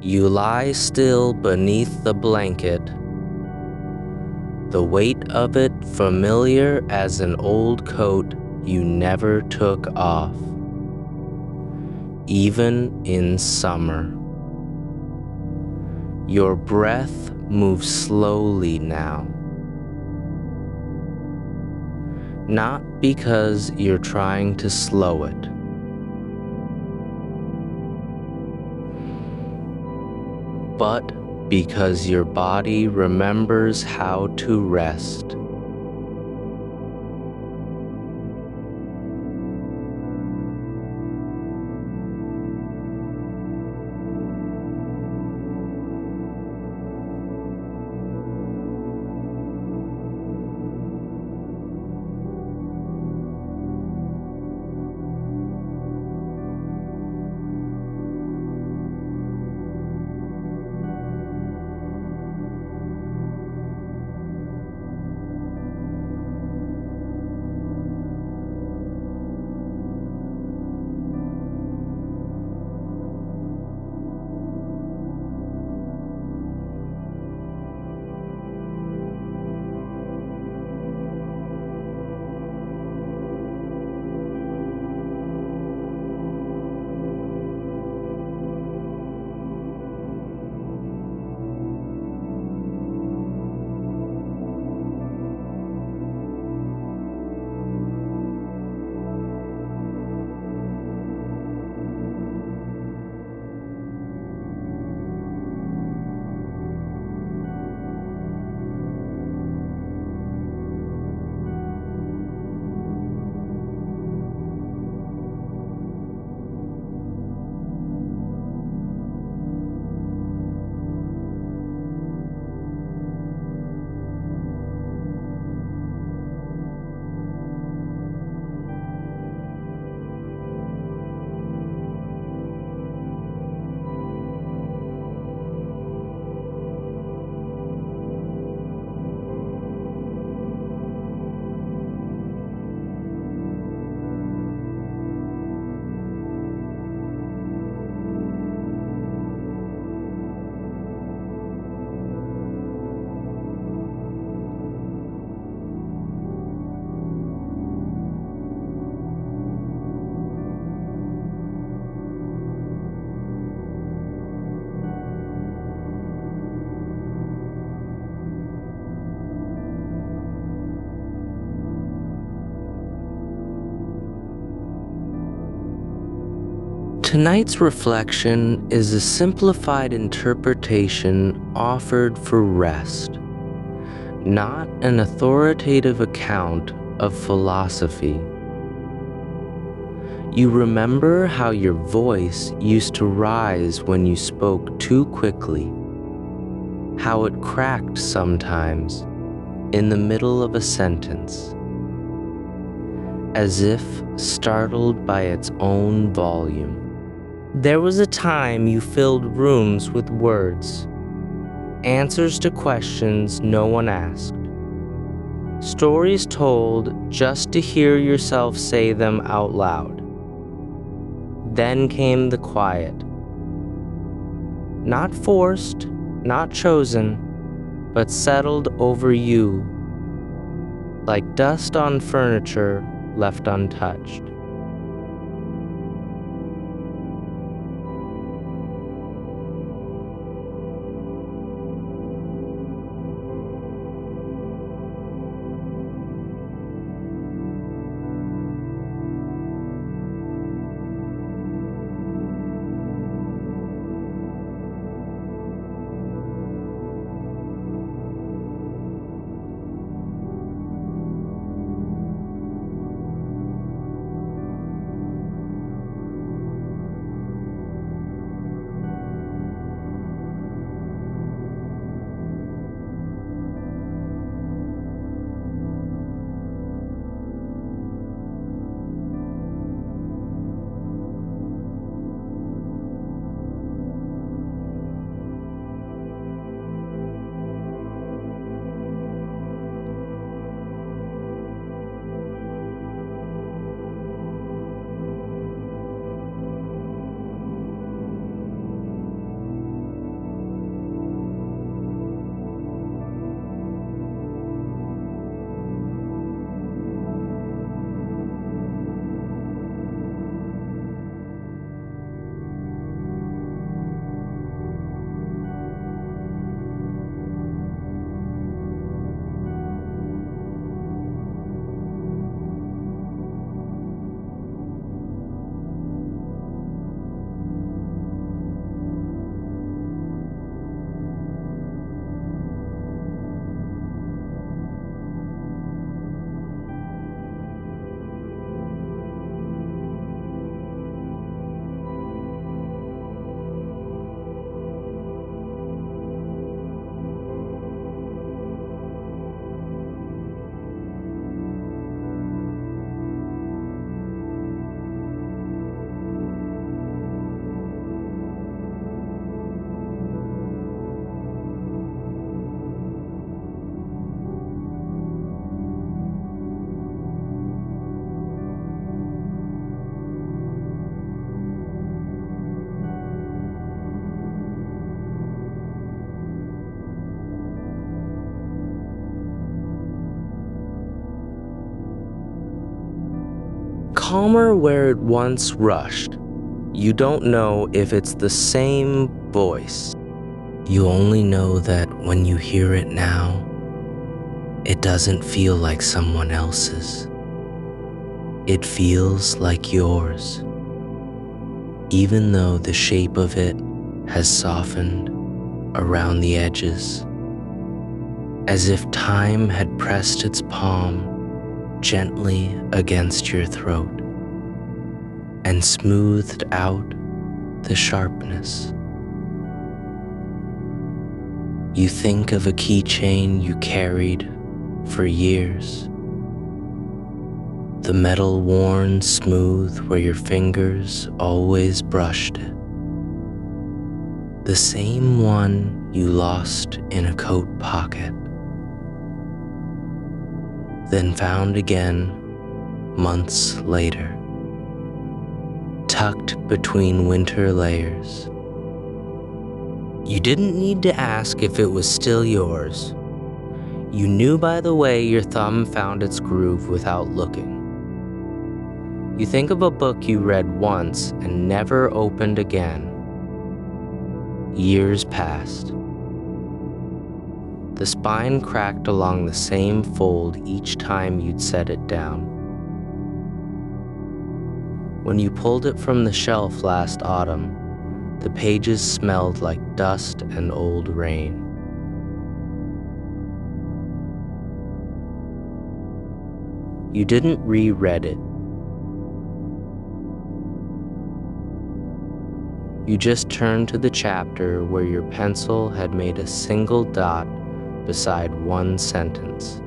You lie still beneath the blanket, the weight of it familiar as an old coat you never took off, even in summer. Your breath moves slowly now, not because you're trying to slow it, but because your body remembers how to rest. Tonight's reflection is a simplified interpretation offered for rest, not an authoritative account of philosophy. You remember how your voice used to rise when you spoke too quickly, how it cracked sometimes in the middle of a sentence, as if startled by its own volume. There was a time you filled rooms with words, answers to questions no one asked, stories told just to hear yourself say them out loud. Then came the quiet. Not forced, not chosen, but settled over you, like dust on furniture left untouched. calmer where it once rushed. You don't know if it's the same voice. You only know that when you hear it now, it doesn't feel like someone else's. It feels like yours, even though the shape of it has softened around the edges, as if time had pressed its palm gently against your throat and smoothed out the sharpness. You think of a keychain you carried for years, the metal worn smooth where your fingers always brushed it, the same one you lost in a coat pocket, then found again months later, tucked between winter layers. You didn't need to ask if it was still yours. You knew by the way your thumb found its groove without looking. You think of a book you read once and never opened again. Years passed. The spine cracked along the same fold each time you'd set it down. When you pulled it from the shelf last autumn, the pages smelled like dust and old rain. You didn't reread it. You just turned to the chapter where your pencil had made a single dot beside one sentence.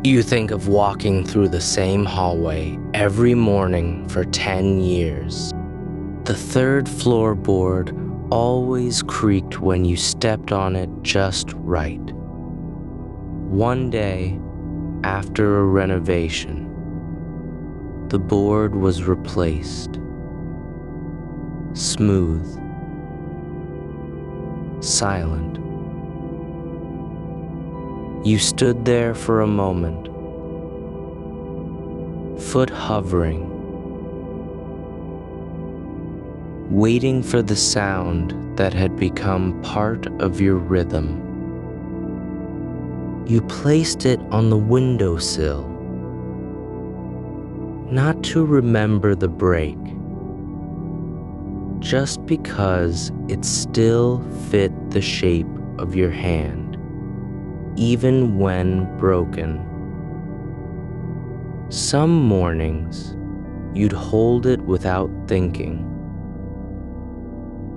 You think of walking through the same hallway every morning for 10 years. The third floorboard always creaked when you stepped on it just right. One day, after a renovation, the board was replaced. Smooth, silent. You stood there for a moment, foot hovering, waiting for the sound that had become part of your rhythm. You placed it on the windowsill, not to remember the break, just because it still fit the shape of your hand. even when broken. Some mornings, you'd hold it without thinking.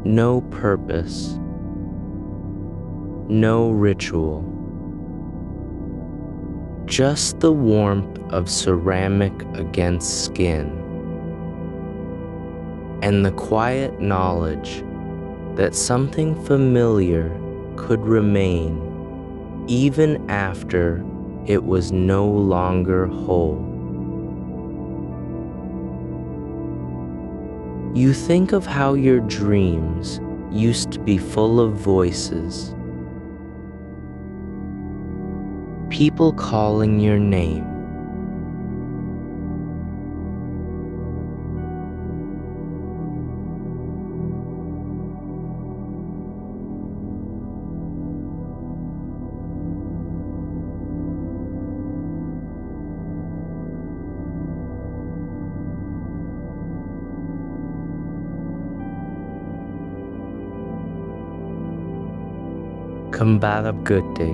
No purpose, no ritual. Just the warmth of ceramic against skin, and the quiet knowledge that something familiar could remain even after it was no longer whole. You think of how your dreams used to be full of voices, people calling your name. Kembali Gute.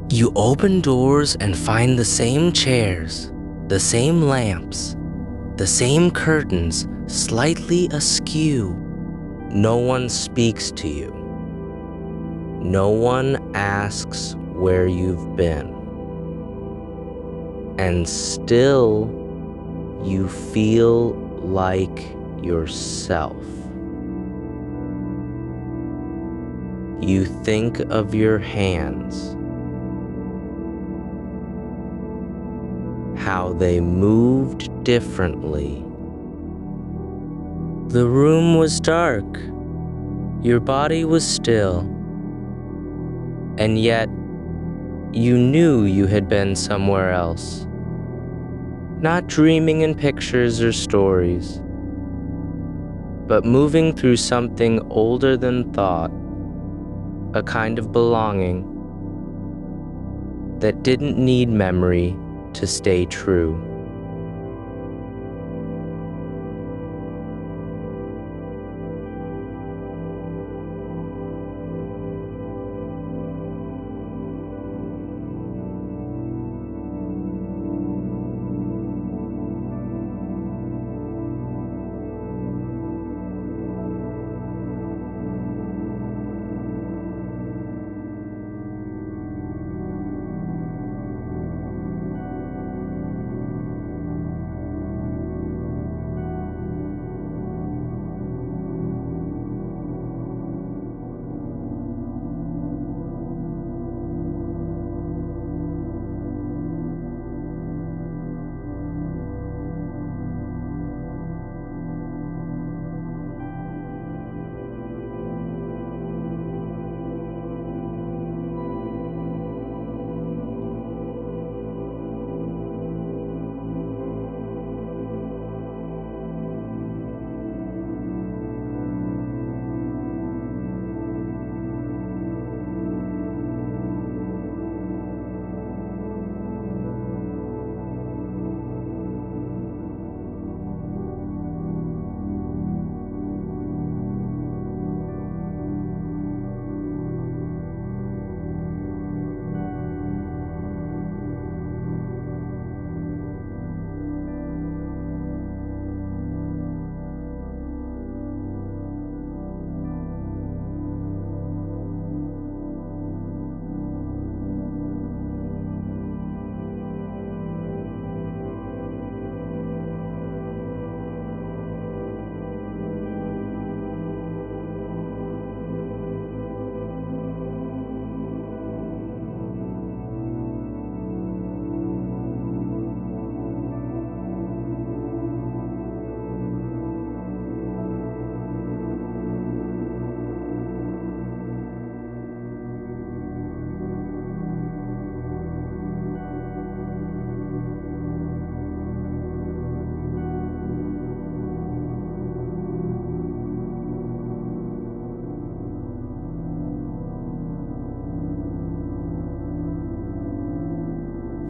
You open doors and find the same chairs, the same lamps, the same curtains slightly askew. No one speaks to you. No one asks where you've been. And still, you feel like yourself. You think of your hands, how they moved differently. The room was dark, your body was still, and yet you knew you had been somewhere else, not dreaming in pictures or stories, but moving through something older than thought, a kind of belonging that didn't need memory to stay true.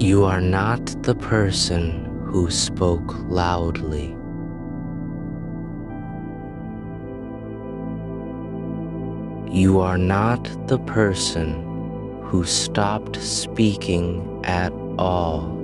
You are not the person who spoke loudly. You are not the person who stopped speaking at all.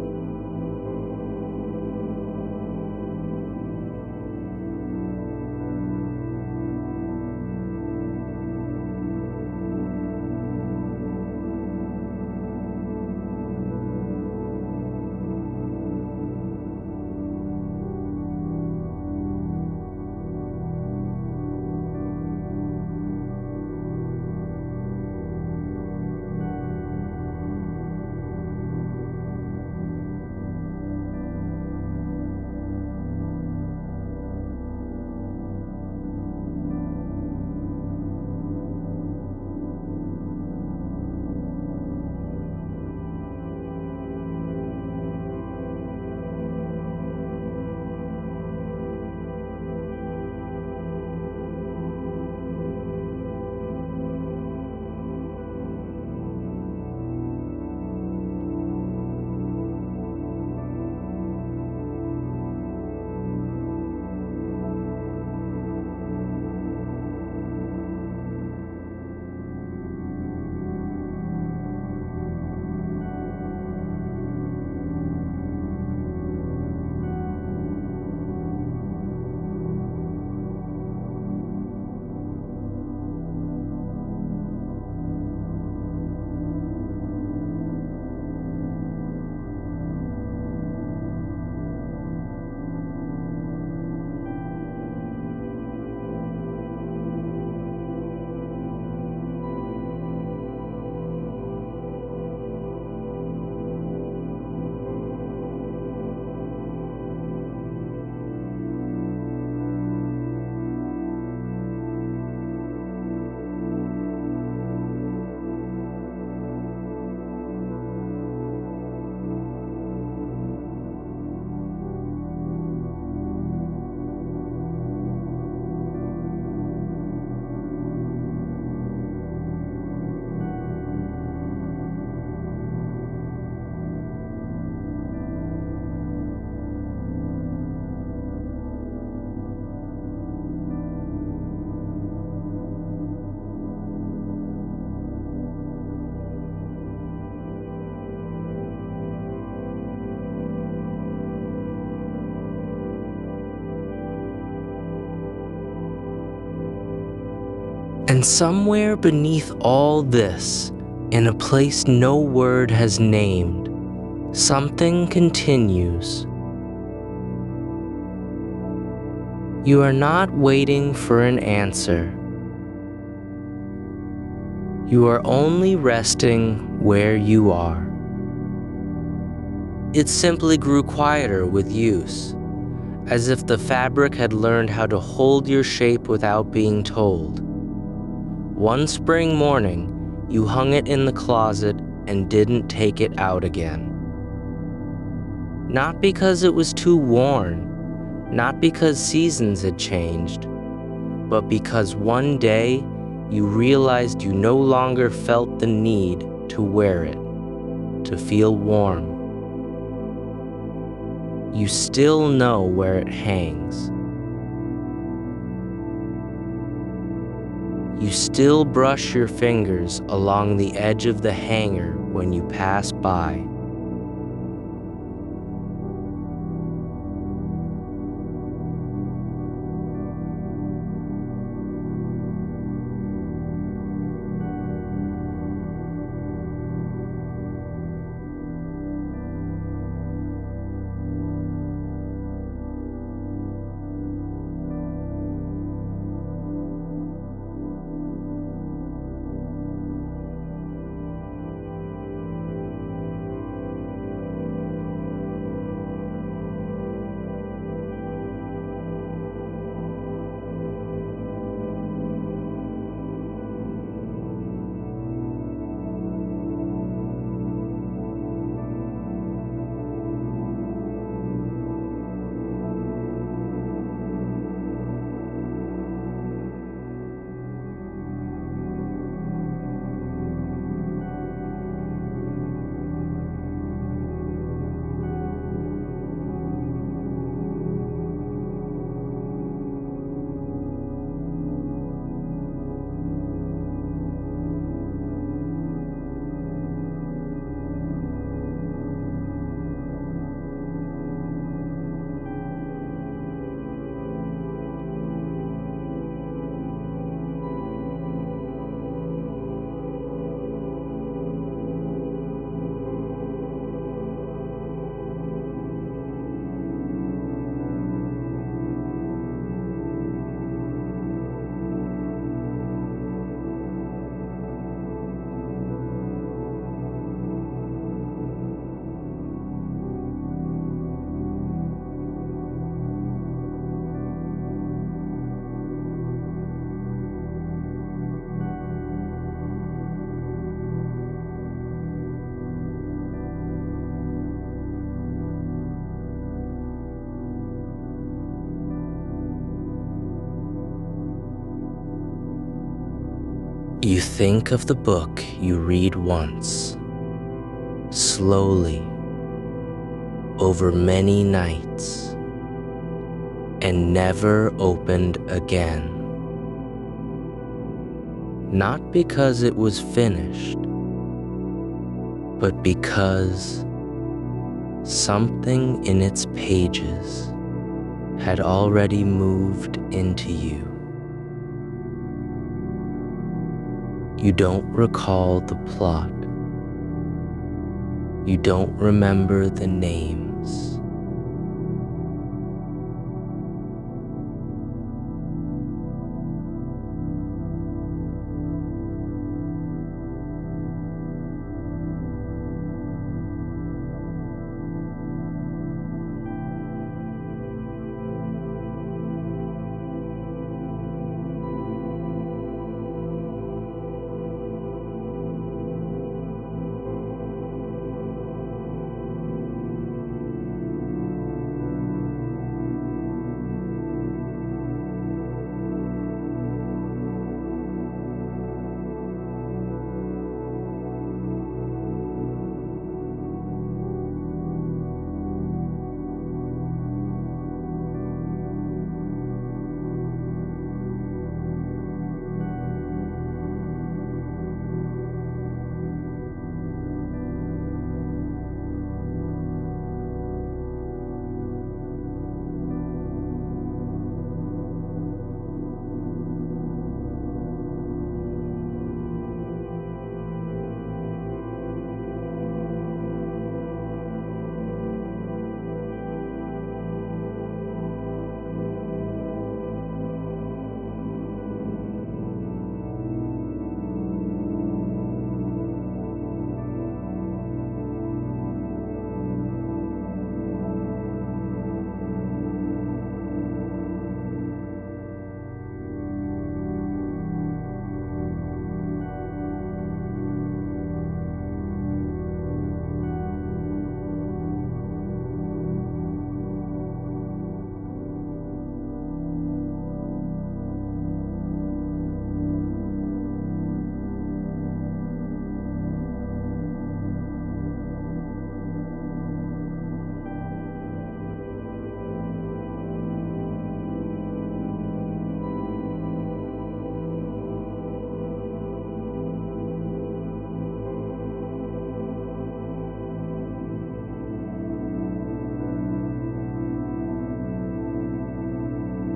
And somewhere beneath all this, in a place no word has named, something continues. You are not waiting for an answer. You are only resting where you are. It simply grew quieter with use, as if the fabric had learned how to hold your shape without being told. One spring morning, you hung it in the closet and didn't take it out again. Not because it was too worn, not because seasons had changed, but because one day you realized you no longer felt the need to wear it, to feel warm. You still know where it hangs. You still brush your fingers along the edge of the hanger when you pass by. You think of the book you read once, slowly, over many nights, and never opened again. Not because it was finished, but because something in its pages had already moved into you. You don't recall the plot. You don't remember the names.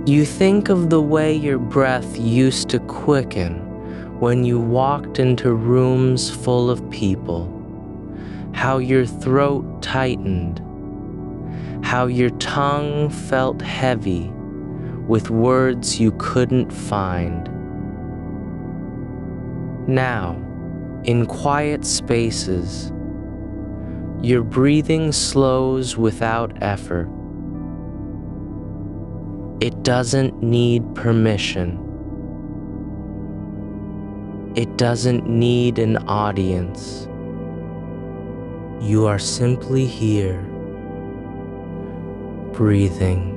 You think of the way your breath used to quicken when you walked into rooms full of people, how your throat tightened, how your tongue felt heavy with words you couldn't find. Now, in quiet spaces, your breathing slows without effort. It doesn't need permission. It doesn't need an audience. You are simply here, breathing.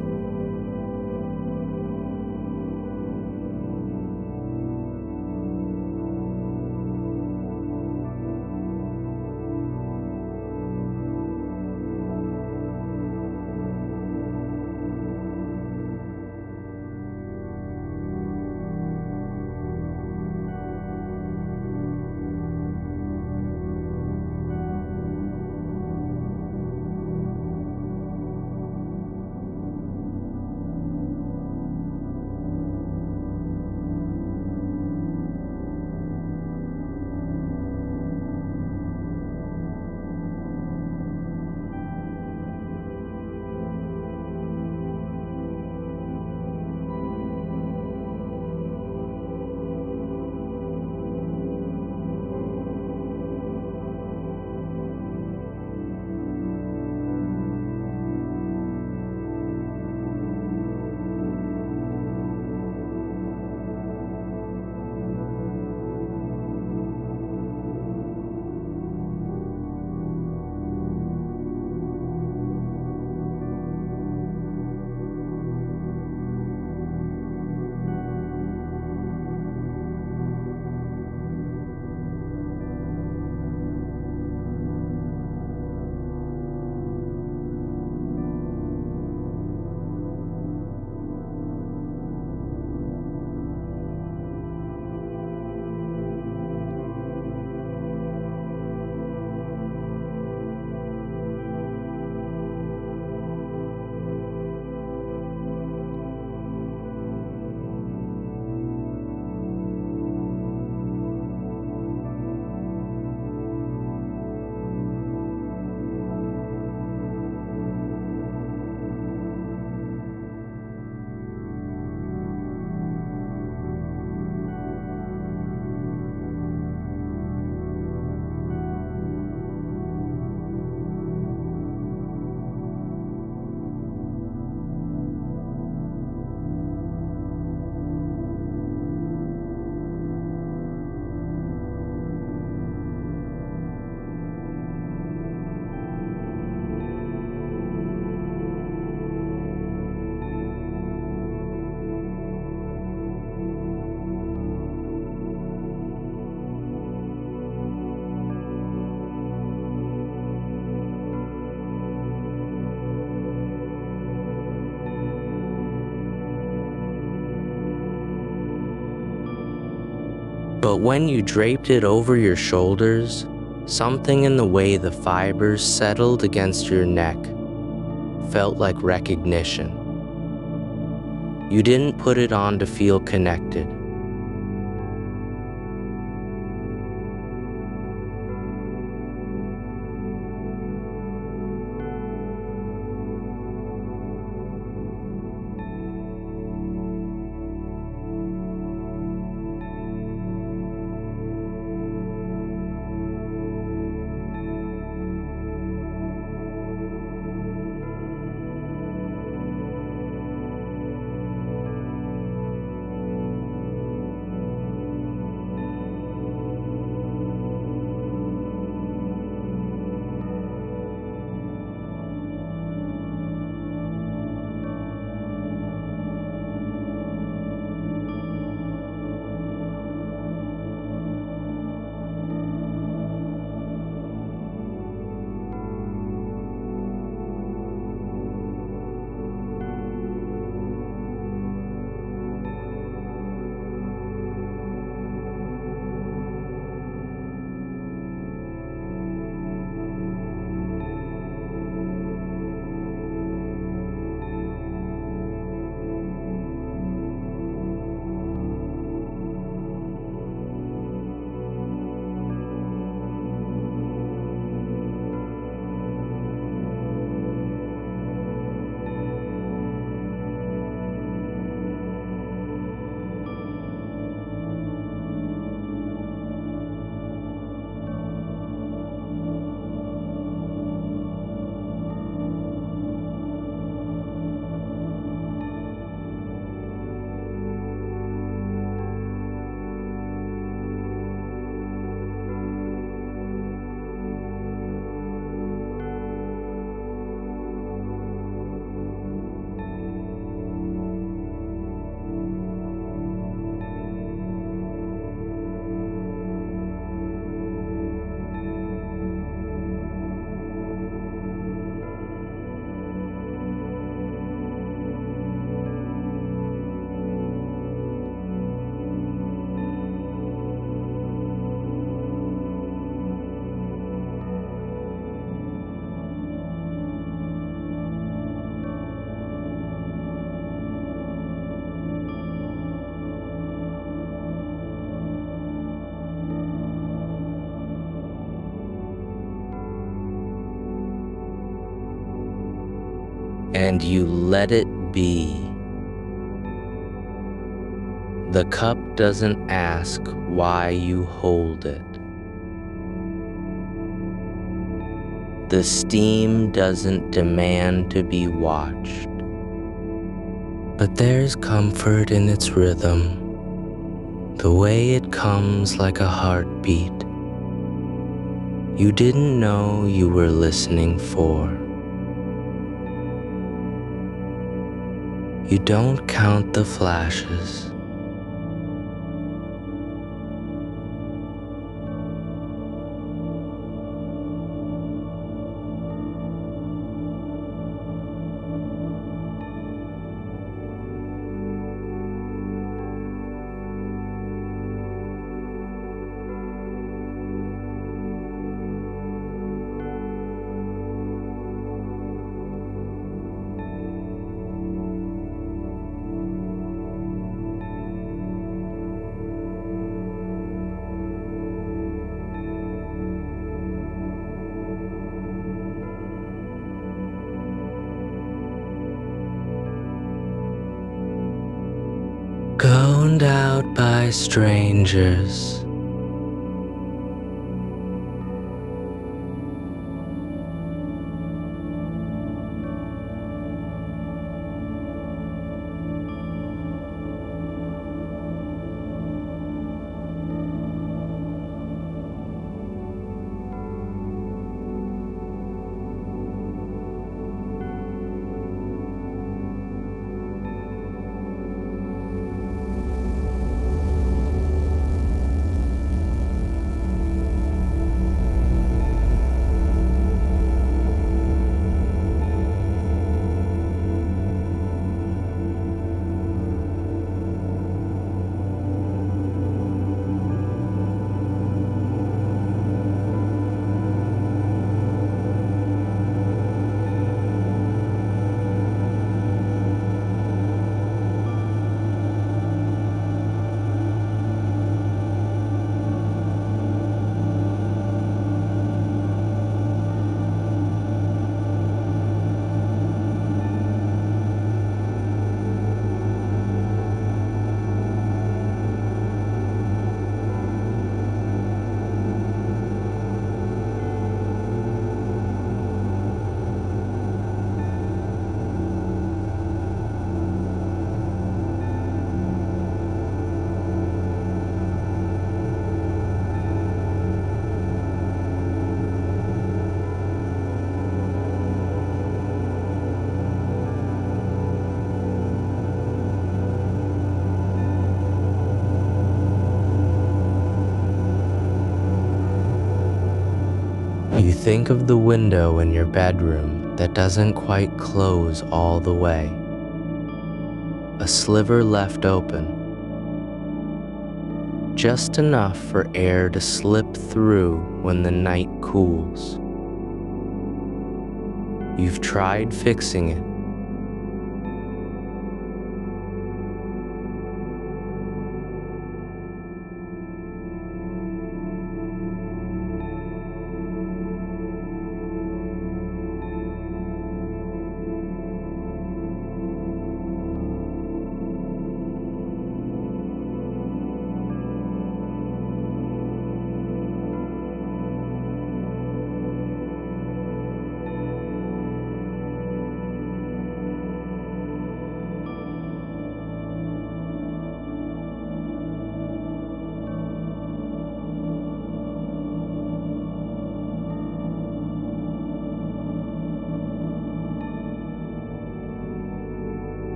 But when you draped it over your shoulders, something in the way the fibers settled against your neck felt like recognition. You didn't put it on to feel connected. And you let it be. The cup doesn't ask why you hold it. The steam doesn't demand to be watched. But there's comfort in its rhythm, the way it comes like a heartbeat you didn't know you were listening for. You don't count the flashes. Owned out by strangers. think of the window in your bedroom that doesn't quite close all the way. A sliver left open. Just enough for air to slip through when the night cools. You've tried fixing it.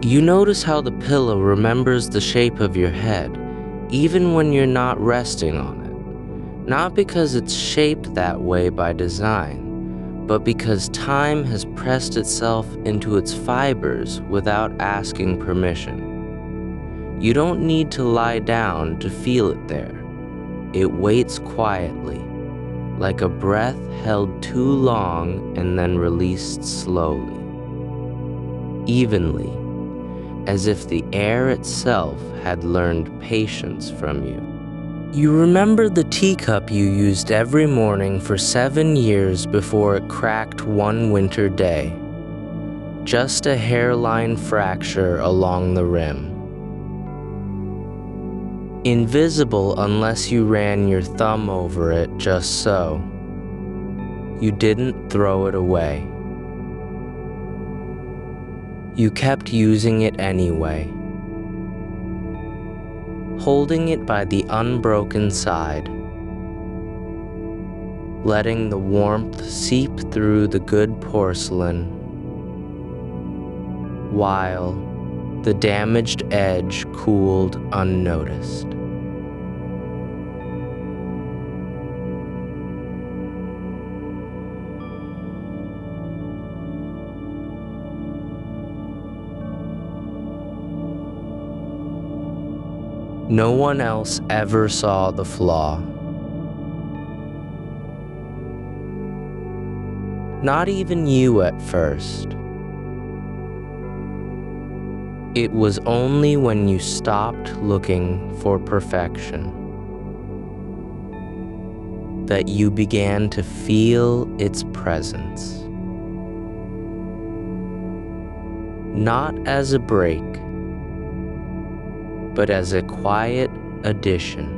You notice how the pillow remembers the shape of your head, even when you're not resting on it. Not because it's shaped that way by design, but because time has pressed itself into its fibers without asking permission. You don't need to lie down to feel it there. It waits quietly, like a breath held too long and then released slowly, evenly, as if the air itself had learned patience from you. You remember the teacup you used every morning for 7 years before it cracked one winter day. Just a hairline fracture along the rim. Invisible unless you ran your thumb over it just so. You didn't throw it away. You kept using it anyway, holding it by the unbroken side, letting the warmth seep through the good porcelain, while the damaged edge cooled unnoticed. No one else ever saw the flaw. Not even you at first. It was only when you stopped looking for perfection that you began to feel its presence. Not as a break, but as a quiet addition.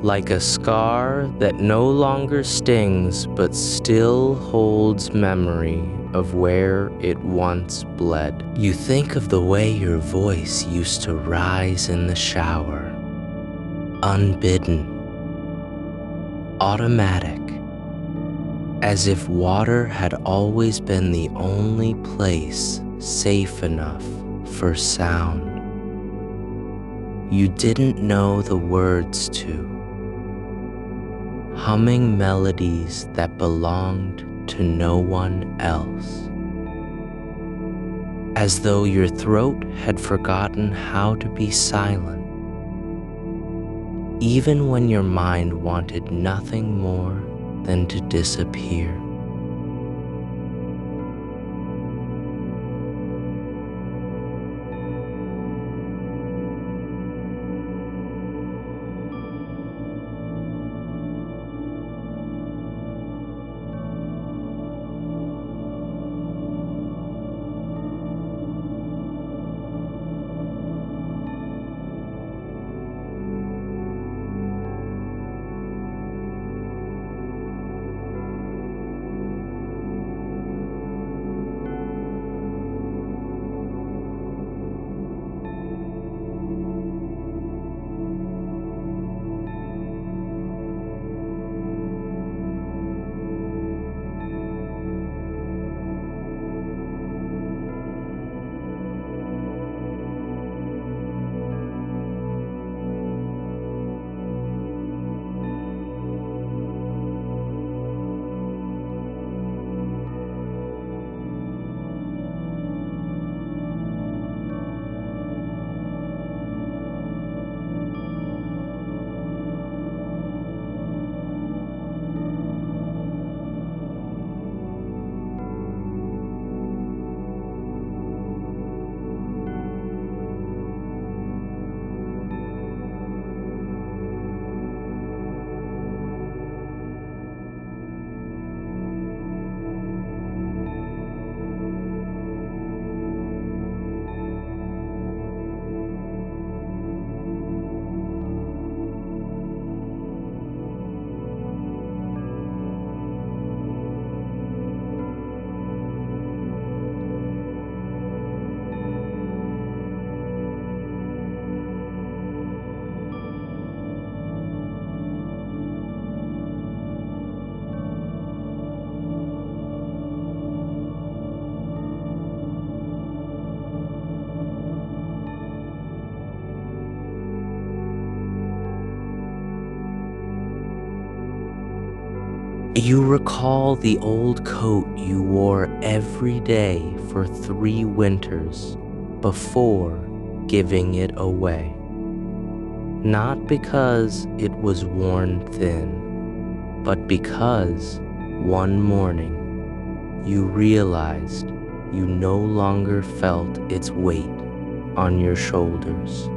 like a scar that no longer stings but still holds memory of where it once bled. You think of the way your voice used to rise in the shower, unbidden, automatic, as if water had always been the only place safe enough for sound you didn't know the words to, humming melodies that belonged to no one else, as though your throat had forgotten how to be silent, even when your mind wanted nothing more than to disappear. You recall the old coat you wore every day for 3 winters before giving it away. Not because it was worn thin, but because one morning you realized you no longer felt its weight on your shoulders.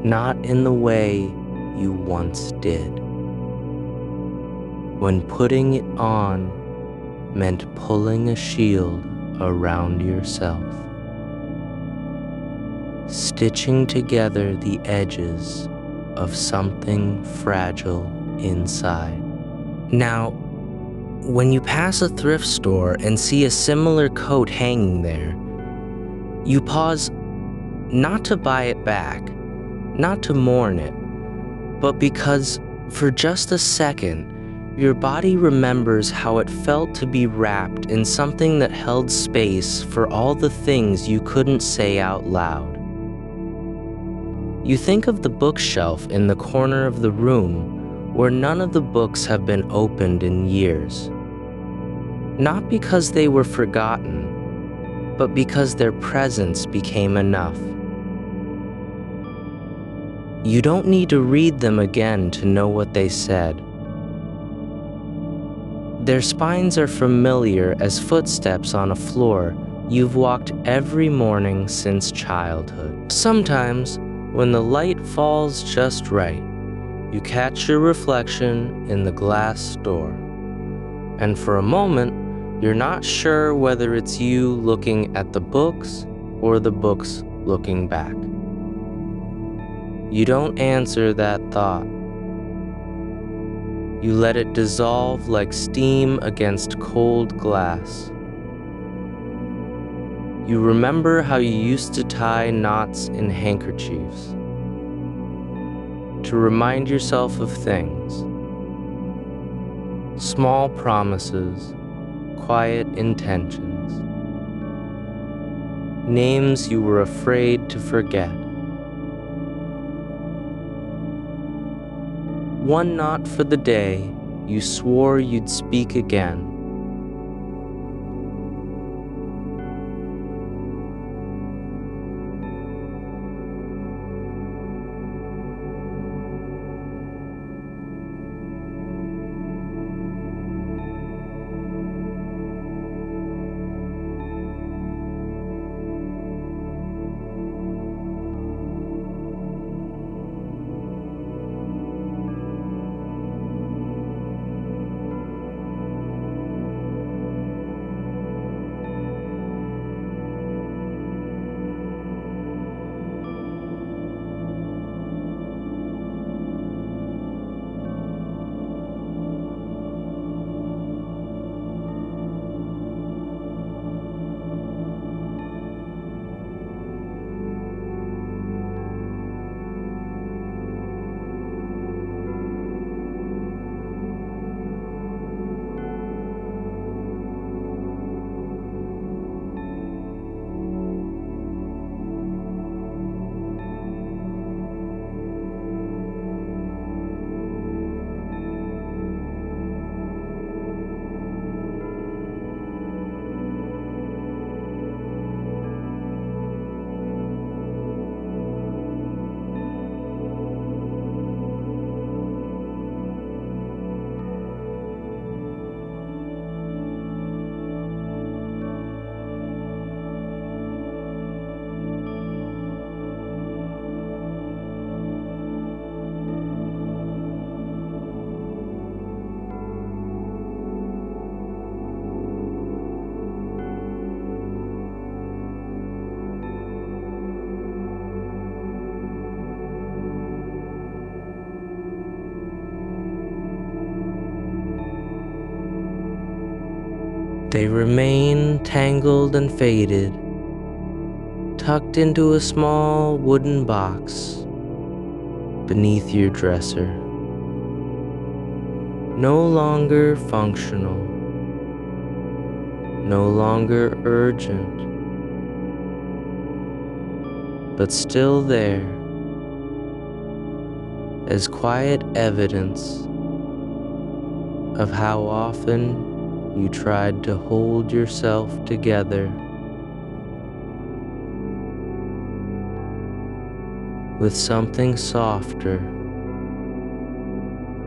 Not in the way you once did, when putting it on meant pulling a shield around yourself, stitching together the edges of something fragile inside. Now, when you pass a thrift store and see a similar coat hanging there, you pause not to buy it back, not to mourn it, but because for just a second, your body remembers how it felt to be wrapped in something that held space for all the things you couldn't say out loud. You think of the bookshelf in the corner of the room where none of the books have been opened in years. Not because they were forgotten, but because their presence became enough. You don't need to read them again to know what they said. Their spines are familiar as footsteps on a floor you've walked every morning since childhood. Sometimes, when the light falls just right, you catch your reflection in the glass door. And for a moment, you're not sure whether it's you looking at the books or the books looking back. You don't answer that thought. You let it dissolve like steam against cold glass. You remember how you used to tie knots in handkerchiefs to remind yourself of things, small promises, quiet intentions, names you were afraid to forget. One knot for the day you swore you'd speak again. They remain tangled and faded, tucked into a small wooden box beneath your dresser. No longer functional, no longer urgent, but still there as quiet evidence of how often you tried to hold yourself together with something softer.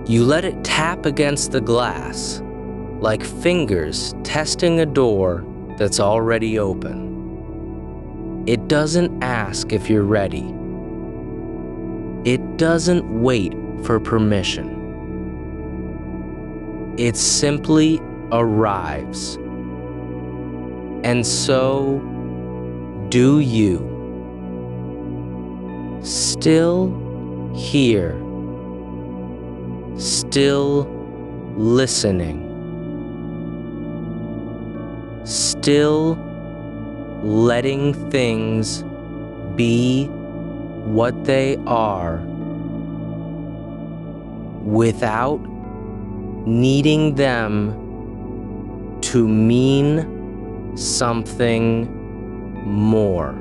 You let it tap against the glass, like fingers testing a door that's already open. It doesn't ask if you're ready. It doesn't wait for permission. It simply arrives. And so do you. Still here. Still listening. Still letting things be what they are without needing them to mean something more.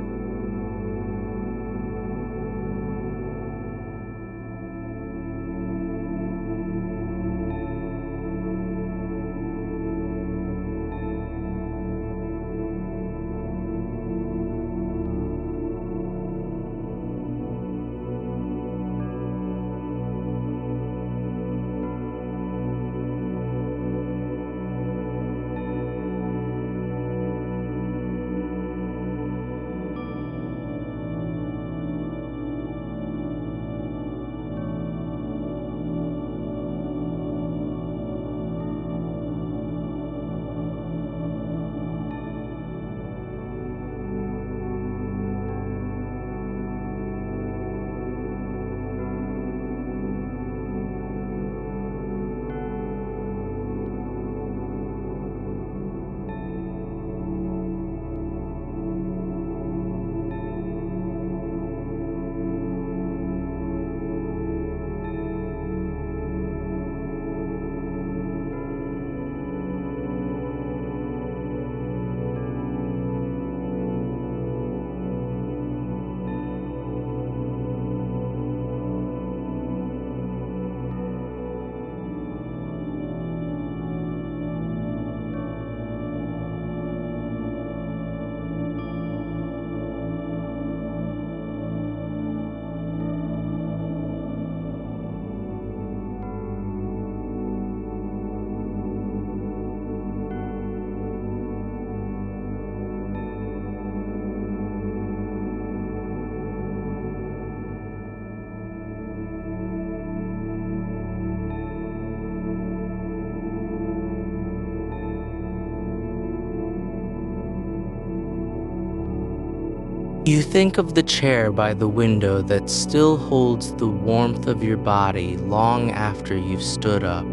You think of the chair by the window that still holds the warmth of your body long after you've stood up.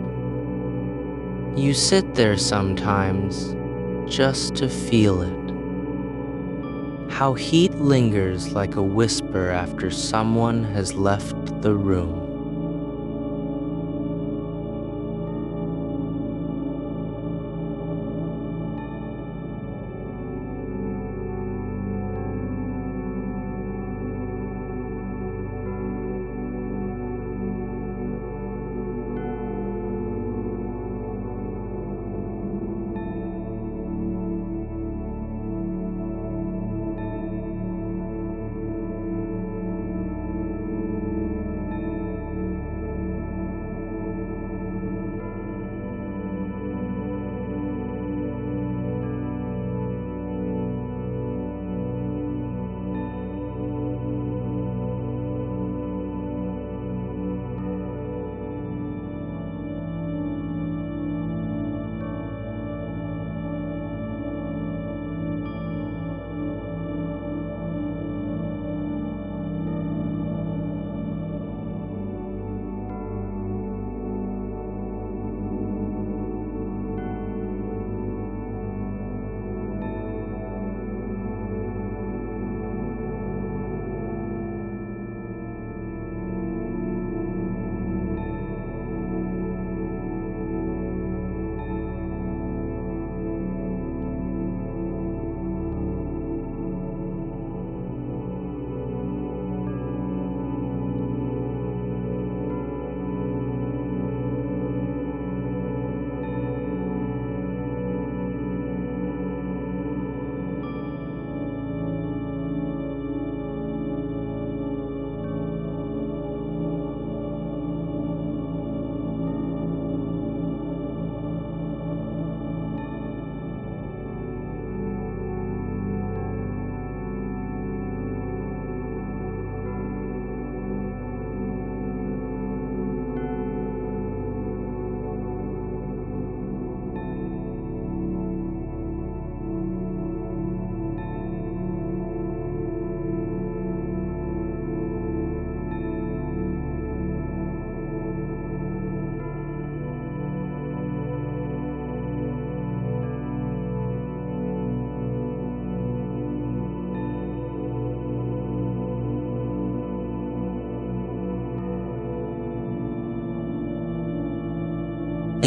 You sit there sometimes just to feel it. How heat lingers like a whisper after someone has left the room.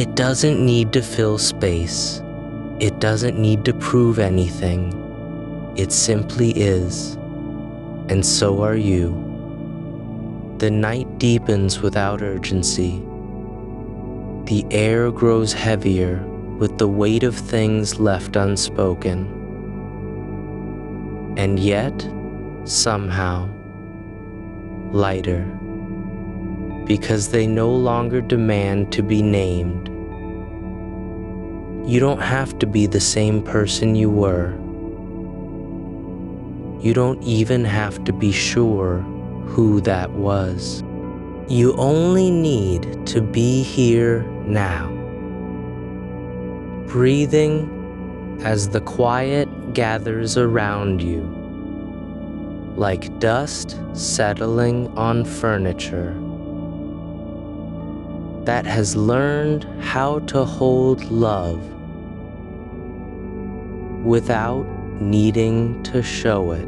It doesn't need to fill space. It doesn't need to prove anything. It simply is, and so are you. The night deepens without urgency. The air grows heavier with the weight of things left unspoken. And yet, somehow, lighter, because they no longer demand to be named. You don't have to be the same person you were. You don't even have to be sure who that was. You only need to be here now, breathing as the quiet gathers around you, like dust settling on furniture that has learned how to hold love without needing to show it.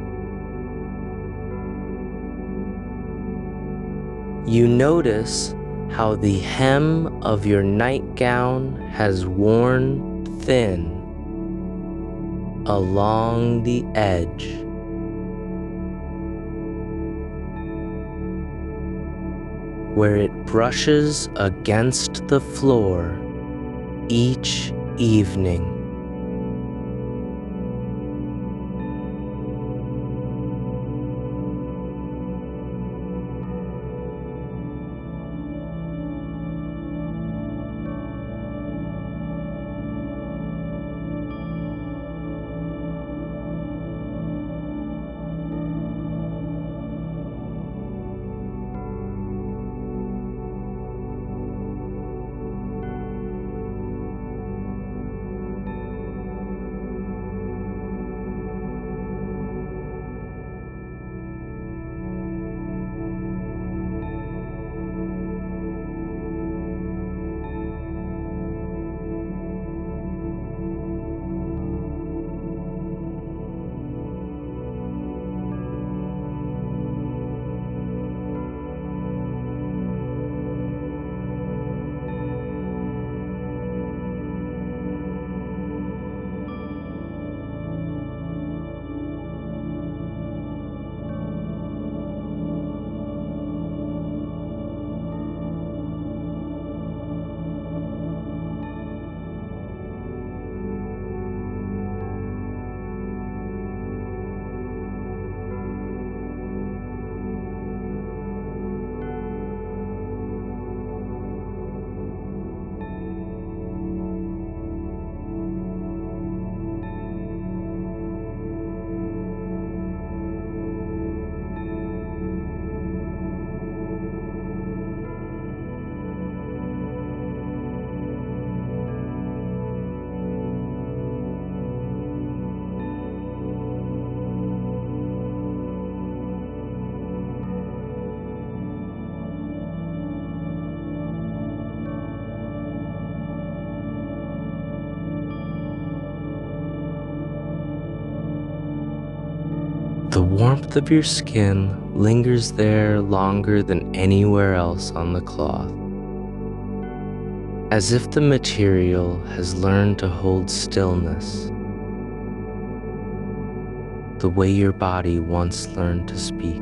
You notice how the hem of your nightgown has worn thin along the edge. Where it brushes against the floor each evening. The warmth of your skin lingers there longer than anywhere else on the cloth, as if the material has learned to hold stillness, the way your body once learned to speak.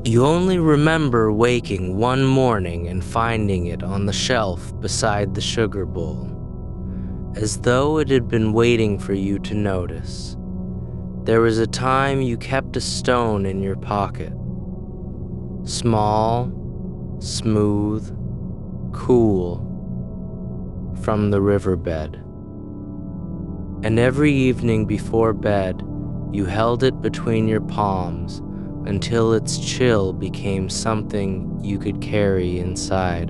You only remember waking one morning and finding it on the shelf beside the sugar bowl, as though it had been waiting for you to notice. There was a time you kept a stone in your pocket. Small, smooth, cool, from the riverbed. And every evening before bed, you held it between your palms until its chill became something you could carry inside.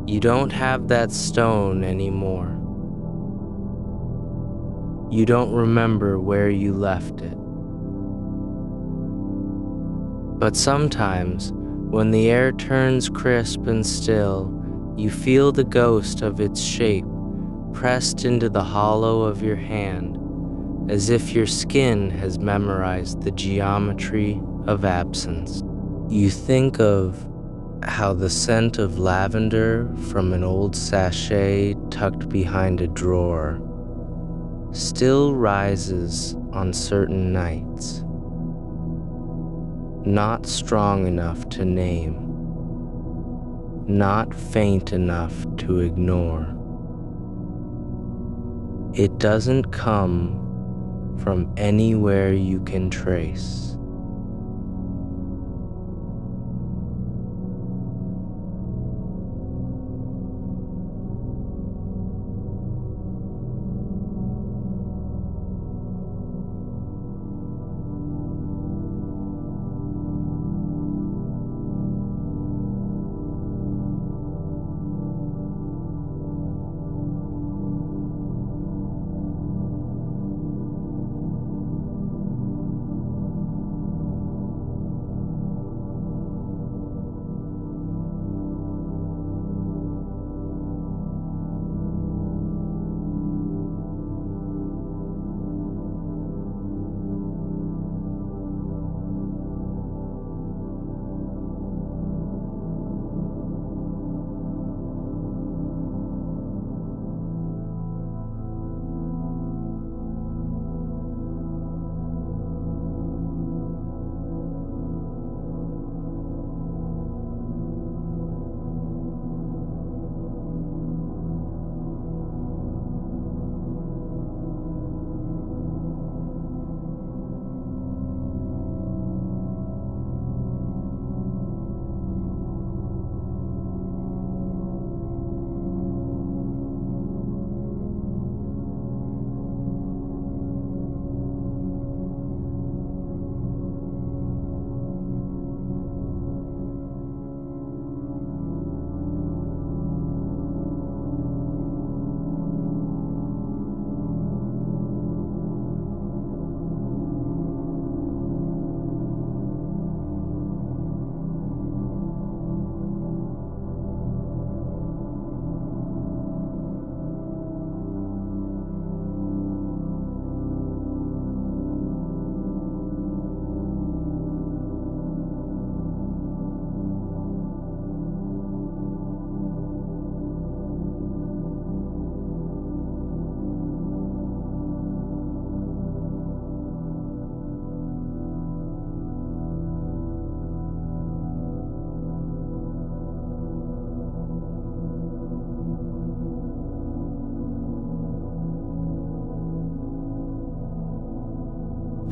You don't have that stone anymore. You don't remember where you left it. But sometimes, when the air turns crisp and still, you feel the ghost of its shape pressed into the hollow of your hand, as if your skin has memorized the geometry of absence. You think of how the scent of lavender from an old sachet tucked behind a drawer still rises on certain nights, not strong enough to name, not faint enough to ignore. It doesn't come from anywhere you can trace.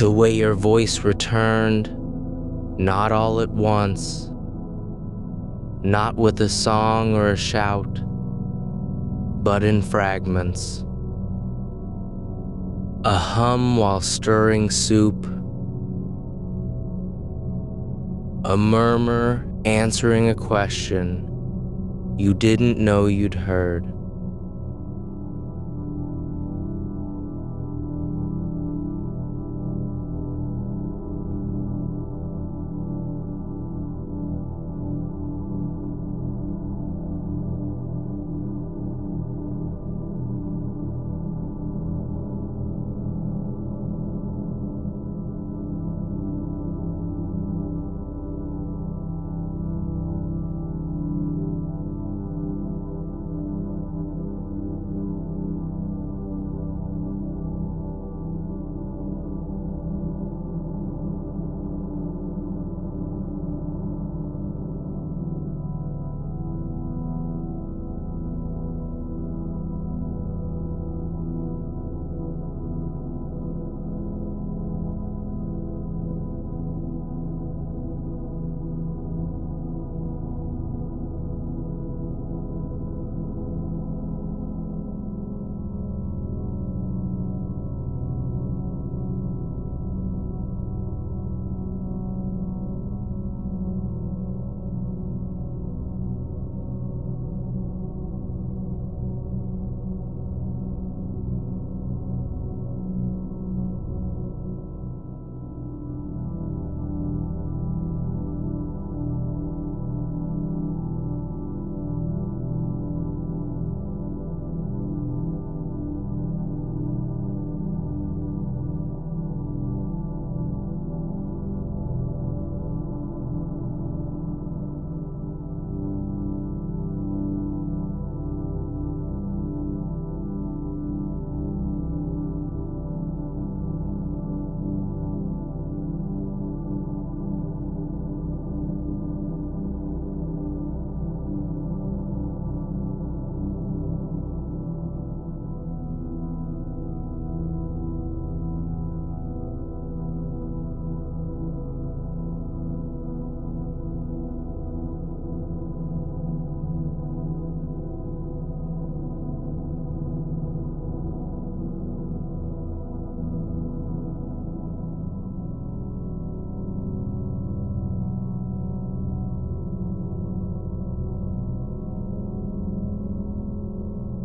The way your voice returned, not all at once, not with a song or a shout, but in fragments. A hum while stirring soup, a murmur answering a question you didn't know you'd heard.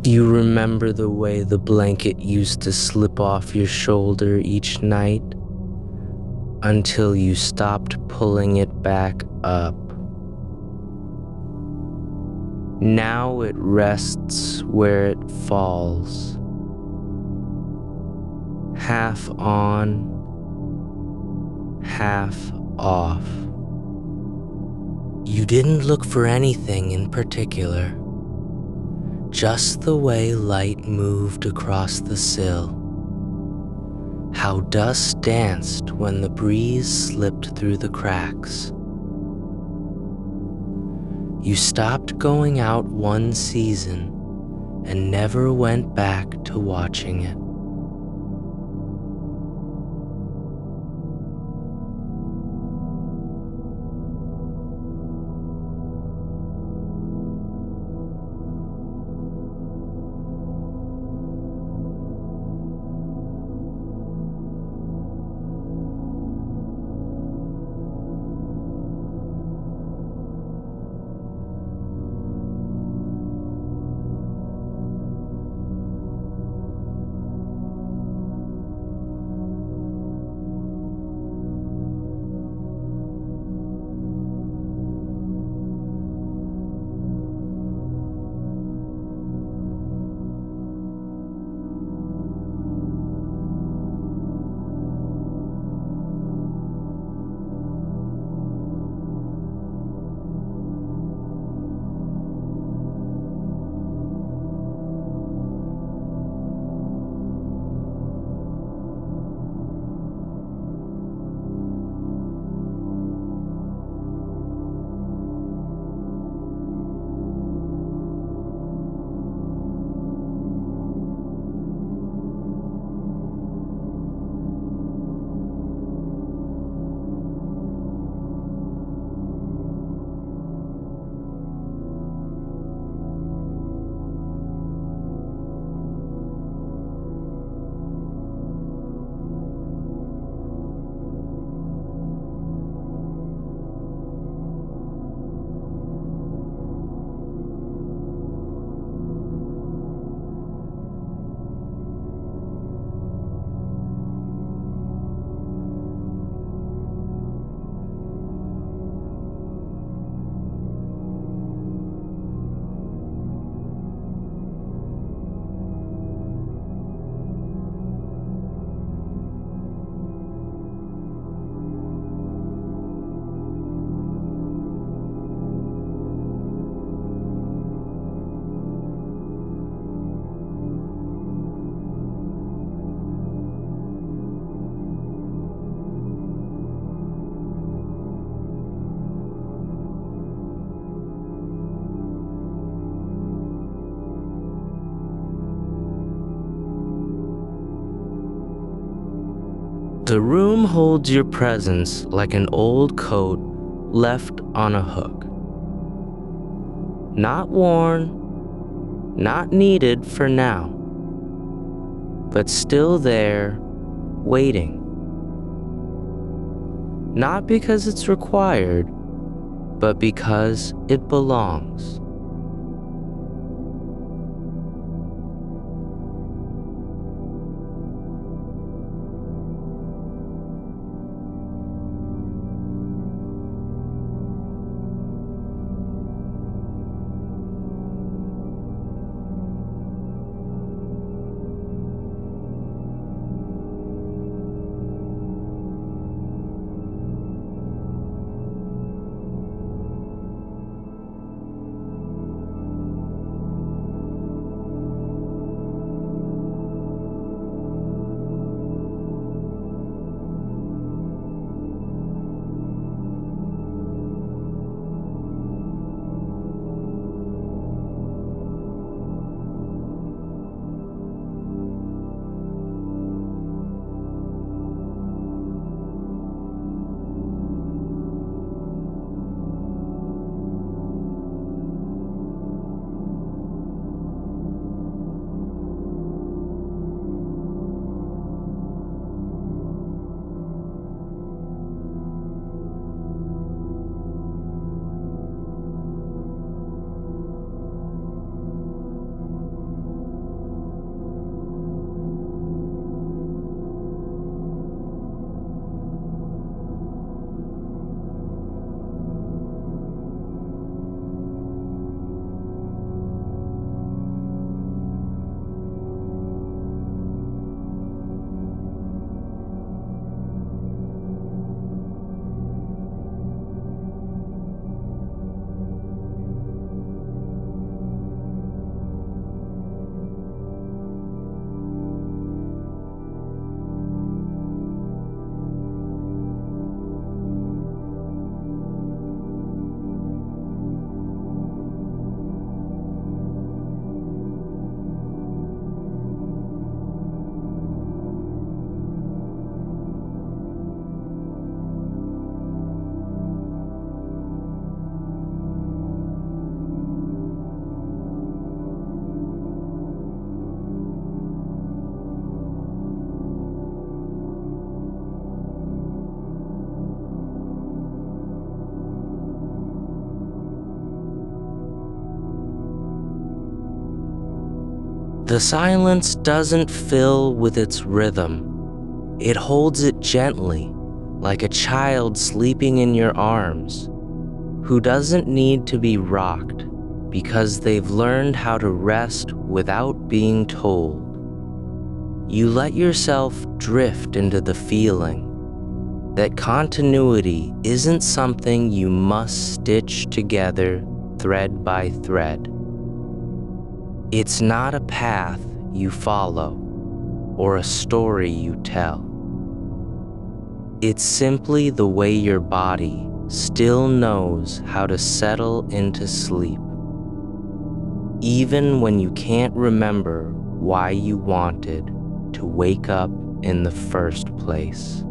Do you remember the way the blanket used to slip off your shoulder each night until you stopped pulling it back up? Now it rests where it falls, half on, half off. You didn't look for anything in particular. Just the way light moved across the sill, how dust danced when the breeze slipped through the cracks. You stopped going out one season and never went back to watching it. The room holds your presence like an old coat left on a hook. Not worn, not needed for now, but still there, waiting. Not because it's required, but because it belongs. The silence doesn't fill with its rhythm. It holds it gently, like a child sleeping in your arms, who doesn't need to be rocked because they've learned how to rest without being told. You let yourself drift into the feeling that continuity isn't something you must stitch together thread by thread. It's not a path you follow or a story you tell. It's simply the way your body still knows how to settle into sleep, even when you can't remember why you wanted to wake up in the first place.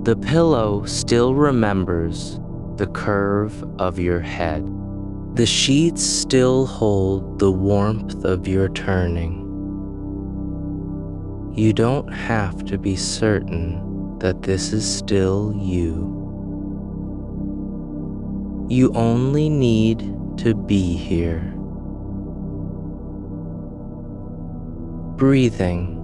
The pillow still remembers the curve of your head. The sheets still hold the warmth of your turning. You don't have to be certain that this is still you. You only need to be here. Breathing.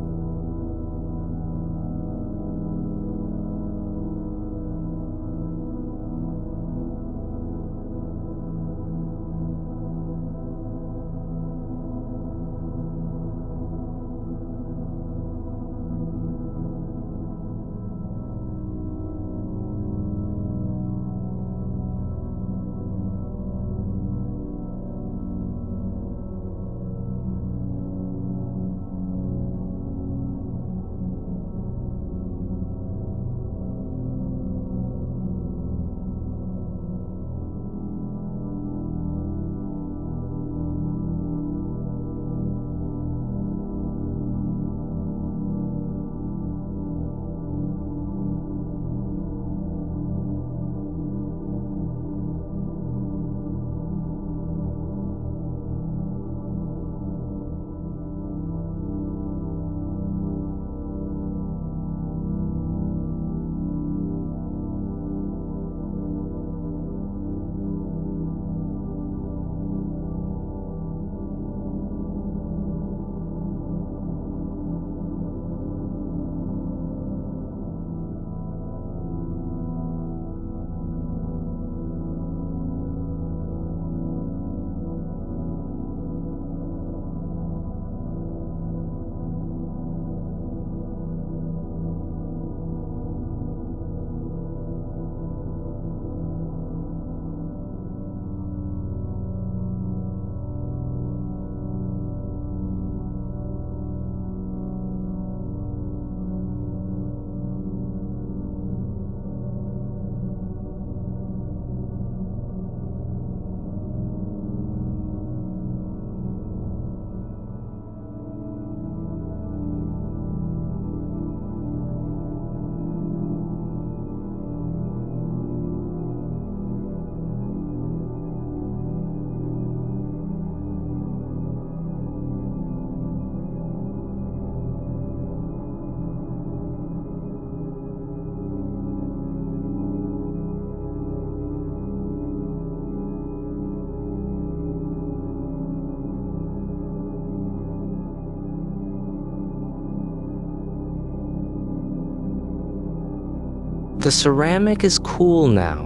The ceramic is cool now,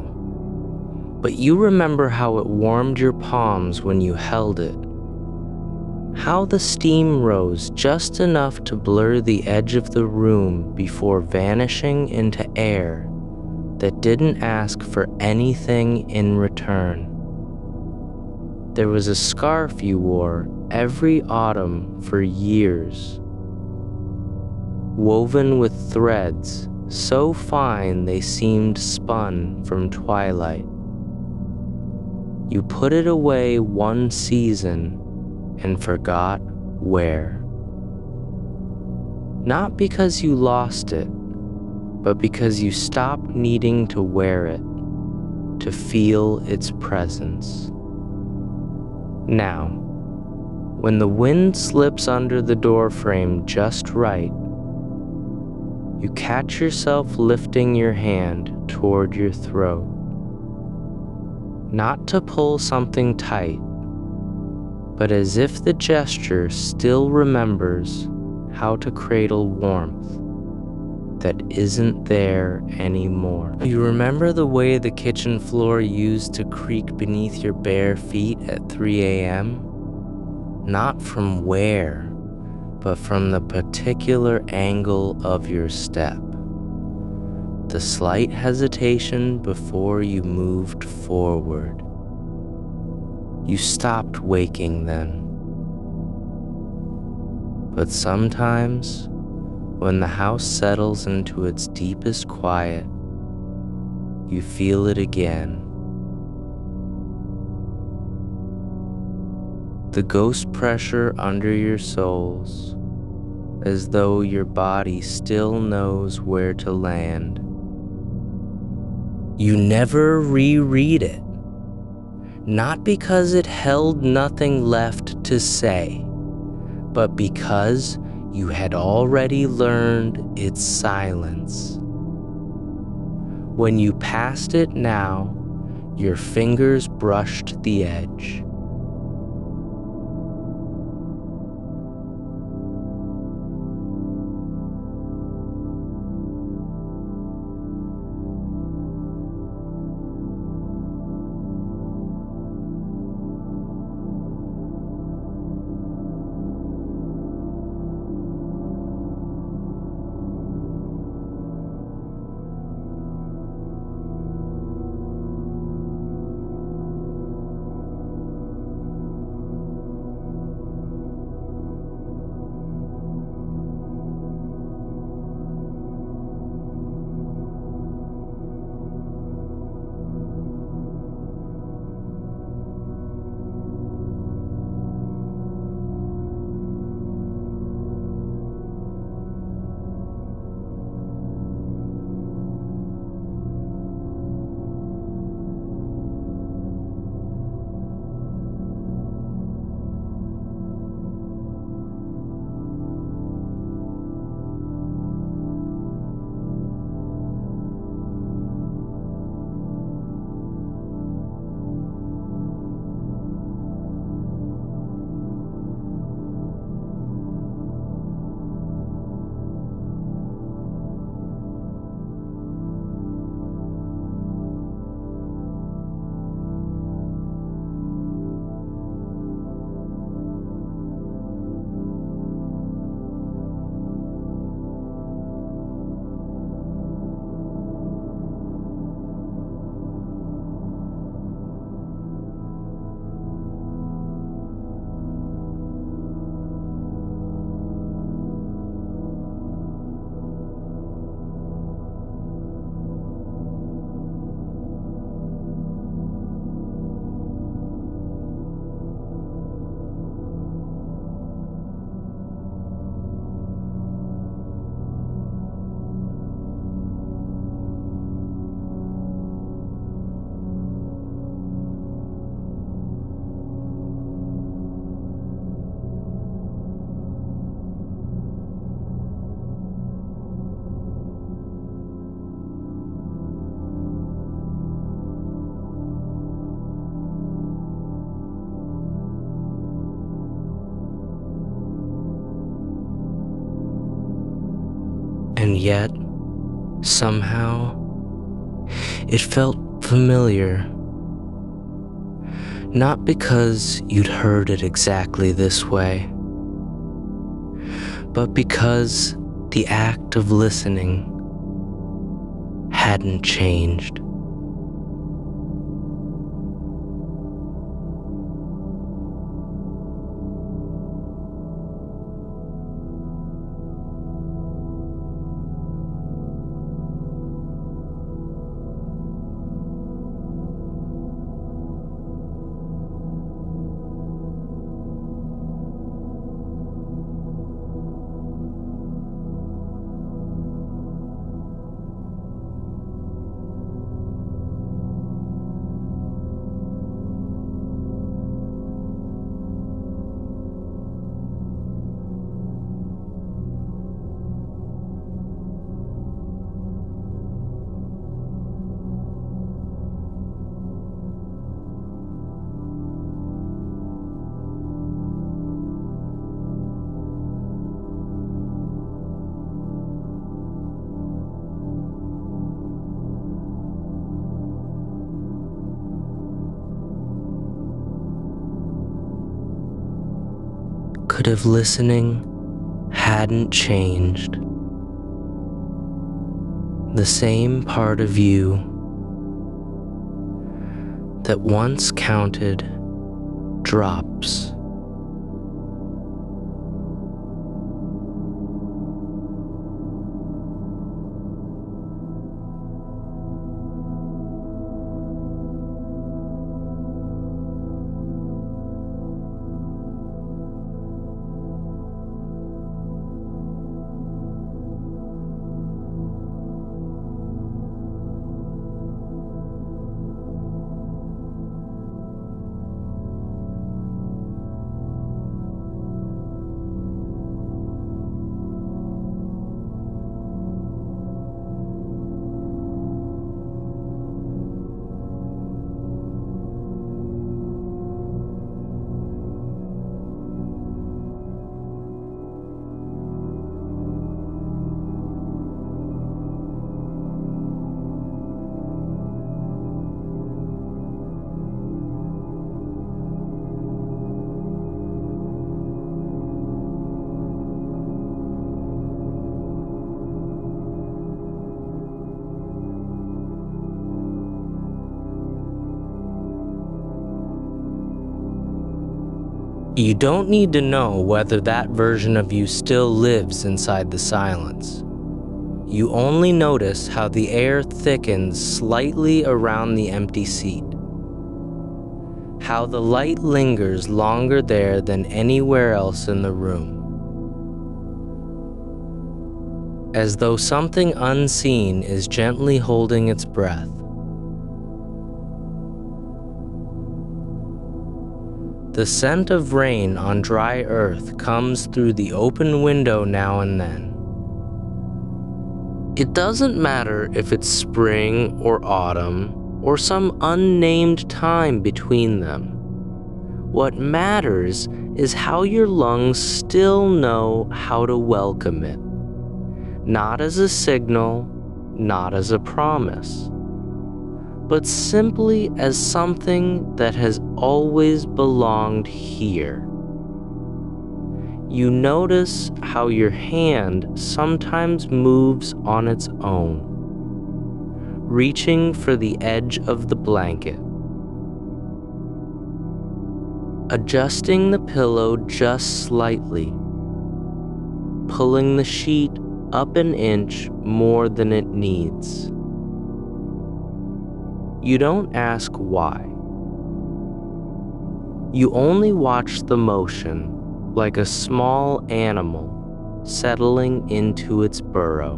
but you remember how it warmed your palms when you held it. How the steam rose just enough to blur the edge of the room before vanishing into air that didn't ask for anything in return. There was a scarf you wore every autumn for years, woven with threads so fine they seemed spun from twilight. You put it away one season and forgot where. Not because you lost it, but because you stopped needing to wear it, to feel its presence. Now, when the wind slips under the doorframe just right, you catch yourself lifting your hand toward your throat. Not to pull something tight, but as if the gesture still remembers how to cradle warmth that isn't there anymore. You remember the way the kitchen floor used to creak beneath your bare feet at 3 a.m.? Not from where, but from the particular angle of your step. The slight hesitation before you moved forward. You stopped waking then. But sometimes, when the house settles into its deepest quiet, you feel it again. The ghost pressure under your soles, as though your body still knows where to land. You never reread it, not because it held nothing left to say, but because you had already learned its silence. When you passed it now, your fingers brushed the edge. And yet, somehow, It felt familiar, not because you'd heard it exactly this way, but because the act of listening hadn't changed. Could if listening hadn't changed, the same part of you that once counted drops You don't need to know whether that version of you still lives inside the silence. You only notice how the air thickens slightly around the empty seat, how the light lingers longer there than anywhere else in the room, as though something unseen is gently holding its breath. The scent of rain on dry earth comes through the open window now and then. It doesn't matter if it's spring or autumn or some unnamed time between them. What matters is how your lungs still know how to welcome it. Not as a signal, not as a promise, but simply as something that has always belonged here. You notice how your hand sometimes moves on its own, reaching for the edge of the blanket, adjusting the pillow just slightly, pulling the sheet up an inch more than it needs. You don't ask why. You only watch the motion like a small animal settling into its burrow.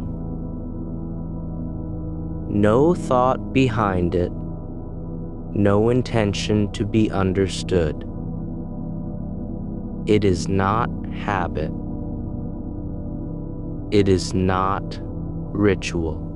No thought behind it, no intention to be understood. It is not habit. It is not ritual.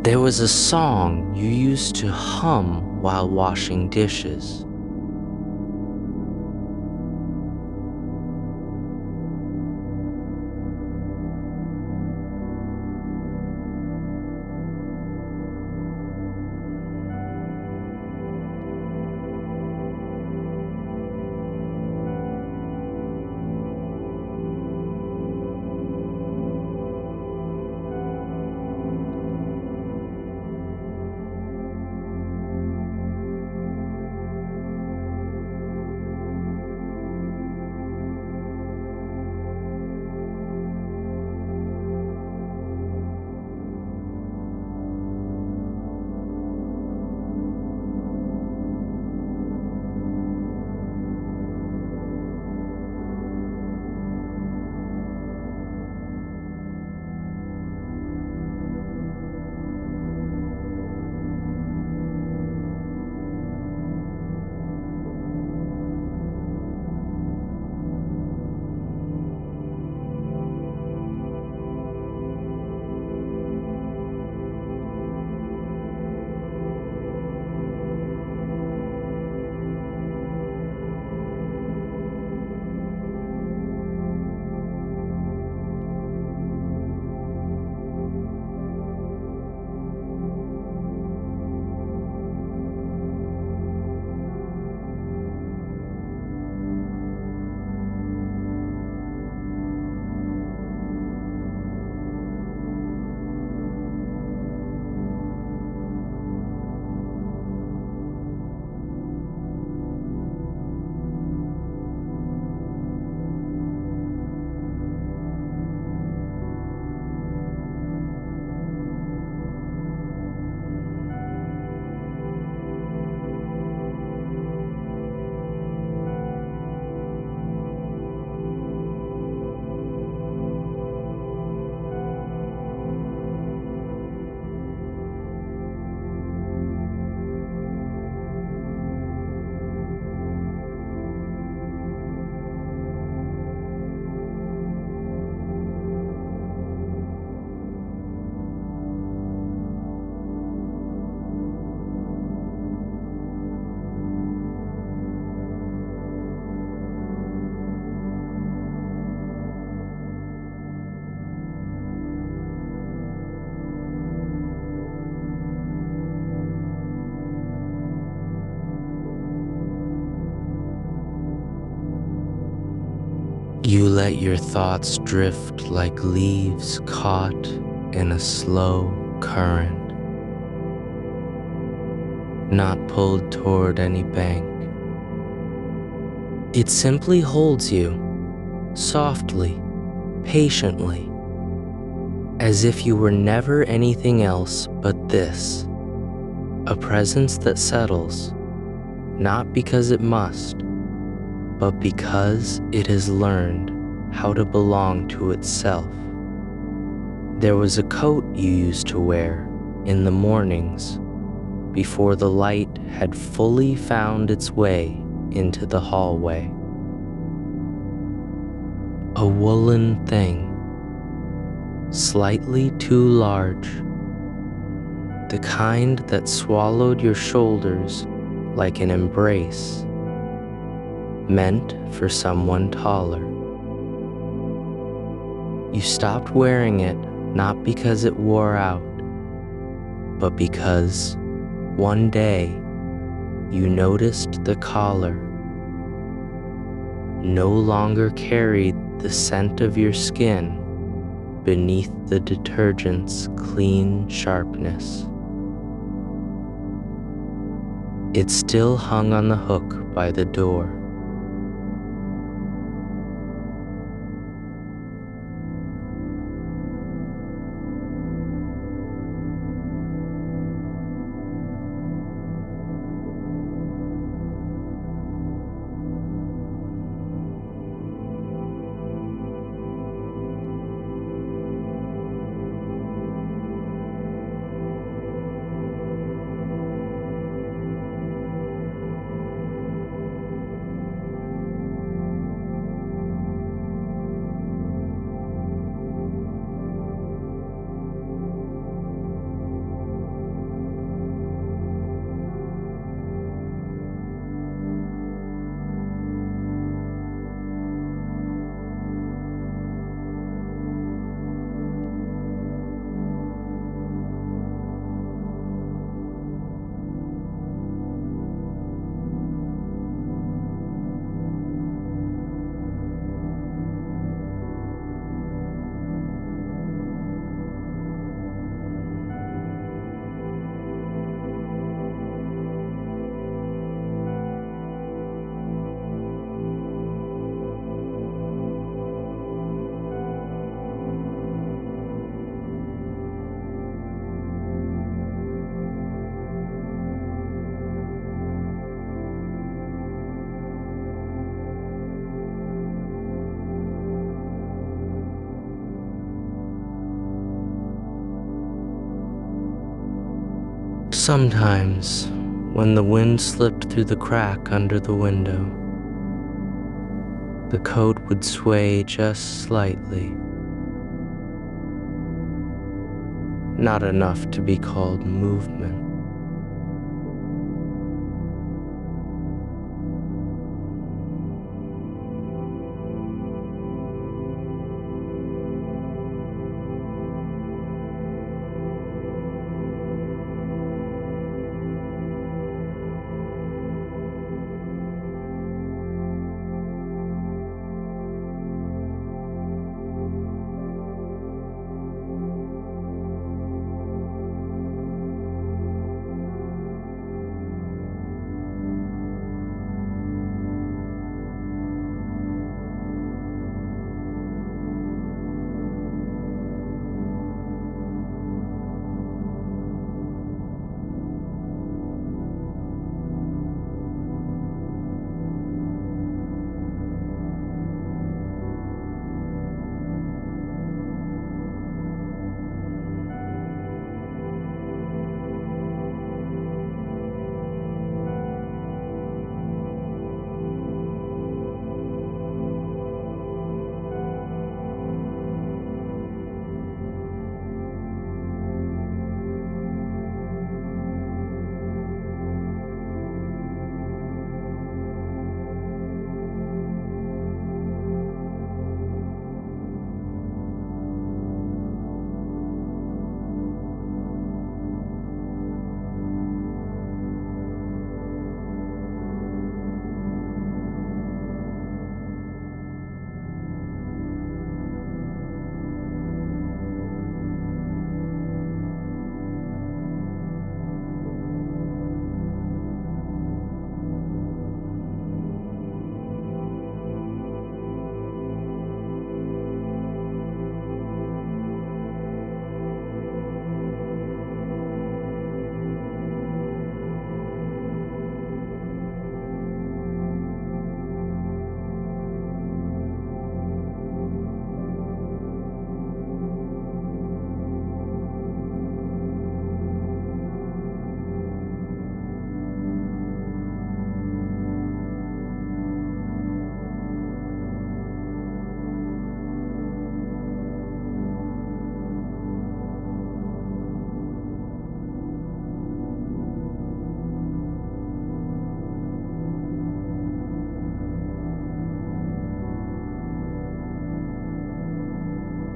There was a song you used to hum while washing dishes. You let your thoughts drift like leaves caught in a slow current, not pulled toward any bank. It simply holds you, softly, patiently, as if you were never anything else but this, a presence that settles, not because it must, but because it has learned how to belong to itself. There was a coat you used to wear in the mornings before the light had fully found its way into the hallway. A woolen thing, slightly too large, the kind that swallowed your shoulders like an embrace, meant for someone taller. You stopped wearing it not because it wore out, but because one day you noticed the collar no longer carried the scent of your skin beneath the detergent's clean sharpness. It still hung on the hook by the door. Sometimes, when the wind slipped through the crack under the window, the coat would sway just slightly. Not enough to be called movement.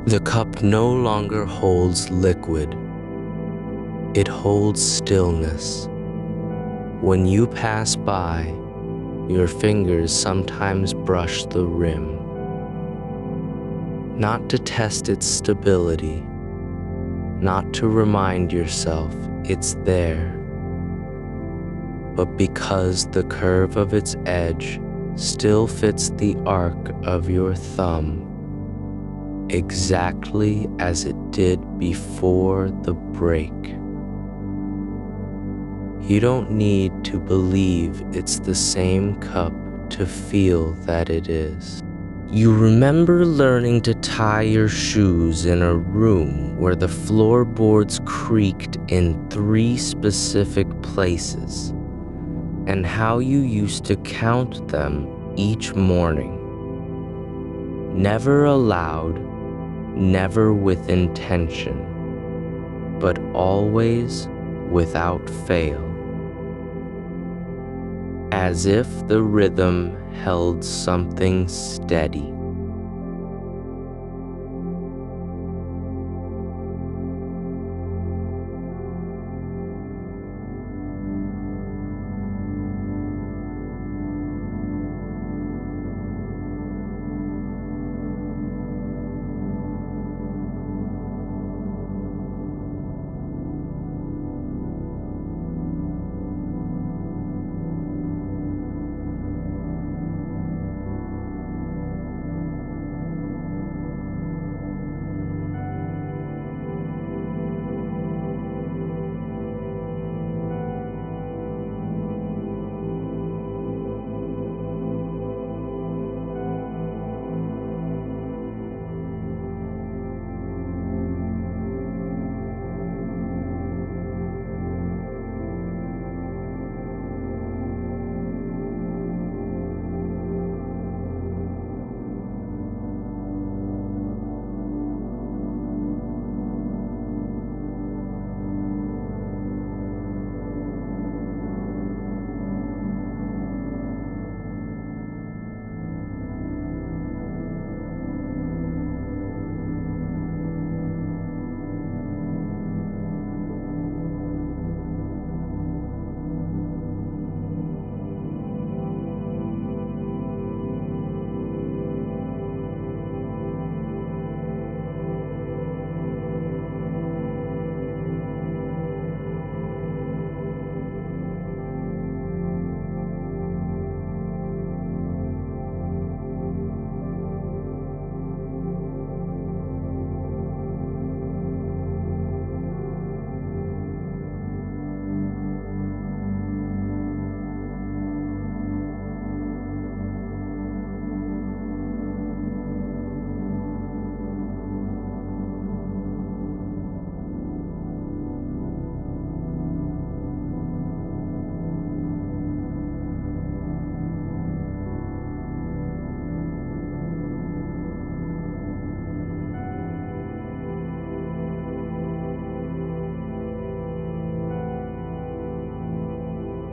The cup no longer holds liquid. It holds stillness. When you pass by, your fingers sometimes brush the rim. Not to test its stability, not to remind yourself it's there, but because the curve of its edge still fits the arc of your thumb exactly as it did before the break. You don't need to believe it's the same cup to feel that it is. You remember learning to tie your shoes in a room where the floorboards creaked in 3 specific places, and how you used to count them each morning. Never aloud, never with intention, but always without fail. As if the rhythm held something steady.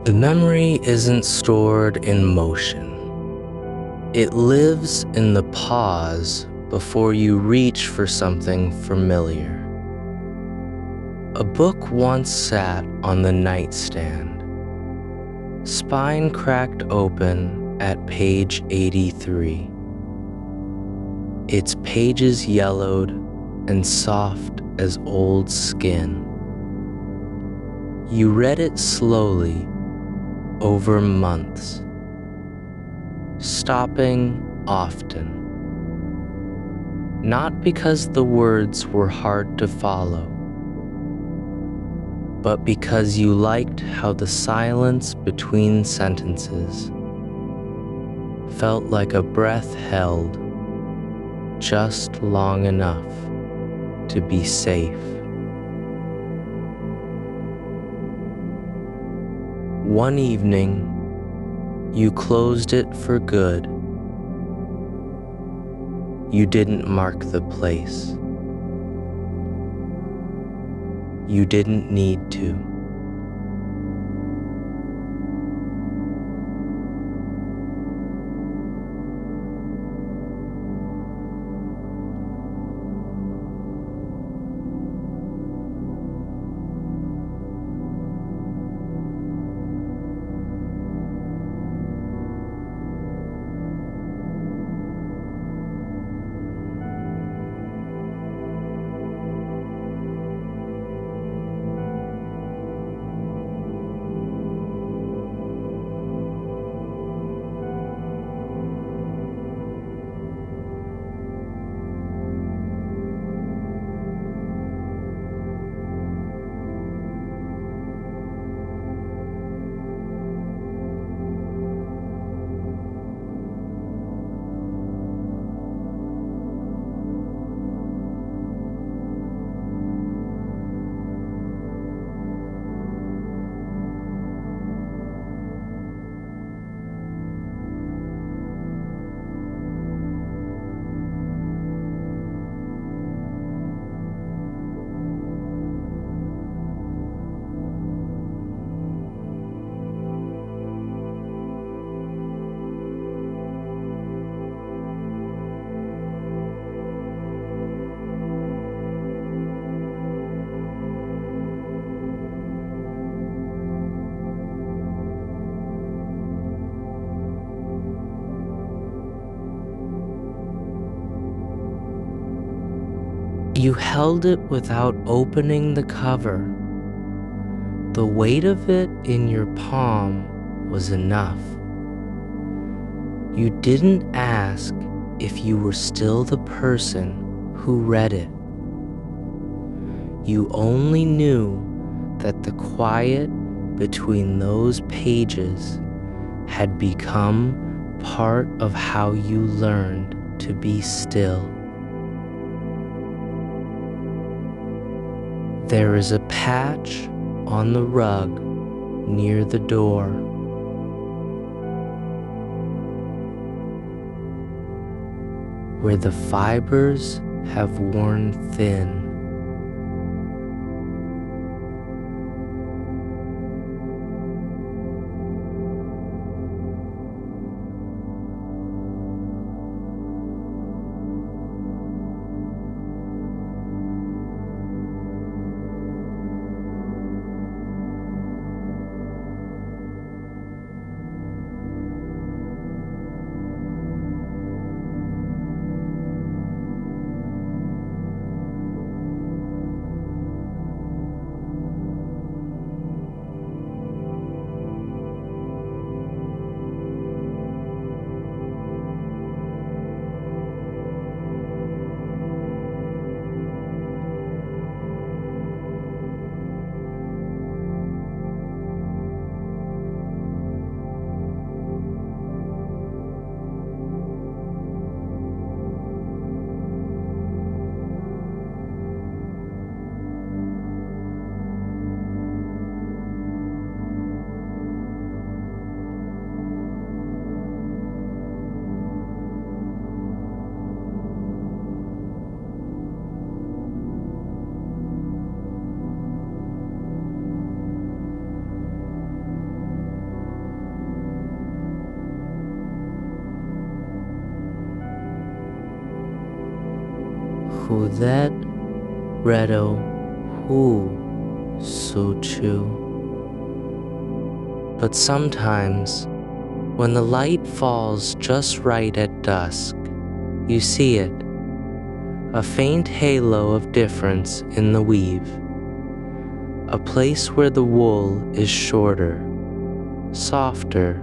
The memory isn't stored in motion. It lives in the pause before you reach for something familiar. A book once sat on the nightstand, spine cracked open at page 83. Its pages yellowed and soft as old skin. You read it slowly over months, stopping often. Not because the words were hard to follow, but because you liked how the silence between sentences felt like a breath held just long enough to be safe. One evening, you closed it for good. You didn't mark the place. You didn't need to. You held it without opening the cover. The weight of it in your palm was enough. You didn't ask if you were still the person who read it. You only knew that the quiet between those pages had become part of how you learned to be still. There is a patch on the rug near the door. Where the fibers have worn thin. Hudet redo hu suchu. But sometimes, when the light falls just right at dusk, you see it, a faint halo of difference in the weave, a place where the wool is shorter, softer,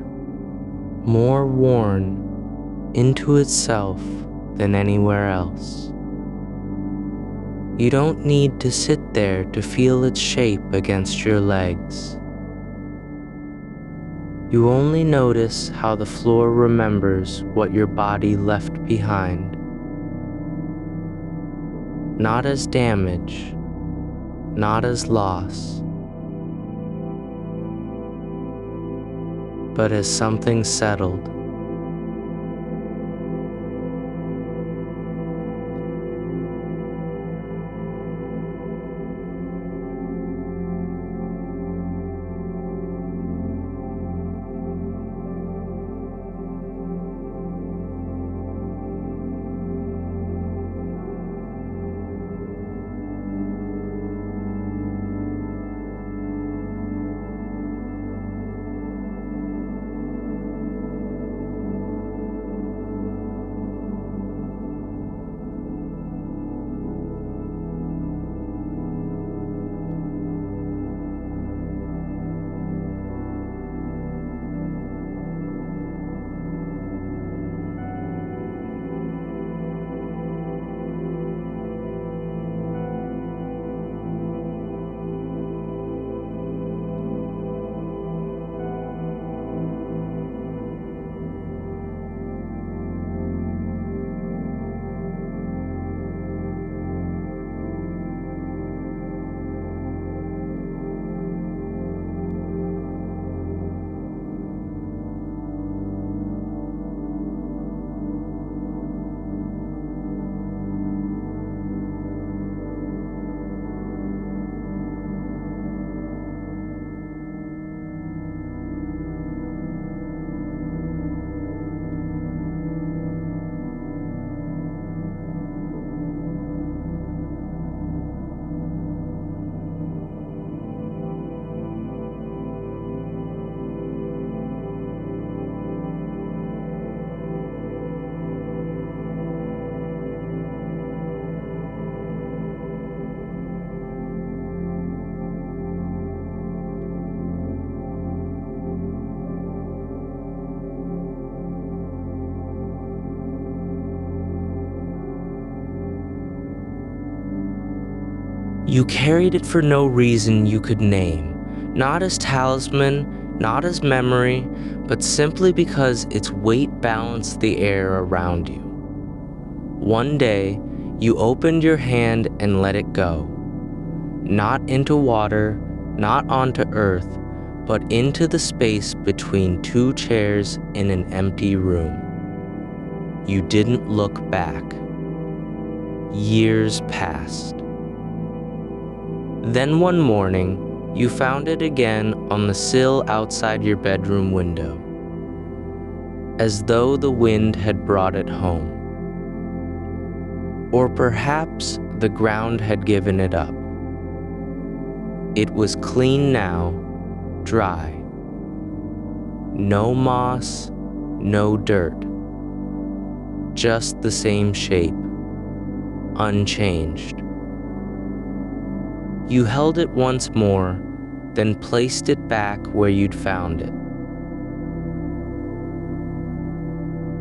more worn into itself than anywhere else. You don't need to sit there to feel its shape against your legs. You only notice how the floor remembers what your body left behind. Not as damage, not as loss, but as something settled. You carried it for no reason you could name, not as talisman, not as memory, but simply because its weight balanced the air around you. One day, you opened your hand and let it go, not into water, not onto earth, but into the space between two chairs in an empty room. You didn't look back. Years passed. Then one morning, you found it again on the sill outside your bedroom window, as though the wind had brought it home. Or perhaps the ground had given it up. It was clean now, dry. No moss, no dirt. Just the same shape, unchanged. You held it once more, then placed it back where you'd found it.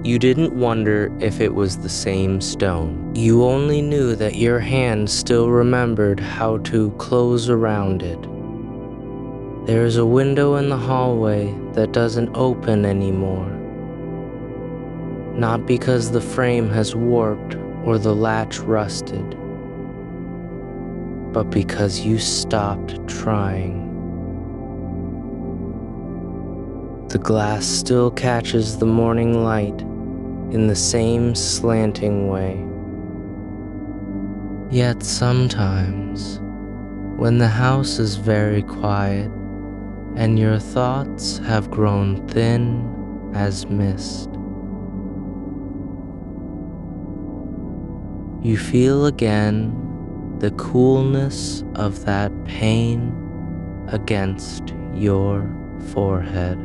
You didn't wonder if it was the same stone. You only knew that your hand still remembered how to close around it. There is a window in the hallway that doesn't open anymore. Not because the frame has warped or the latch rusted, but because you stopped trying. The glass still catches the morning light in the same slanting way. Yet sometimes, when the house is very quiet and your thoughts have grown thin as mist, You feel again the coolness of that pain against your forehead.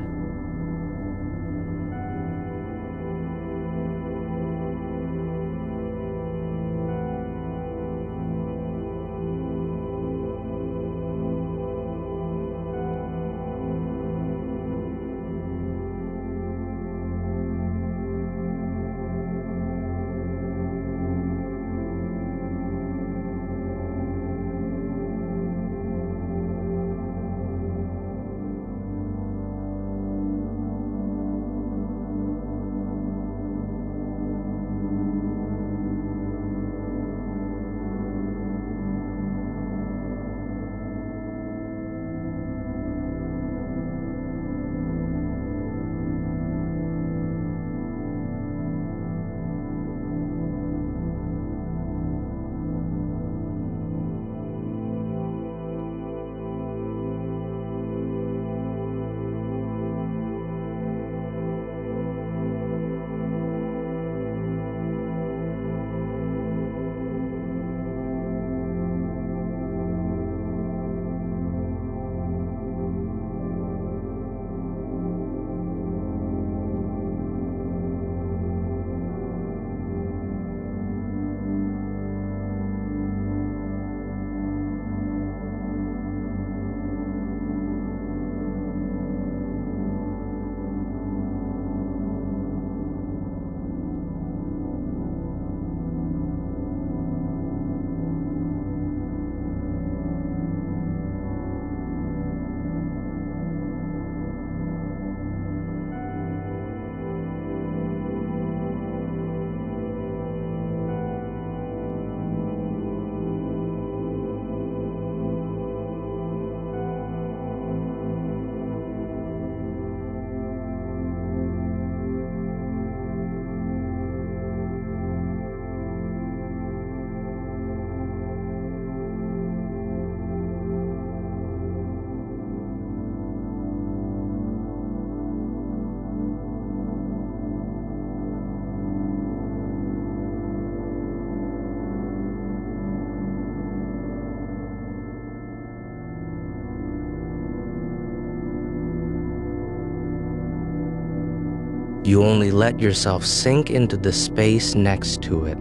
You only let yourself sink into the space next to it,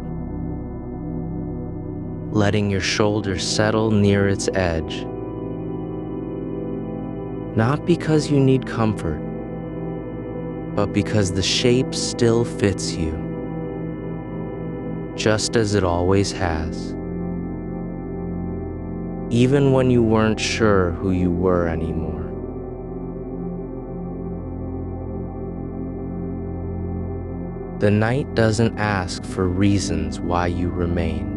letting your shoulders settle near its edge. Not because you need comfort, but because the shape still fits you, just as it always has, even when you weren't sure who you were anymore. The night doesn't ask for reasons why you remain.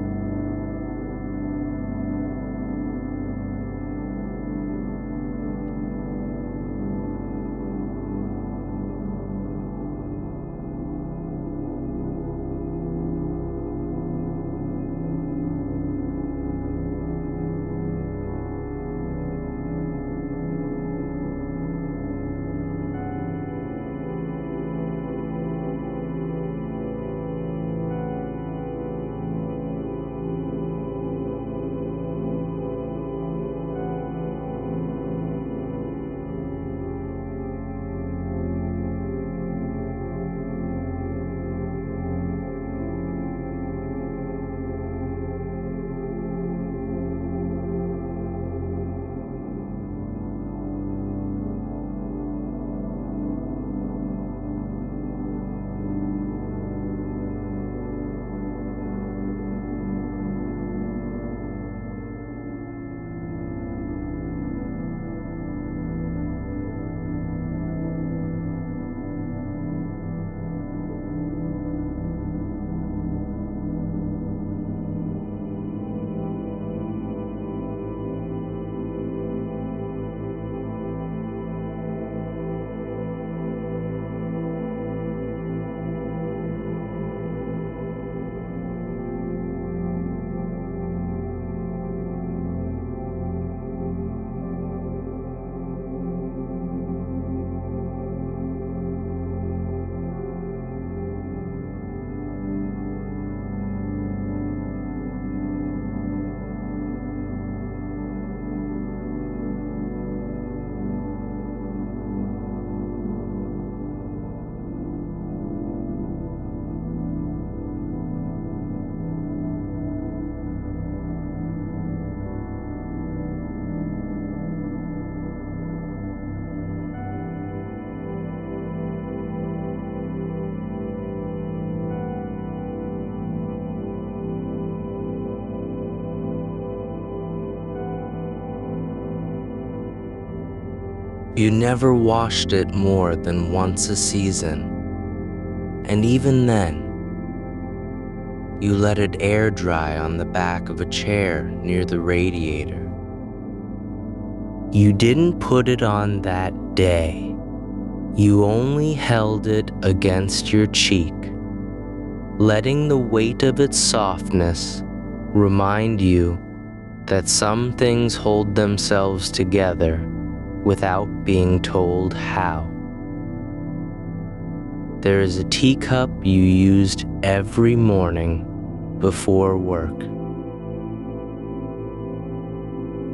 You never washed it more than once a season, and even then, you let it air dry on the back of a chair near the radiator. You didn't put it on that day. You only held it against your cheek, letting the weight of its softness remind you that some things hold themselves together without being told how. There is a teacup you used every morning before work.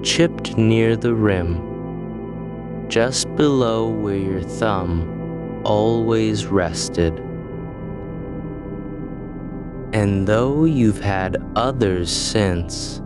Chipped near the rim, just below where your thumb always rested. And though you've had others since,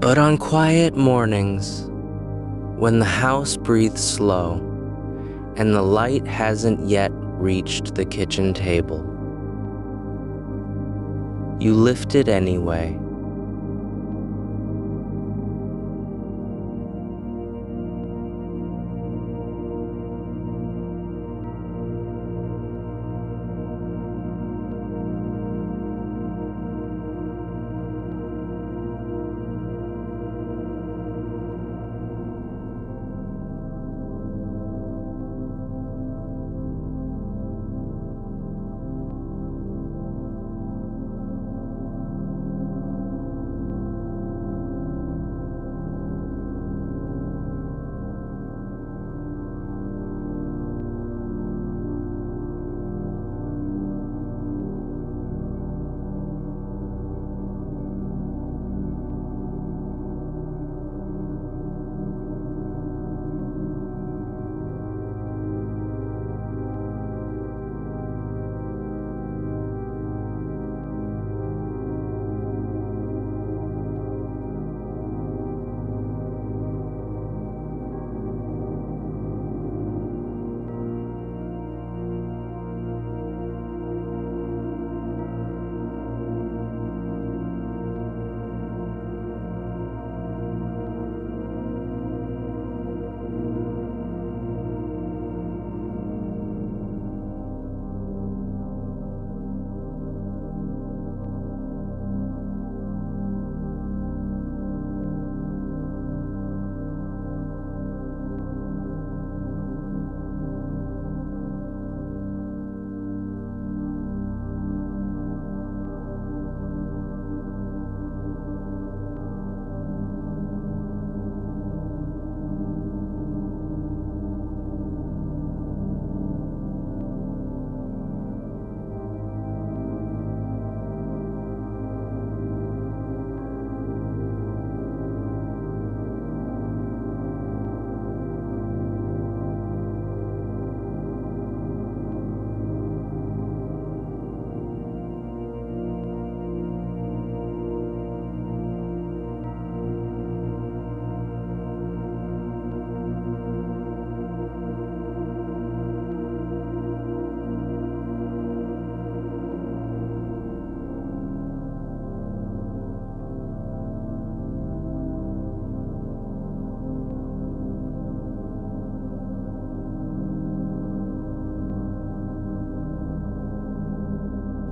but on quiet mornings, when the house breathes slow and the light hasn't yet reached the kitchen table, you lift it anyway.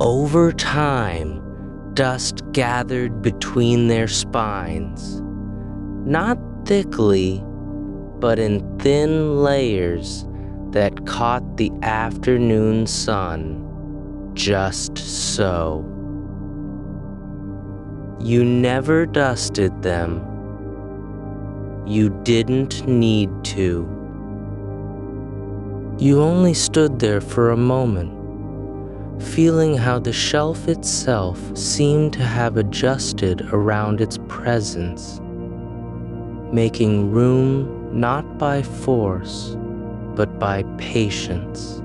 Over time, dust gathered between their spines, not thickly, but in thin layers that caught the afternoon sun just so. You never dusted them. You didn't need to. You only stood there for a moment, feeling how the shelf itself seemed to have adjusted around its presence, making room not by force, but by patience.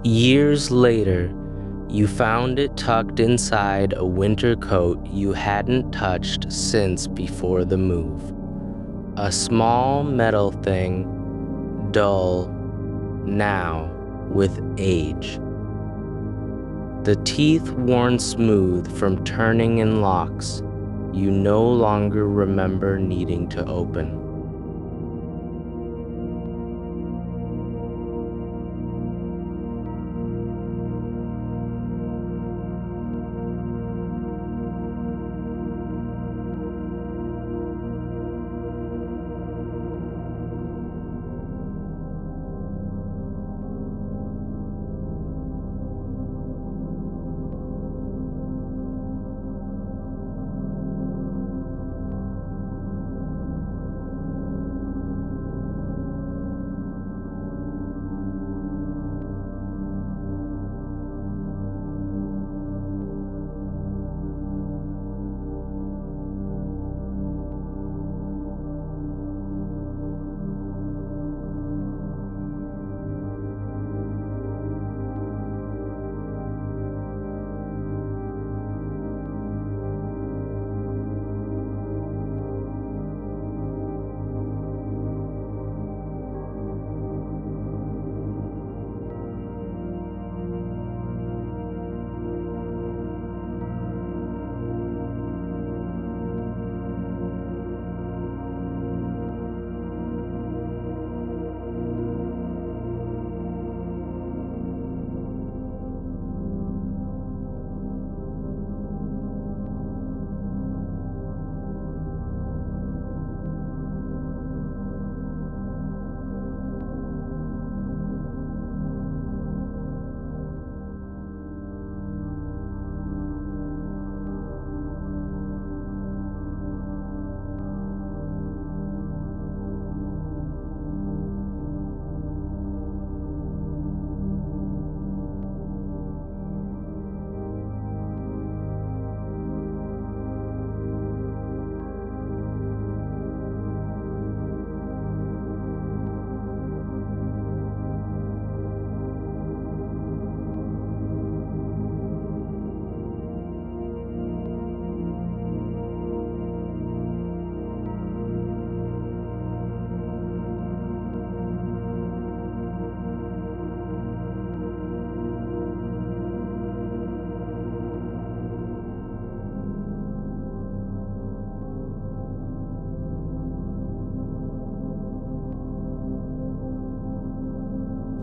Years later, you found it tucked inside a winter coat you hadn't touched since before the move. A small metal thing, dull now with age. The teeth worn smooth from turning in locks you no longer remember needing to open.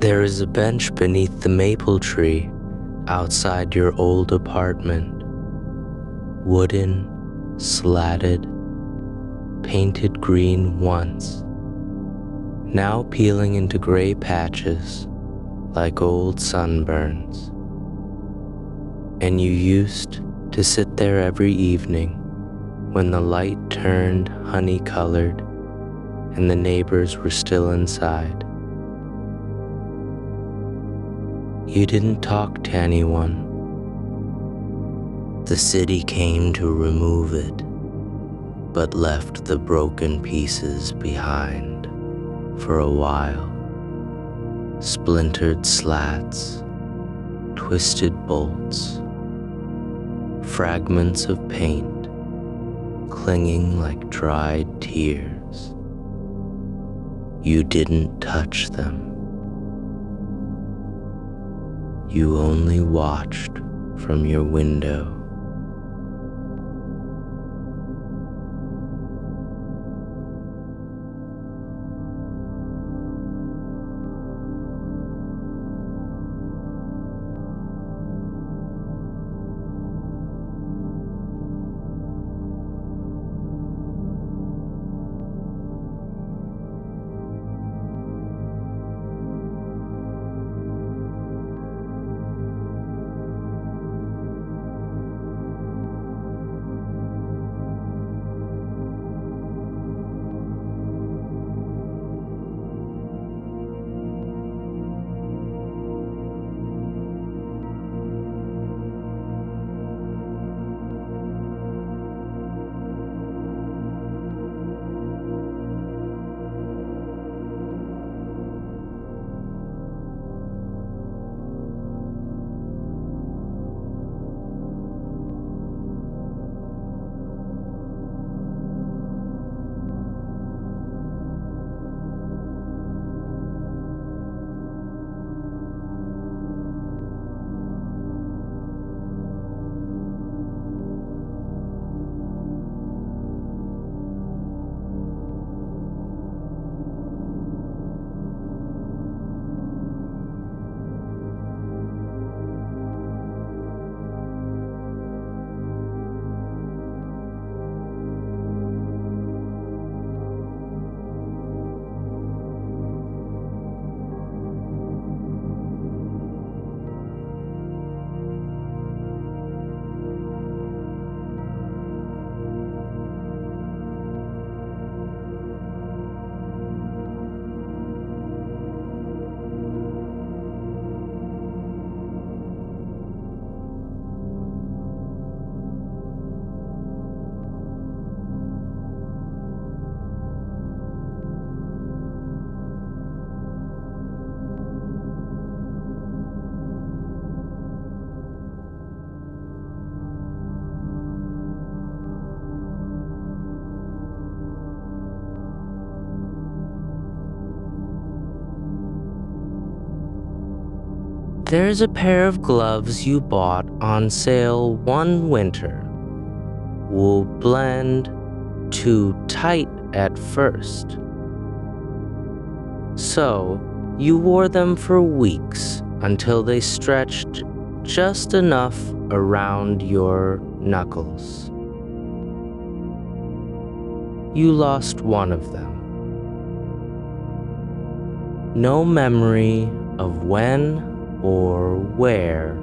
There is a bench beneath the maple tree outside your old apartment. Wooden, slatted, painted green once, now peeling into gray patches like old sunburns. And you used to sit there every evening when the light turned honey-colored and the neighbors were still inside. You didn't talk to anyone. The city came to remove it, but left the broken pieces behind for a while. Splintered slats, twisted bolts, fragments of paint clinging like dried tears. You didn't touch them. You only watched from your window. There's a pair of gloves you bought on sale one winter. Will blend too tight at first. So you wore them for weeks until they stretched just enough around your knuckles. You lost one of them. No memory of when or where.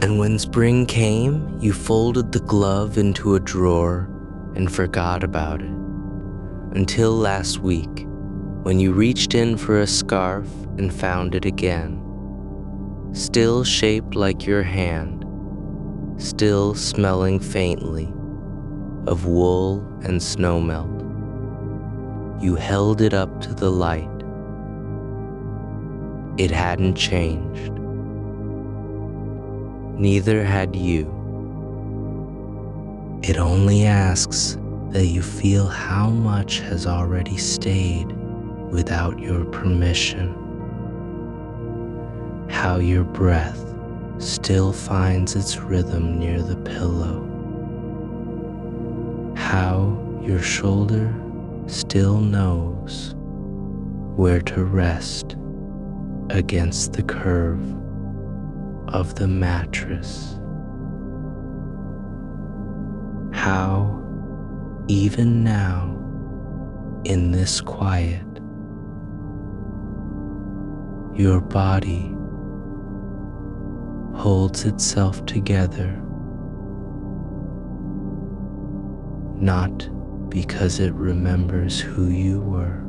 And when spring came, you folded the glove into a drawer and forgot about it. Until last week, when you reached in for a scarf and found it again. Still shaped like your hand, still smelling faintly of wool and snowmelt. You held it up to the light. It hadn't changed. Neither had you. It only asks that you feel how much has already stayed without your permission. How your breath still finds its rhythm near the pillow. How your shoulder still knows where to rest against the curve of the mattress. How, even now, in this quiet, your body holds itself together, not because it remembers who you were,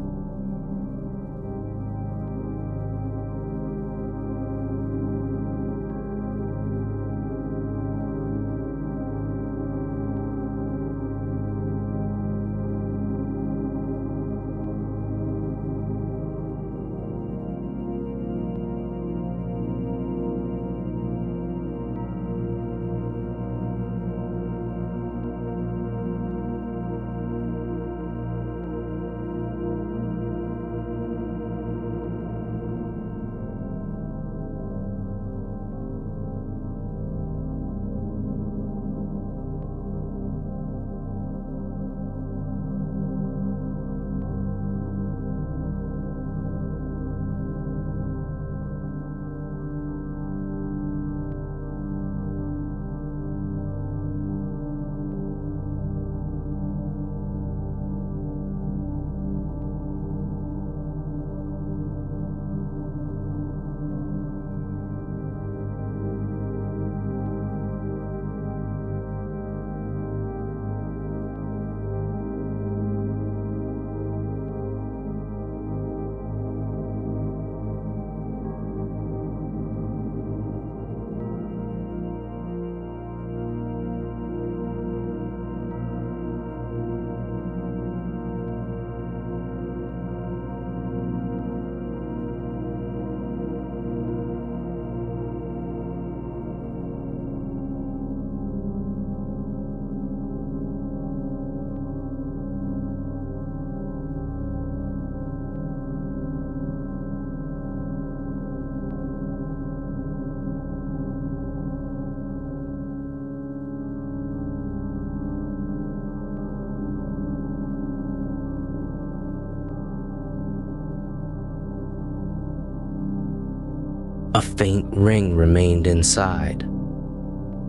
A faint ring remained inside,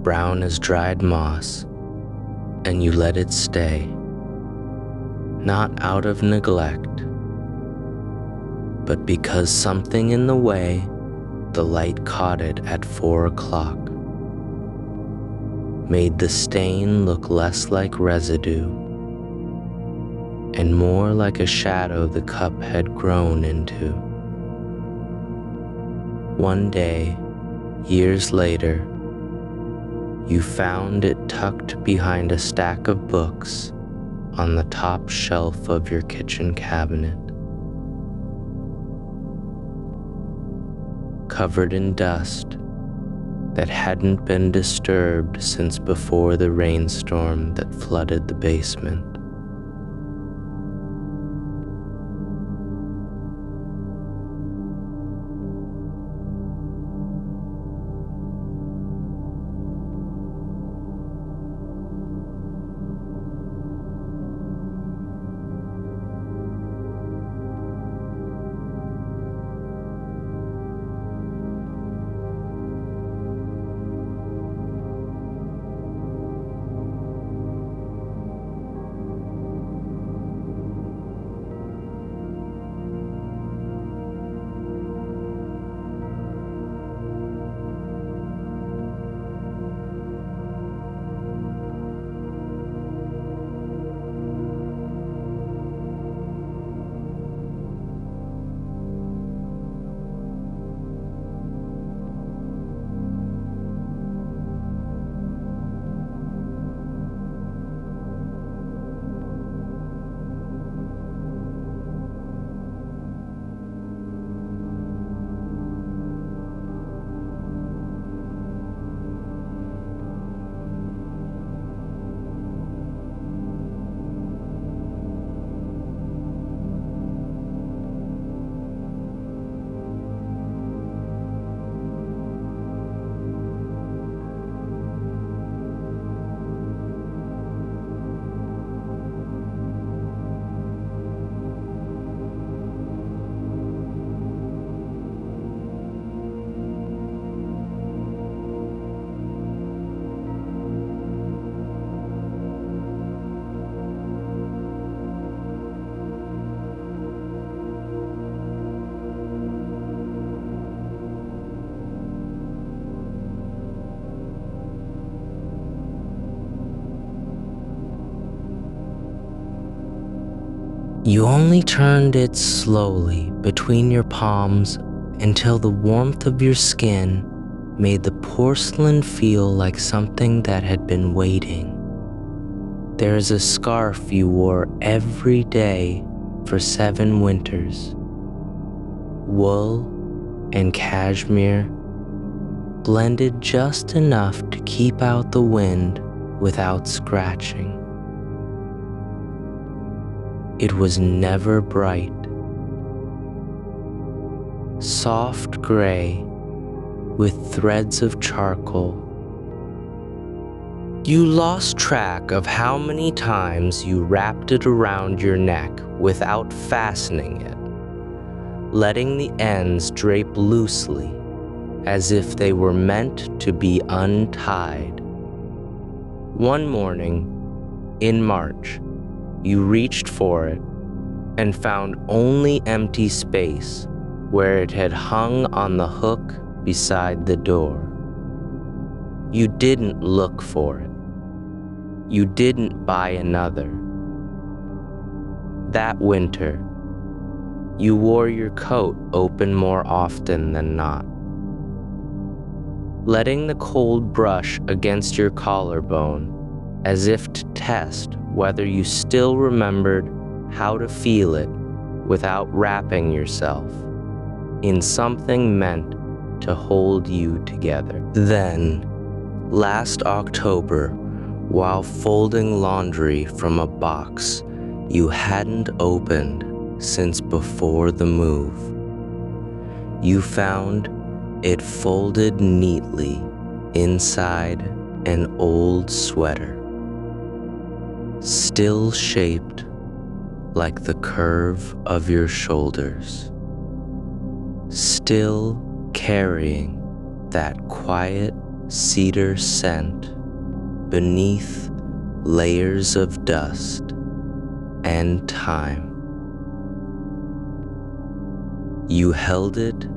brown as dried moss, and you let it stay, not out of neglect, but because something in the way the light caught it at 4 o'clock, made the stain look less like residue and more like a shadow the cup had grown into. One day, years later, you found it tucked behind a stack of books on the top shelf of your kitchen cabinet, covered in dust that hadn't been disturbed since before the rainstorm that flooded the basement. You only turned it slowly between your palms until the warmth of your skin made the porcelain feel like something that had been waiting. There is a scarf you wore every day for 7 winters. Wool and cashmere blended just enough to keep out the wind without scratching. It was never bright. Soft gray with threads of charcoal. You lost track of how many times you wrapped it around your neck without fastening it, letting the ends drape loosely as if they were meant to be untied. One morning, in March, you reached for it and found only empty space where it had hung on the hook beside the door. You didn't look for it. You didn't buy another. That winter, you wore your coat open more often than not, letting the cold brush against your collarbone as if to test whether you still remembered how to feel it without wrapping yourself in something meant to hold you together. Then, last October, while folding laundry from a box you hadn't opened since before the move, you found it folded neatly inside an old sweater, still shaped like the curve of your shoulders, still carrying that quiet cedar scent beneath layers of dust and time. You held it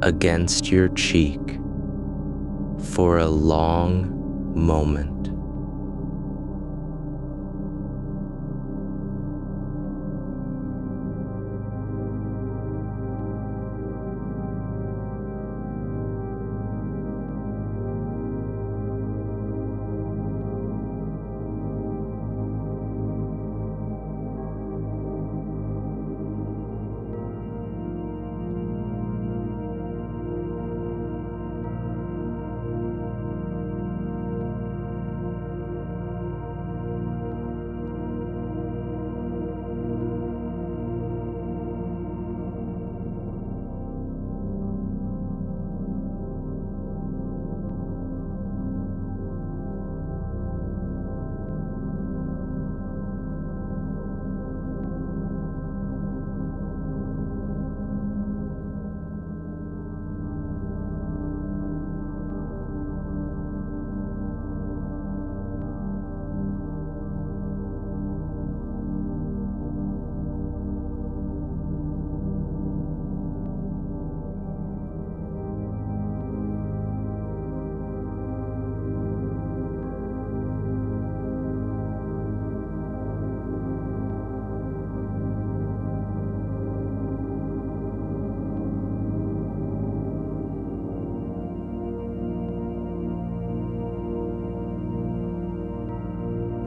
against your cheek for a long moment.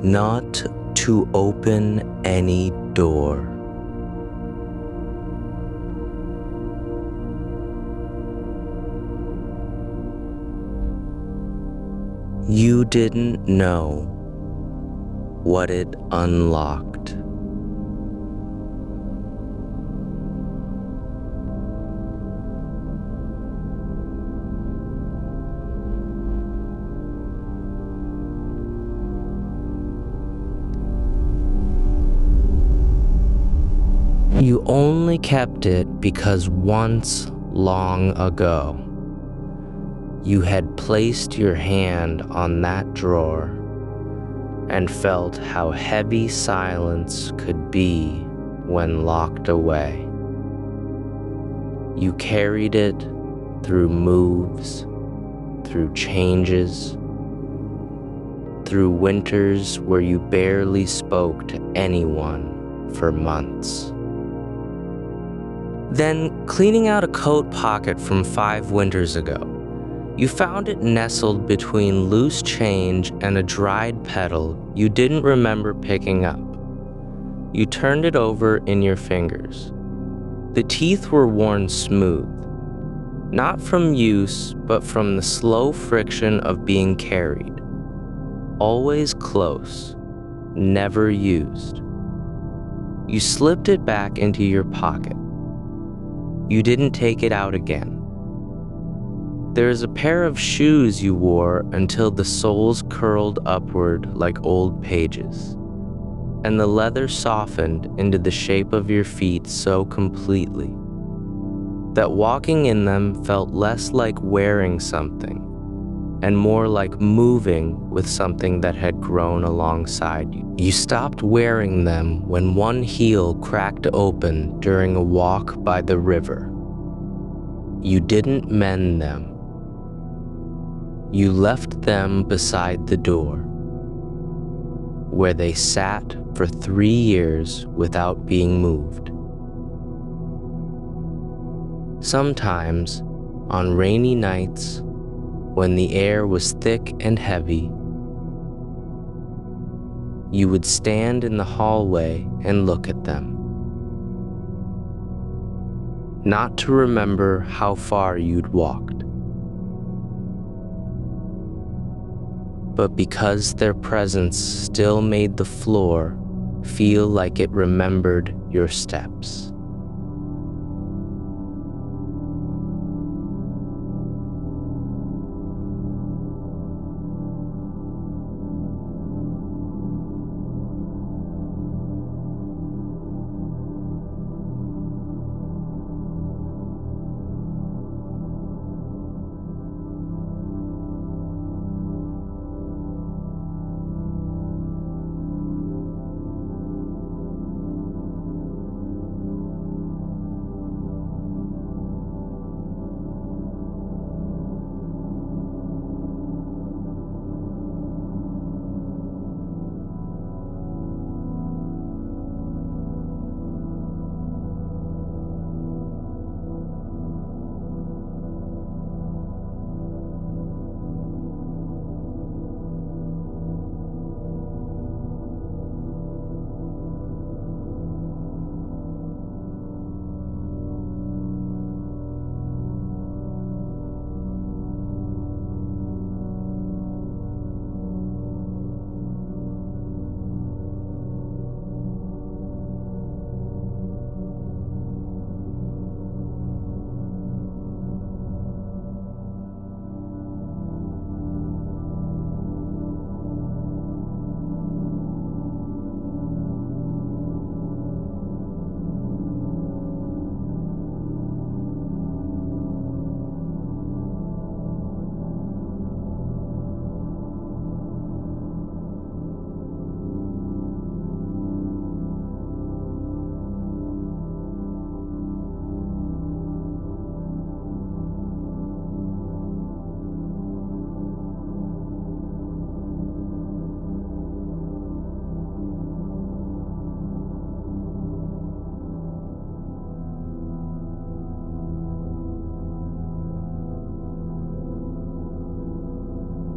Not to open any door. You didn't know what it unlocked. You only kept it because once, long ago, you had placed your hand on that drawer and felt how heavy silence could be when locked away. You carried it through moves, through changes, through winters where you barely spoke to anyone for months. Then, cleaning out a coat pocket from 5 winters ago, you found it nestled between loose change and a dried petal you didn't remember picking up. You turned it over in your fingers. The teeth were worn smooth, not from use, but from the slow friction of being carried. Always close, never used. You slipped it back into your pocket. You didn't take it out again. There is a pair of shoes you wore until the soles curled upward like old pages, and the leather softened into the shape of your feet so completely that walking in them felt less like wearing something and more like moving with something that had grown alongside you. You stopped wearing them when one heel cracked open during a walk by the river. You didn't mend them. You left them beside the door, where they sat for 3 years without being moved. Sometimes, on rainy nights, when the air was thick and heavy, you would stand in the hallway and look at them. Not to remember how far you'd walked, but because their presence still made the floor feel like it remembered your steps.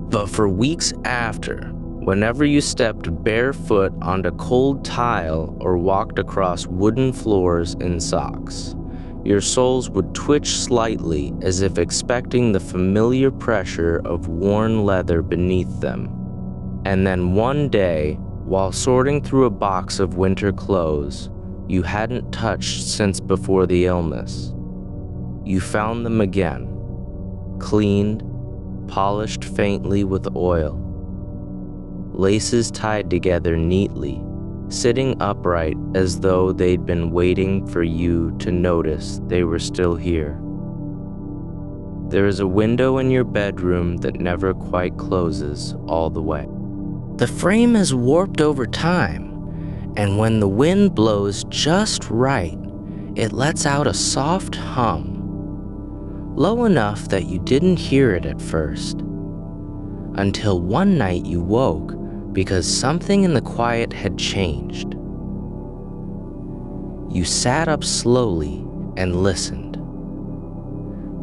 But for weeks after, whenever you stepped barefoot onto cold tile or walked across wooden floors in socks, your soles would twitch slightly as if expecting the familiar pressure of worn leather beneath them. And then one day, while sorting through a box of winter clothes you hadn't touched since before the illness, you found them again, cleaned, polished faintly with oil, laces tied together neatly, sitting upright as though they'd been waiting for you to notice they were still here. There is a window in your bedroom that never quite closes all the way. The frame is warped over time, and when the wind blows just right, it lets out a soft hum, low enough that you didn't hear it at first, until one night you woke because something in the quiet had changed. You sat up slowly and listened.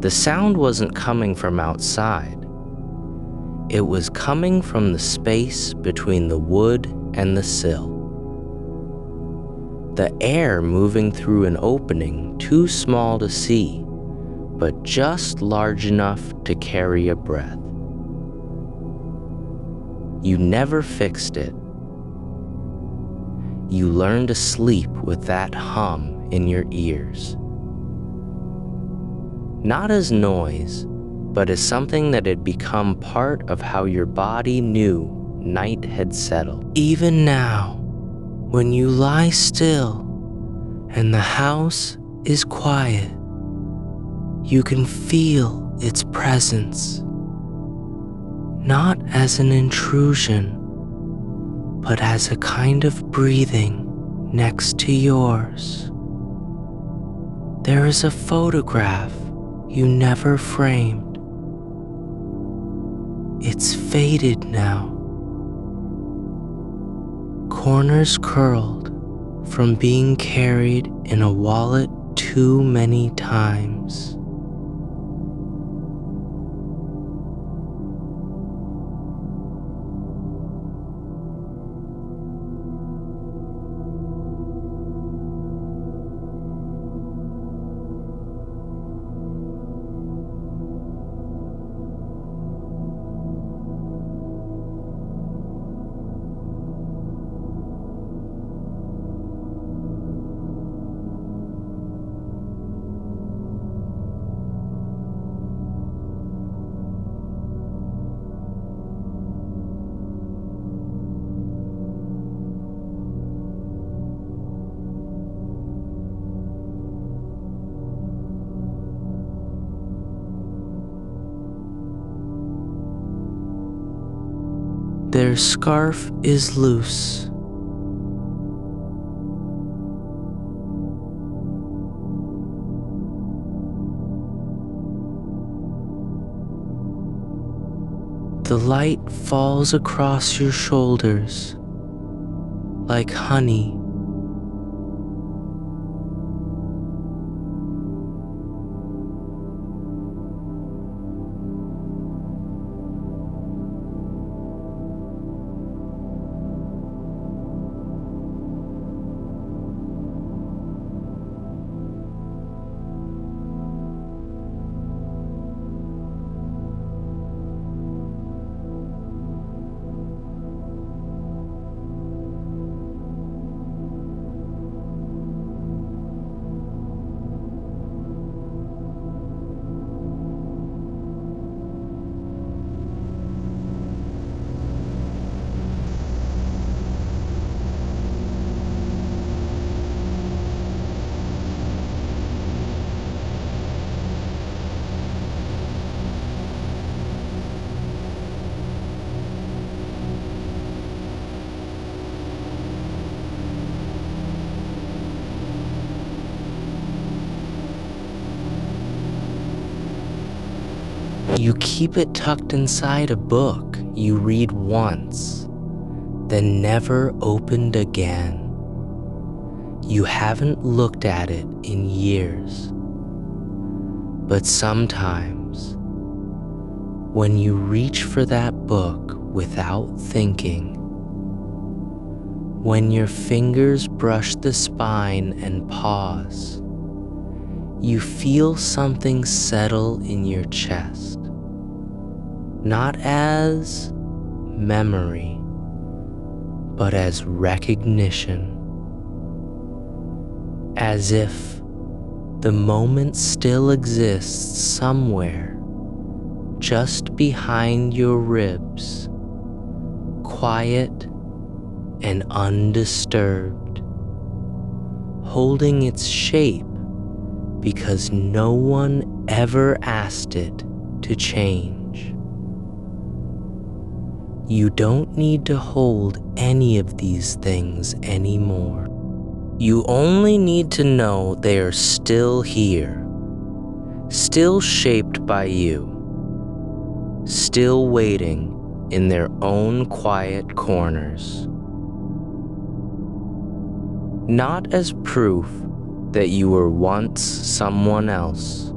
The sound wasn't coming from outside. It was coming from the space between the wood and the sill. The air moving through an opening too small to see, but just large enough to carry a breath. You never fixed it. You learned to sleep with that hum in your ears. Not as noise, but as something that had become part of how your body knew night had settled. Even now, when you lie still and the house is quiet, you can feel its presence, not as an intrusion, but as a kind of breathing next to yours. There is a photograph you never framed. It's faded now, corners curled from being carried in a wallet too many times. Their scarf is loose. The light falls across your shoulders like honey. You keep it tucked inside a book you read once, then never opened again. You haven't looked at it in years. But sometimes, when you reach for that book without thinking, when your fingers brush the spine and pause, you feel something settle in your chest. Not as memory, but as recognition. As if the moment still exists somewhere just behind your ribs, quiet and undisturbed, holding its shape because no one ever asked it to change. You don't need to hold any of these things anymore. You only need to know they are still here, still shaped by you, still waiting in their own quiet corners. Not as proof that you were once someone else.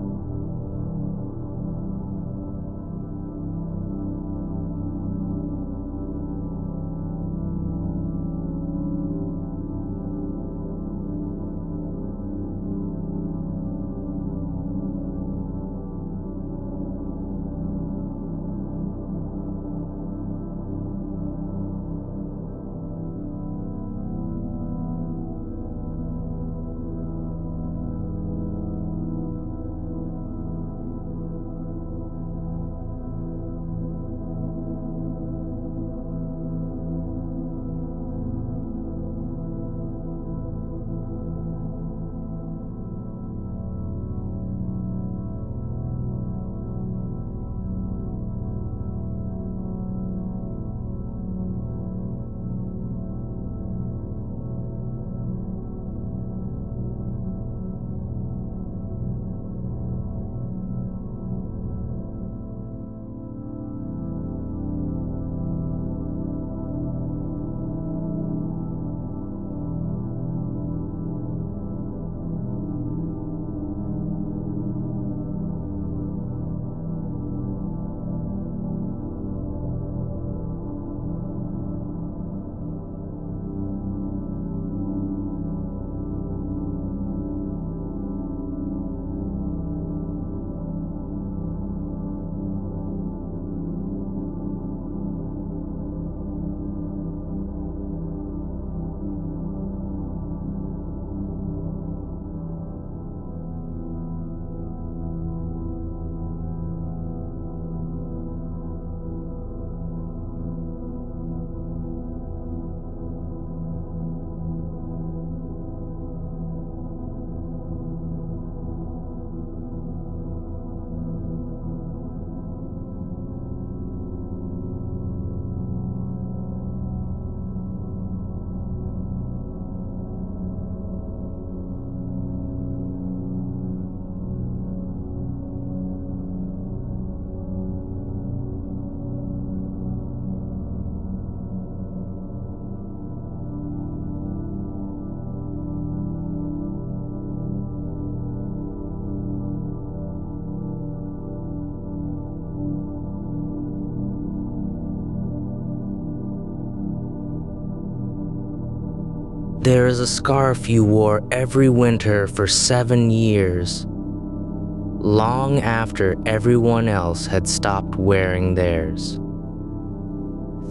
There is a scarf you wore every winter for 7 years, long after everyone else had stopped wearing theirs.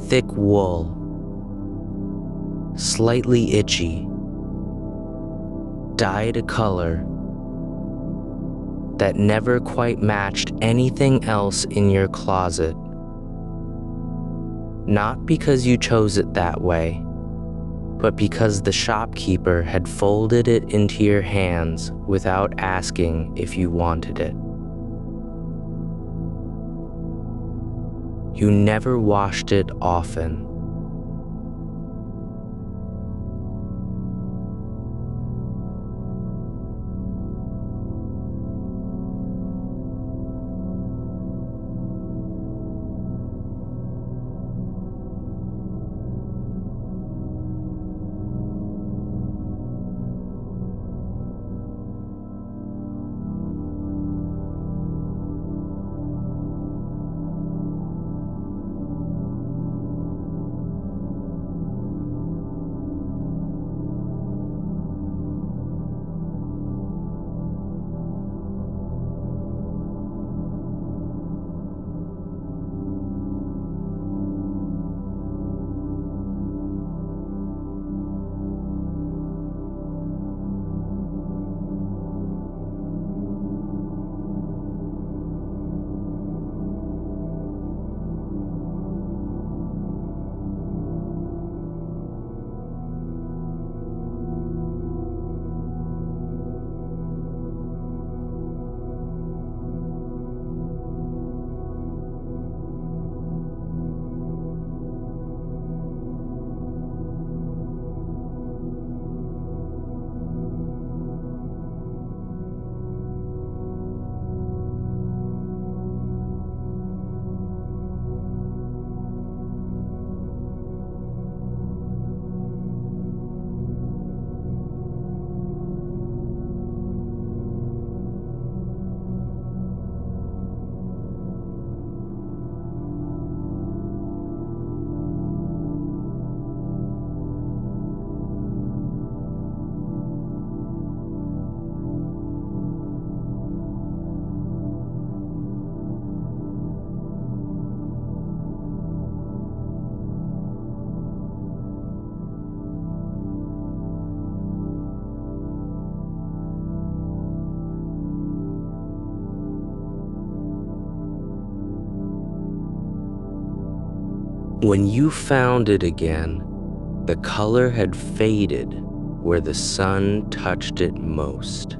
Thick wool, slightly itchy, dyed a color that never quite matched anything else in your closet. Not because you chose it that way, but because the shopkeeper had folded it into your hands without asking if you wanted it. You never washed it often. When you found it again, the color had faded where the sun touched it most,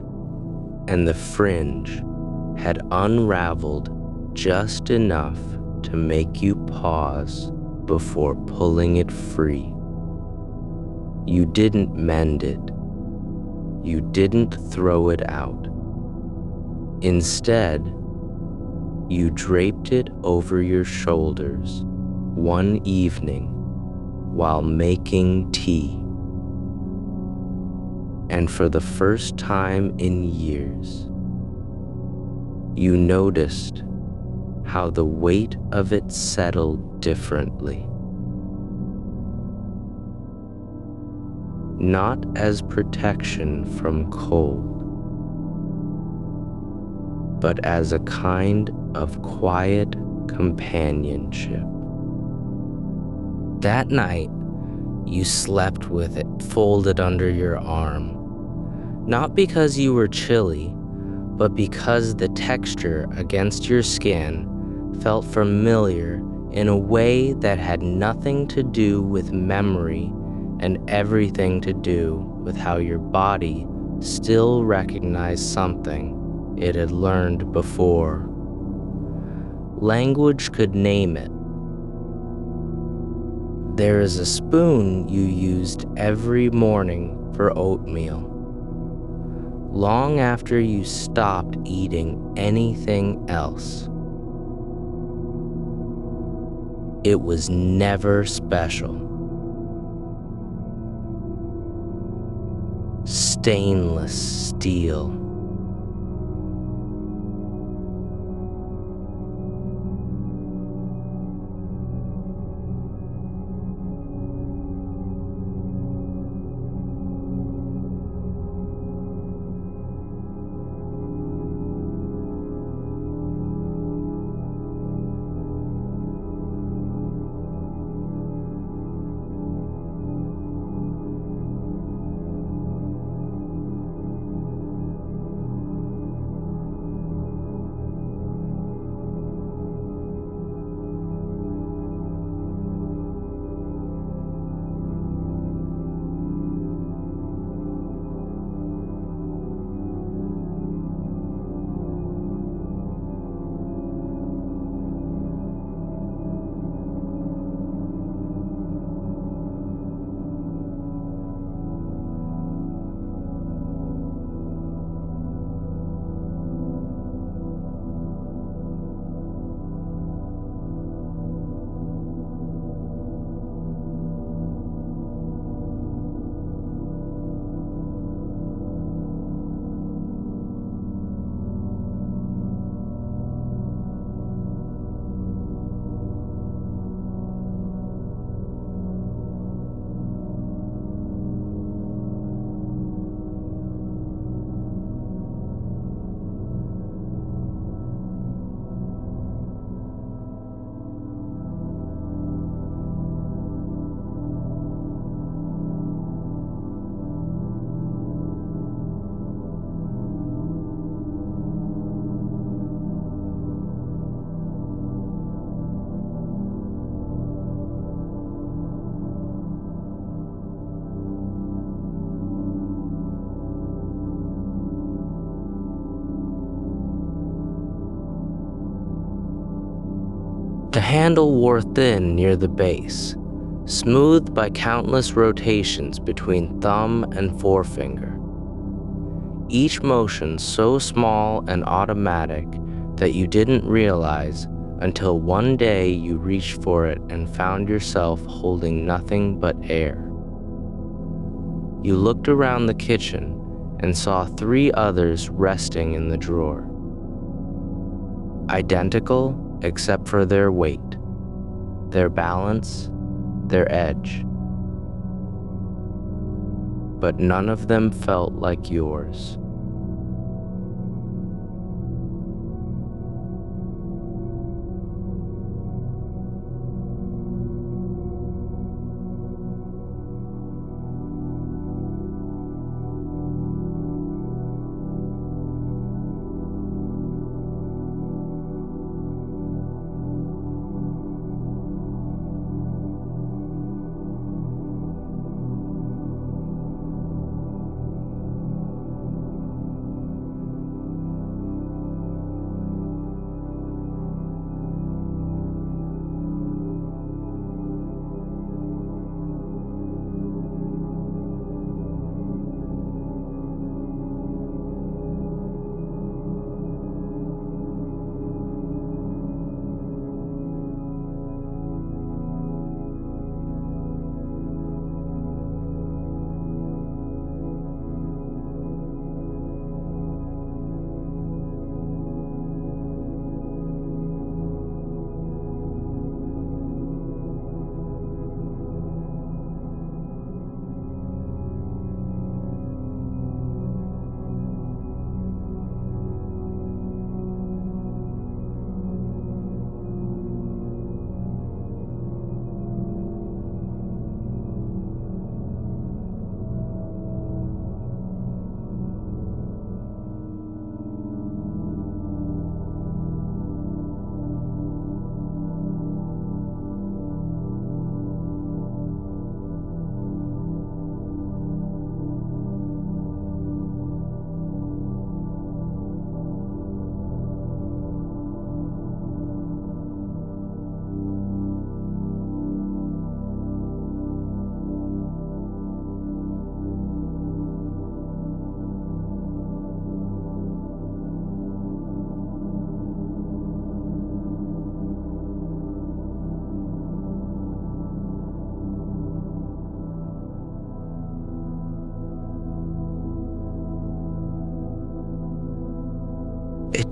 and the fringe had unraveled just enough to make you pause before pulling it free. You didn't mend it. You didn't throw it out. Instead, you draped it over your shoulders one evening while making tea. And for the first time in years, you noticed how the weight of it settled differently. Not as protection from cold, but as a kind of quiet companionship. That night, you slept with it folded under your arm, not because you were chilly, but because the texture against your skin felt familiar in a way that had nothing to do with memory and everything to do with how your body still recognized something it had learned before. Language could name it. There is a spoon you used every morning for oatmeal, long after you stopped eating anything else. It was never special. Stainless steel. The handle wore thin near the base, smoothed by countless rotations between thumb and forefinger. Each motion so small and automatic that you didn't realize until one day you reached for it and found yourself holding nothing but air. You looked around the kitchen and saw 3 others resting in the drawer. Identical except for their weight, their balance, their edge. But none of them felt like yours.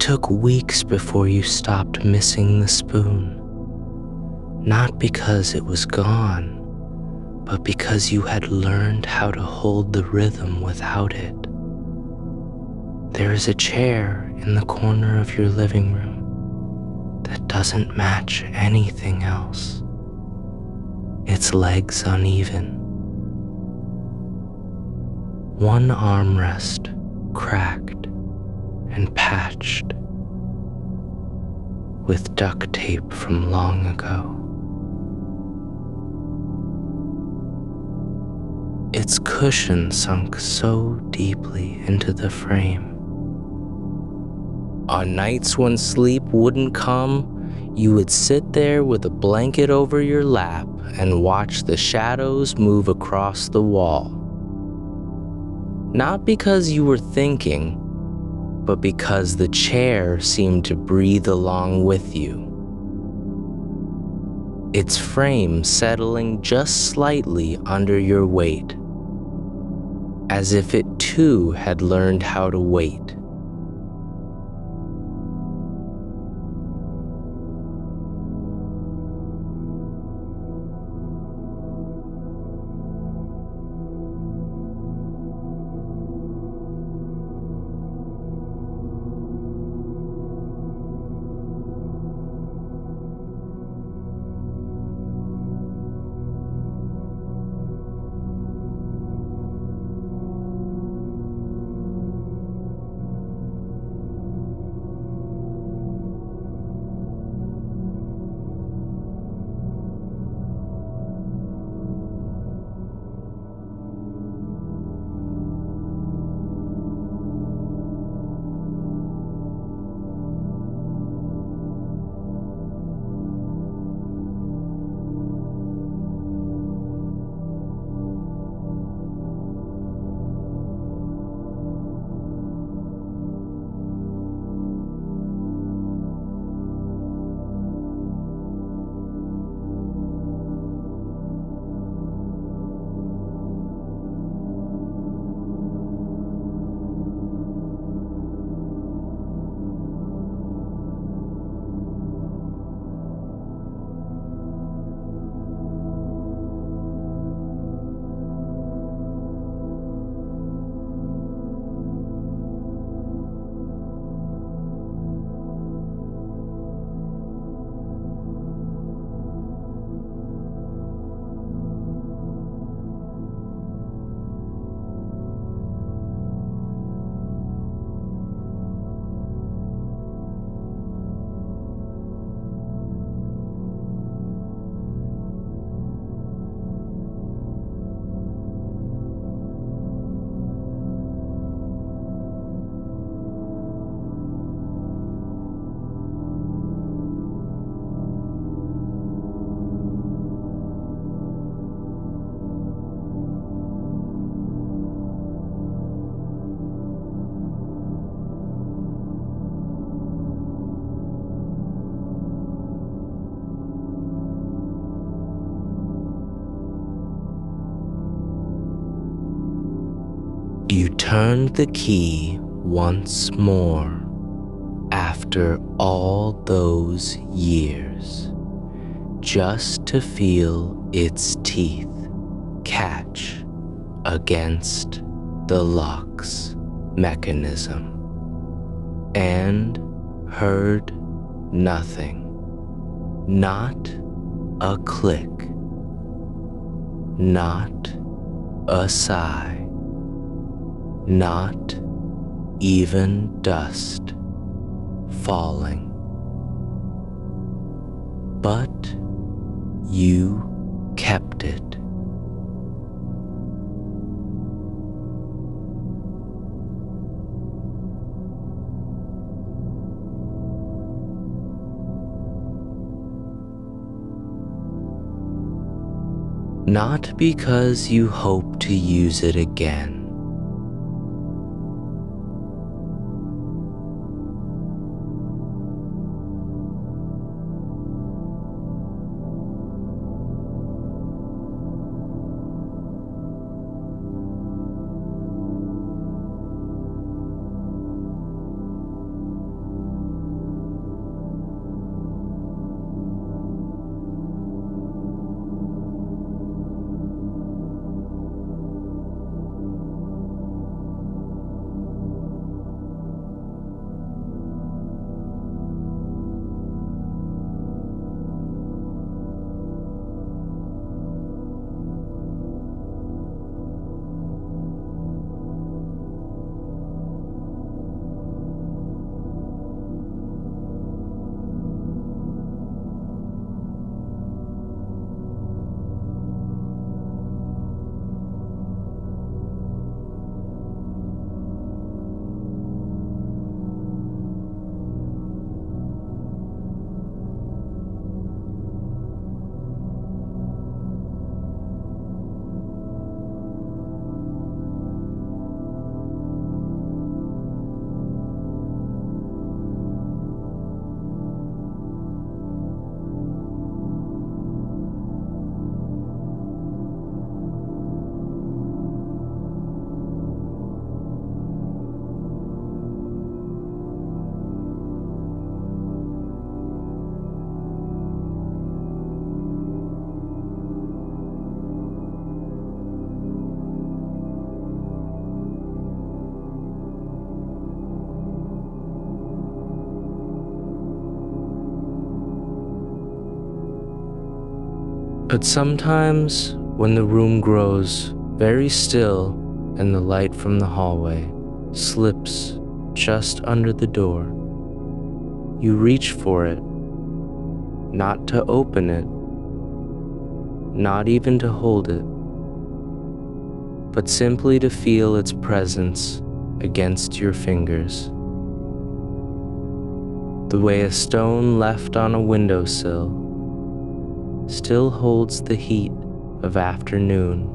took weeks before you stopped missing the spoon. Not because it was gone, but because you had learned how to hold the rhythm without it. There is a chair in the corner of your living room that doesn't match anything else. Its legs uneven. One armrest cracked and patched with duct tape from long ago. Its cushion sunk so deeply into the frame. On nights when sleep wouldn't come, you would sit there with a blanket over your lap and watch the shadows move across the wall. Not because you were thinking, but because the chair seemed to breathe along with you. Its frame settling just slightly under your weight, as if it too had learned how to wait. You turned the key once more after all those years, just to feel its teeth catch against the lock's mechanism, and heard nothing, not a click, not a sigh, not even dust falling. But you kept it. Not because you hope to use it again. But sometimes, when the room grows very still and the light from the hallway slips just under the door, you reach for it, not to open it, not even to hold it, but simply to feel its presence against your fingers. The way a stone left on a windowsill still holds the heat of afternoon,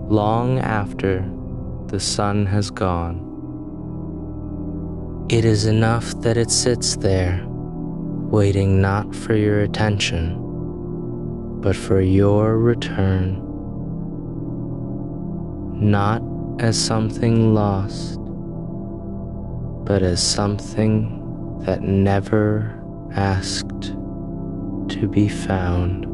long after the sun has gone. It is enough that it sits there, waiting not for your attention, but for your return, not as something lost, but as something that never asked to be found.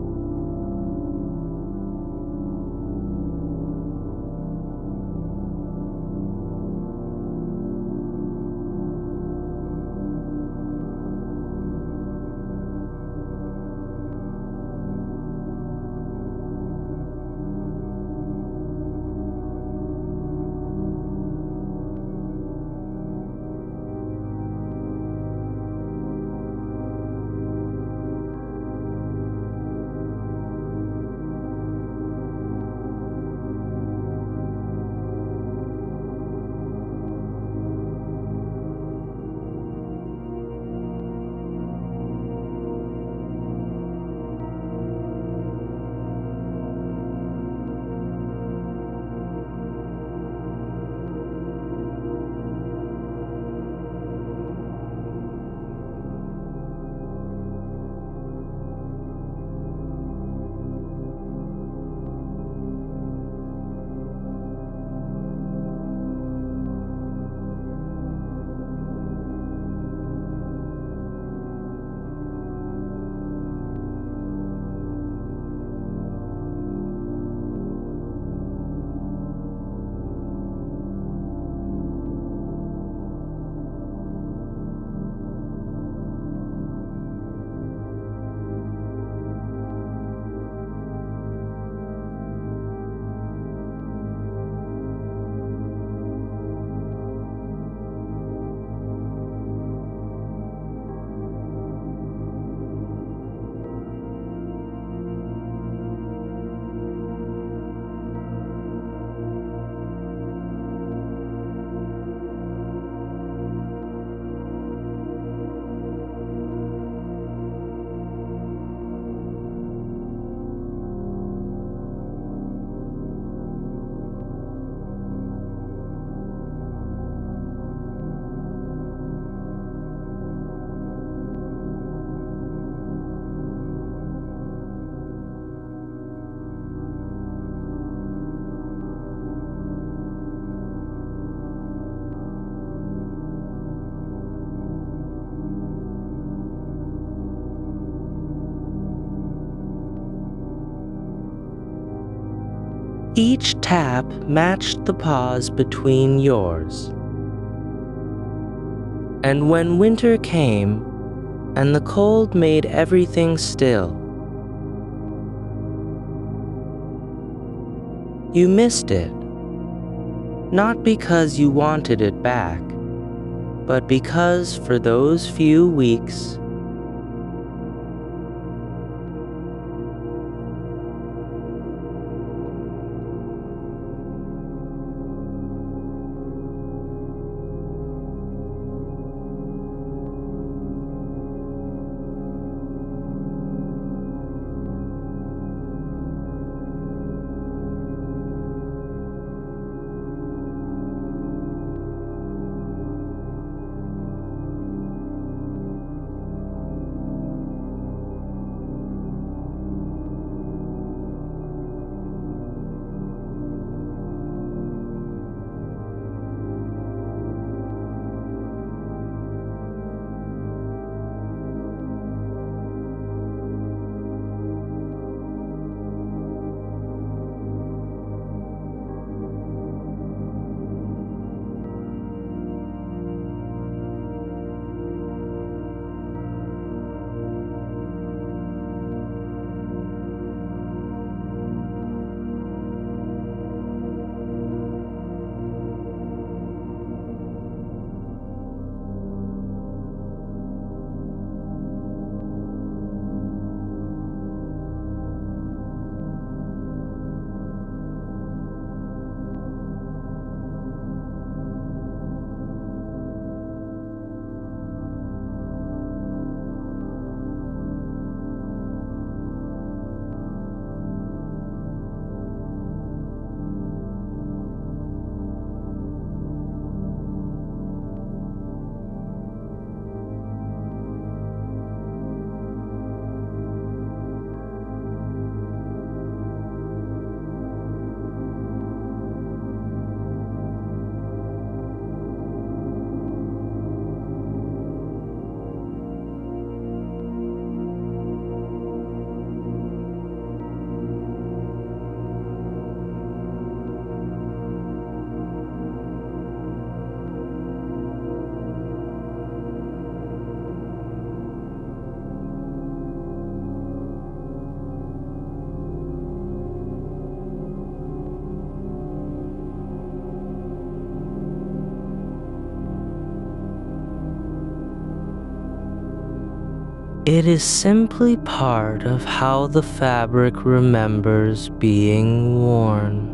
Each tap matched the pause between yours. And when winter came and the cold made everything still, you missed it, not because you wanted it back, but because for those few weeks, It is simply part of how the fabric remembers being worn.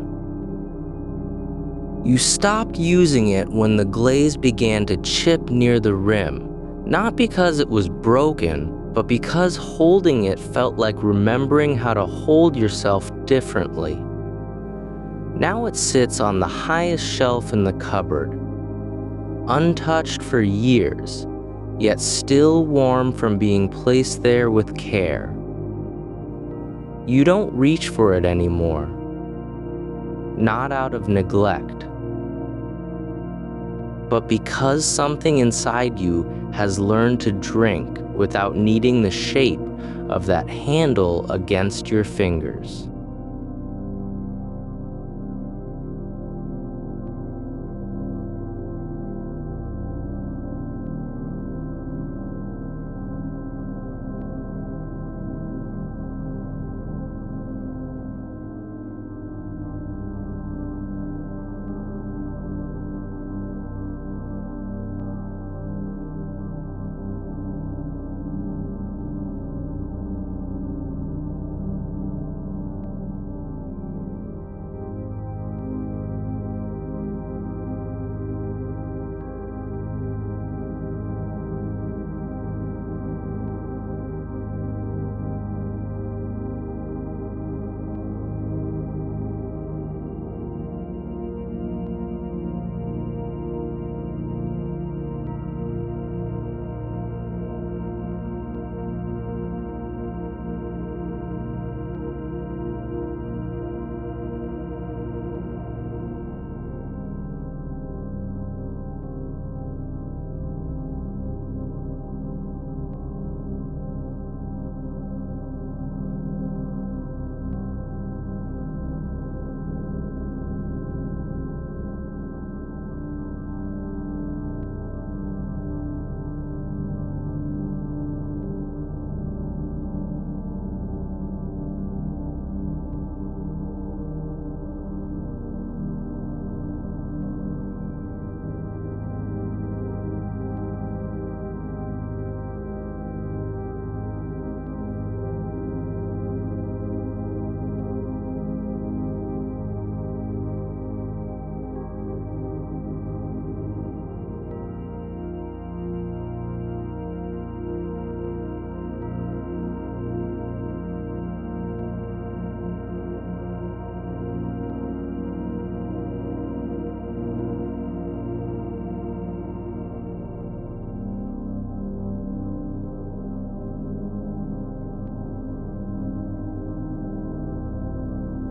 You stopped using it when the glaze began to chip near the rim, not because it was broken, but because holding it felt like remembering how to hold yourself differently. Now it sits on the highest shelf in the cupboard, untouched for years, yet still warm from being placed there with care. You don't reach for it anymore, not out of neglect, but because something inside you has learned to drink without needing the shape of that handle against your fingers.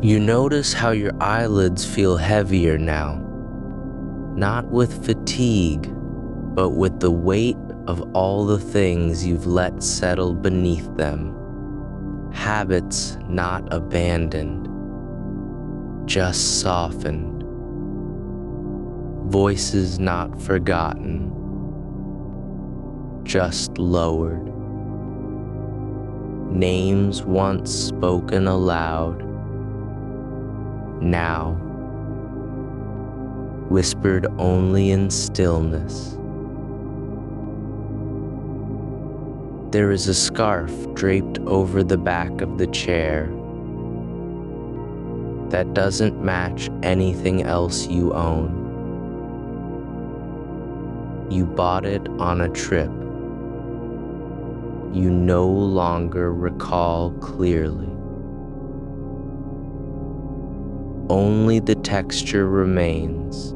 You notice how your eyelids feel heavier now, not with fatigue, but with the weight of all the things you've let settle beneath them. Habits not abandoned, just softened. Voices not forgotten, just lowered. Names once spoken aloud, now whispered only in stillness. There is a scarf draped over the back of the chair that doesn't match anything else you own. You bought it on a trip you no longer recall clearly. Only the texture remains.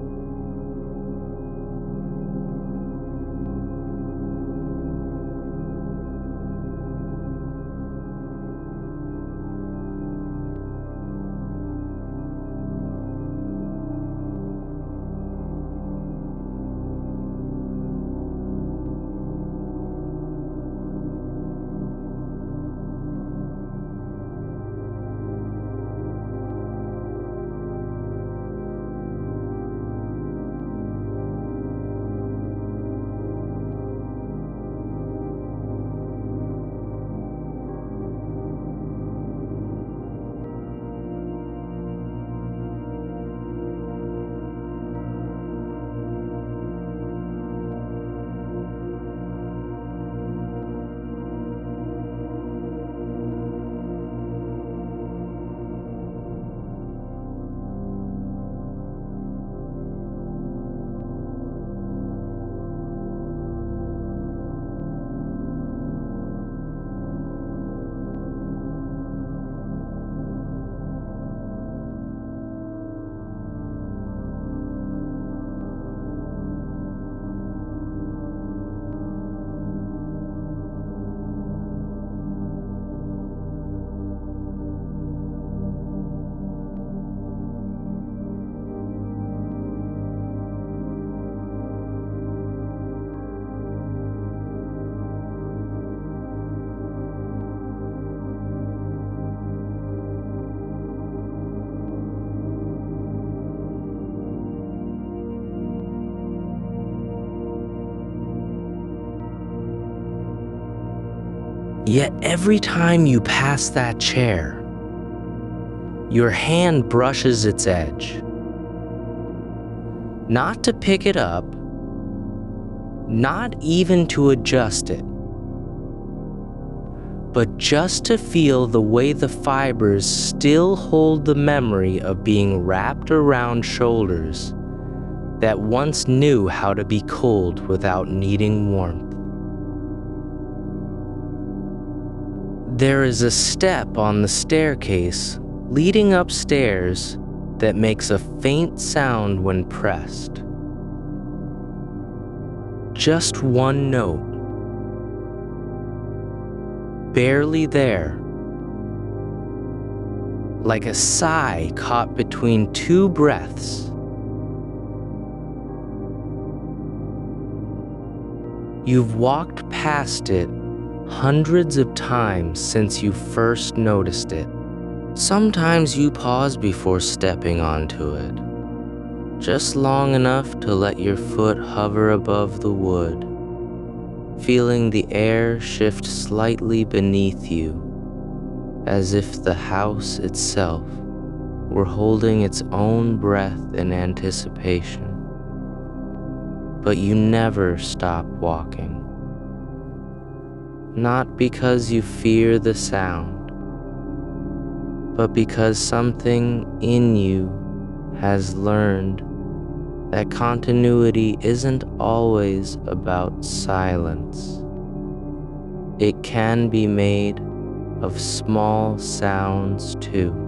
Yet every time you pass that chair, your hand brushes its edge. Not to pick it up, not even to adjust it, but just to feel the way the fibers still hold the memory of being wrapped around shoulders that once knew how to be cold without needing warmth. There is a step on the staircase leading upstairs that makes a faint sound when pressed. Just one note. Barely there. Like a sigh caught between two breaths. You've walked past it hundreds of times since you first noticed it. Sometimes you pause before stepping onto it, just long enough to let your foot hover above the wood, feeling the air shift slightly beneath you, as if the house itself were holding its own breath in anticipation. But you never stop walking. Not because you fear the sound, but because something in you has learned that continuity isn't always about silence. It can be made of small sounds too.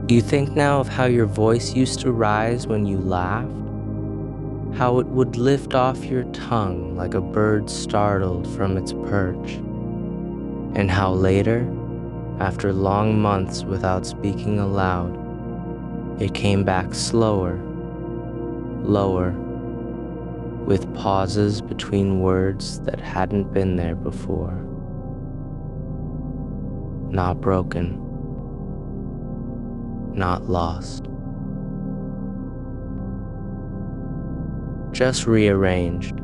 Do you think now of how your voice used to rise when you laughed? How it would lift off your tongue like a bird startled from its perch? And how later, after long months without speaking aloud, it came back slower, lower, with pauses between words that hadn't been there before. Not broken. Not lost. Just rearranged.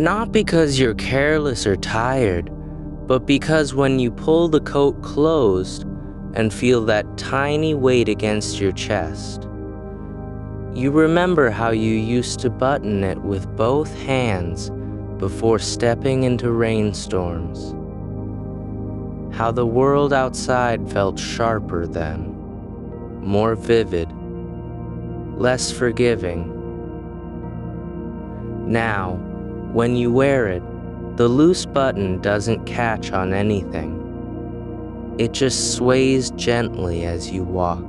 Not because you're careless or tired, but because when you pull the coat closed and feel that tiny weight against your chest, you remember how you used to button it with both hands before stepping into rainstorms. How the world outside felt sharper then, more vivid, less forgiving. Now, when you wear it, the loose button doesn't catch on anything. It just sways gently as you walk,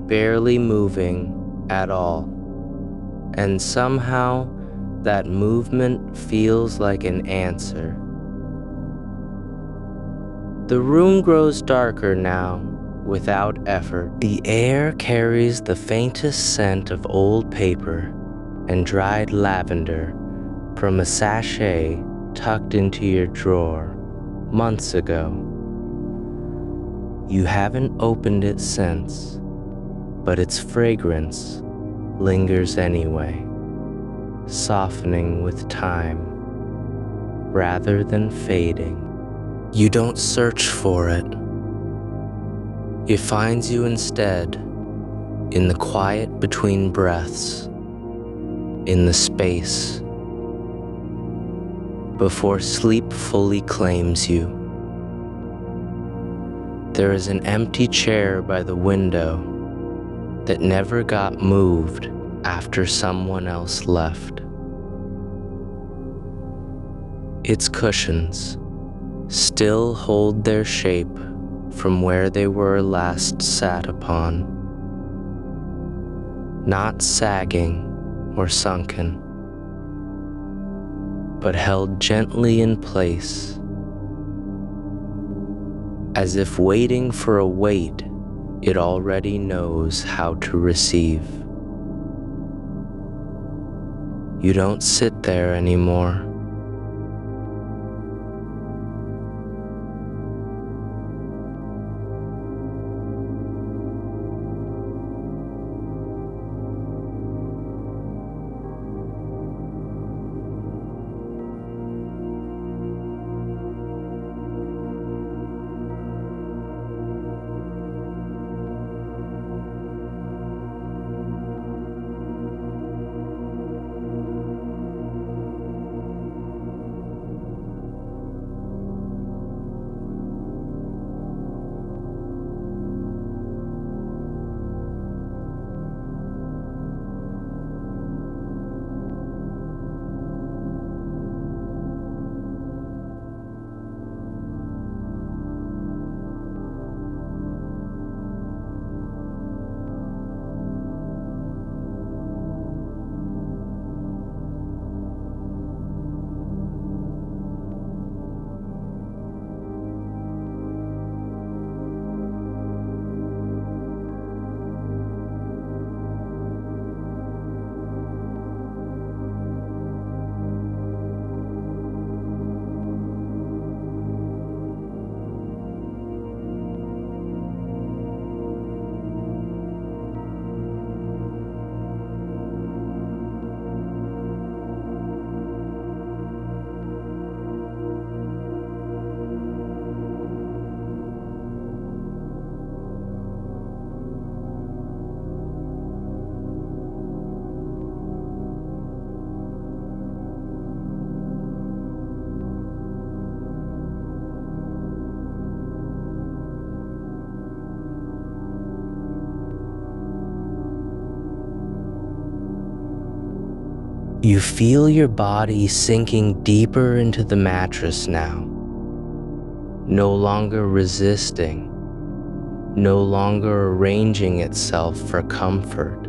barely moving at all. And somehow, that movement feels like an answer. The room grows darker now, without effort. The air carries the faintest scent of old paper and dried lavender from a sachet tucked into your drawer months ago. You haven't opened it since, but its fragrance lingers anyway, softening with time rather than fading. You don't search for it. It finds you instead in the quiet between breaths, in the space before sleep fully claims you. There is an empty chair by the window that never got moved after someone else left. Its cushions still hold their shape from where they were last sat upon, not sagging or sunken, but held gently in place, as if waiting for a weight it already knows how to receive. You don't sit there anymore. You feel your body sinking deeper into the mattress now, no longer resisting, no longer arranging itself for comfort.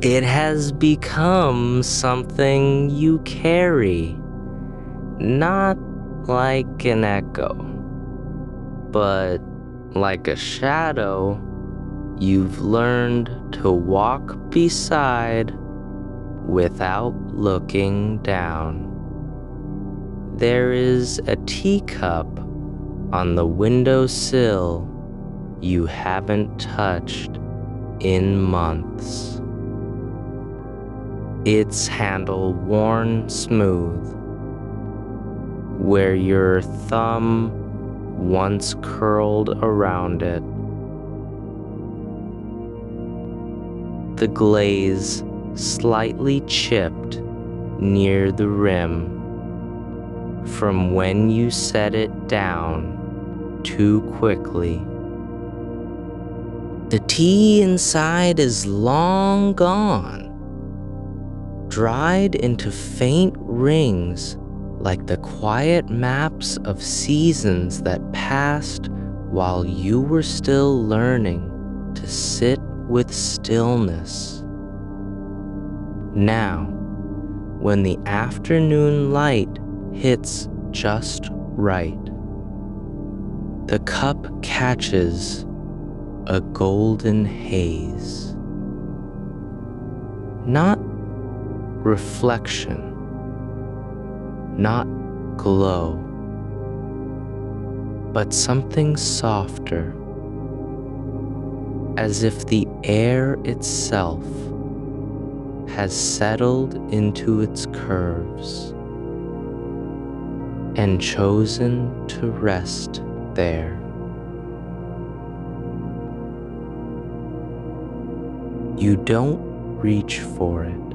It has become something you carry, not like an echo, but like a shadow you've learned to walk beside without looking down. There is a teacup on the windowsill you haven't touched in months. Its handle worn smooth, where your thumb once curled around it. The glaze slightly chipped near the rim from when you set it down too quickly. The tea inside is long gone, dried into faint rings like the quiet maps of seasons that passed while you were still learning to sit with stillness. Now, when the afternoon light hits just right, the cup catches a golden haze. Not reflection, not glow, but something softer, as if the air itself has settled into its curves and chosen to rest there. You don't reach for it.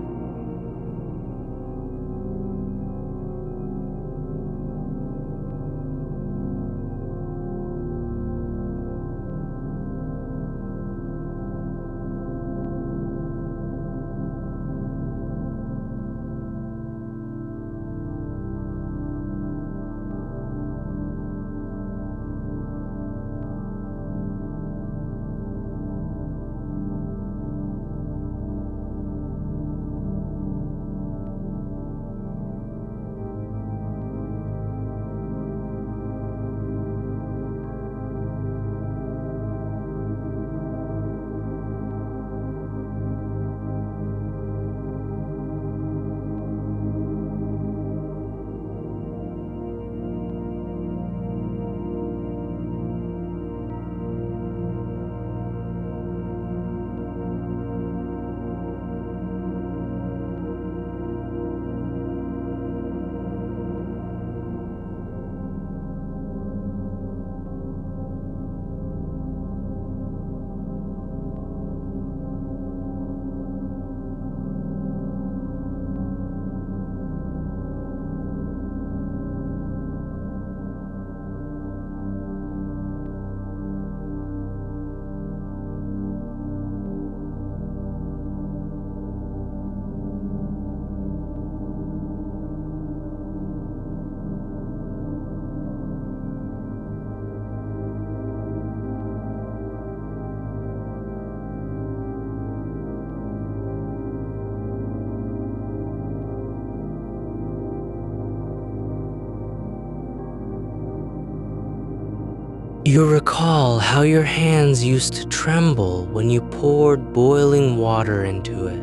You recall how your hands used to tremble when you poured boiling water into it,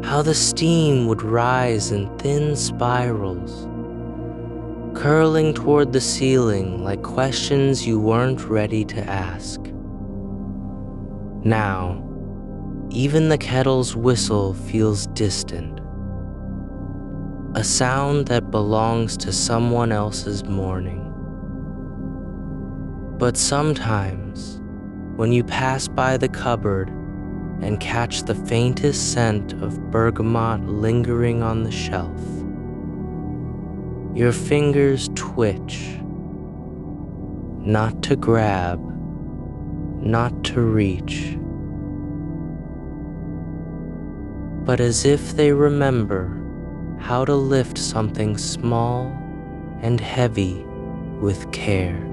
how the steam would rise in thin spirals, curling toward the ceiling like questions you weren't ready to ask. Now, even the kettle's whistle feels distant, a sound that belongs to someone else's morning. But sometimes, when you pass by the cupboard and catch the faintest scent of bergamot lingering on the shelf, your fingers twitch, not to grab, not to reach, but as if they remember how to lift something small and heavy with care.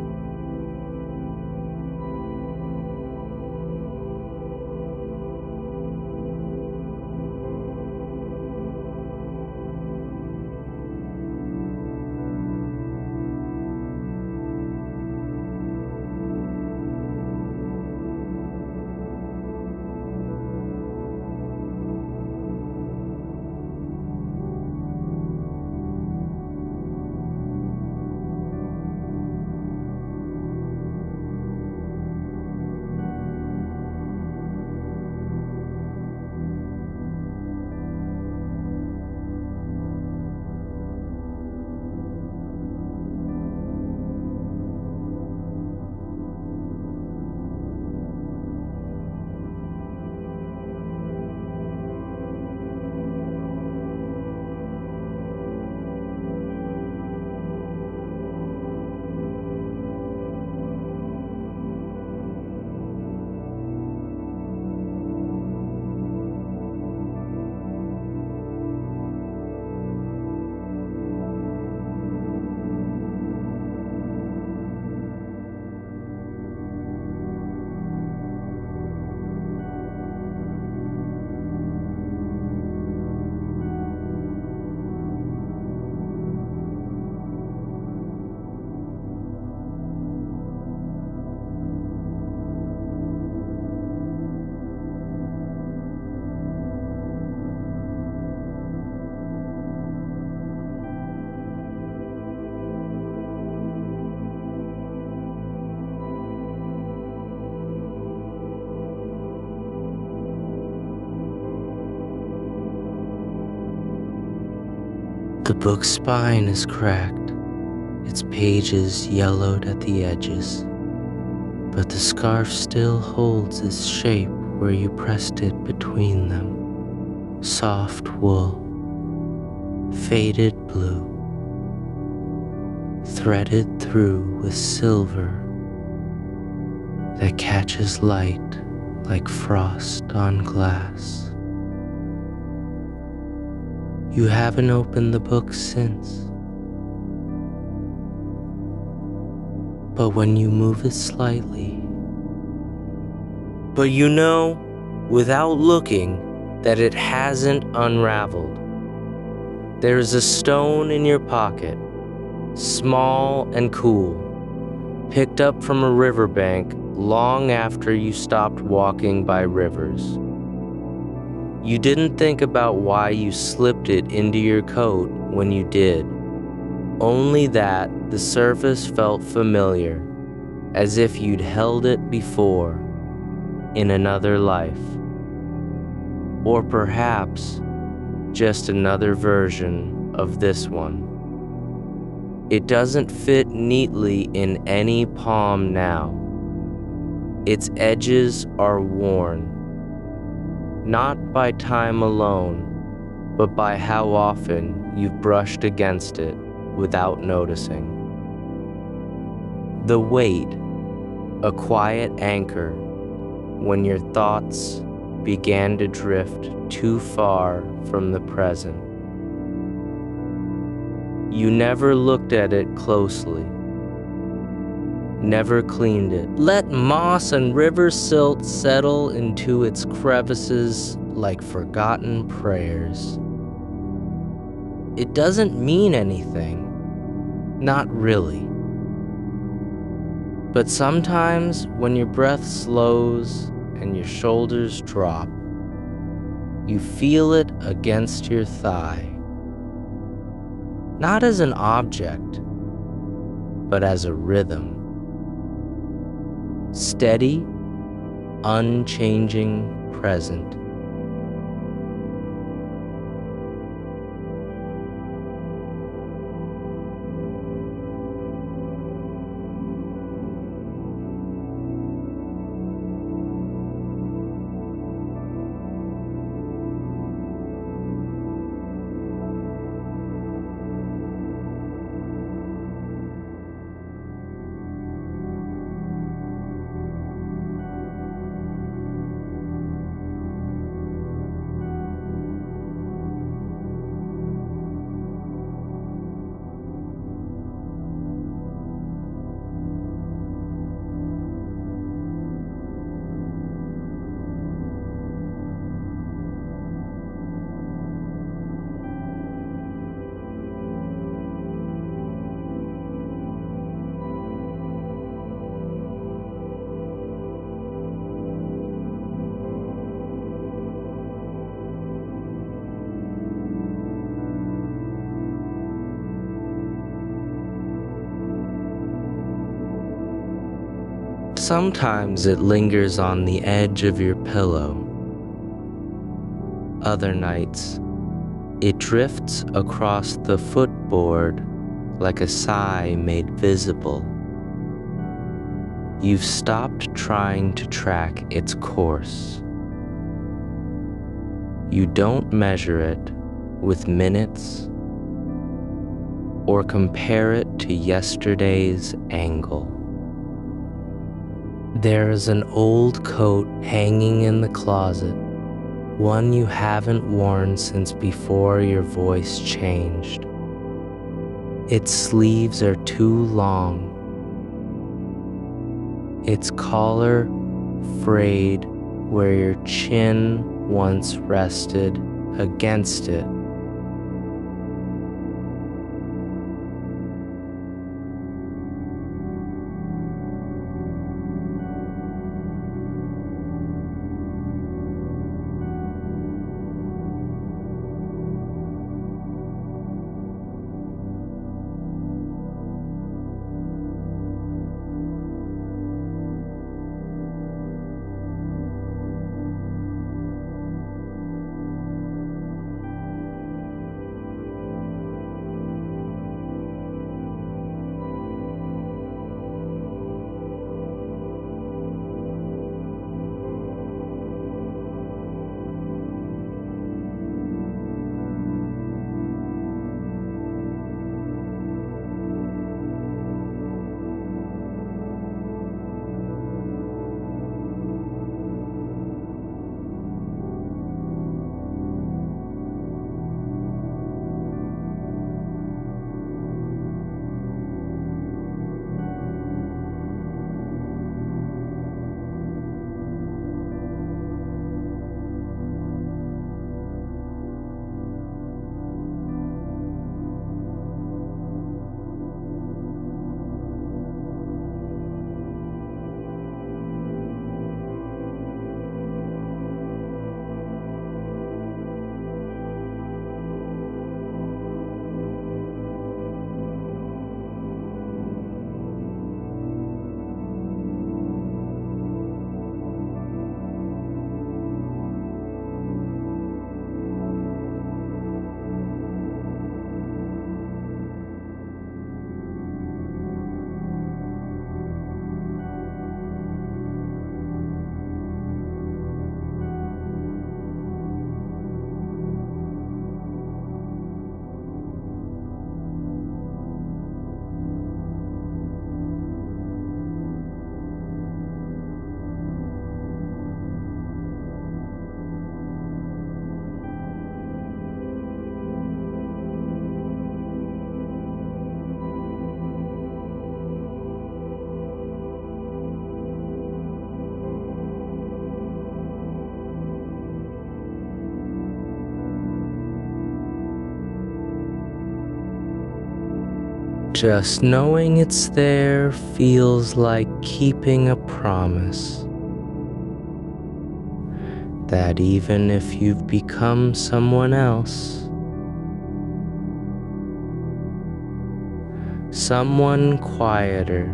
The book's spine is cracked, its pages yellowed at the edges, but the scarf still holds its shape where you pressed it between them. Soft wool, faded blue, threaded through with silver that catches light like frost on glass. You haven't opened the book since, but when you move it slightly, but you know, without looking, that it hasn't unraveled. There is a stone in your pocket, small and cool, picked up from a riverbank long after you stopped walking by rivers. You didn't think about why you slipped it into your coat when you did, only that the surface felt familiar, as if you'd held it before, in another life. Or perhaps just another version of this one. It doesn't fit neatly in any palm now. Its edges are worn, not by time alone, but by how often you've brushed against it without noticing. The weight, a quiet anchor when your thoughts began to drift too far from the present. You never looked at it closely, never cleaned it. Let moss and river silt settle into its crevices like forgotten prayers. It doesn't mean anything, not really. But sometimes when your breath slows and your shoulders drop, you feel it against your thigh. Not as an object, but as a rhythm. Steady, unchanging, present. Sometimes it lingers on the edge of your pillow. Other nights, it drifts across the footboard like a sigh made visible. You've stopped trying to track its course. You don't measure it with minutes or compare it to yesterday's angle. There is an old coat hanging in the closet, one you haven't worn since before your voice changed. Its sleeves are too long, its collar frayed where your chin once rested against it. Just knowing it's there feels like keeping a promise that even if you've become someone else, someone quieter,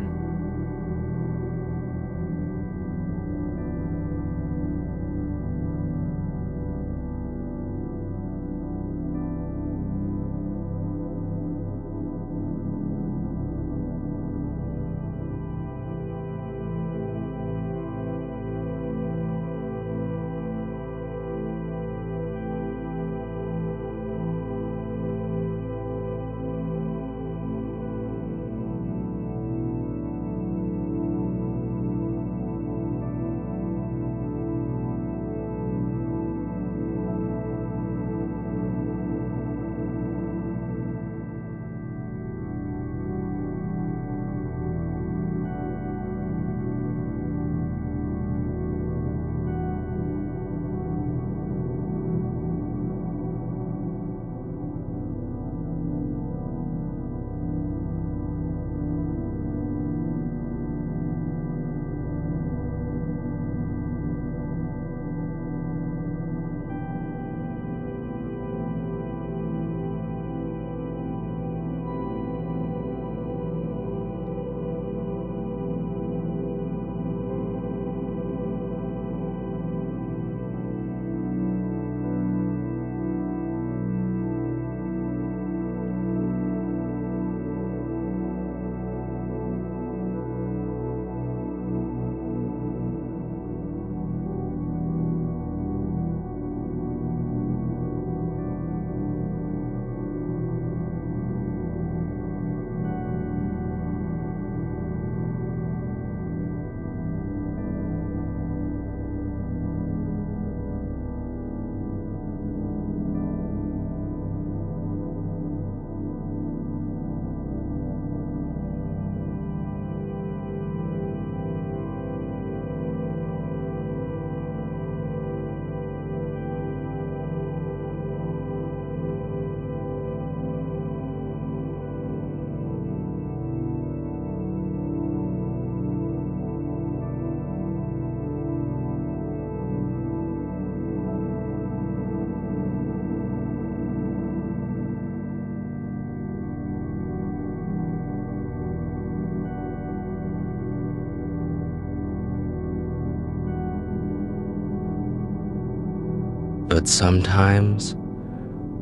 but sometimes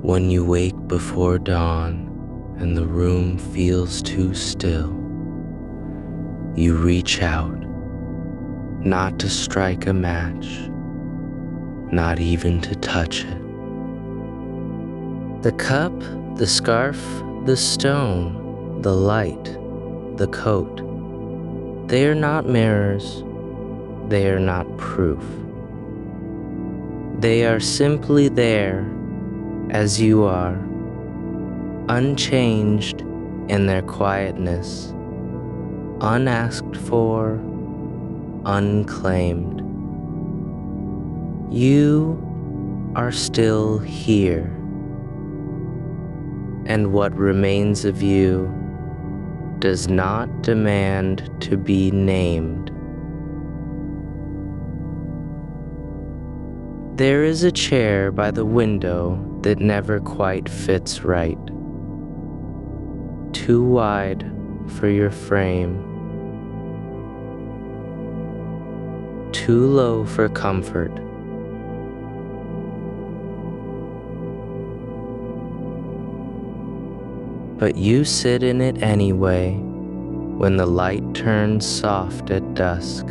when you wake before dawn and the room feels too still, you reach out, not to strike a match, not even to touch it. The cup, the scarf, the stone, the light, the coat, they are not mirrors, they are not proof. They are simply there as you are, unchanged in their quietness, unasked for, unclaimed. You are still here, and what remains of you does not demand to be named. There is a chair by the window that never quite fits right. Too wide for your frame. Too low for comfort. But you sit in it anyway when the light turns soft at dusk.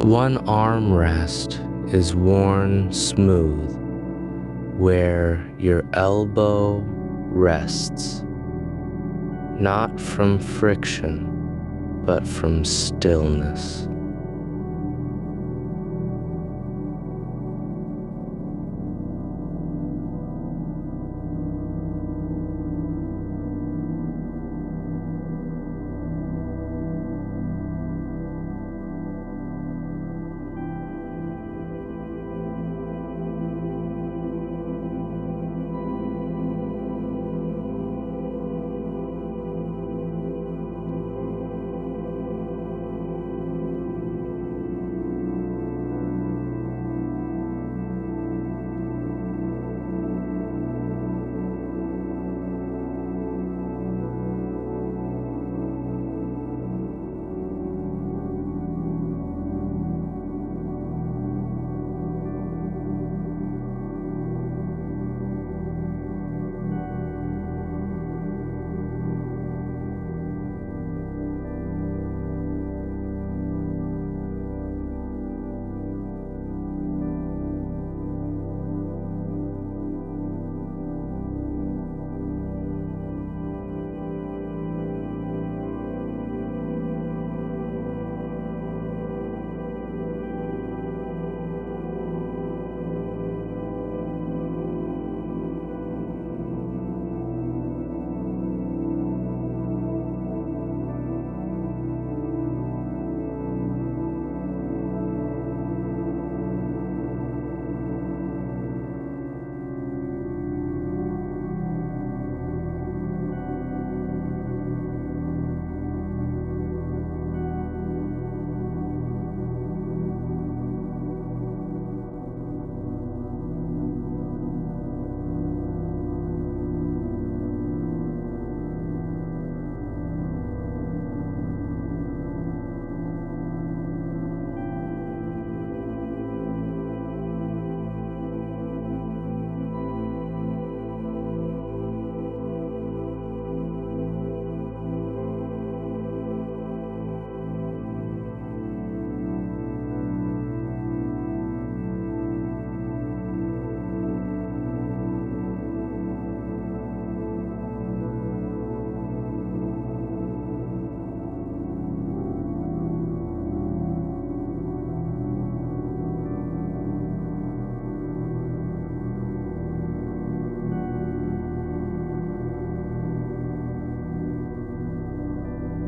One armrest is worn smooth where your elbow rests, not from friction, but from stillness.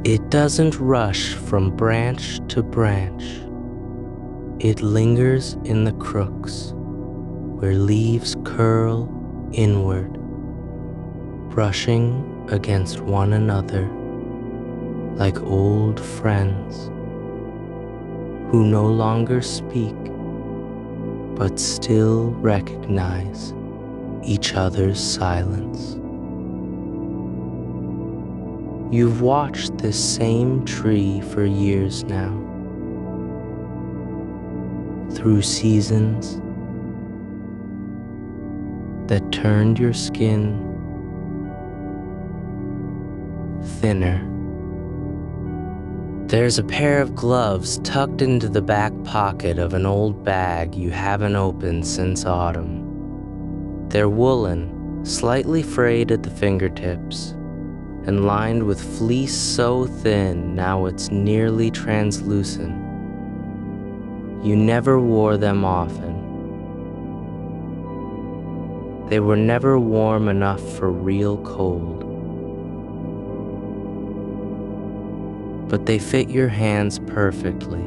It doesn't rush from branch to branch. It lingers in the crooks where leaves curl inward, brushing against one another like old friends who no longer speak but still recognize each other's silence. You've watched this same tree for years now, through seasons that turned your skin thinner. There's a pair of gloves tucked into the back pocket of an old bag you haven't opened since autumn. They're woolen, slightly frayed at the fingertips, and lined with fleece so thin now it's nearly translucent. You never wore them often. They were never warm enough for real cold. But they fit your hands perfectly.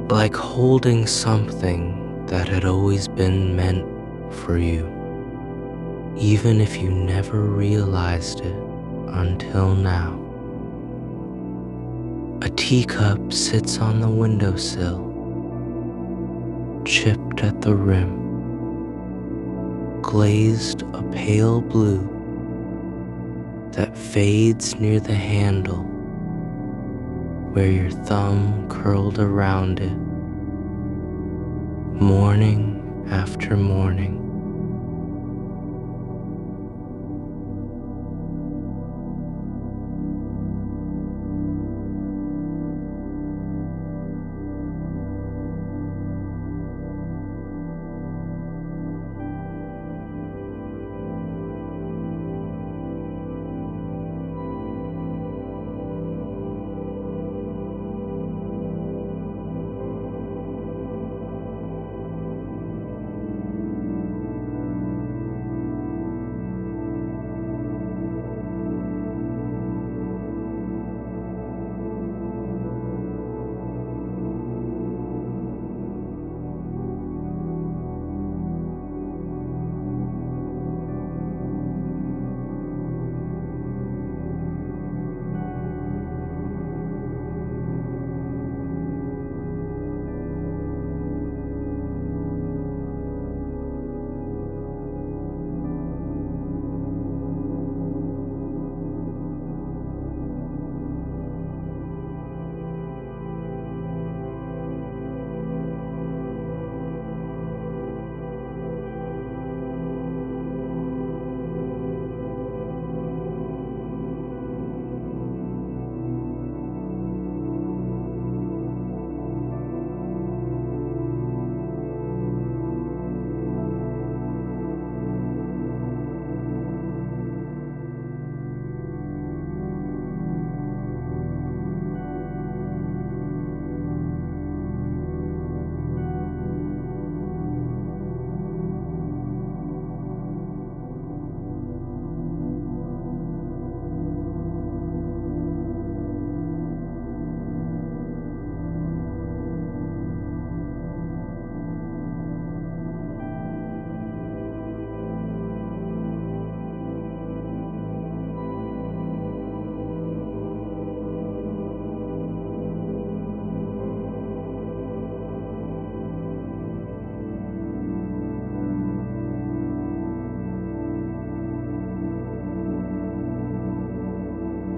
like holding something that had always been meant for you, even if you never realized it until now. A teacup sits on the windowsill, chipped at the rim, glazed a pale blue that fades near the handle where your thumb curled around it, morning after morning.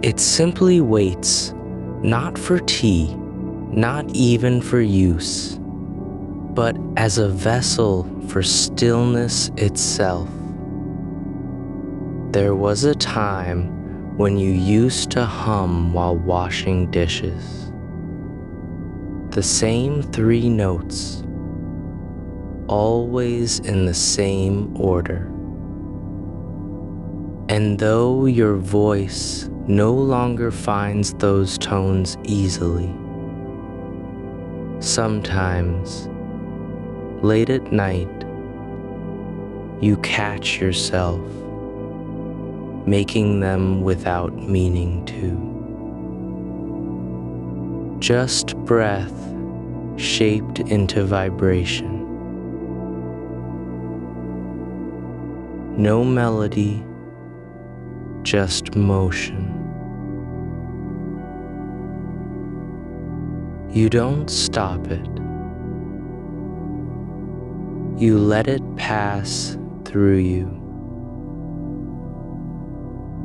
It simply waits, not for tea, not even for use, but as a vessel for stillness itself. There was a time when you used to hum while washing dishes. The same 3 notes, always in the same order. And though your voice no longer finds those tones easily, sometimes, late at night, you catch yourself making them without meaning to. Just breath shaped into vibration. No melody, just motion. You don't stop it. You let it pass through you,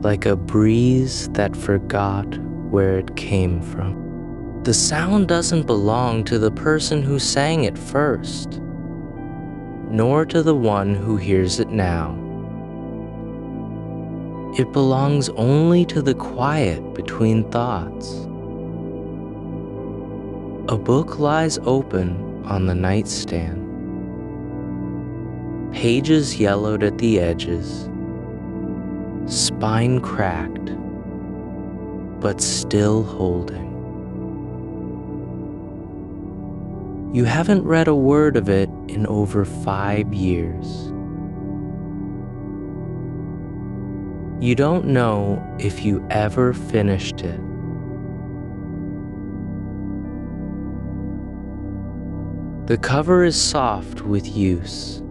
like a breeze that forgot where it came from. The sound doesn't belong to the person who sang it first, nor to the one who hears it now. It belongs only to the quiet between thoughts. A book lies open on the nightstand, pages yellowed at the edges, spine cracked, but still holding. You haven't read a word of it in over 5 years. You don't know if you ever finished it. The cover is soft with use.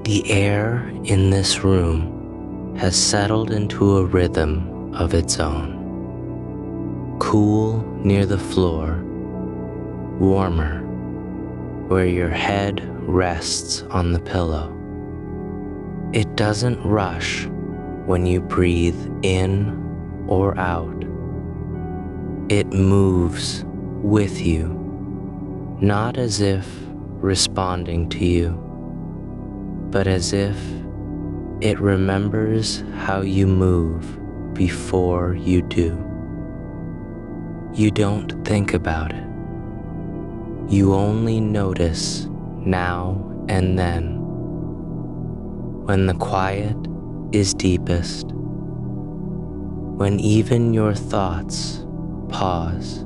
The air in this room has settled into a rhythm of its own. Cool near the floor, warmer where your head rests on the pillow. It doesn't rush when you breathe in or out. It moves with you, not as if responding to you, but as if it remembers how you move before you do. You don't think about it. You only notice now and then, when the quiet is deepest, when even your thoughts pause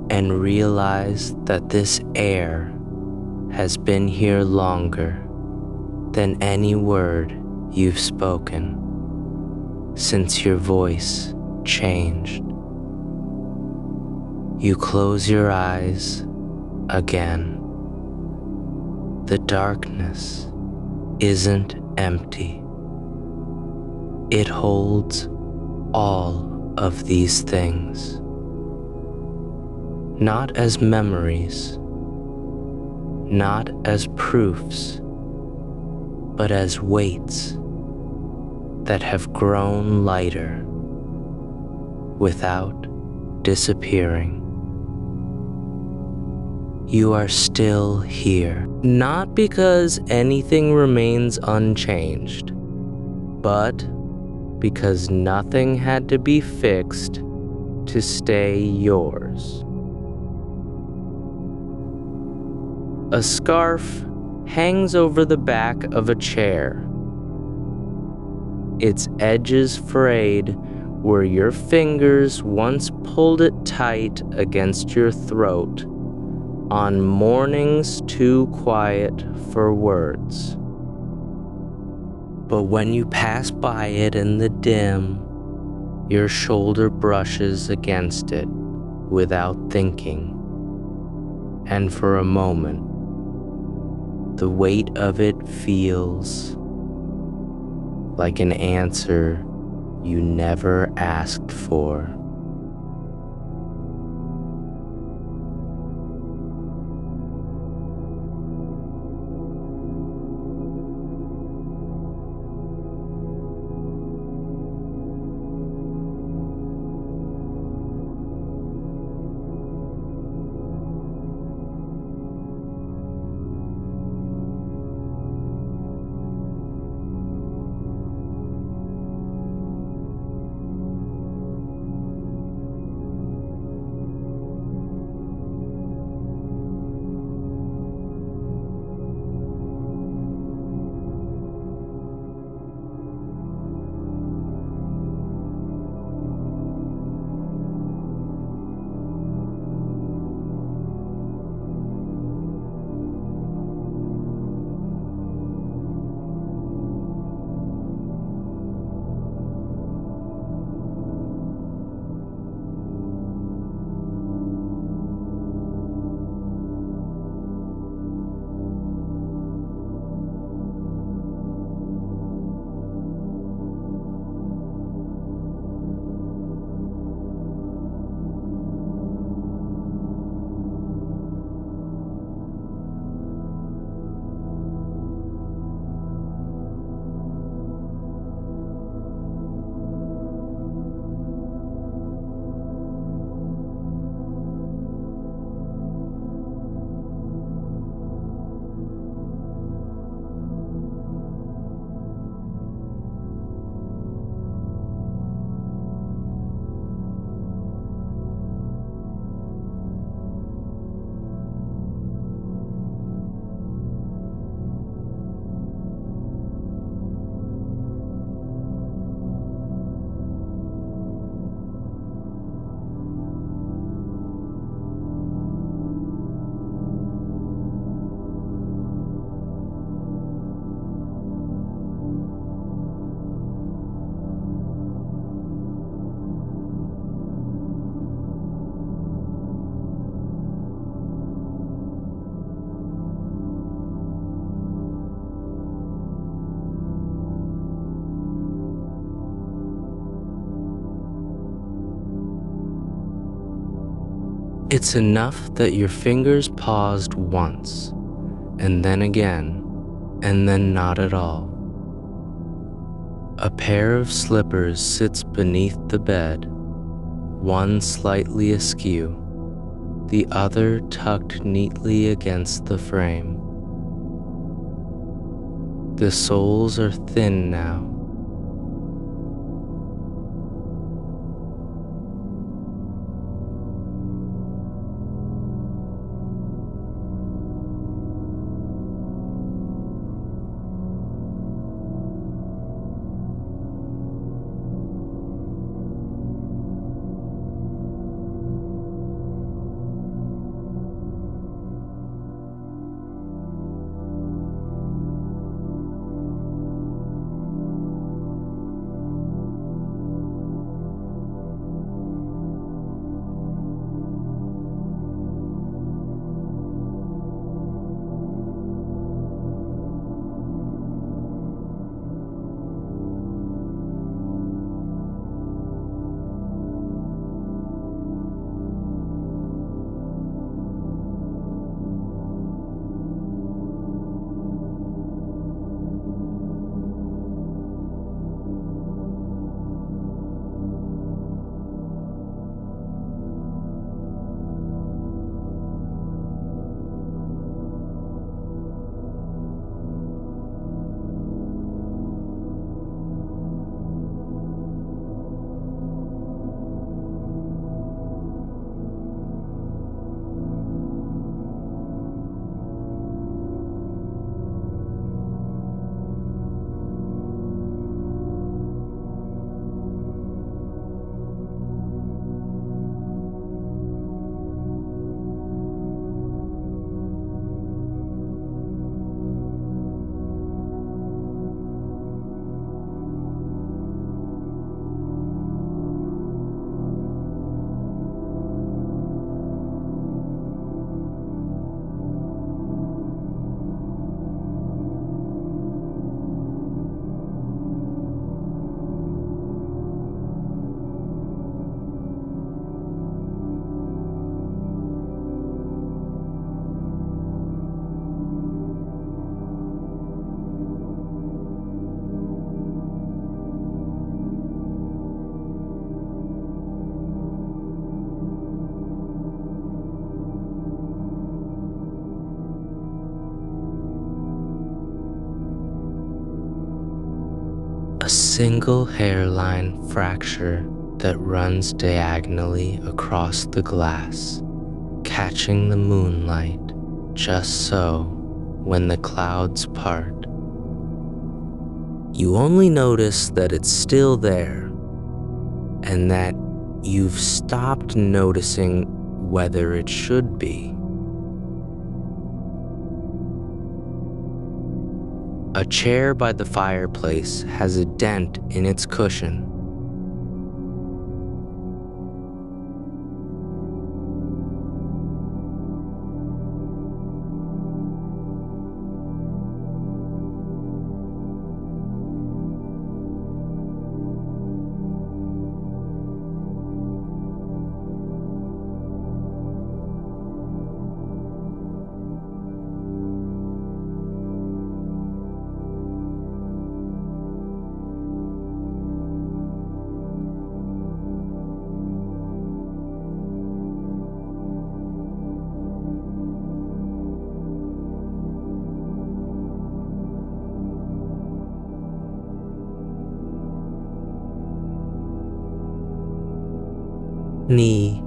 and realize that this air has been here longer than any word you've spoken since your voice changed. You close your eyes again. The darkness isn't empty. It holds all of these things, not as memories, not as proofs, but as weights that have grown lighter without disappearing. You are still here, not because anything remains unchanged, but because nothing had to be fixed to stay yours. A scarf hangs over the back of a chair, its edges frayed where your fingers once pulled it tight against your throat on mornings too quiet for words. But when you pass by it in the dim, your shoulder brushes against it without thinking, and for a moment, the weight of it feels like an answer you never asked for. It's enough that your fingers paused once, and then again, and then not at all. A pair of slippers sits beneath the bed, one slightly askew, the other tucked neatly against the frame. The soles are thin now. A single hairline fracture that runs diagonally across the glass, catching the moonlight just so when the clouds part. You only notice that it's still there and that you've stopped noticing whether it should be. A chair by the fireplace has a dent in its cushion. Knee.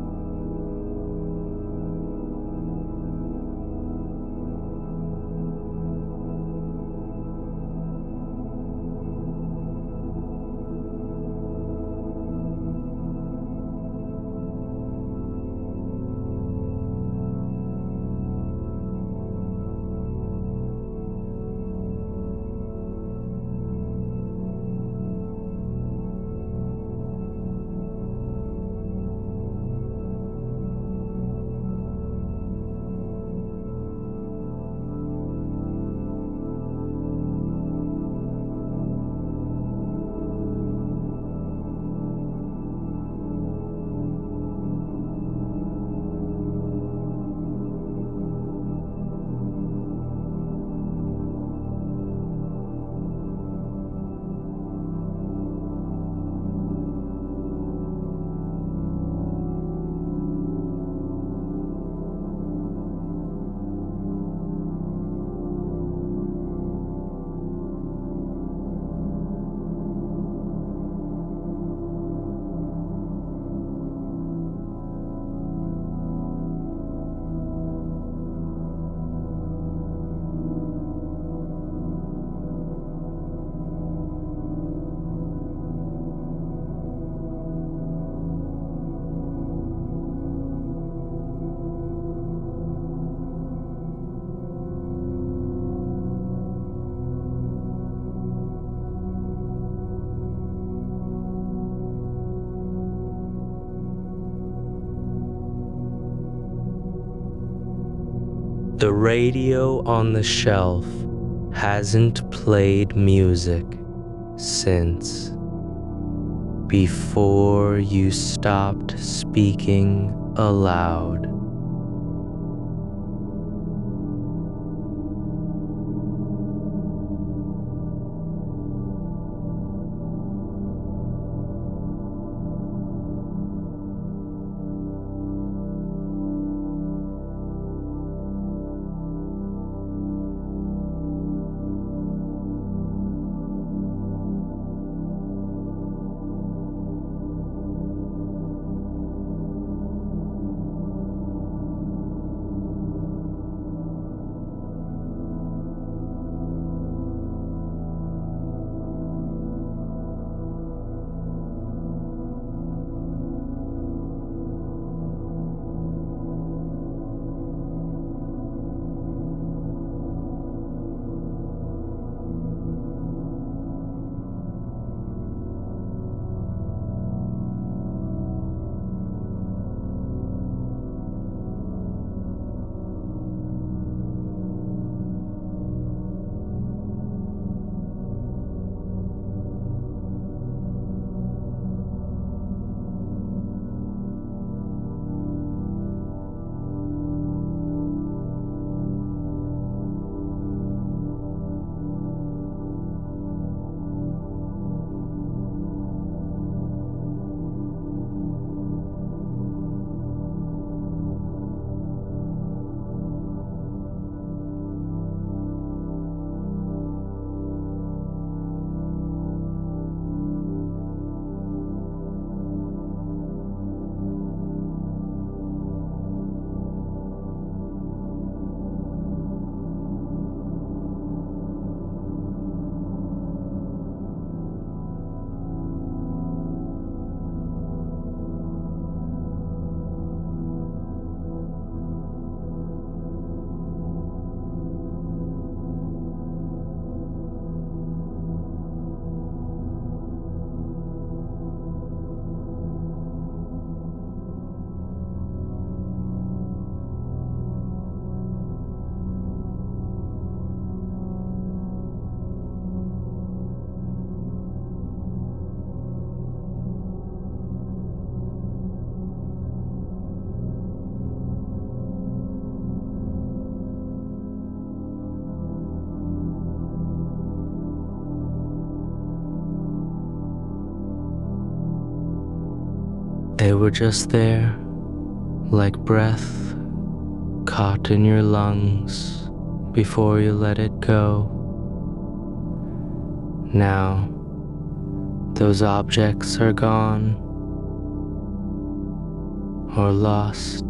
The radio on the shelf hasn't played music since before you stopped speaking aloud. They were just there, like breath caught in your lungs before you let it go. Now, those objects are gone or lost.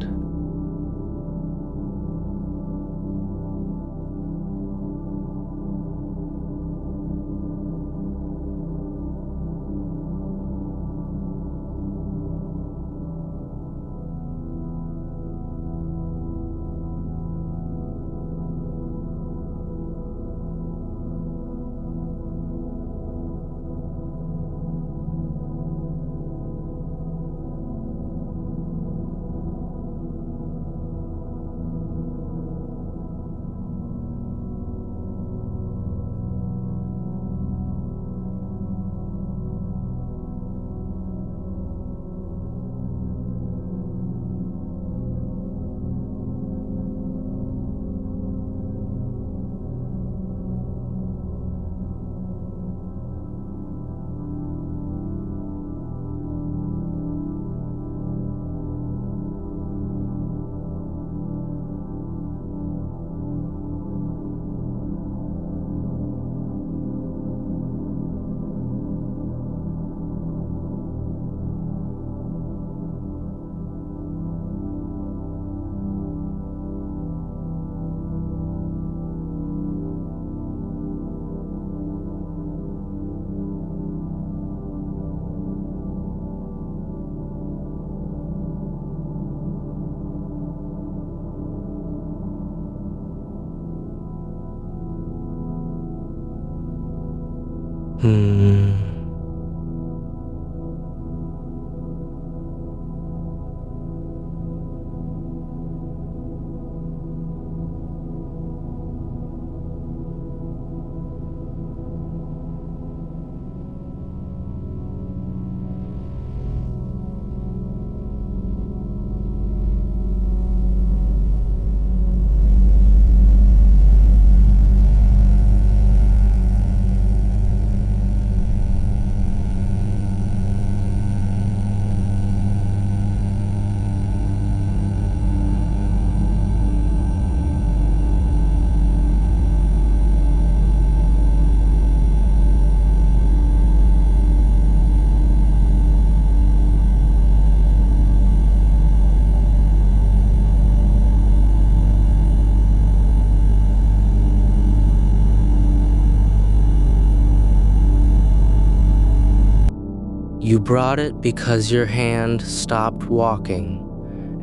You brought it because your hand stopped walking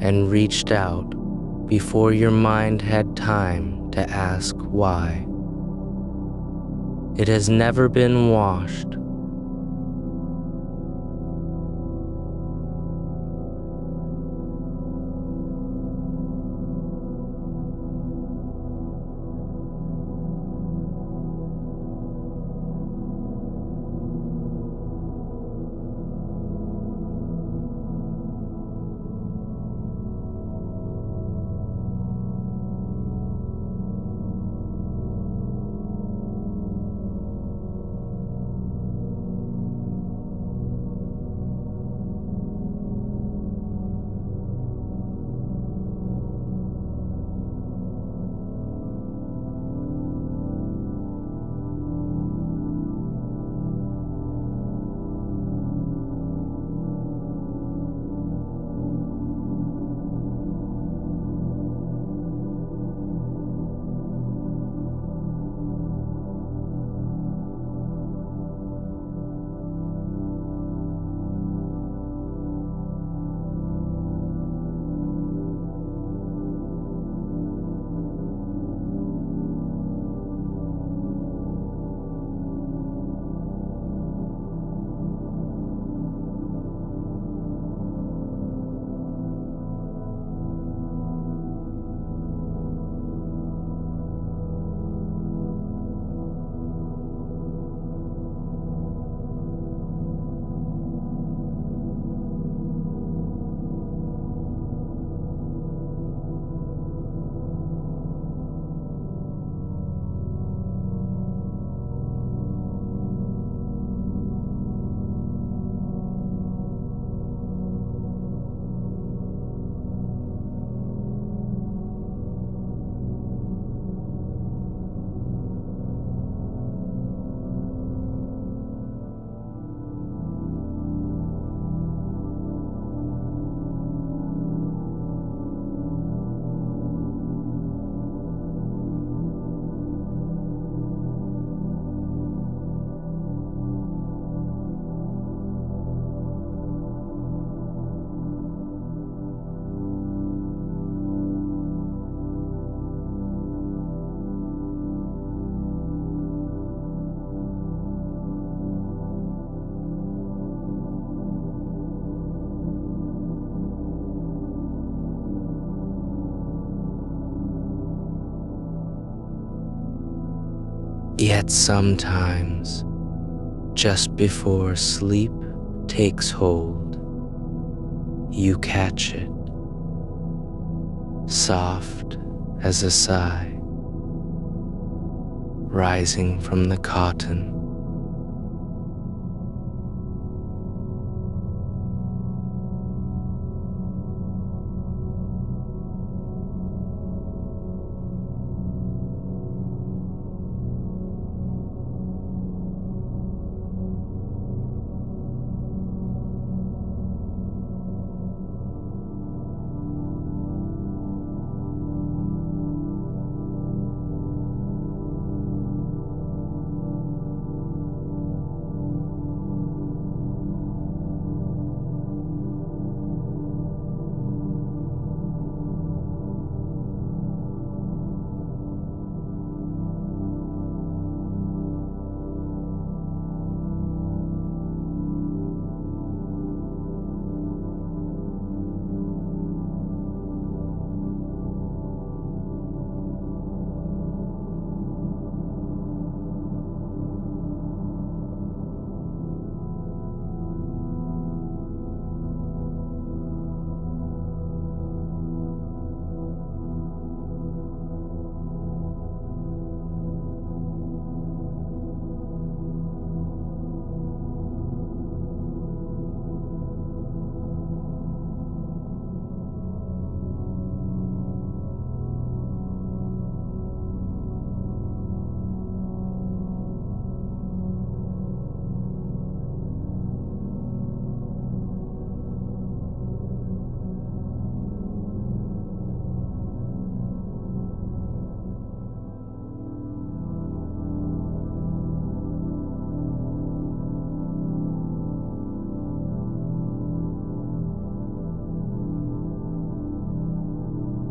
and reached out before your mind had time to ask why. It has never been washed. Yet sometimes, just before sleep takes hold, you catch it, soft as a sigh, rising from the cotton.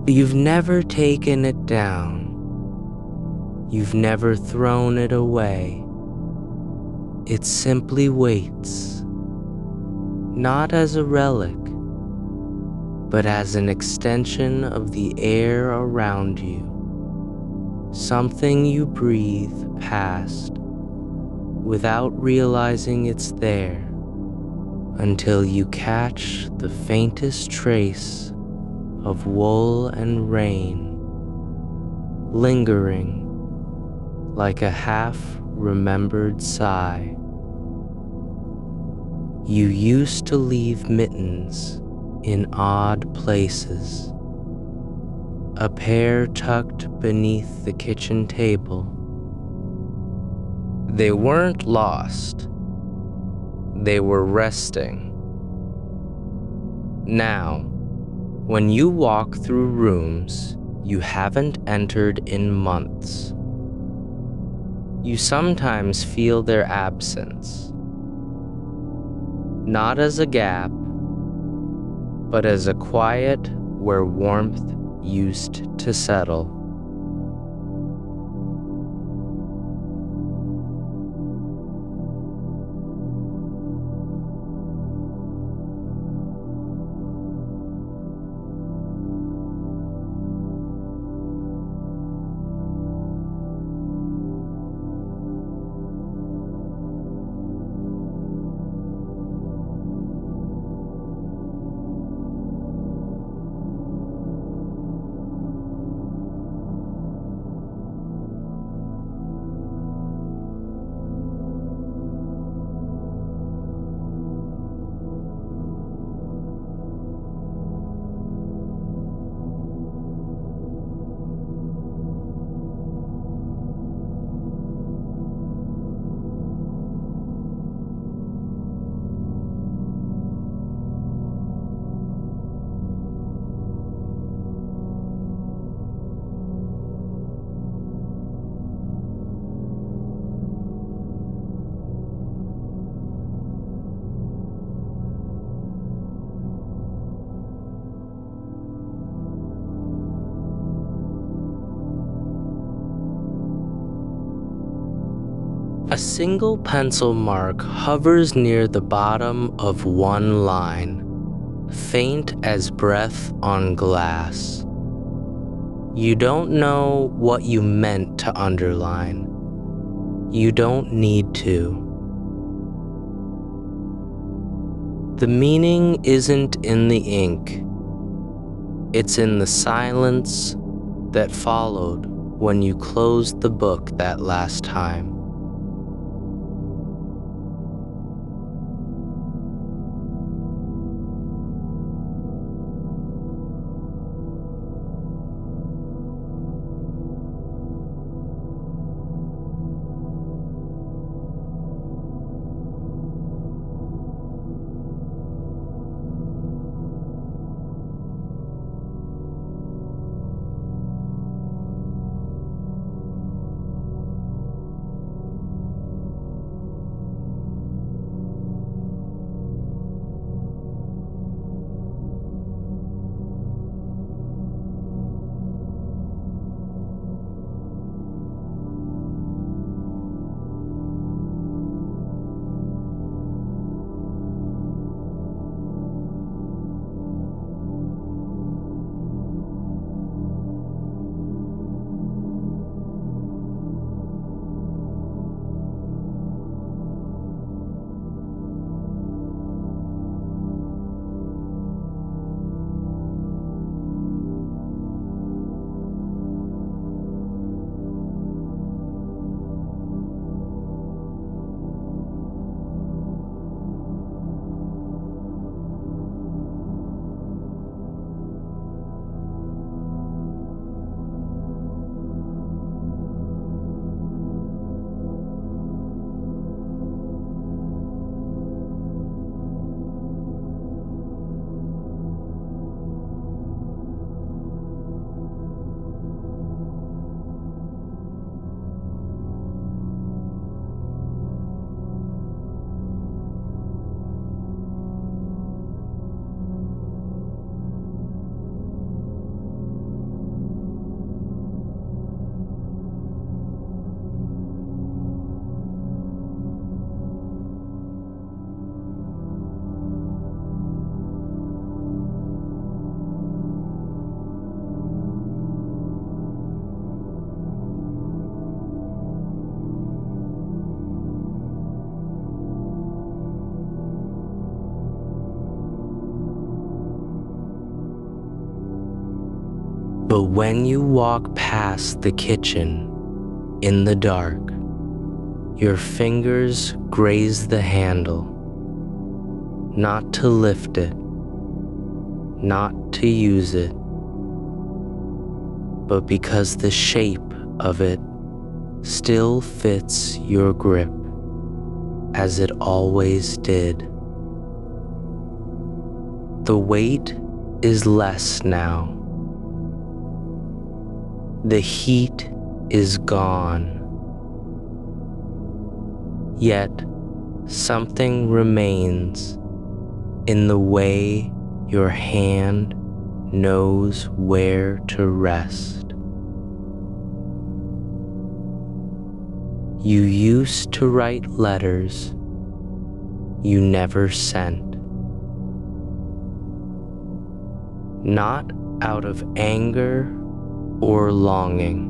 You've never taken it down. You've never thrown it away. It simply waits, not as a relic, but as an extension of the air around you, something you breathe past without realizing it's there until you catch the faintest trace of wool and rain lingering like a half-remembered sigh. You used to leave mittens in odd places, a pair tucked beneath the kitchen table. They weren't lost. They were resting. Now, when you walk through rooms you haven't entered in months, you sometimes feel their absence, not as a gap, but as a quiet where warmth used to settle. A single pencil mark hovers near the bottom of one line, faint as breath on glass. You don't know what you meant to underline. You don't need to. The meaning isn't in the ink. It's in the silence that followed when you closed the book that last time. But when you walk past the kitchen in the dark, your fingers graze the handle, not to lift it, not to use it, but because the shape of it still fits your grip as it always did. The weight is less now. The heat is gone. Yet something remains in the way your hand knows where to rest. You used to write letters you never sent. Not out of anger or longing,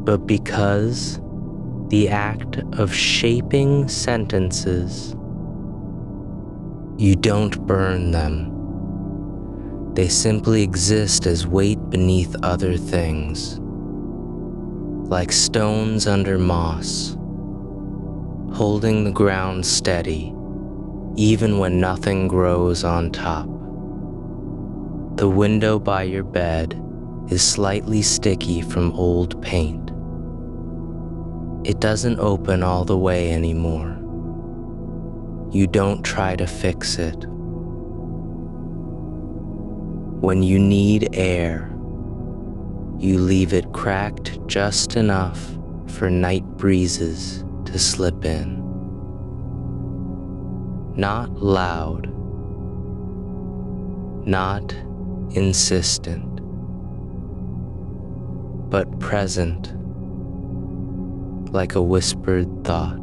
but because the act of shaping sentences, you don't burn them. They simply exist as weight beneath other things, like stones under moss, holding the ground steady even when nothing grows on top. The window by your bed is slightly sticky from old paint. It doesn't open all the way anymore. You don't try to fix it. When you need air, you leave it cracked just enough for night breezes to slip in. Not loud, not insistent, but present, like a whispered thought.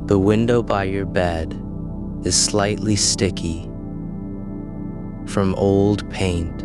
The window by your bed is slightly sticky from old paint.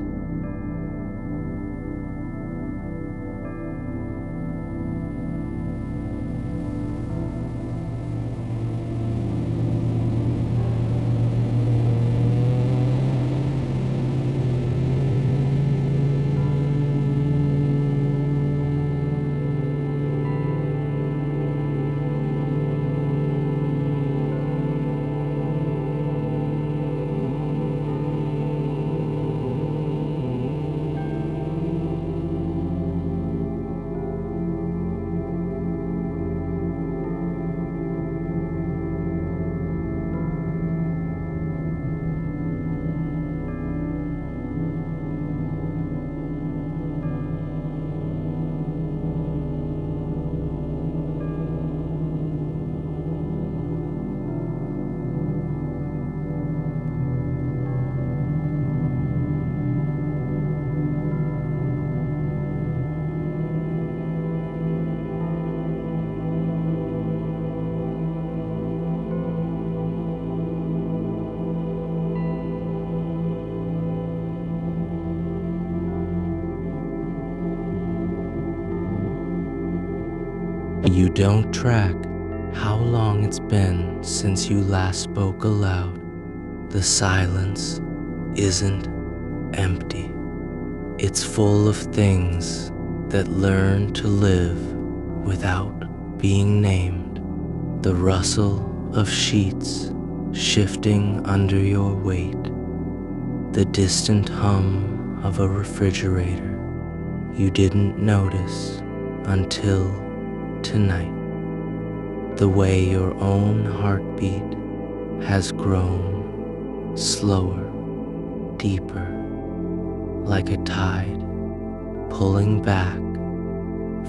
You don't track how long it's been since you last spoke aloud. The silence isn't empty. It's full of things that learn to live without being named. The rustle of sheets shifting under your weight. The distant hum of a refrigerator you didn't notice until tonight. The way your own heartbeat has grown slower, deeper, like a tide pulling back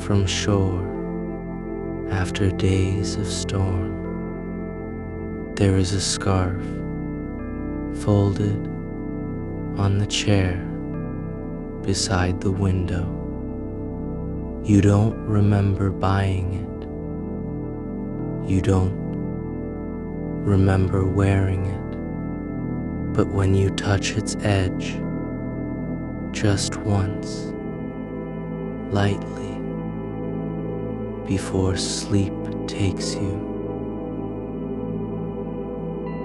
from shore after days of storm. There is a scarf folded on the chair beside the window. You don't remember buying it. You don't remember wearing it. But when you touch its edge, just once, lightly, before sleep takes you,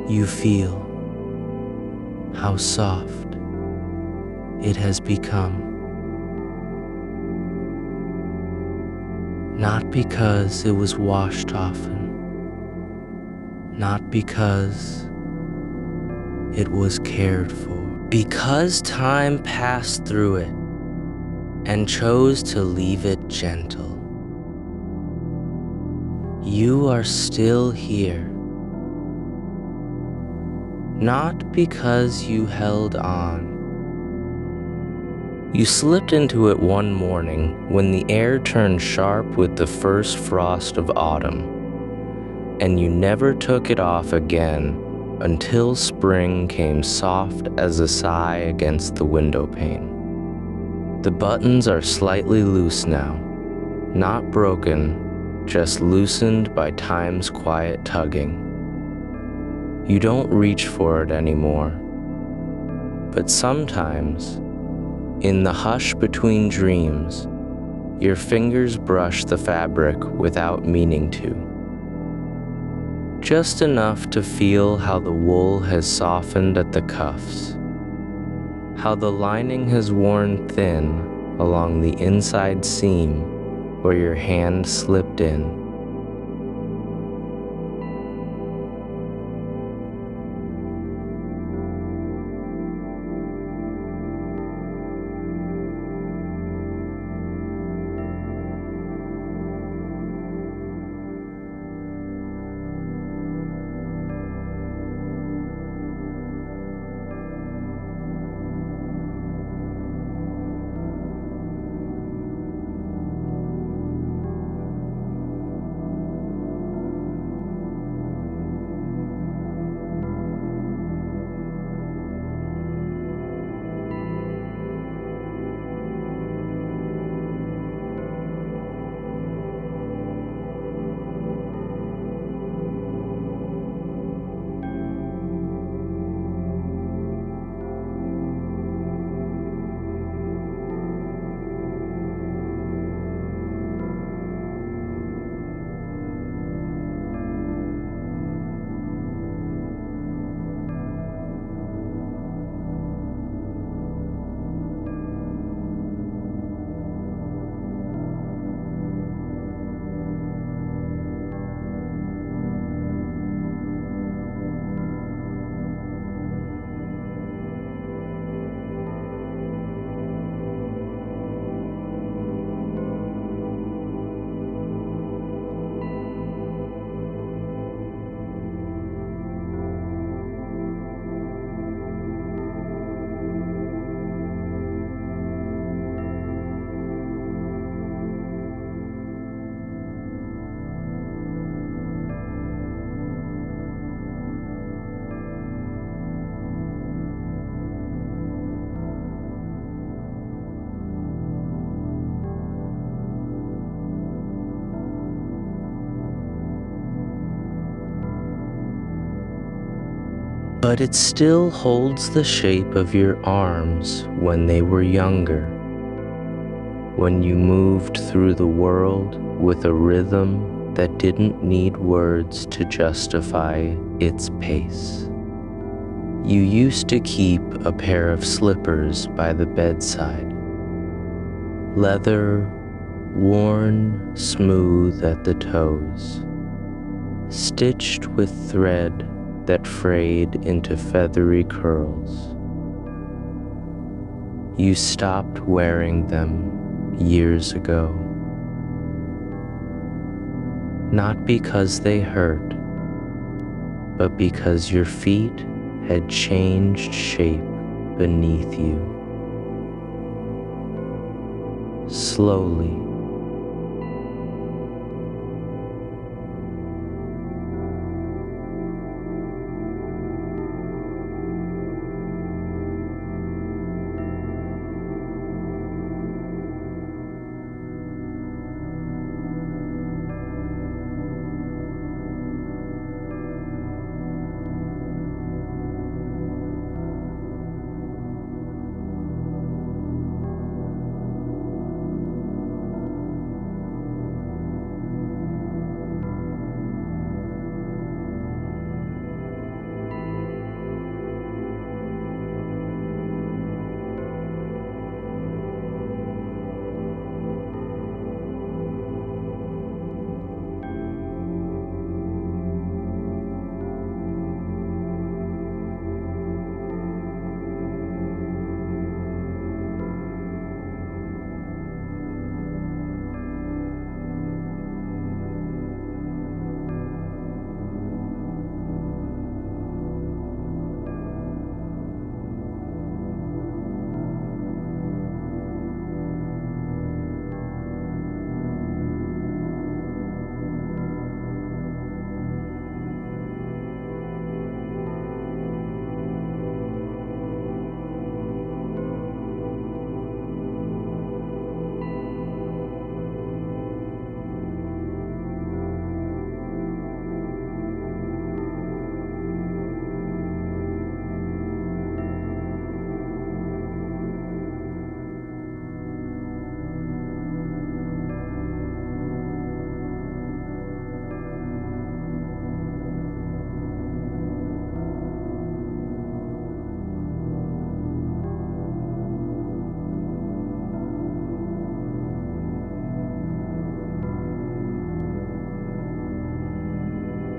you feel how soft it has become. Not because it was washed often, not because it was cared for, because time passed through it and chose to leave it gentle. You are still here, not because you held on. You slipped into it one morning when the air turned sharp with the first frost of autumn, and you never took it off again until spring came soft as a sigh against the window pane. The buttons are slightly loose now, not broken, just loosened by time's quiet tugging. You don't reach for it anymore, but sometimes, in the hush between dreams, your fingers brush the fabric without meaning to. Just enough to feel how the wool has softened at the cuffs, how the lining has worn thin along the inside seam where your hand slipped in. But it still holds the shape of your arms when they were younger, when you moved through the world with a rhythm that didn't need words to justify its pace. You used to keep a pair of slippers by the bedside, leather, worn smooth at the toes, stitched with thread that frayed into feathery curls. You stopped wearing them years ago, not because they hurt, but because your feet had changed shape beneath you. Slowly,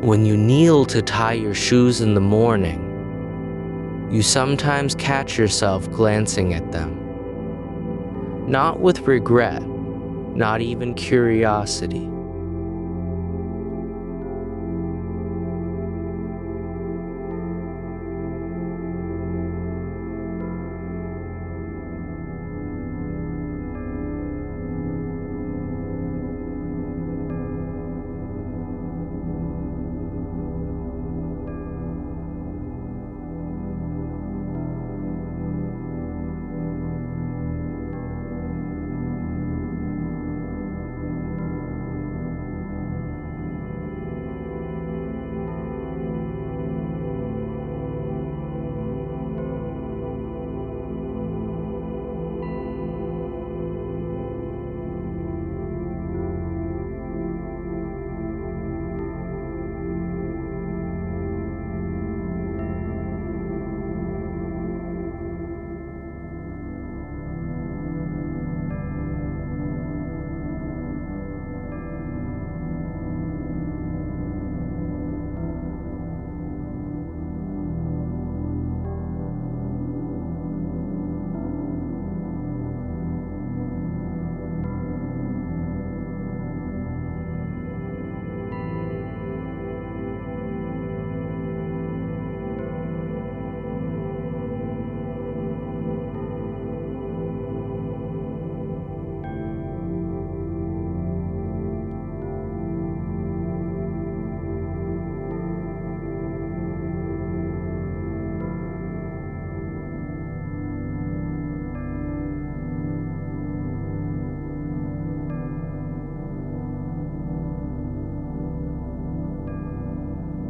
When you kneel to tie your shoes in the morning, you sometimes catch yourself glancing at them. Not with regret, not even curiosity.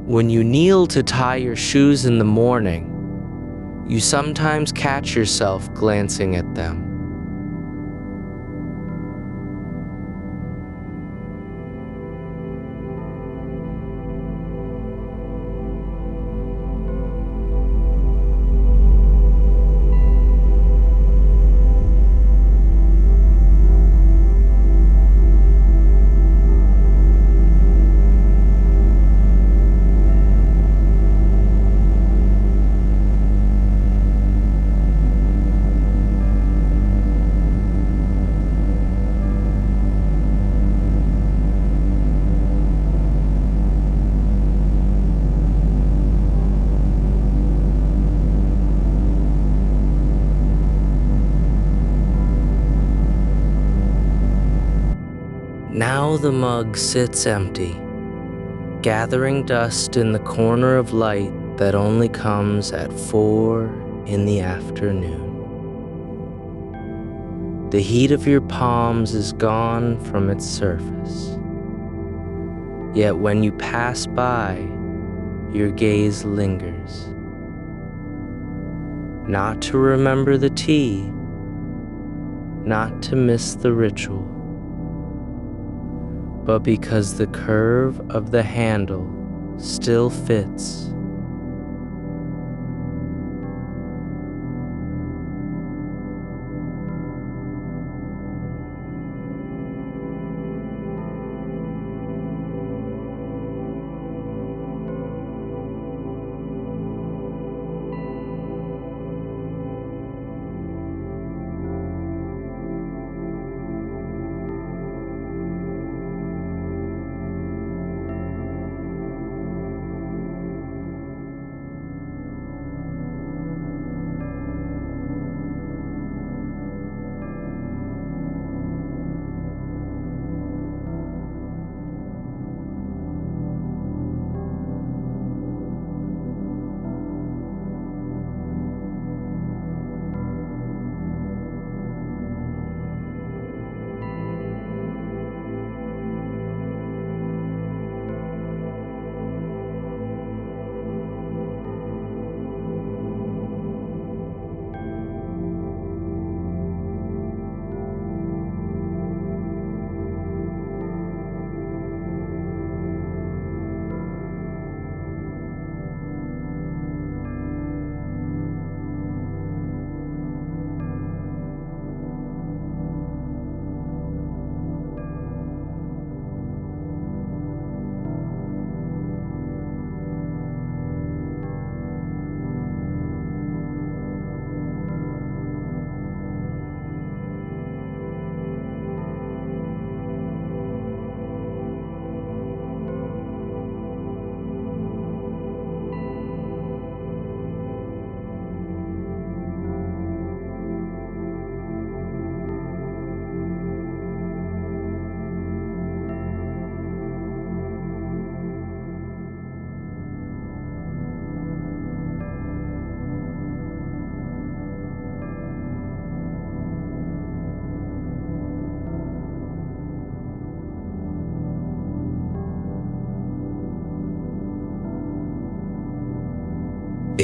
When you kneel to tie your shoes in the morning, you sometimes catch yourself glancing at them. Now the mug sits empty, gathering dust in the corner of light that only comes at 4 in the afternoon. The heat of your palms is gone from its surface. Yet when you pass by, your gaze lingers. Not to remember the tea, not to miss the ritual, but because the curve of the handle still fits.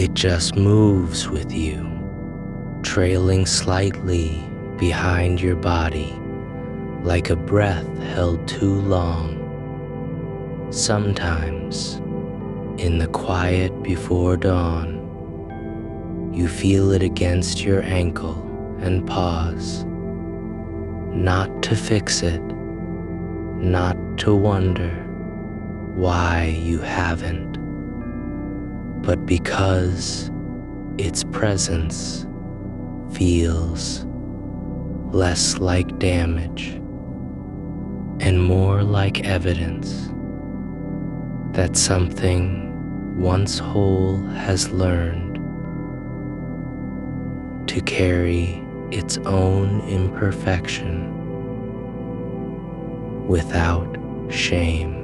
It just moves with you, trailing slightly behind your body, like a breath held too long. Sometimes, in the quiet before dawn, you feel it against your ankle and pause, not to fix it, not to wonder why you haven't, but because its presence feels less like damage and more like evidence that something once whole has learned to carry its own imperfection without shame.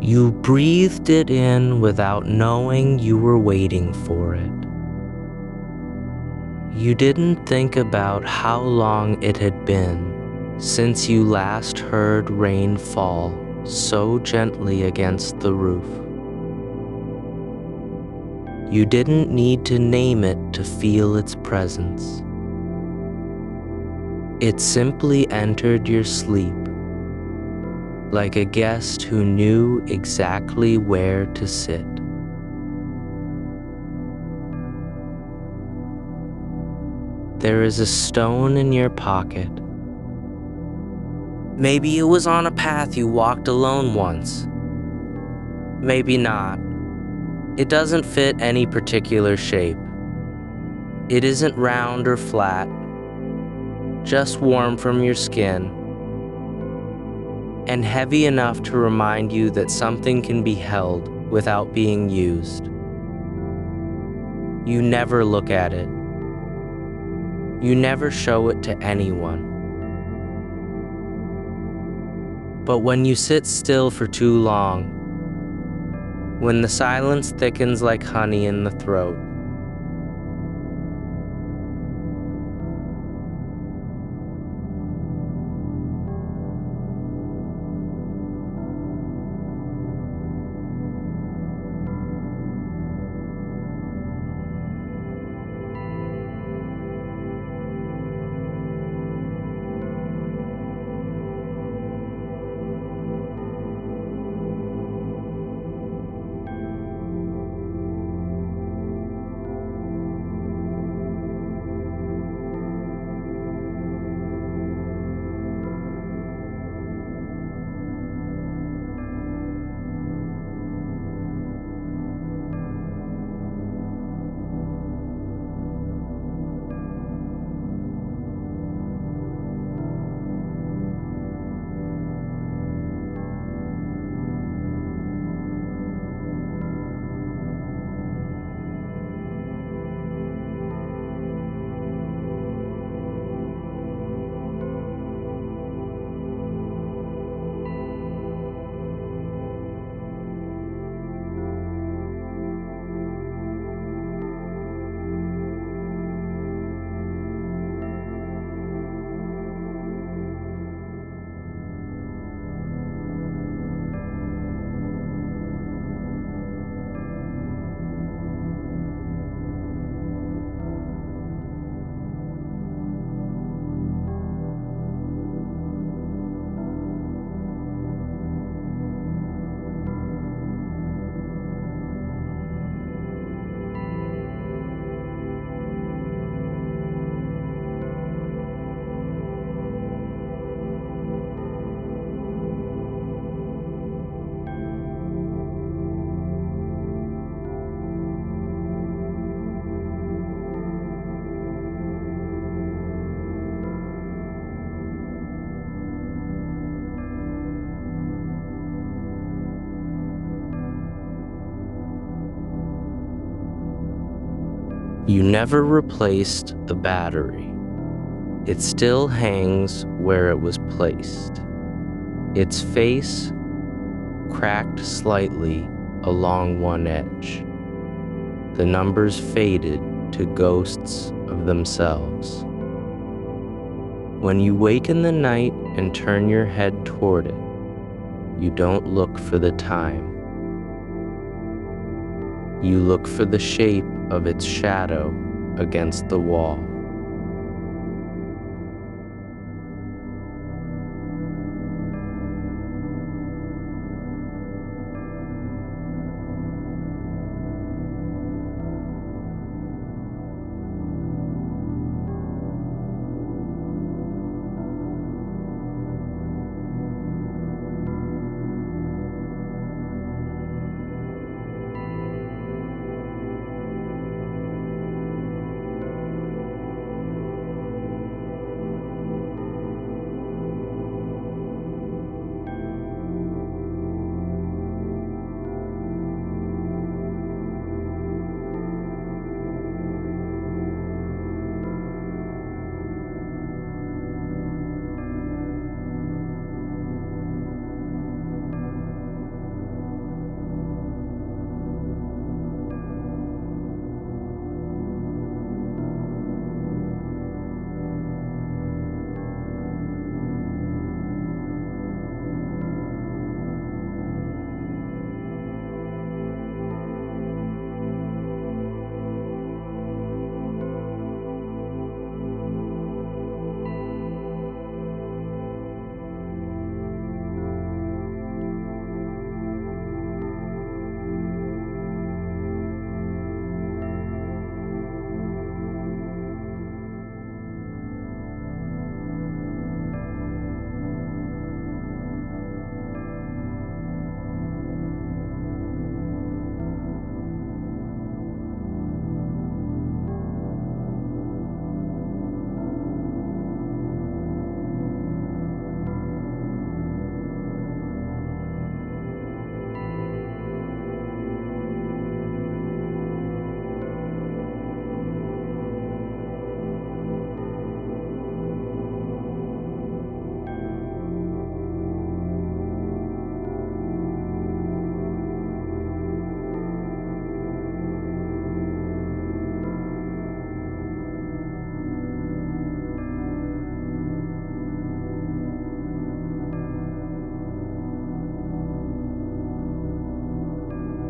You breathed it in without knowing you were waiting for it. You didn't think about how long it had been since you last heard rain fall so gently against the roof. You didn't need to name it to feel its presence. It simply entered your sleep, like a guest who knew exactly where to sit. There is a stone in your pocket. Maybe it was on a path you walked alone once. Maybe not. It doesn't fit any particular shape. It isn't round or flat, just warm from your skin, and heavy enough to remind you that something can be held without being used. You never look at it. You never show it to anyone. But when you sit still for too long, when the silence thickens like honey in the throat, You never replaced the battery. It still hangs where it was placed. Its face cracked slightly along one edge. The numbers faded to ghosts of themselves. When you wake in the night and turn your head toward it, you don't look for the time. You look for the shape of its shadow against the wall.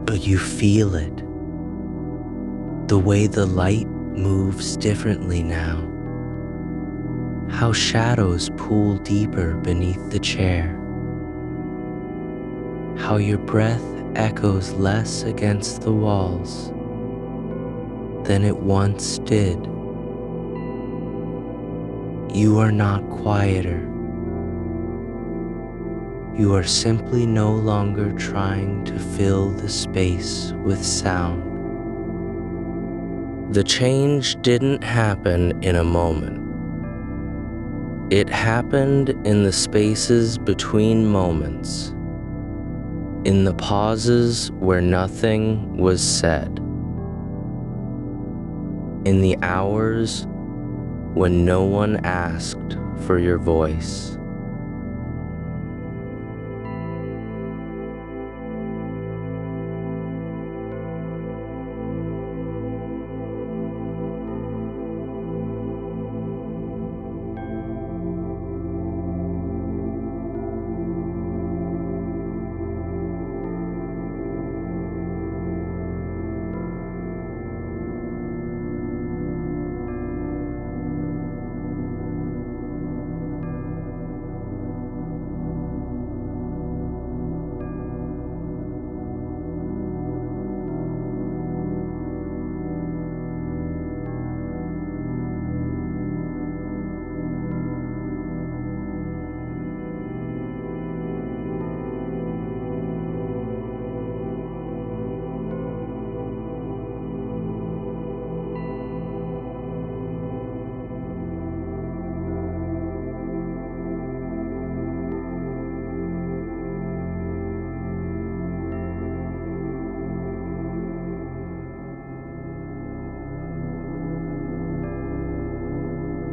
But you feel it. The way the light moves differently now. How shadows pool deeper beneath the chair. How your breath echoes less against the walls than it once did. You are not quieter. You are simply no longer trying to fill the space with sound. The change didn't happen in a moment. It happened in the spaces between moments, in the pauses where nothing was said, in the hours when no one asked for your voice.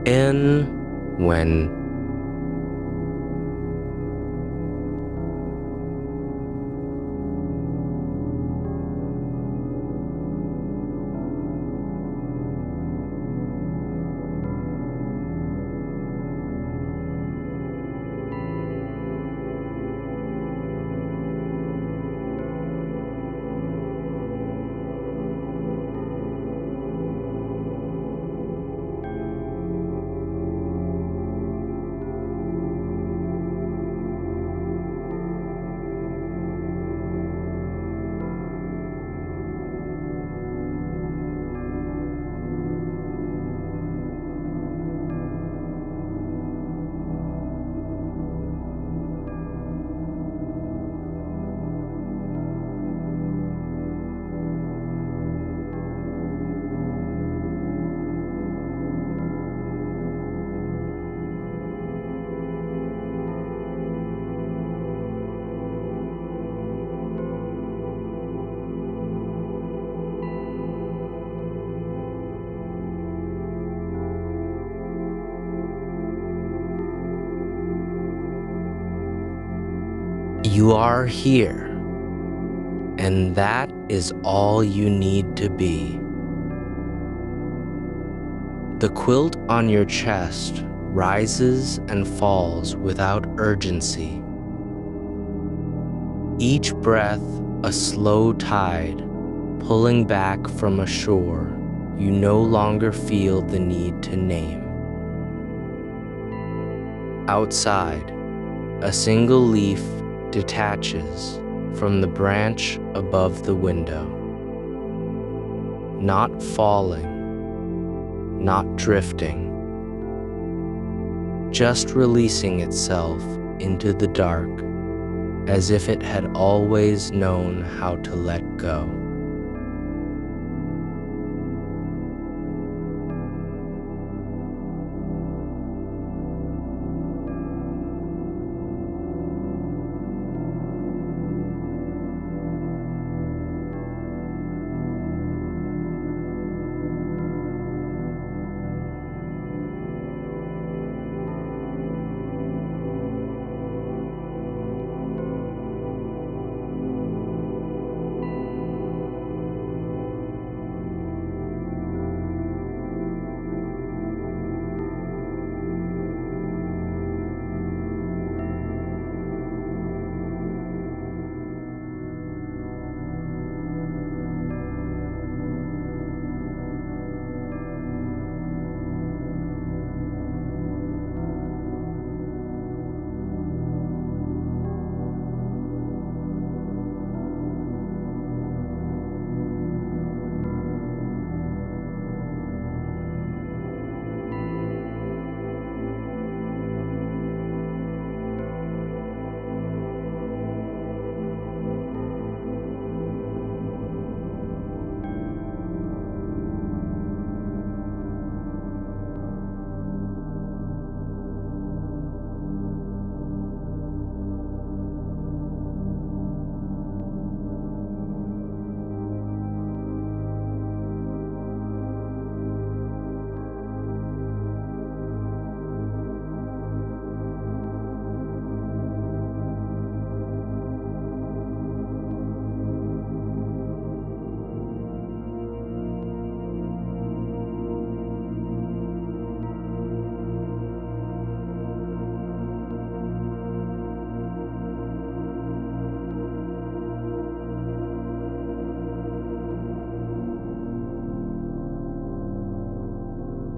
in, when. You are here, and that is all you need to be. The quilt on your chest rises and falls without urgency. Each breath a slow tide pulling back from a shore you no longer feel the need to name. Outside, a single leaf detaches from the branch above the window, not falling, not drifting, just releasing itself into the dark as if it had always known how to let go.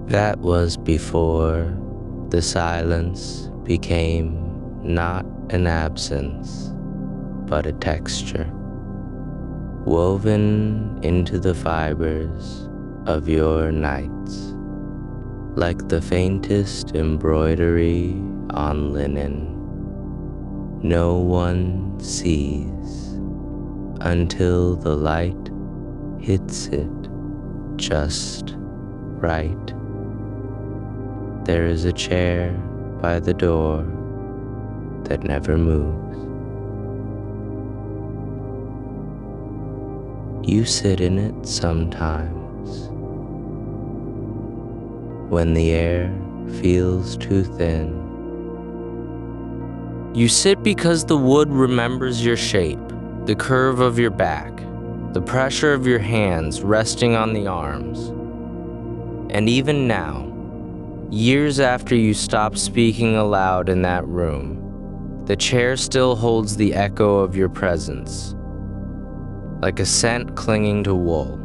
That was before the silence became not an absence, but a texture, woven into the fibers of your nights, like the faintest embroidery on linen. No one sees until the light hits it just right. There is a chair by the door that never moves. You sit in it sometimes when the air feels too thin. You sit because the wood remembers your shape, the curve of your back, the pressure of your hands resting on the arms. And even now, years after you stopped speaking aloud in that room, the chair still holds the echo of your presence, like a scent clinging to wool.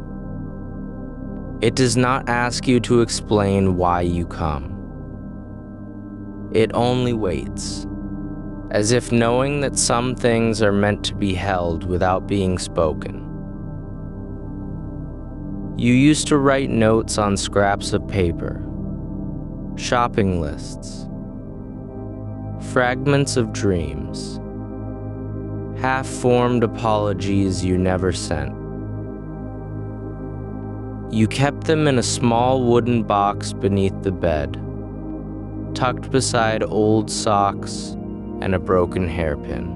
It does not ask you to explain why you come. It only waits, as if knowing that some things are meant to be held without being spoken. You used to write notes on scraps of paper, shopping lists, fragments of dreams, half-formed apologies you never sent. You kept them in a small wooden box beneath the bed, tucked beside old socks and a broken hairpin.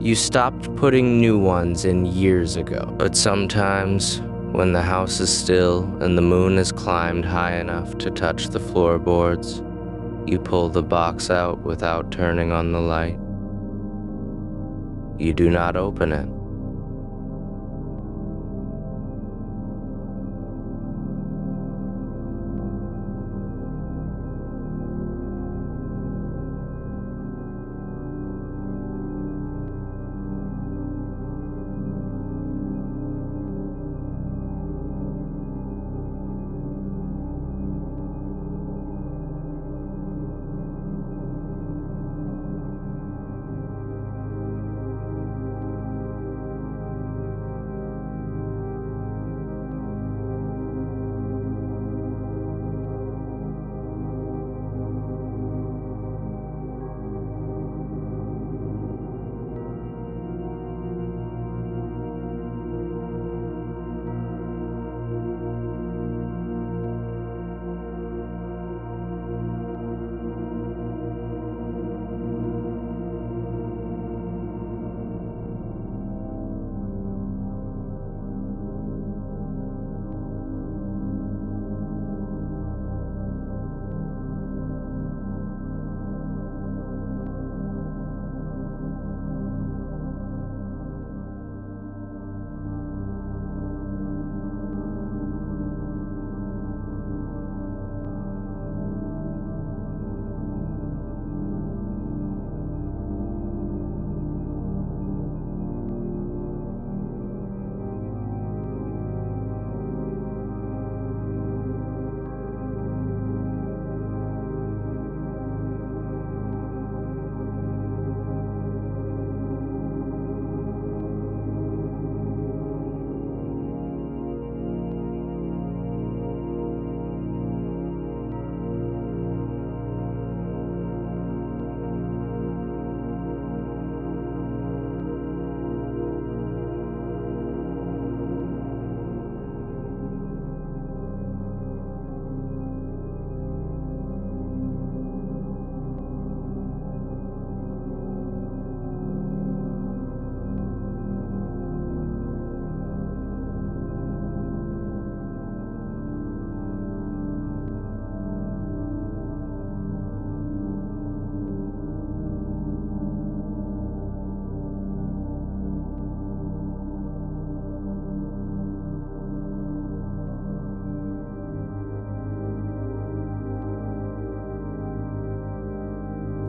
You stopped putting new ones in years ago, but sometimes, when the house is still and the moon has climbed high enough to touch the floorboards, you pull the box out without turning on the light. You do not open it.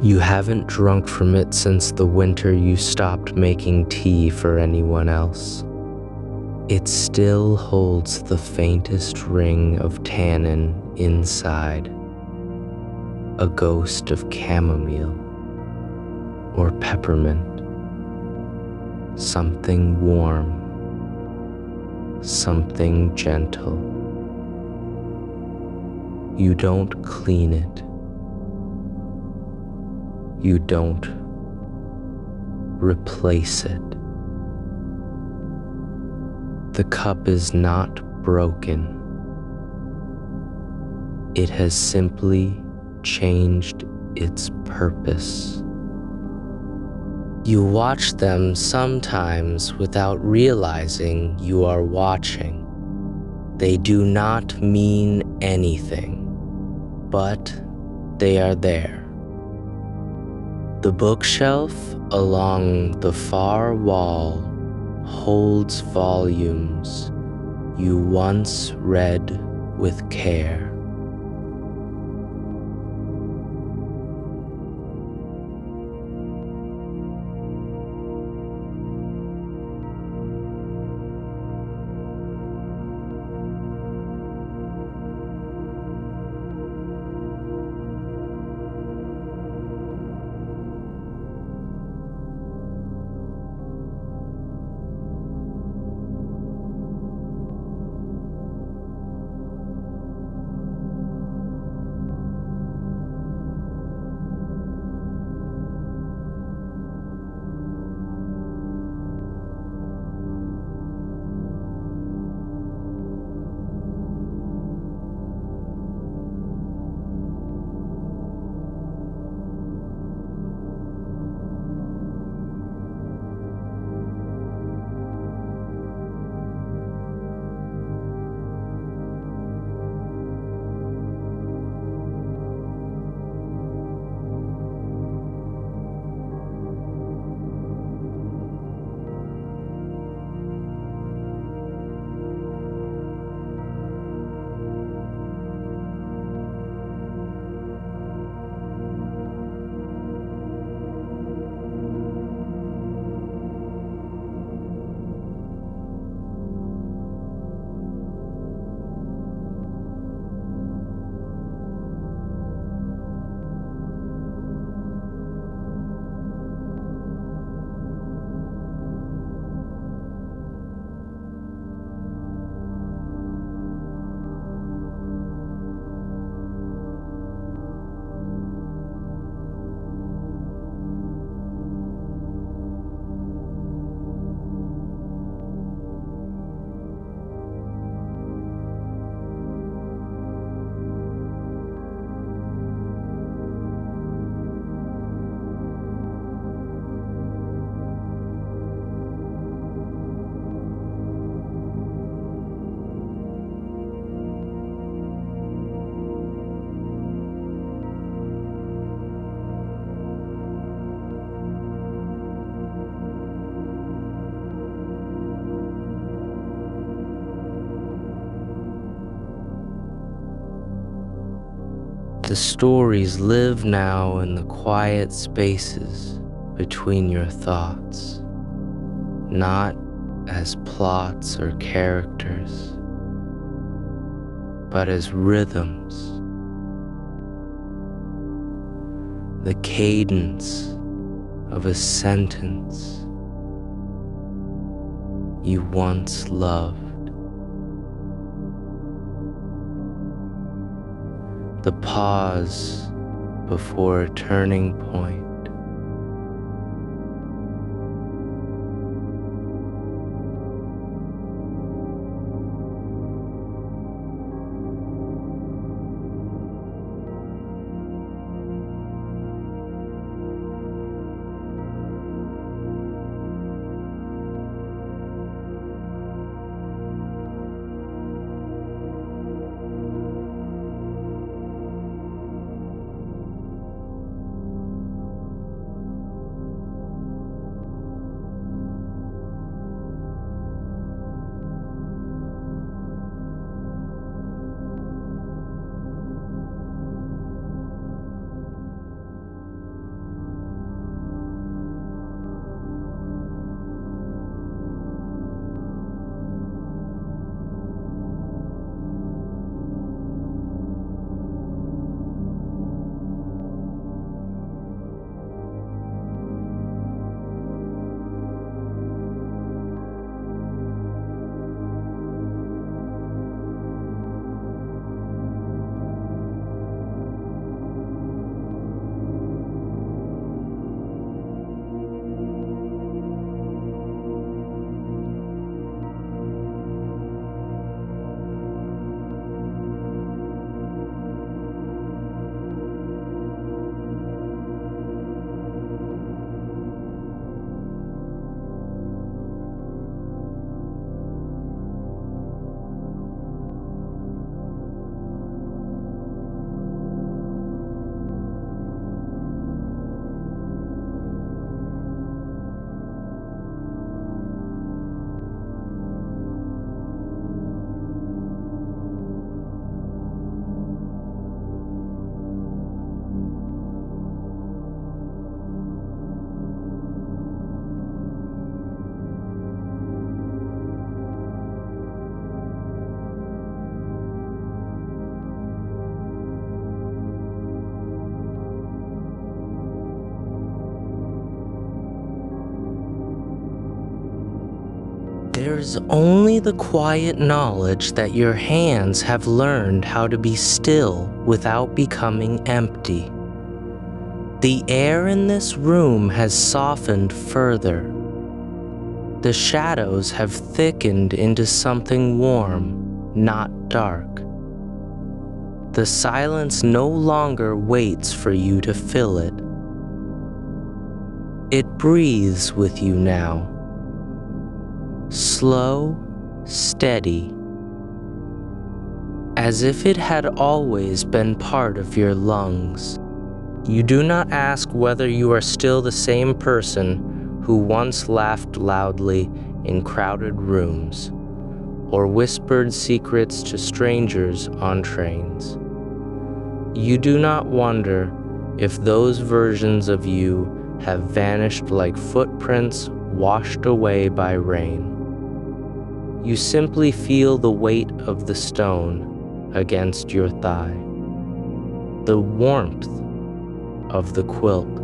You haven't drunk from it since the winter you stopped making tea for anyone else. It still holds the faintest ring of tannin inside, a ghost of chamomile or peppermint, something warm, something gentle. You don't clean it. You don't replace it. The cup is not broken. It has simply changed its purpose. You watch them sometimes without realizing you are watching. They do not mean anything. but they are there. The bookshelf along the far wall holds volumes you once read with care. The stories live now in the quiet spaces between your thoughts, not as plots or characters, but as rhythms. The cadence of a sentence you once loved. The pause before a turning point. There's only the quiet knowledge that your hands have learned how to be still without becoming empty. The air in this room has softened further. The shadows have thickened into something warm, not dark. The silence no longer waits for you to fill it. It breathes with you now. Slow, steady, as if it had always been part of your lungs. You do not ask whether you are still the same person who once laughed loudly in crowded rooms, or whispered secrets to strangers on trains. You do not wonder if those versions of you have vanished like footprints washed away by rain. You simply feel the weight of the stone against your thigh, the warmth of the quilt,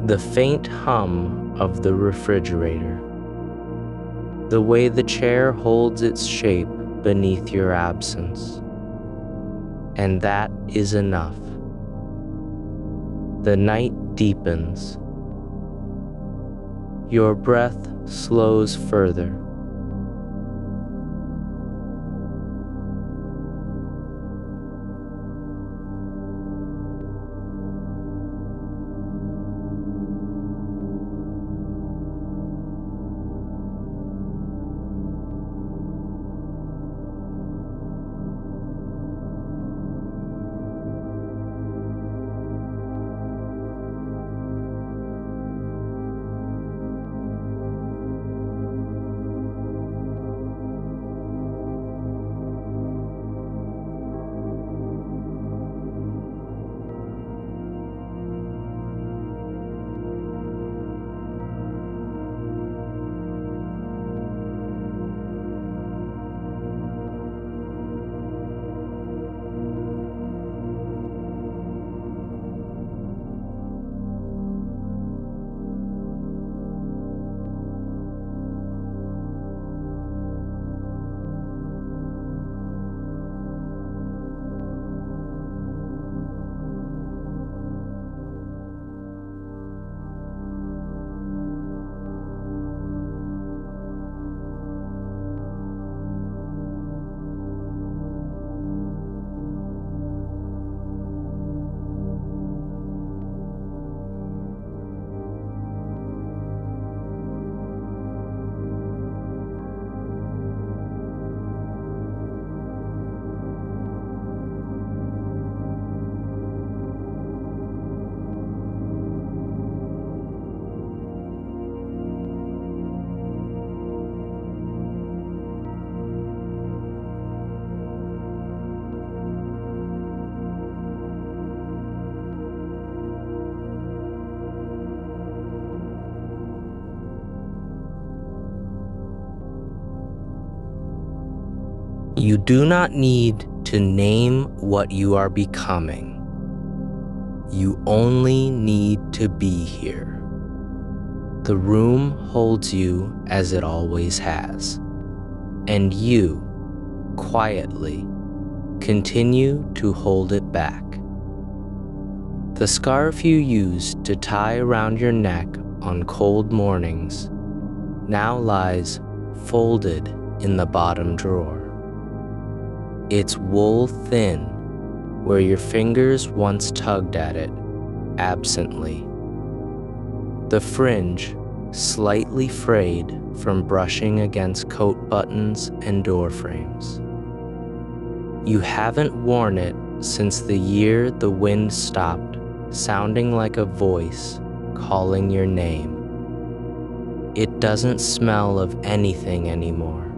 the faint hum of the refrigerator, the way the chair holds its shape beneath your absence. And that is enough. The night deepens. Your breath slows further. You do not need to name what you are becoming. You only need to be here. The room holds you as it always has, and you, quietly, continue to hold it back. The scarf you used to tie around your neck on cold mornings now lies folded in the bottom drawer. Its wool thin where your fingers once tugged at it absently. The fringe slightly frayed from brushing against coat buttons and door frames. You haven't worn it since the year the wind stopped sounding like a voice calling your name. It doesn't smell of anything anymore.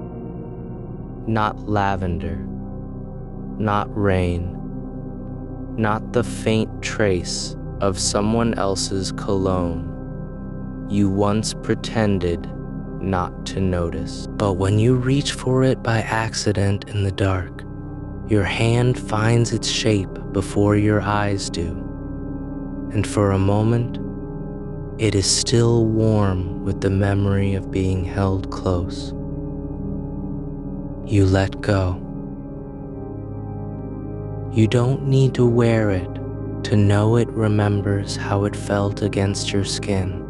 Not lavender, not rain, not the faint trace of someone else's cologne you once pretended not to notice. But when you reach for it by accident in the dark, your hand finds its shape before your eyes do. And for a moment, It is still warm with the memory of being held close. You let go. You don't need to wear it to know it remembers how it felt against your skin.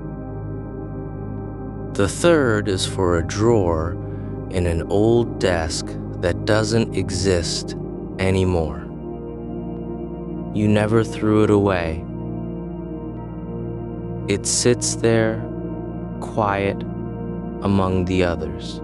The third is for a drawer in an old desk that doesn't exist anymore. You never threw it away. It sits there, quiet among the others.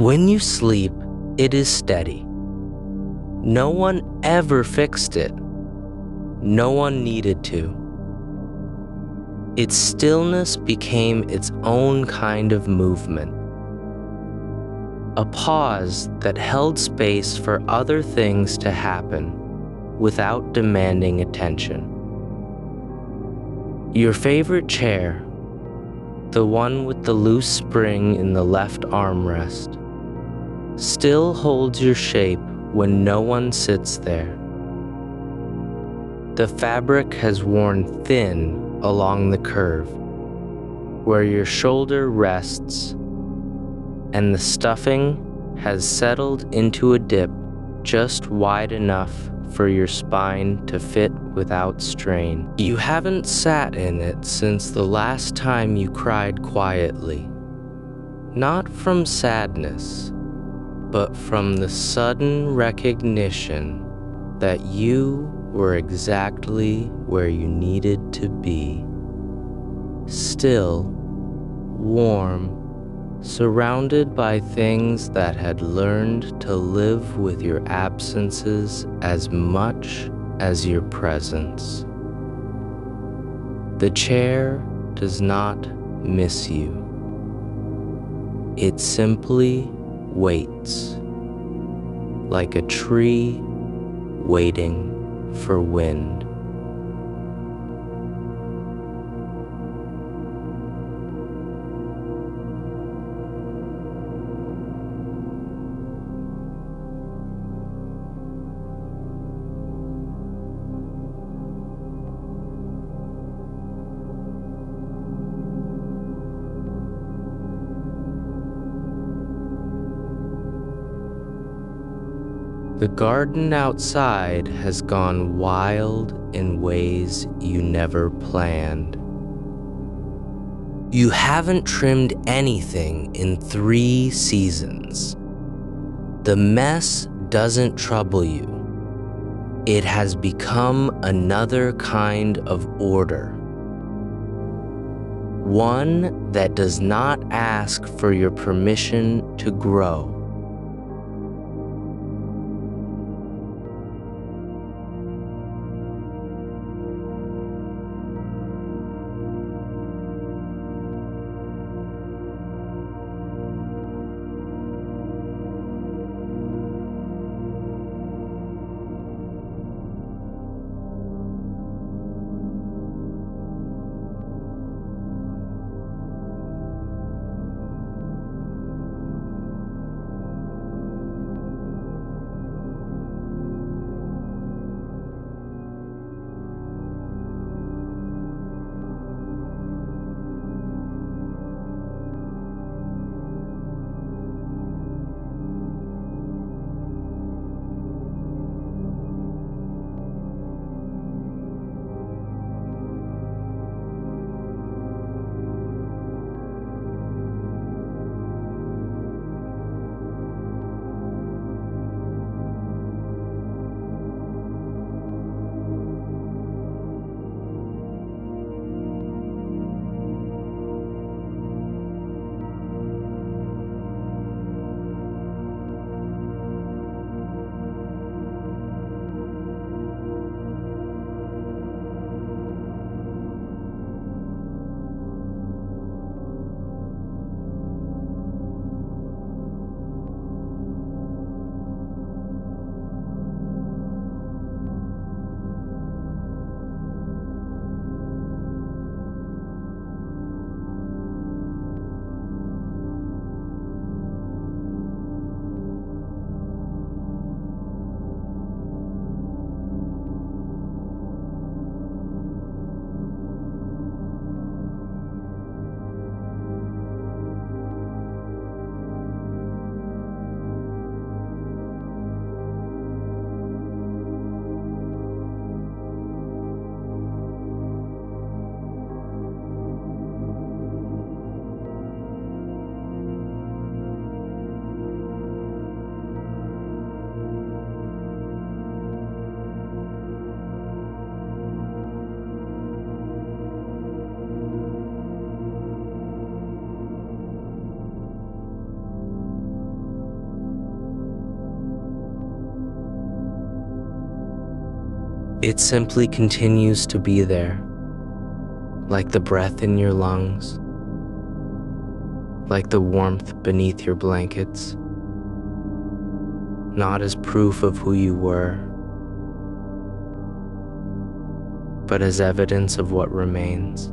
When you sleep, it is steady. No one ever fixed it. No one needed to. Its stillness became its own kind of movement. A pause that held space for other things to happen without demanding attention. Your favorite chair, the one with the loose spring in the left armrest, still holds your shape when no one sits there. The fabric has worn thin along the curve, where your shoulder rests, and the stuffing has settled into a dip just wide enough for your spine to fit without strain. You haven't sat in it since the last time you cried quietly, not from sadness, but from the sudden recognition that you were exactly where you needed to be. Still, warm, surrounded by things that had learned to live with your absences as much as your presence. The chair does not miss you. It simply waits, like a tree waiting for wind. The garden outside has gone wild in ways you never planned. You haven't trimmed anything in 3 seasons. The mess doesn't trouble you. It has become another kind of order. One that does not ask for your permission to grow. It simply continues to be there, like the breath in your lungs, like the warmth beneath your blankets, not as proof of who you were, but as evidence of what remains.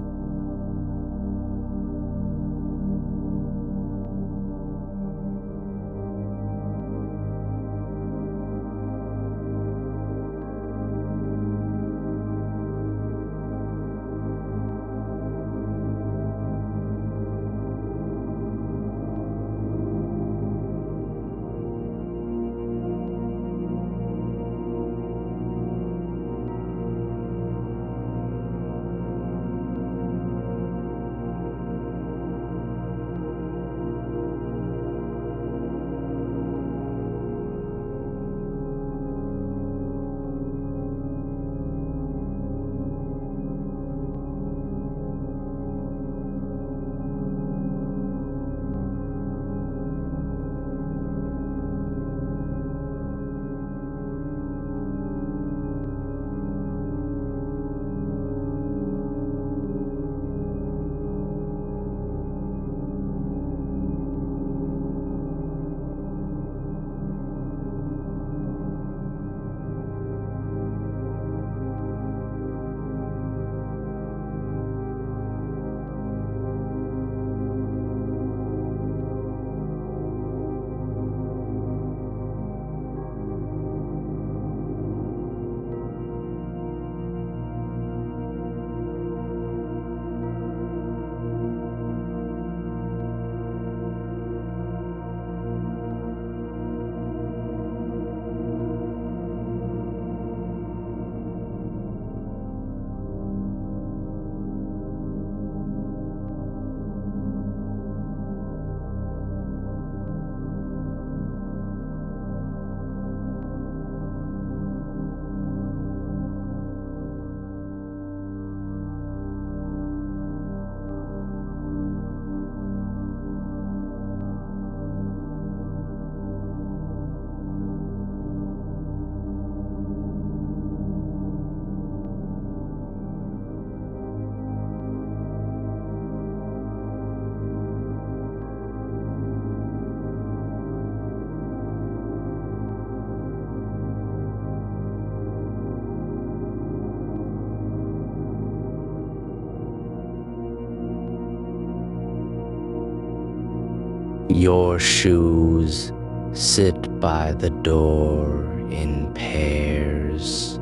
Your shoes sit by the door in pairs,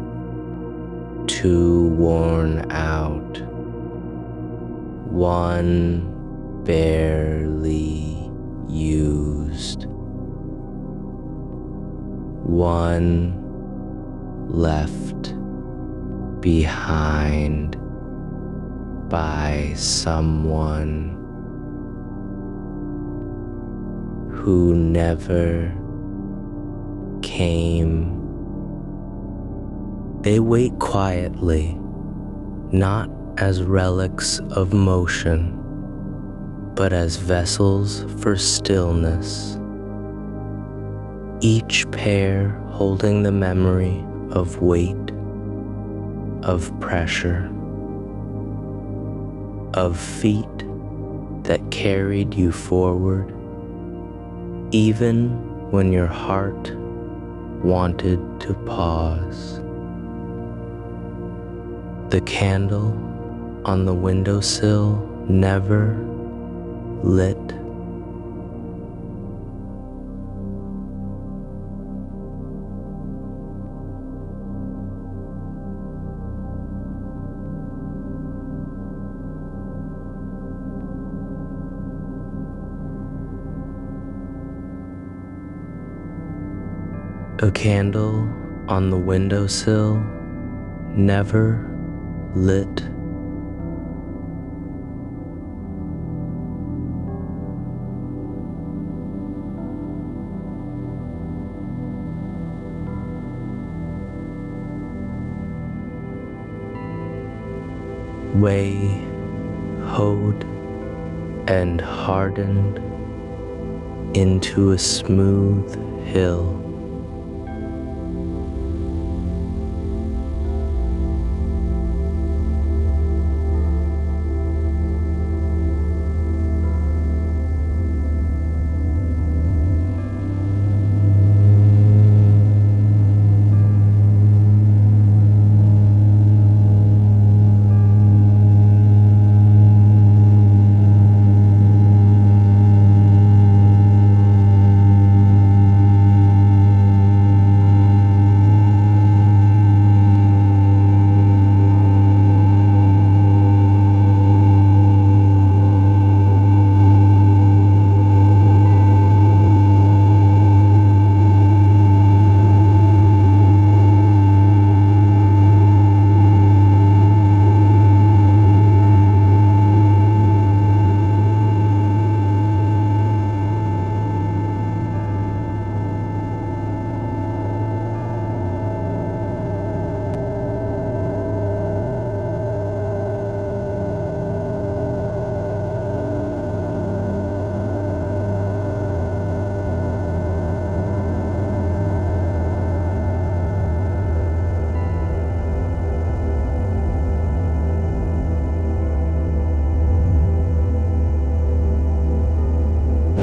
two worn out, one barely used, one left behind by someone who never came. They wait quietly, not as relics of motion, but as vessels for stillness, each pair holding the memory of weight, of pressure, of feet that carried you forward, even when your heart wanted to pause. The candle on the windowsill never lit. A candle on the windowsill never lit. Way hoed and hardened into a smooth hill.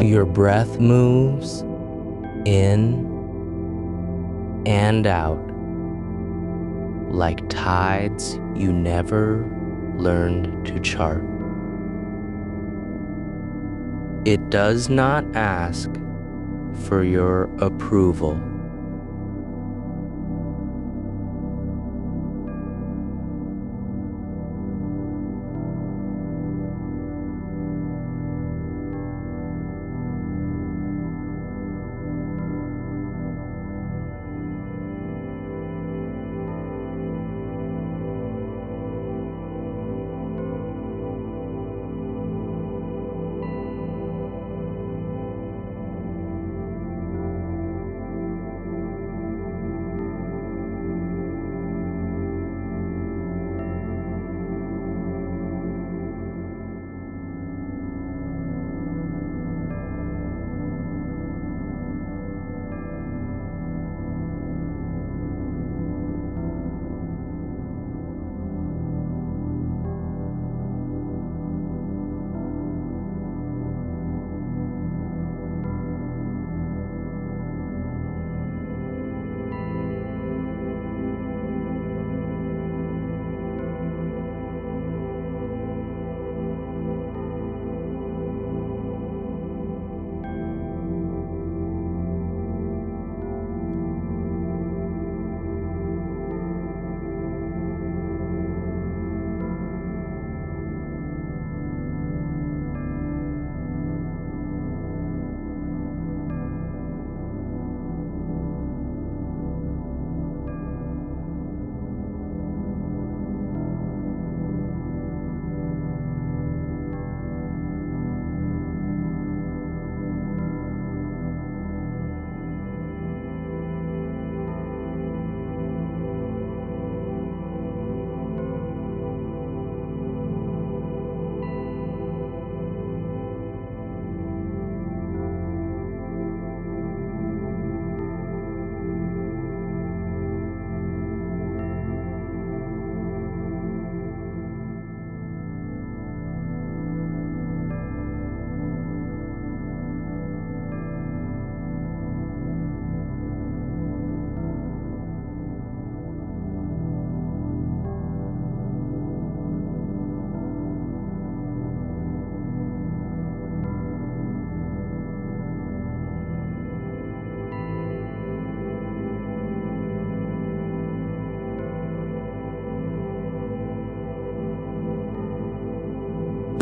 Your breath moves in and out like tides you never learned to chart. It does not ask for your approval.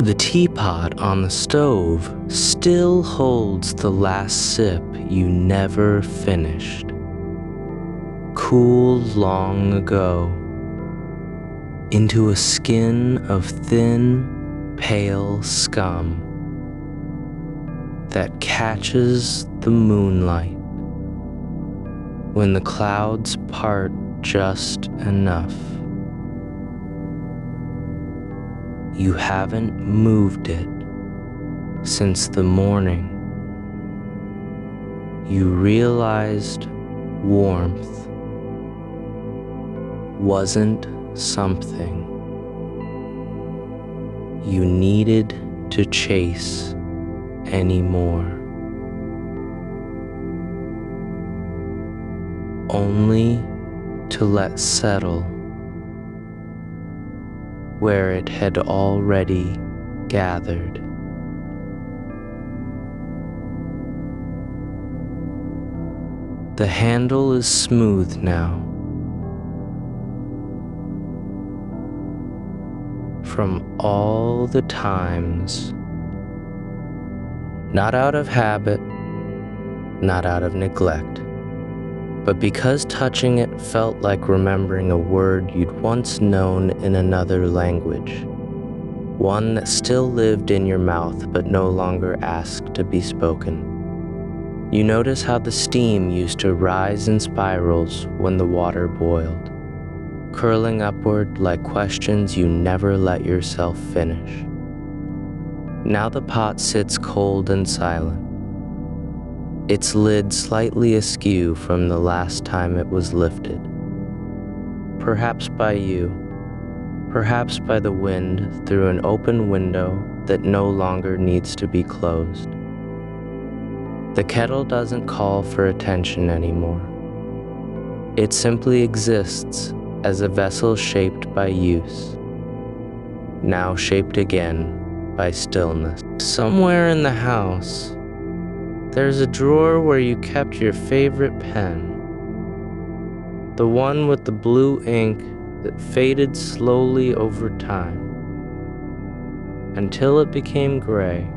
The teapot on the stove still holds the last sip you never finished. Cooled long ago into a skin of thin, pale scum that catches the moonlight when the clouds part just enough. You haven't moved it since the morning you realized warmth wasn't something you needed to chase anymore, only to let settle where it had already gathered. The handle is smooth now from all the times, not out of habit, not out of neglect, but because touching it felt like remembering a word you'd once known in another language, one that still lived in your mouth but no longer asked to be spoken. You notice how the steam used to rise in spirals when the water boiled, curling upward like questions you never let yourself finish. Now the pot sits cold and silent, its lid slightly askew from the last time it was lifted. Perhaps by you, perhaps by the wind through an open window that no longer needs to be closed. The kettle doesn't call for attention anymore. It simply exists as a vessel shaped by use, now shaped again by stillness. Somewhere in the house, there's a drawer where you kept your favorite pen, the one with the blue ink that faded slowly over time until it became gray,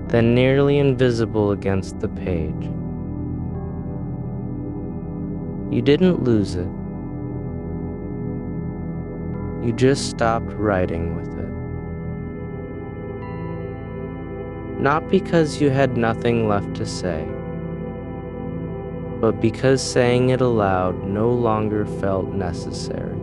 then nearly invisible against the page. You didn't lose it. You just stopped writing with it. Not because you had nothing left to say, but because saying it aloud no longer felt necessary.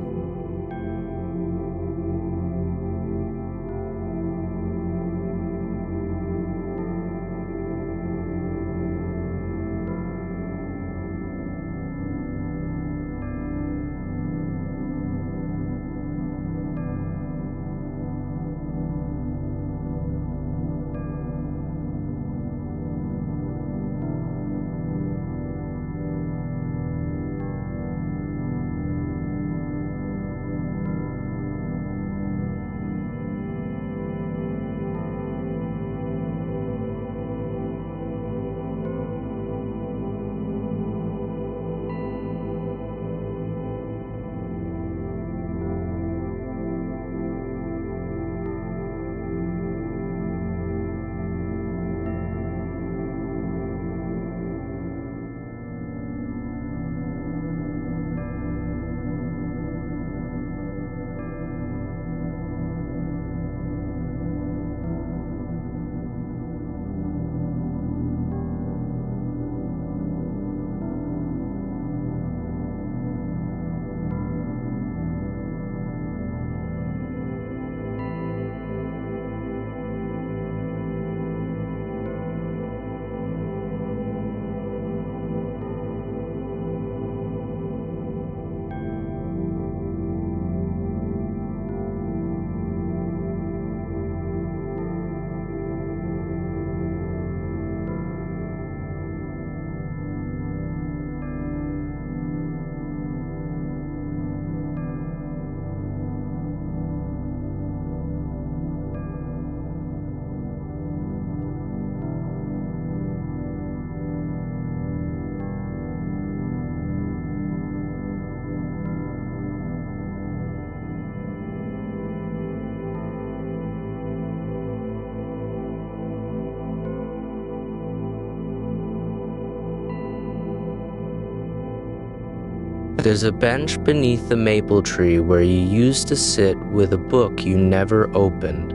There's a bench beneath the maple tree where you used to sit with a book you never opened.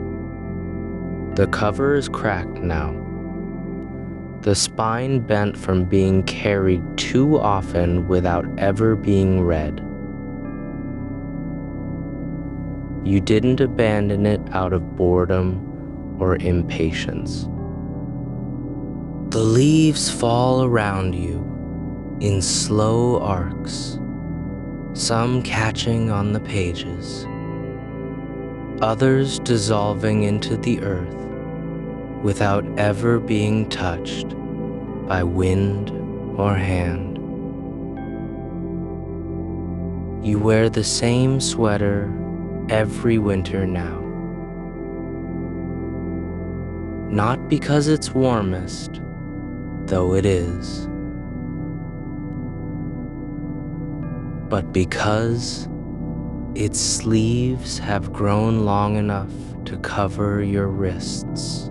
The cover is cracked now, the spine bent from being carried too often without ever being read. You didn't abandon it out of boredom or impatience. The leaves fall around you in slow arcs, some catching on the pages, others dissolving into the earth without ever being touched by wind or hand. You wear the same sweater every winter now, not because it's warmest, though it is, but because its sleeves have grown long enough to cover your wrists.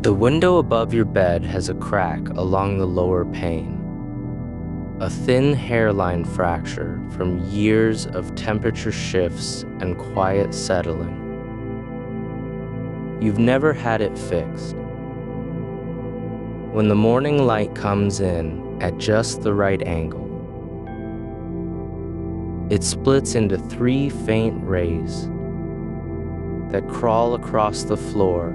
The window above your bed has a crack along the lower pane, a thin hairline fracture from years of temperature shifts and quiet settling. You've never had it fixed. When the morning light comes in at just the right angle, it splits into 3 faint rays that crawl across the floor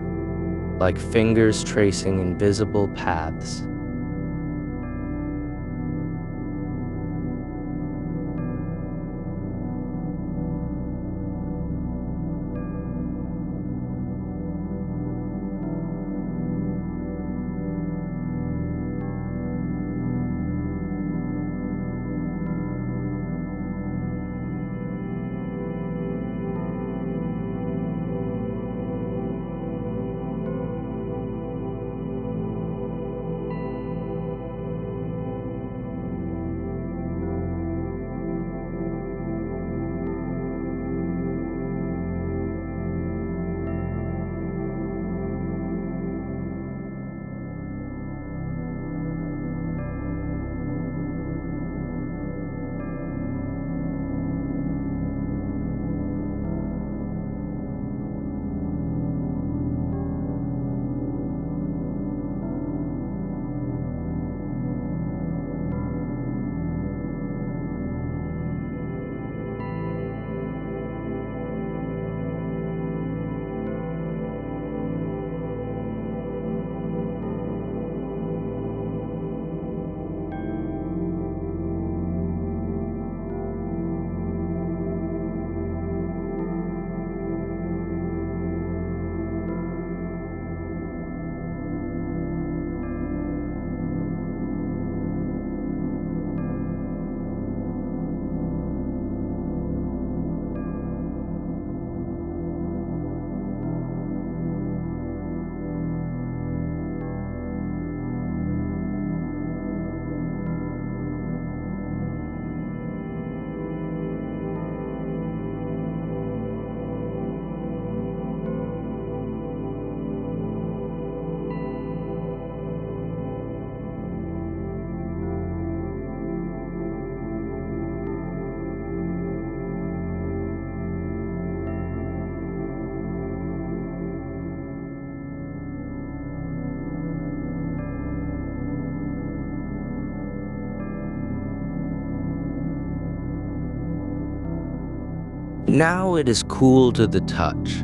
like fingers tracing invisible paths. Now it is cool to the touch,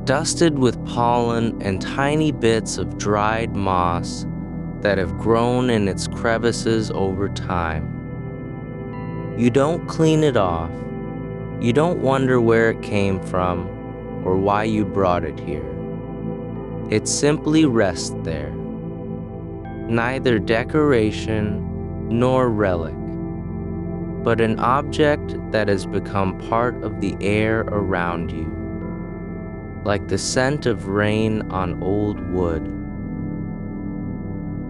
dusted with pollen and tiny bits of dried moss that have grown in its crevices over time. You don't clean it off. You don't wonder where it came from or why you brought it here. It simply rests there, neither decoration nor relic, but an object that has become part of the air around you, like the scent of rain on old wood.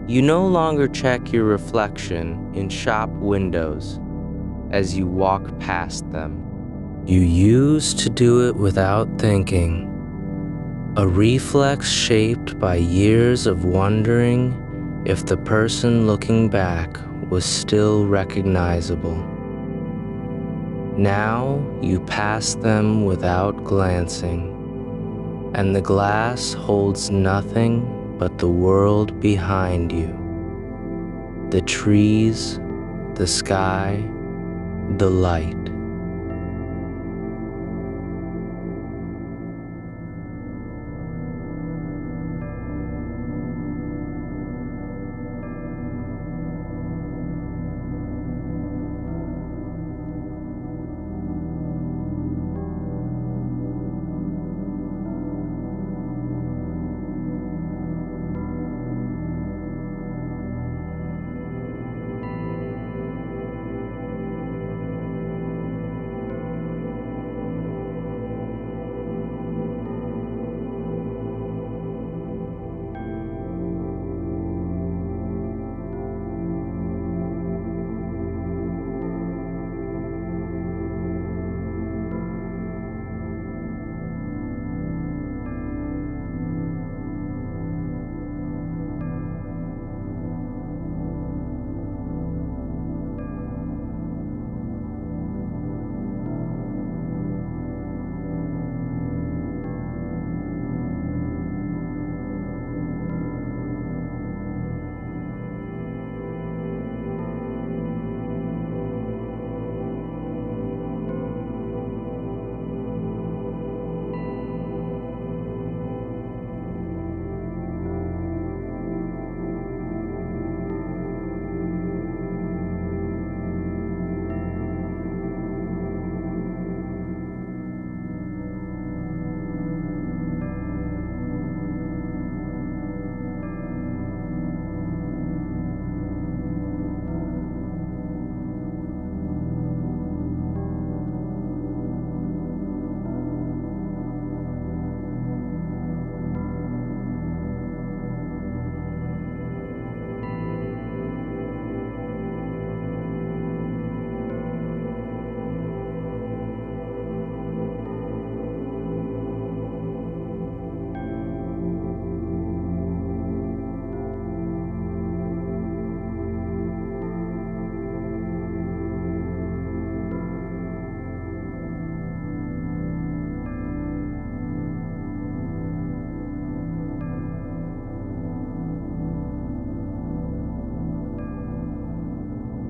You no longer check your reflection in shop windows as you walk past them. You used to do it without thinking, a reflex shaped by years of wondering if the person looking back was still recognizable. Now you pass them without glancing, and the glass holds nothing but the world behind you. The trees, the sky, the light.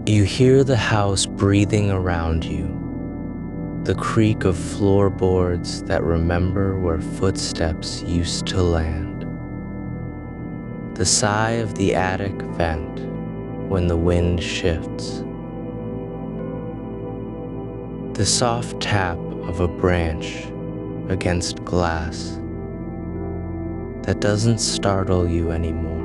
You hear the house breathing around you, the creak of floorboards that remember where footsteps used to land, the sigh of the attic vent when the wind shifts, the soft tap of a branch against glass that doesn't startle you anymore.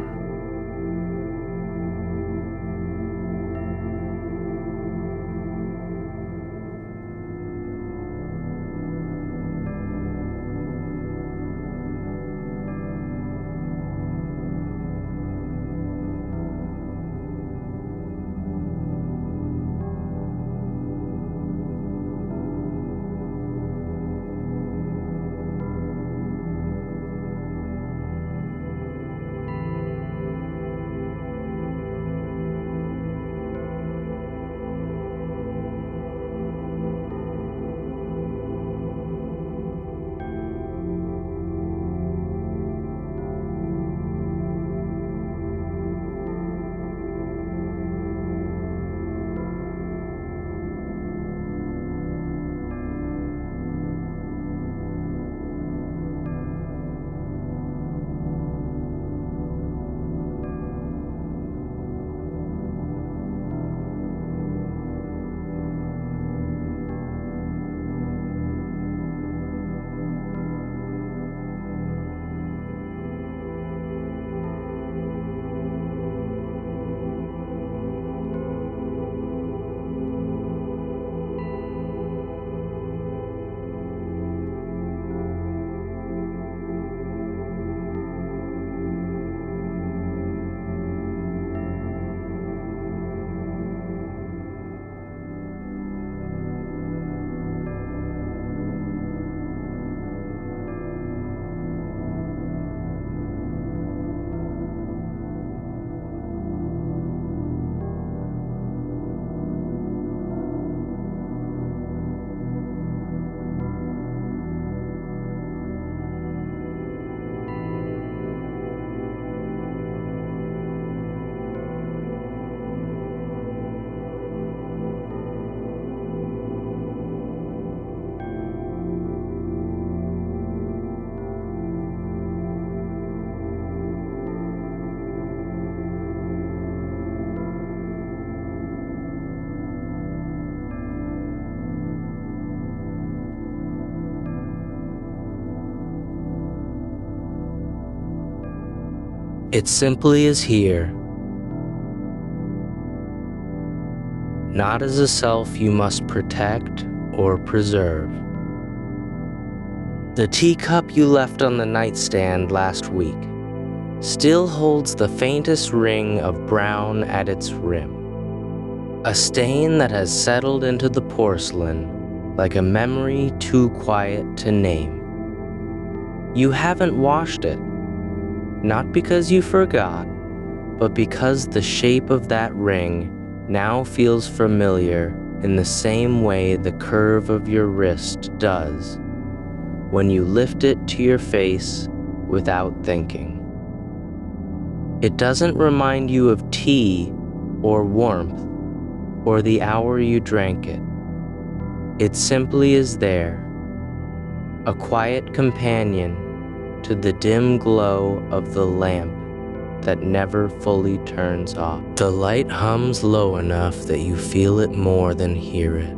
It simply is here, not as a self you must protect or preserve. The teacup you left on the nightstand last week still holds the faintest ring of brown at its rim, a stain that has settled into the porcelain like a memory too quiet to name. You haven't washed it, not because you forgot, but because the shape of that ring now feels familiar in the same way the curve of your wrist does when you lift it to your face without thinking. It doesn't remind you of tea or warmth or the hour you drank it. It simply is there, a quiet companion to the dim glow of the lamp that never fully turns off. The light hums low enough that you feel it more than hear it.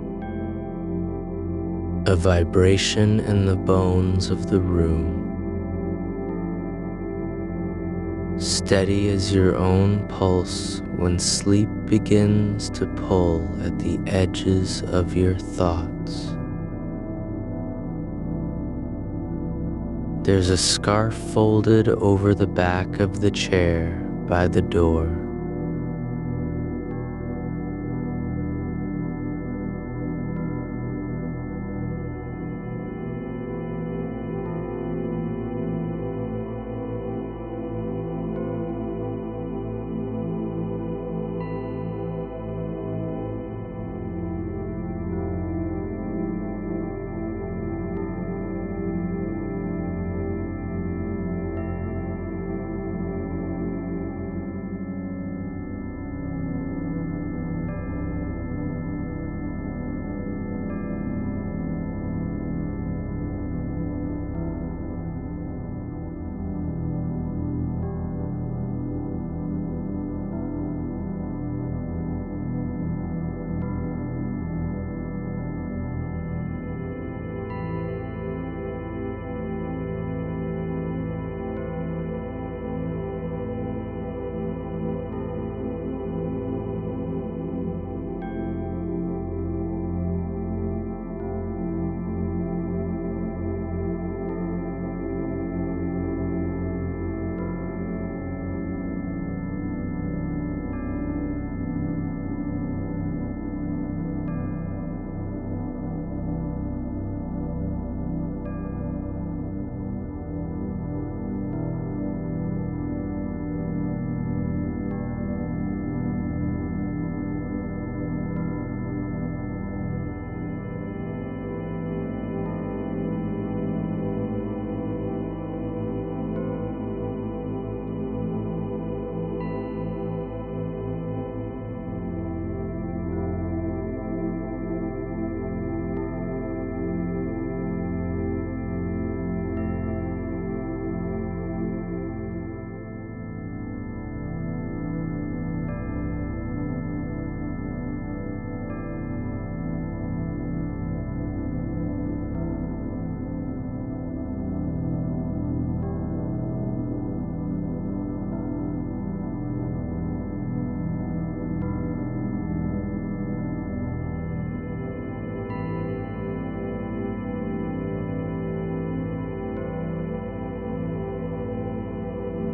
A vibration in the bones of the room, steady as your own pulse when sleep begins to pull at the edges of your thoughts. There's a scarf folded over the back of the chair by the door.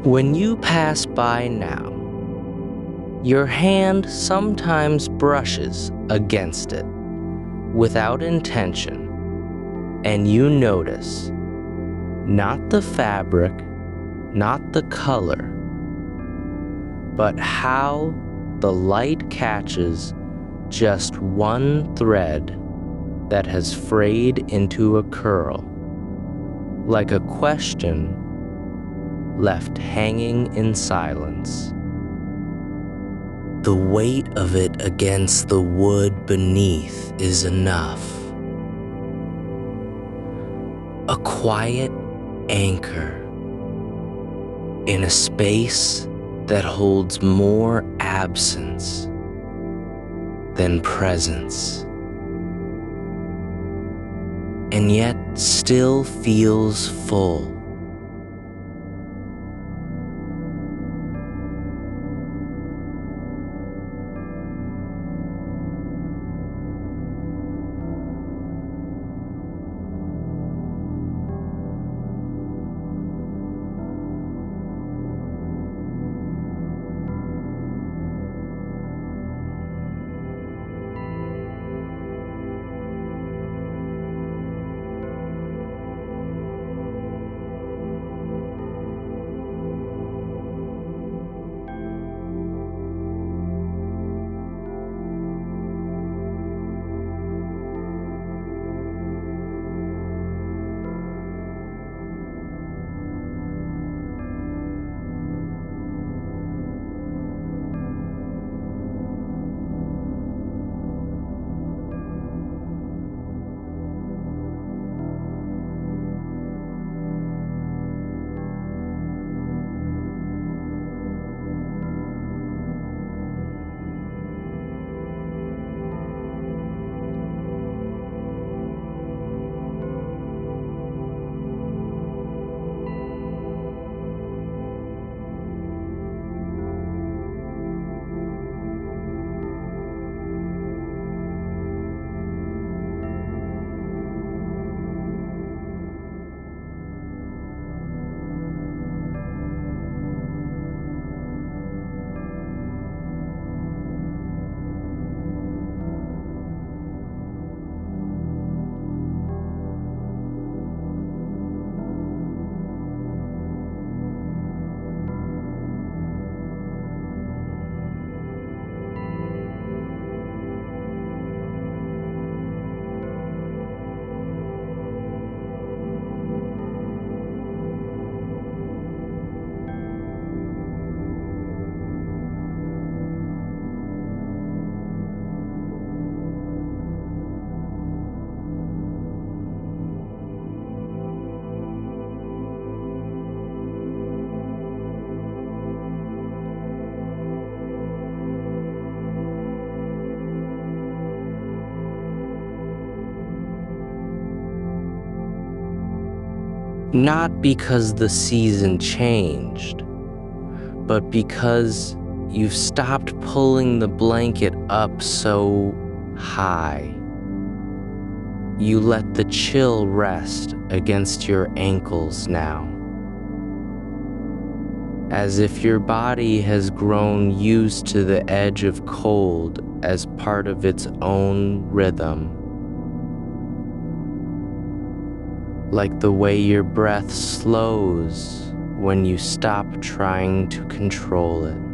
When you pass by now, your hand sometimes brushes against it without intention, and you notice not the fabric, not the color, but how the light catches just one thread that has frayed into a curl, like a question left hanging in silence. The weight of it against the wood beneath is enough. A quiet anchor in a space that holds more absence than presence, and yet still feels full. Not because the season changed, but because you've stopped pulling the blanket up so high. You let the chill rest against your ankles now, as if your body has grown used to the edge of cold as part of its own rhythm. Like the way your breath slows when you stop trying to control it.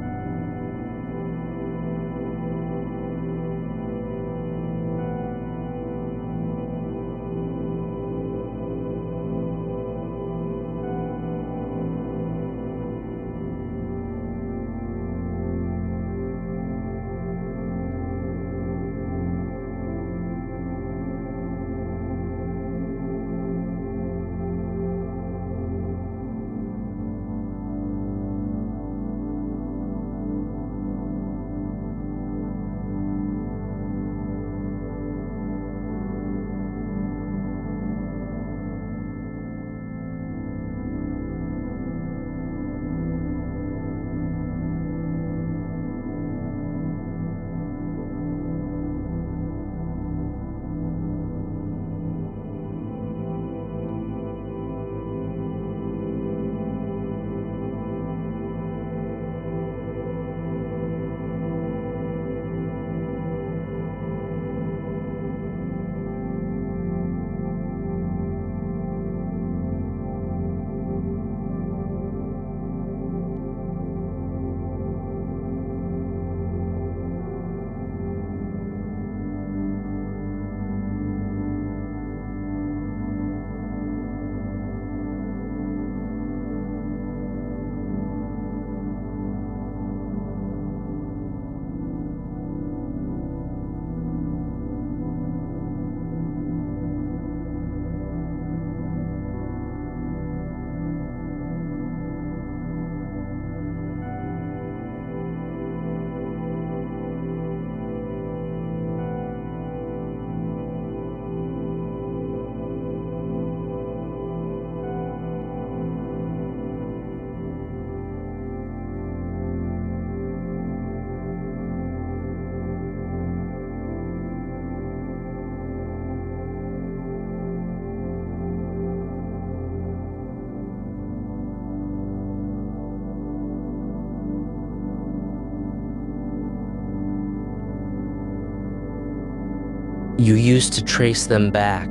You used to trace them back,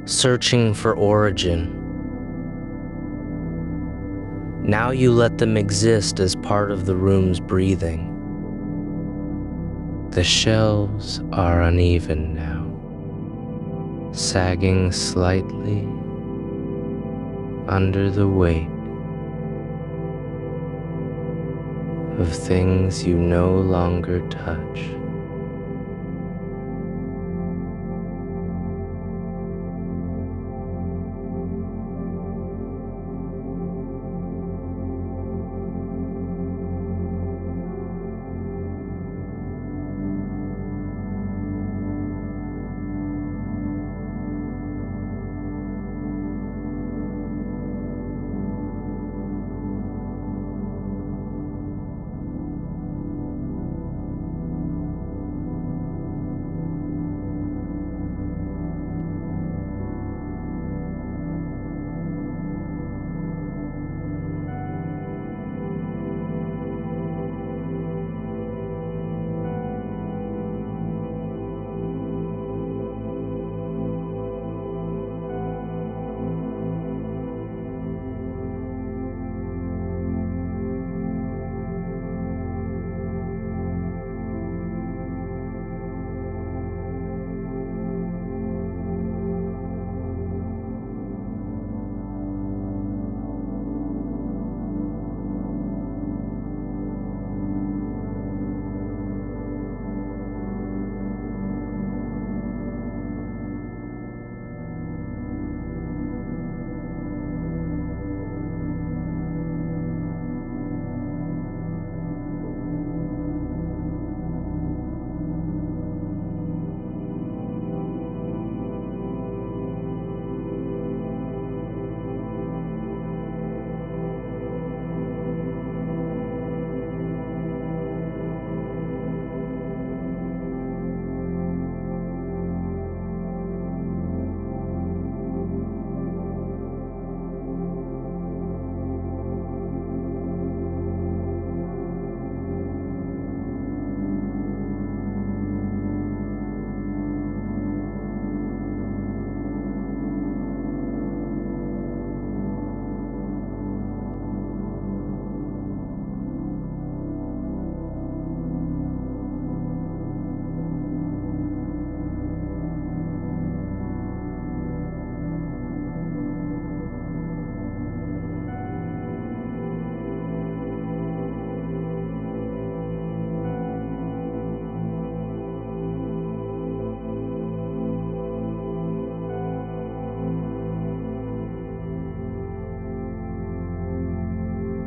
searching for origin. Now you let them exist as part of the room's breathing. The shelves are uneven now, sagging slightly under the weight of things you no longer touch.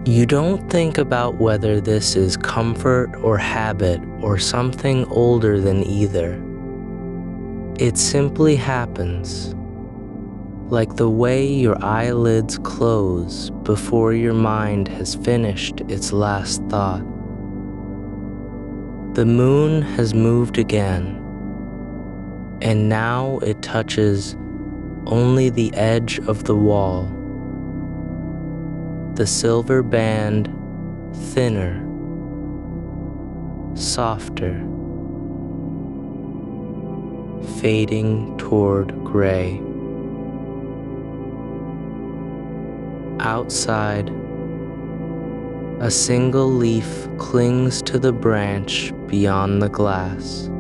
You don't think about whether this is comfort or habit or something older than either. It simply happens, like the way your eyelids close before your mind has finished its last thought. The moon has moved again, and now it touches only the edge of the wall. The silver band thinner, softer, fading toward gray. Outside, a single leaf clings to the branch beyond the glass.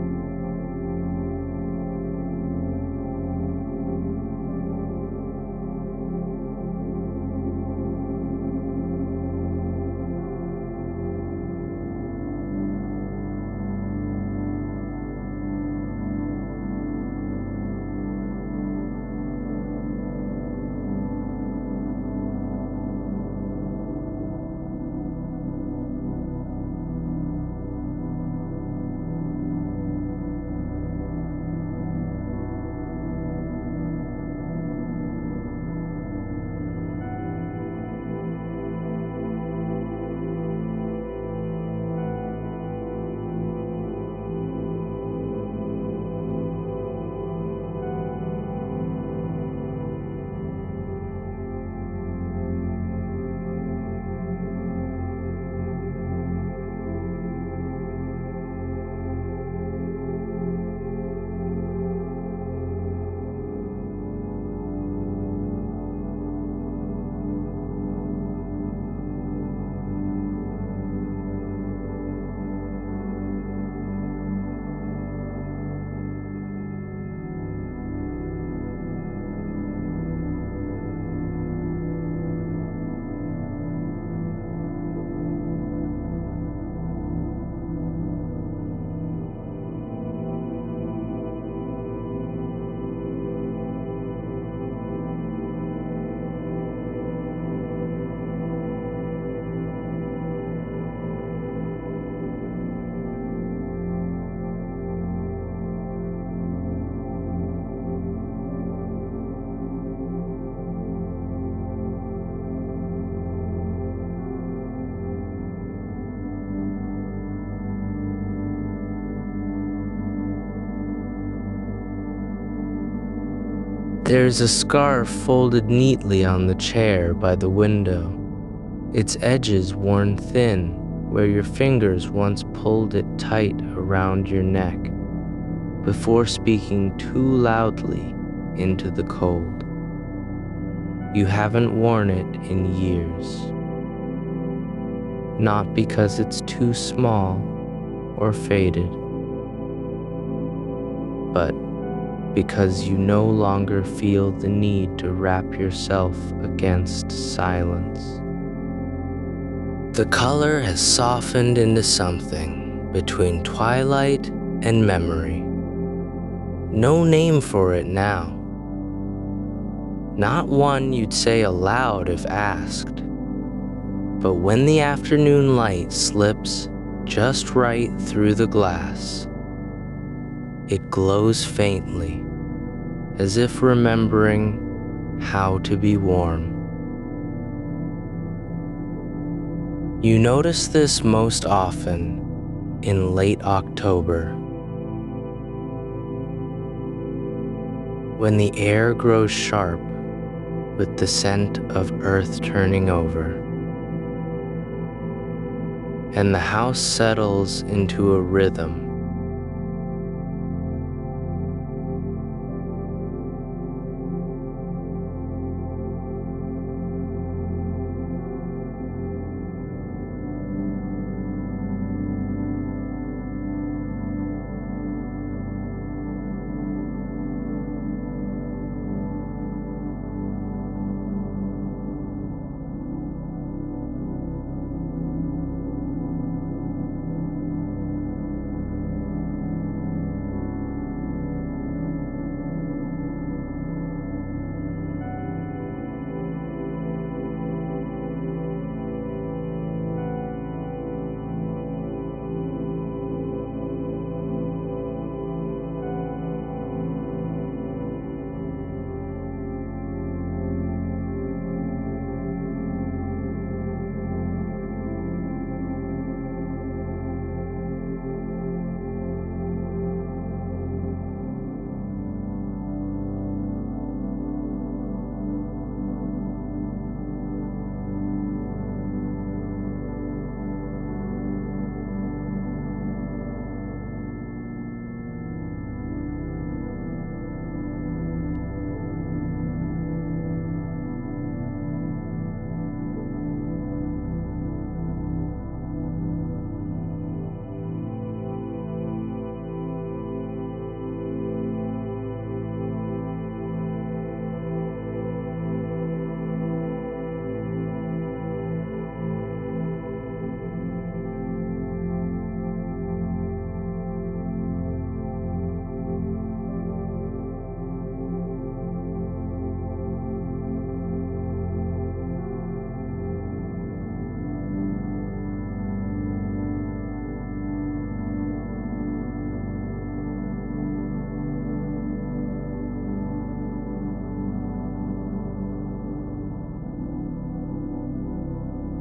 There's a scarf folded neatly on the chair by the window, its edges worn thin where your fingers once pulled it tight around your neck before speaking too loudly into the cold. You haven't worn it in years. Not because it's too small or faded, but because you no longer feel the need to wrap yourself against silence. The color has softened into something between twilight and memory. No name for it now. Not one you'd say aloud if asked. But when the afternoon light slips just right through the glass, it glows faintly, as if remembering how to be warm. You notice this most often in late October, when the air grows sharp with the scent of earth turning over, and the house settles into a rhythm.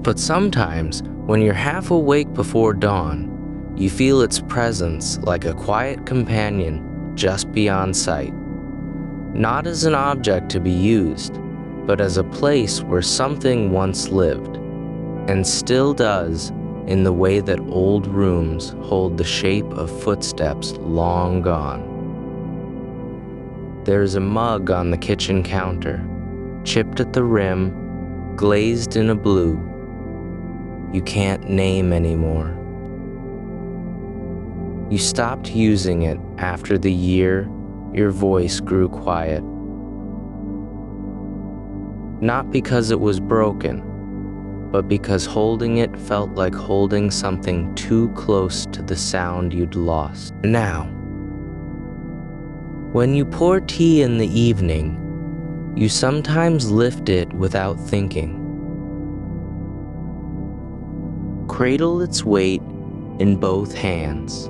But sometimes, when you're half awake before dawn, you feel its presence like a quiet companion just beyond sight. Not as an object to be used, but as a place where something once lived, and still does in the way that old rooms hold the shape of footsteps long gone. There's a mug on the kitchen counter, chipped at the rim, glazed in a blue you can't name anymore. You stopped using it after the year your voice grew quiet. Not because it was broken, but because holding it felt like holding something too close to the sound you'd lost. Now, when you pour tea in the evening, you sometimes lift it without thinking. Cradle its weight in both hands.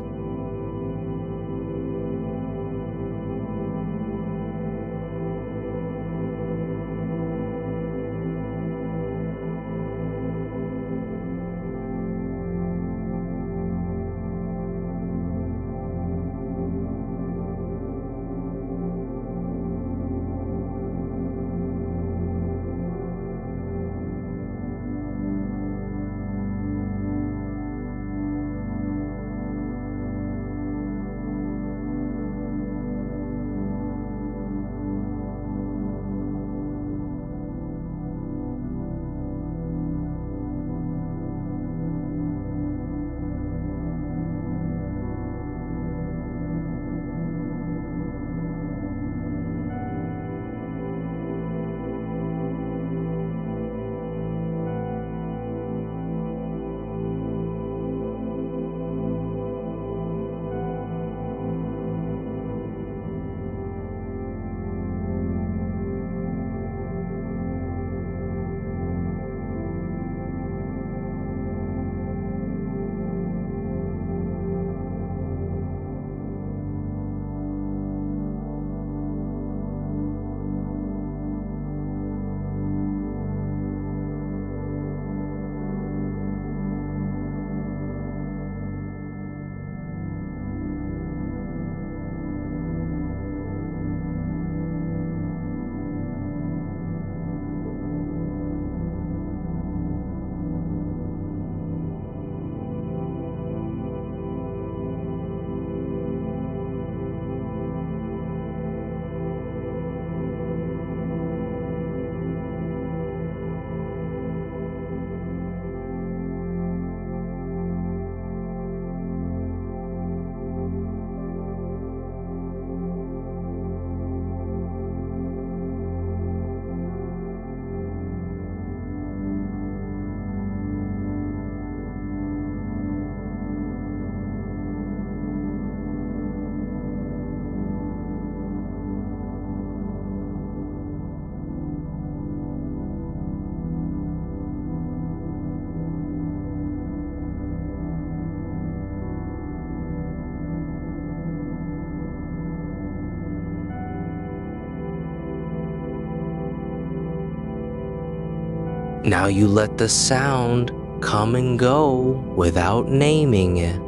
Now you let the sound come and go without naming it.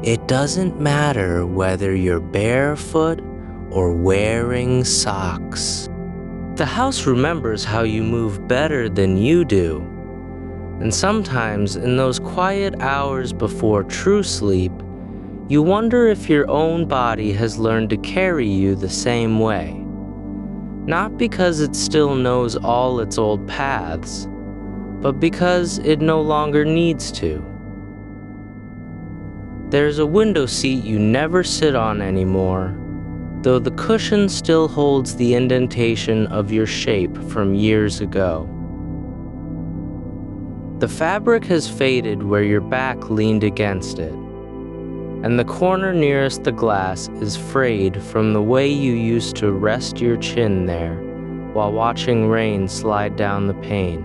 It doesn't matter whether you're barefoot or wearing socks. The house remembers how you move better than you do. And sometimes in those quiet hours before true sleep, you wonder if your own body has learned to carry you the same way. Not because it still knows all its old paths, but because it no longer needs to. There's a window seat you never sit on anymore, though the cushion still holds the indentation of your shape from years ago. The fabric has faded where your back leaned against it, and the corner nearest the glass is frayed from the way you used to rest your chin there while watching rain slide down the pane.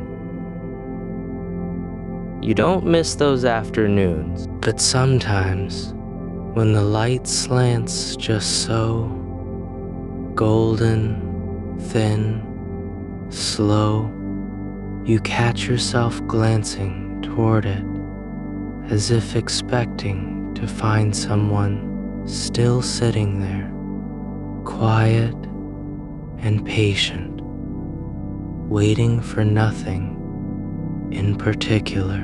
You don't miss those afternoons, but sometimes, when the light slants just so, golden, thin, slow, You catch yourself glancing toward it as if expecting to find someone still sitting there, quiet and patient, waiting for nothing in particular.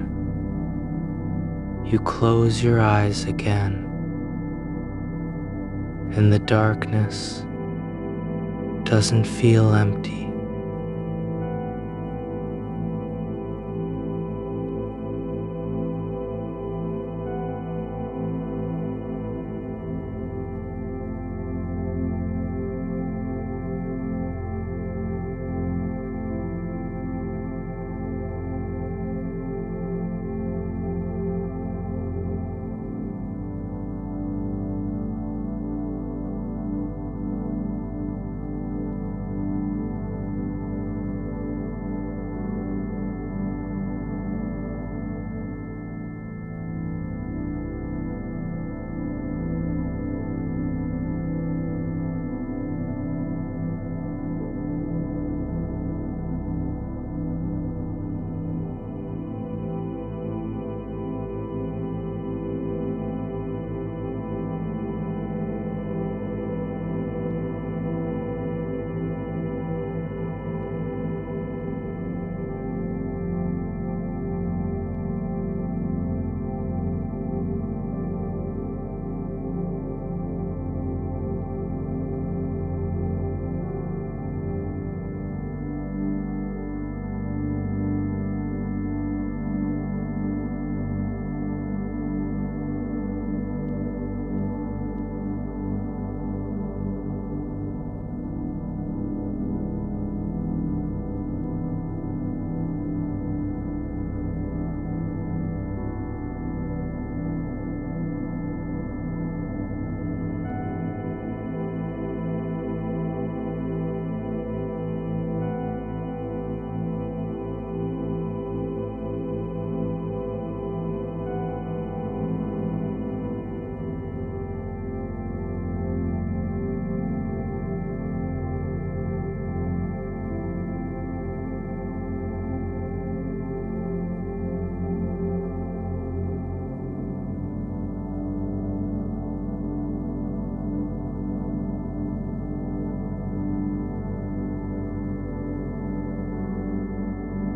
You close your eyes again, and the darkness doesn't feel empty.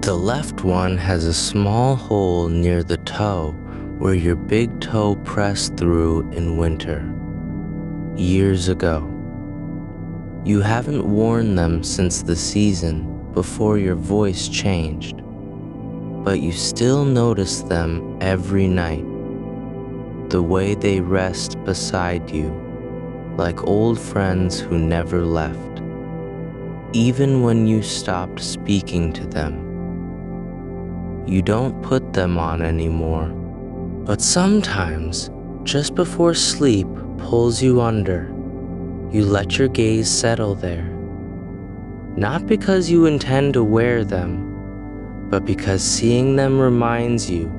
The left one has a small hole near the toe where your big toe pressed through in winter, years ago. You haven't worn them since the season before your voice changed, but you still notice them every night, the way they rest beside you, like old friends who never left, even when you stopped speaking to them. You don't put them on anymore, but sometimes, just before sleep pulls you under, you let your gaze settle there. Not because you intend to wear them, but because seeing them reminds you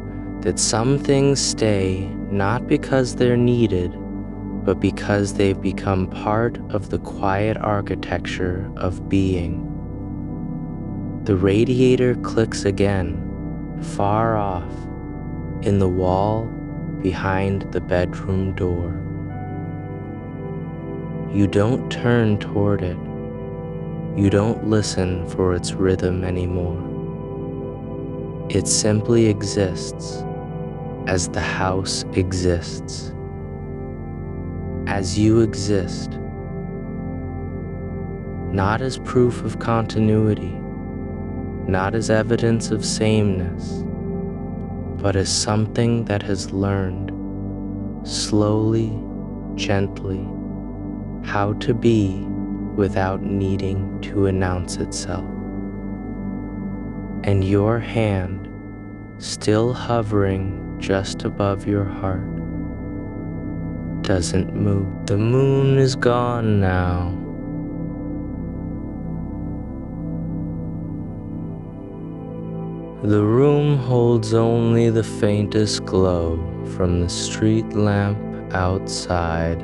that some things stay not because they're needed, but because they've become part of the quiet architecture of being. The radiator clicks again, far off, in the wall behind the bedroom door. You don't turn toward it. You don't listen for its rhythm anymore. It simply exists as the house exists, as you exist, not as proof of continuity, not as evidence of sameness, but as something that has learned, slowly, gently, how to be without needing to announce itself. And your hand, still hovering just above your heart, doesn't move. The moon is gone now. The room holds only the faintest glow from the street lamp outside.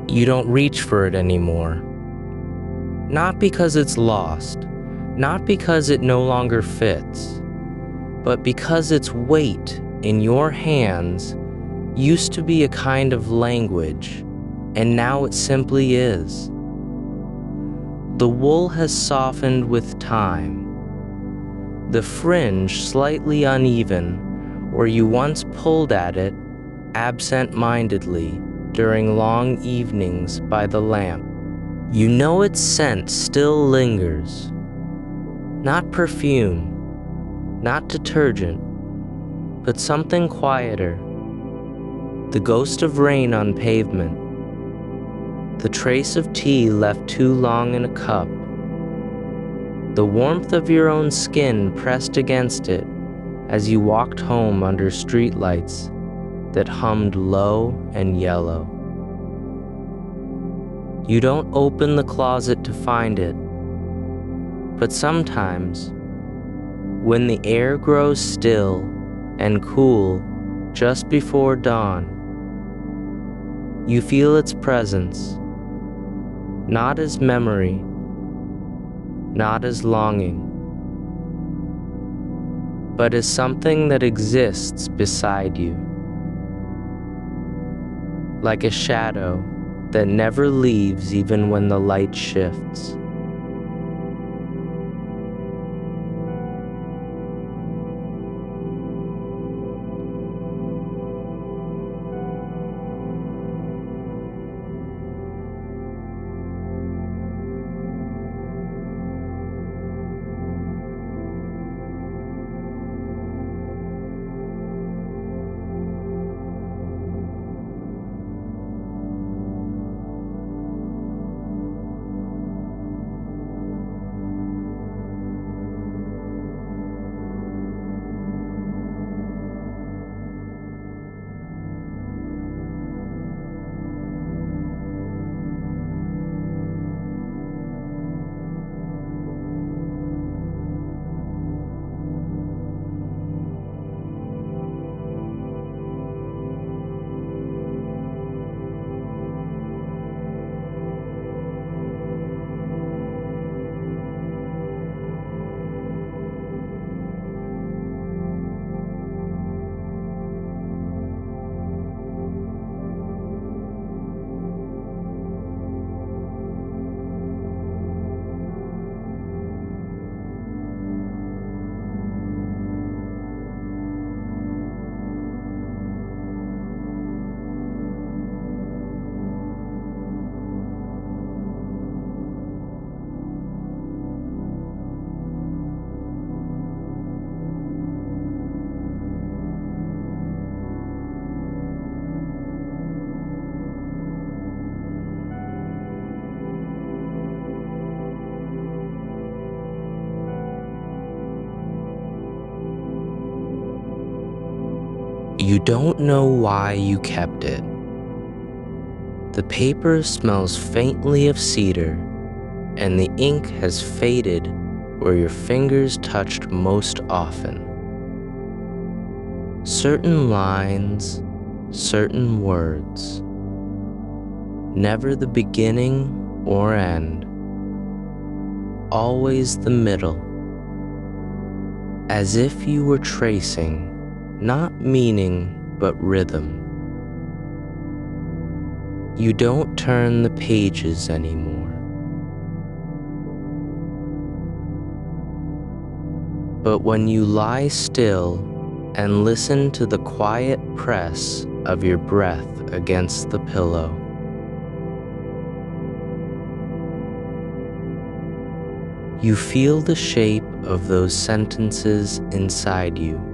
You don't reach for it anymore. Not because it's lost, not because it no longer fits, but because its weight in your hands used to be a kind of language, and now it simply is. The wool has softened with time. The fringe slightly uneven, where you once pulled at it absent-mindedly during long evenings by the lamp. You know its scent still lingers. Not perfume, not detergent, but something quieter. The ghost of rain on pavement. The trace of tea left too long in a cup. The warmth of your own skin pressed against it as you walked home under streetlights that hummed low and yellow. You don't open the closet to find it, but sometimes, when the air grows still and cool just before dawn, you feel its presence, not as memory, not as longing, but as something that exists beside you, like a shadow that never leaves even when the light shifts. You don't know why you kept it. The paper smells faintly of cedar, and the ink has faded where your fingers touched most often. Certain lines, certain words, never the beginning or end, always the middle, as if you were tracing not meaning but rhythm. You don't turn the pages anymore. But when you lie still and listen to the quiet press of your breath against the pillow, you feel the shape of those sentences inside you.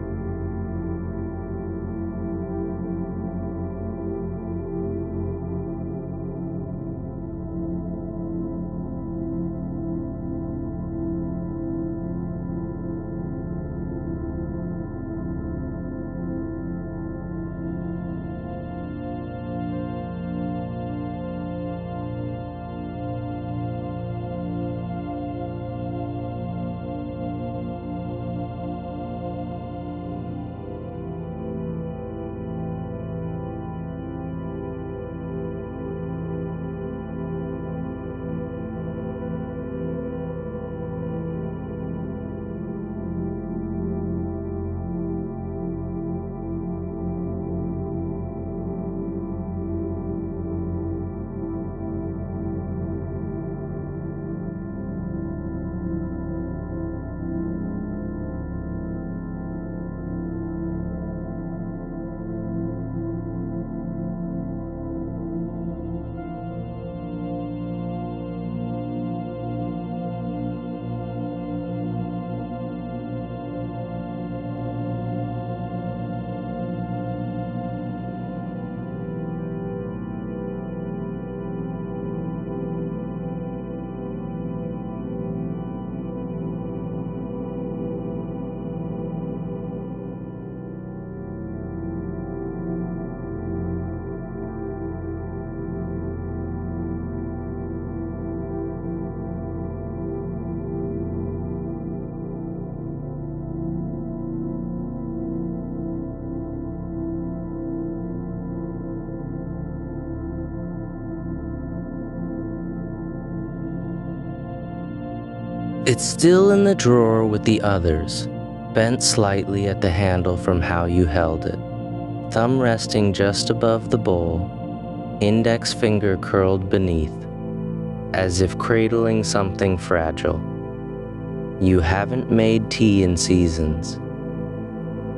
It's still in the drawer with the others, bent slightly at the handle from how you held it, thumb resting just above the bowl, index finger curled beneath, as if cradling something fragile. You haven't made tea in seasons.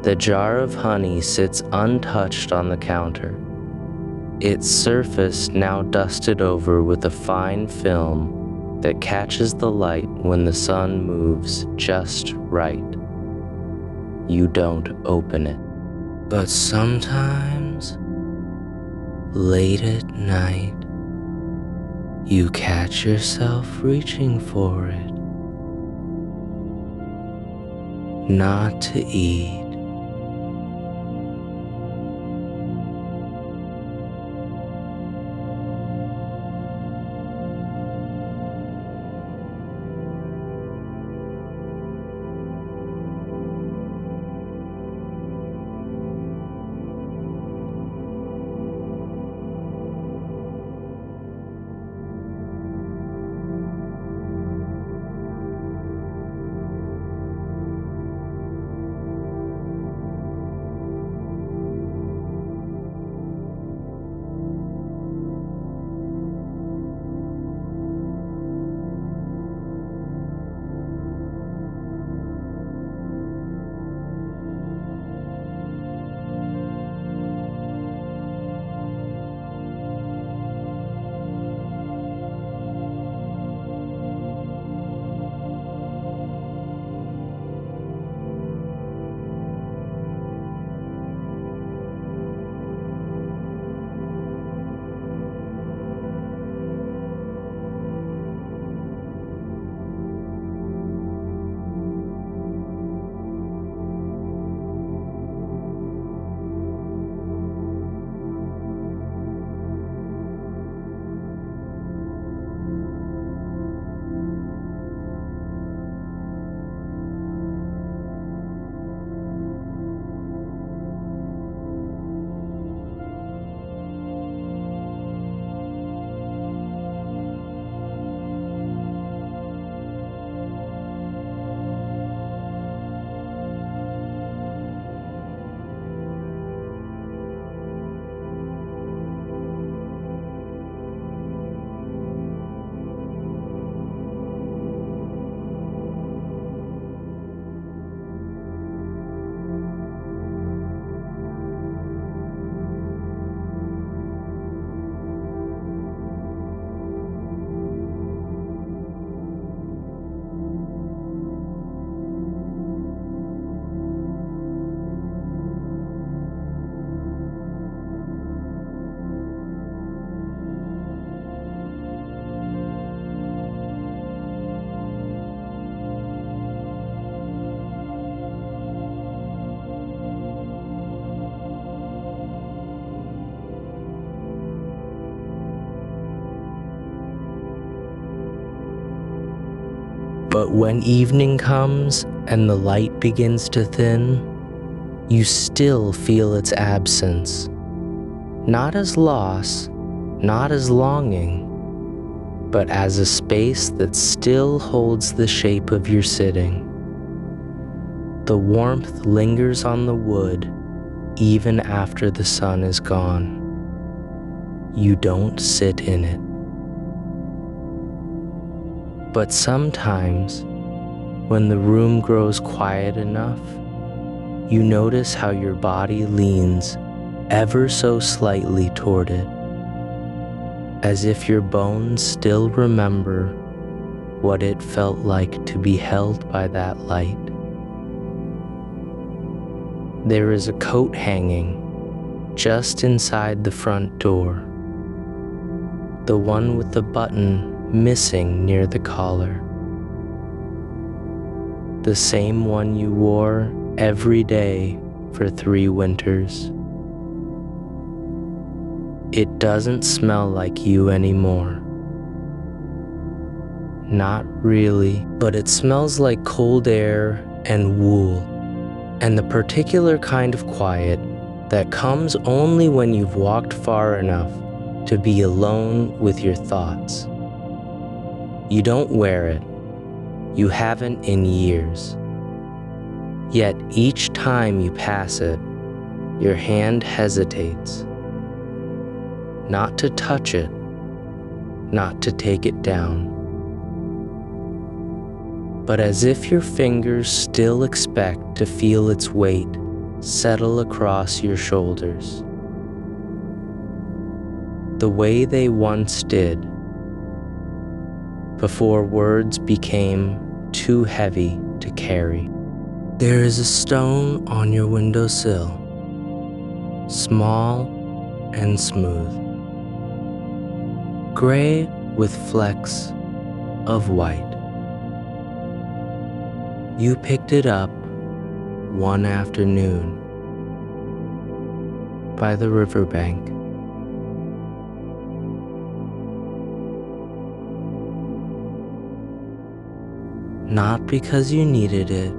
The jar of honey sits untouched on the counter, its surface now dusted over with a fine film that catches the light when the sun moves just right. You don't open it. But sometimes, late at night, you catch yourself reaching for it. Not to eat, but when evening comes and the light begins to thin, you still feel its absence. Not as loss, not as longing, but as a space that still holds the shape of your sitting. The warmth lingers on the wood even after the sun is gone. You don't sit in it. But sometimes, when the room grows quiet enough, you notice how your body leans ever so slightly toward it, as if your bones still remember what it felt like to be held by that light. There is a coat hanging just inside the front door, the one with the button missing near the collar. The same one you wore every day for 3 winters. It doesn't smell like you anymore. Not really, but it smells like cold air and wool, and the particular kind of quiet that comes only when you've walked far enough to be alone with your thoughts. You don't wear it, you haven't in years. Yet each time you pass it, your hand hesitates. Not to touch it, not to take it down, but as if your fingers still expect to feel its weight settle across your shoulders, the way they once did, before words became too heavy to carry. There is a stone on your windowsill, small and smooth, gray with flecks of white. You picked it up one afternoon by the riverbank. Not because you needed it,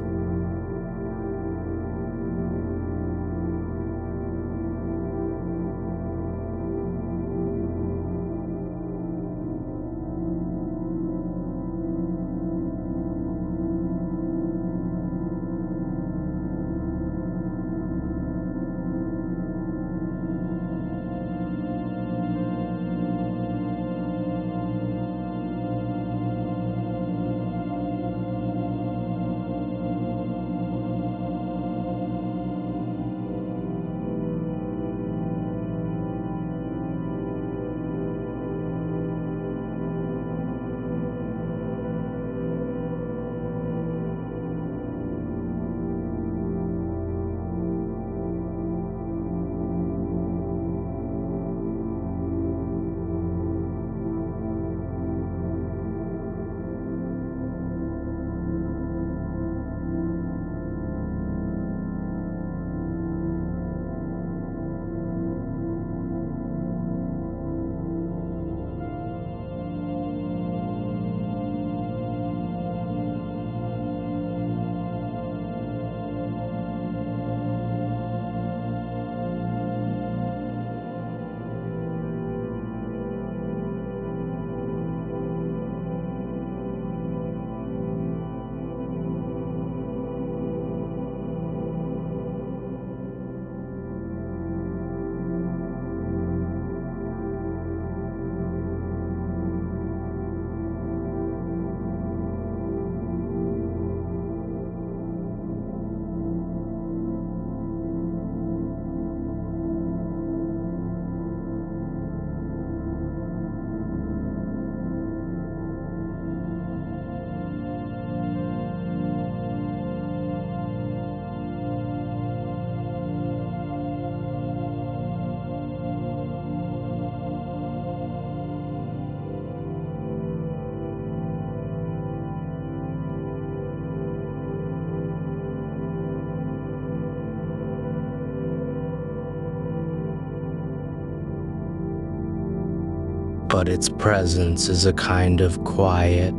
but its presence is a kind of quiet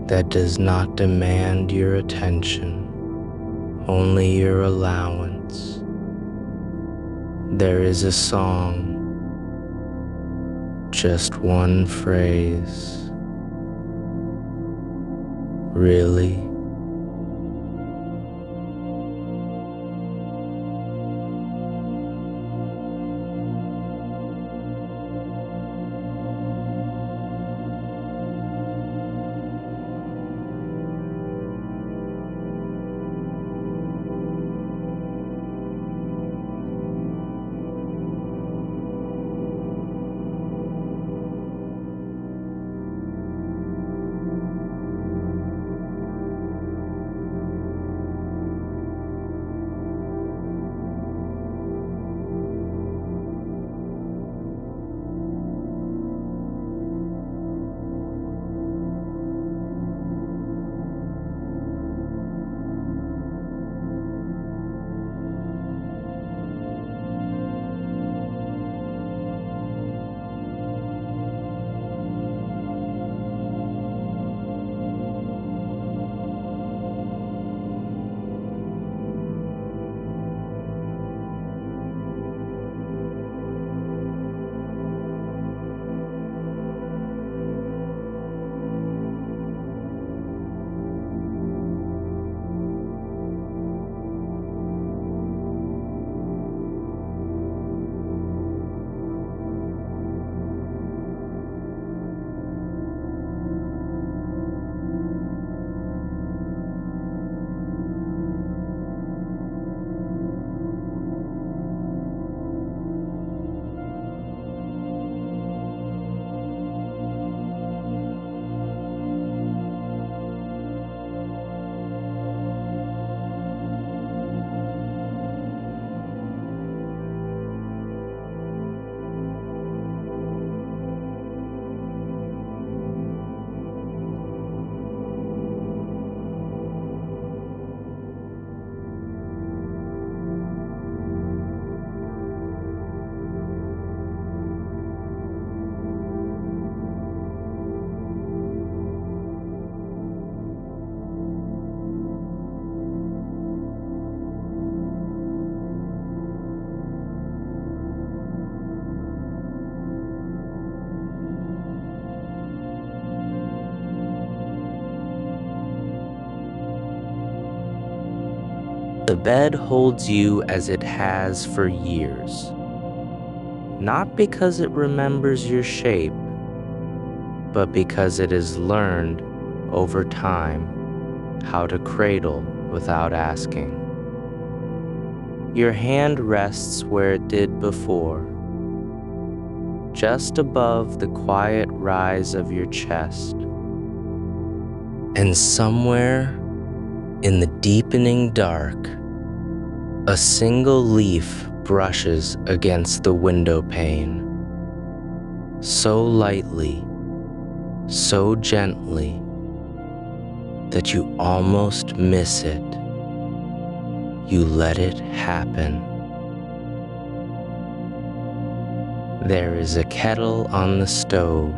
that does not demand your attention, only your allowance. There is a song, just one phrase. Really? The bed holds you as it has for years, not because it remembers your shape, but because it has learned over time how to cradle without asking. Your hand rests where it did before, just above the quiet rise of your chest. And somewhere in the deepening dark, a single leaf brushes against the window pane, so lightly, so gently, that you almost miss it. You let it happen. There is a kettle on the stove.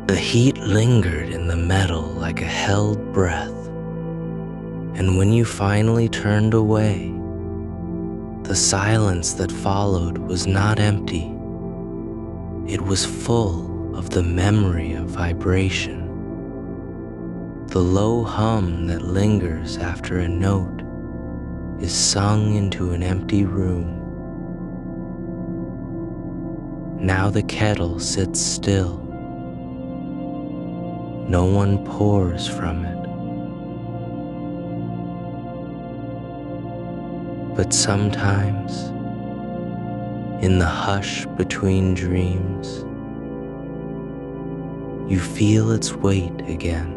The heat lingered in the metal like a held breath, and when you finally turned away, the silence that followed was not empty. It was full of the memory of vibration, the low hum that lingers after a note is sung into an empty room. Now the kettle sits still. No one pours from it. But sometimes, in the hush between dreams, you feel its weight again.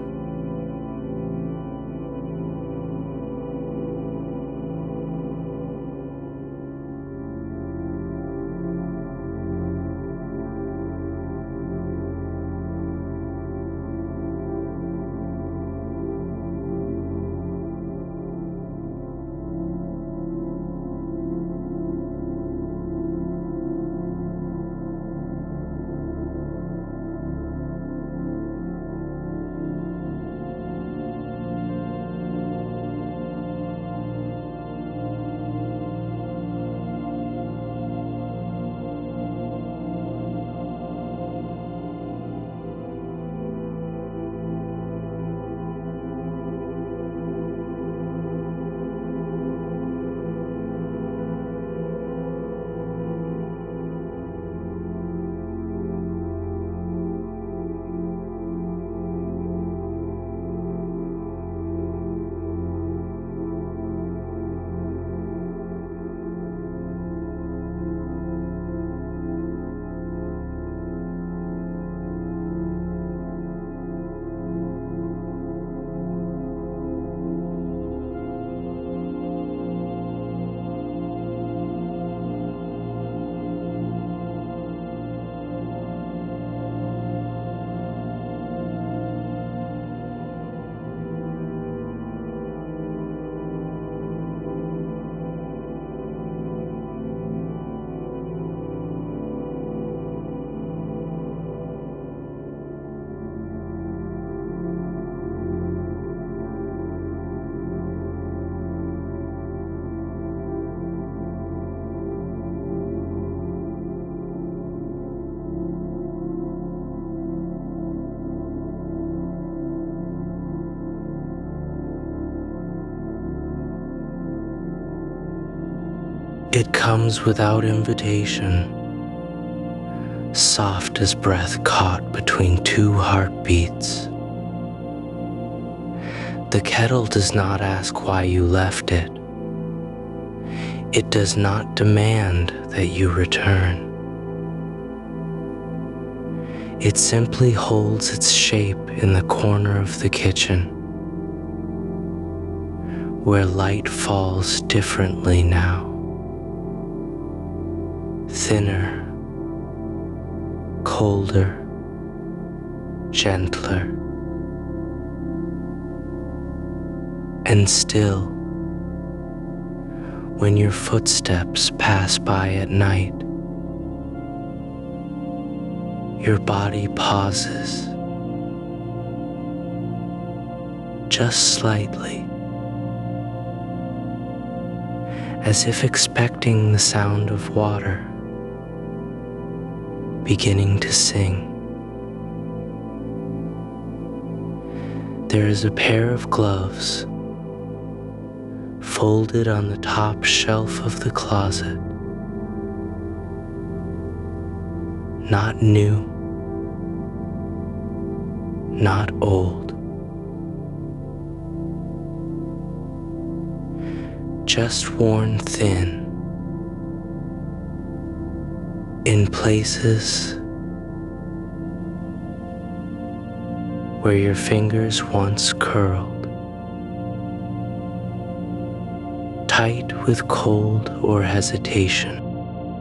It comes without invitation, soft as breath caught between two heartbeats. The kettle does not ask why you left it. It does not demand that you return. It simply holds its shape in the corner of the kitchen, where light falls differently now, thinner, colder, gentler, and still, when your footsteps pass by at night, your body pauses, just slightly, as if expecting the sound of water beginning to sing. There is a pair of gloves folded on the top shelf of the closet. Not new, not old, just worn thin in places where your fingers once curled, tight with cold or hesitation.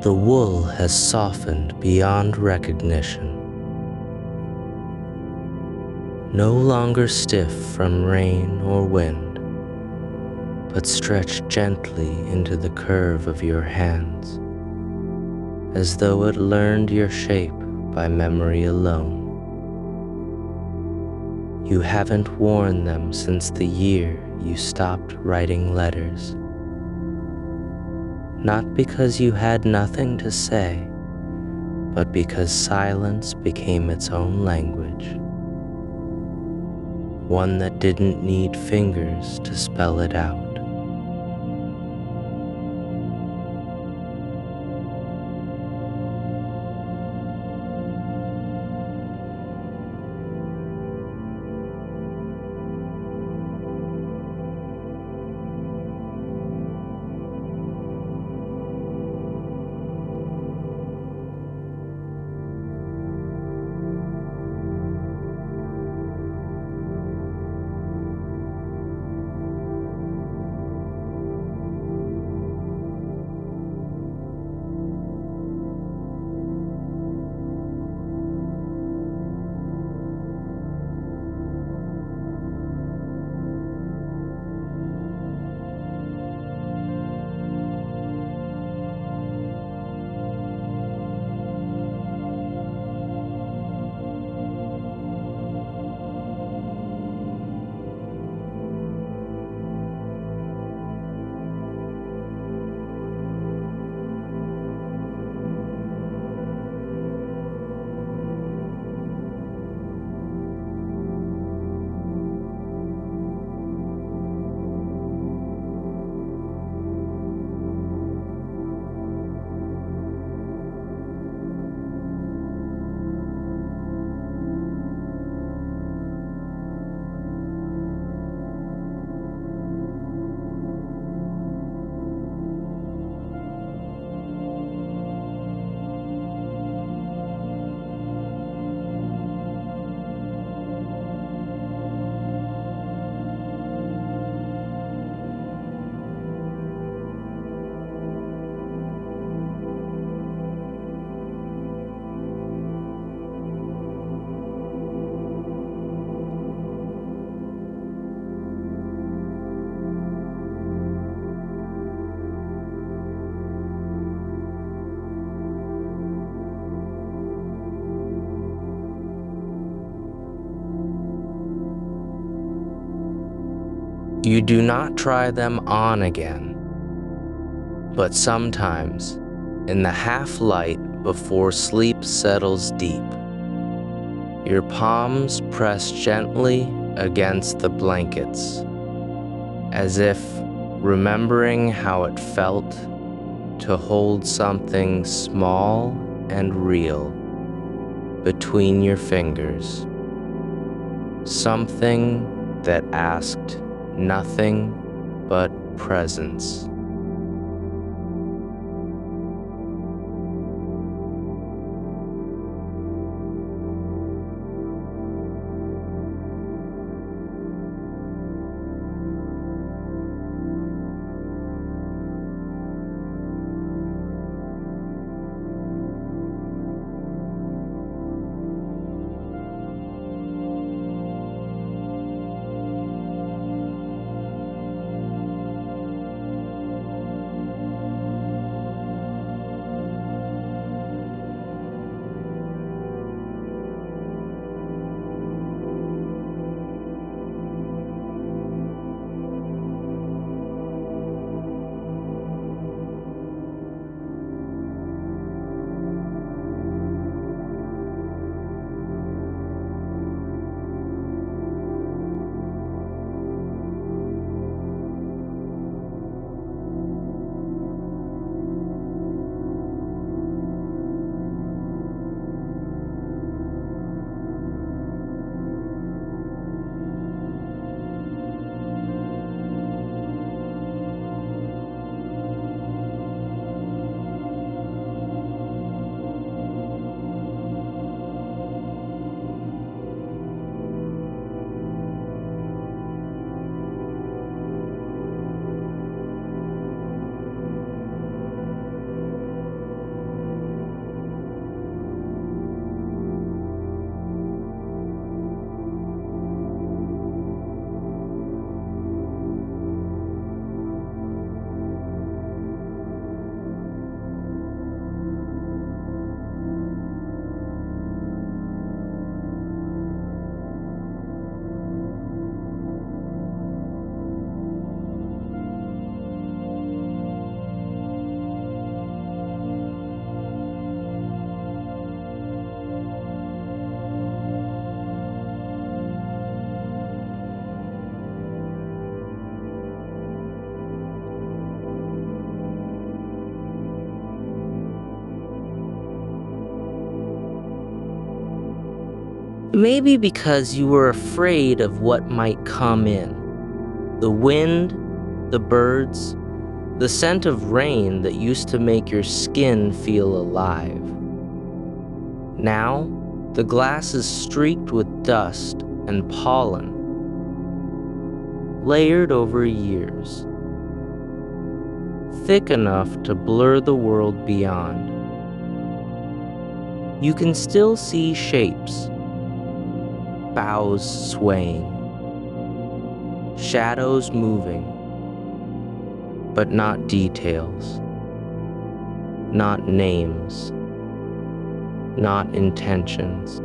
The wool has softened beyond recognition, no longer stiff from rain or wind, but stretched gently into the curve of your hands, as though it learned your shape by memory alone. You haven't worn them since the year you stopped writing letters. Not because you had nothing to say, but because silence became its own language, one that didn't need fingers to spell it out. You do not try them on again, but sometimes, in the half-light before sleep settles deep, your palms press gently against the blankets, as if remembering how it felt to hold something small and real between your fingers, something that asked nothing but presence. Maybe because you were afraid of what might come in. The wind, the birds, the scent of rain that used to make your skin feel alive. Now, the glass is streaked with dust and pollen, layered over years, thick enough to blur the world beyond. You can still see shapes, boughs swaying, shadows moving, but not details, not names, not intentions.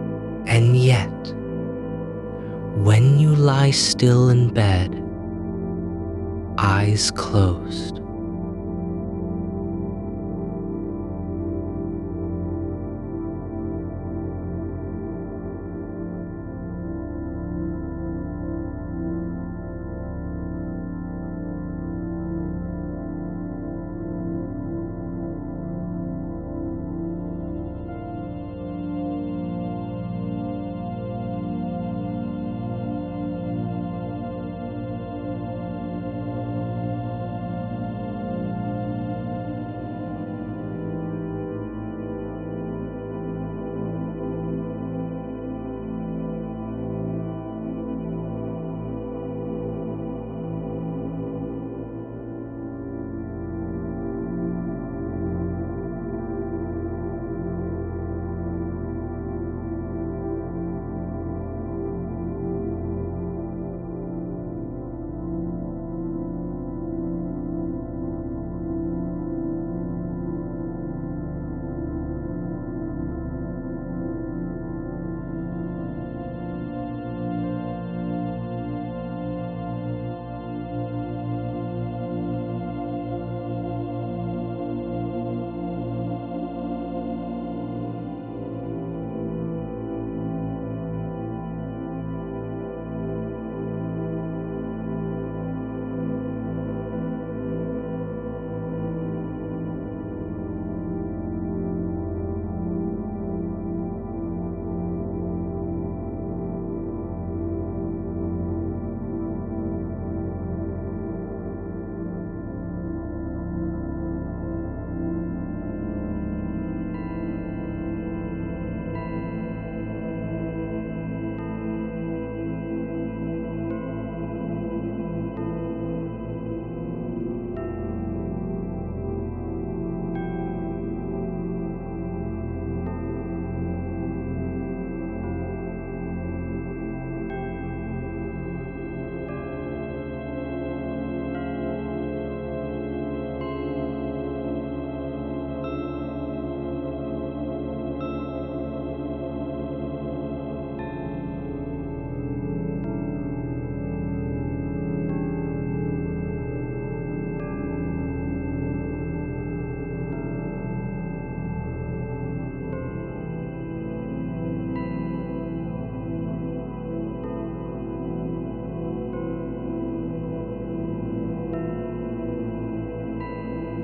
And yet, when you lie still in bed, eyes closed,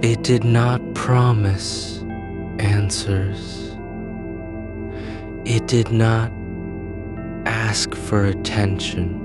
It did not promise answers. It did not ask for attention.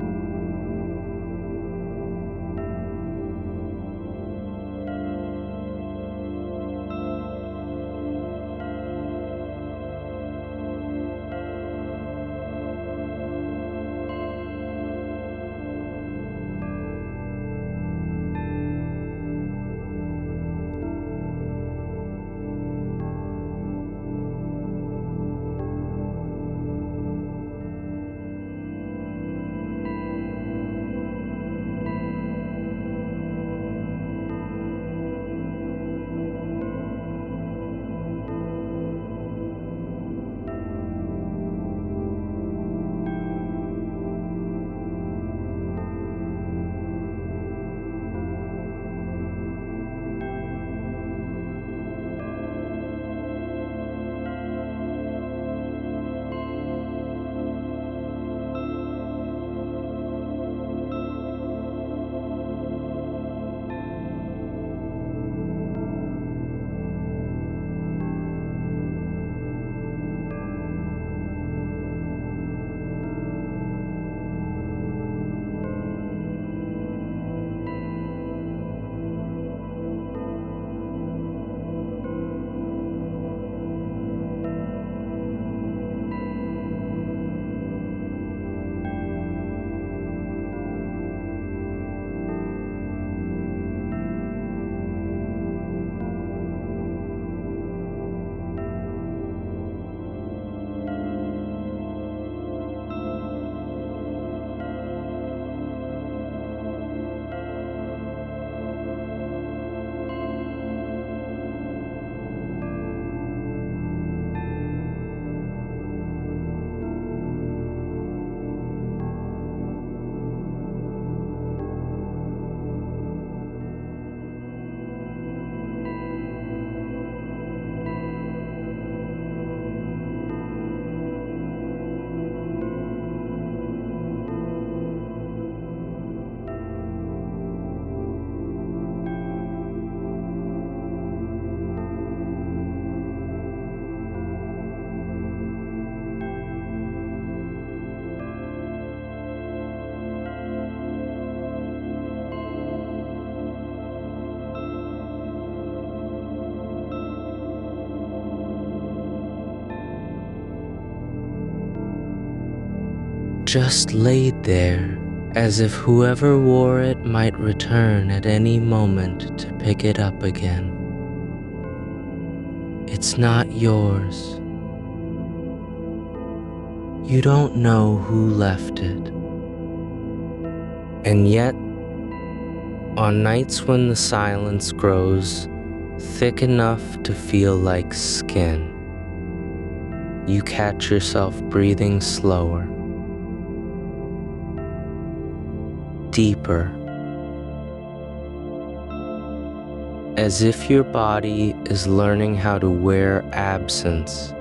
Just laid there, as if whoever wore it might return at any moment to pick it up again. It's not yours. You don't know who left it. And yet, on nights when the silence grows thick enough to feel like skin, you catch yourself breathing slower, deeper, as if your body is learning how to wear absence.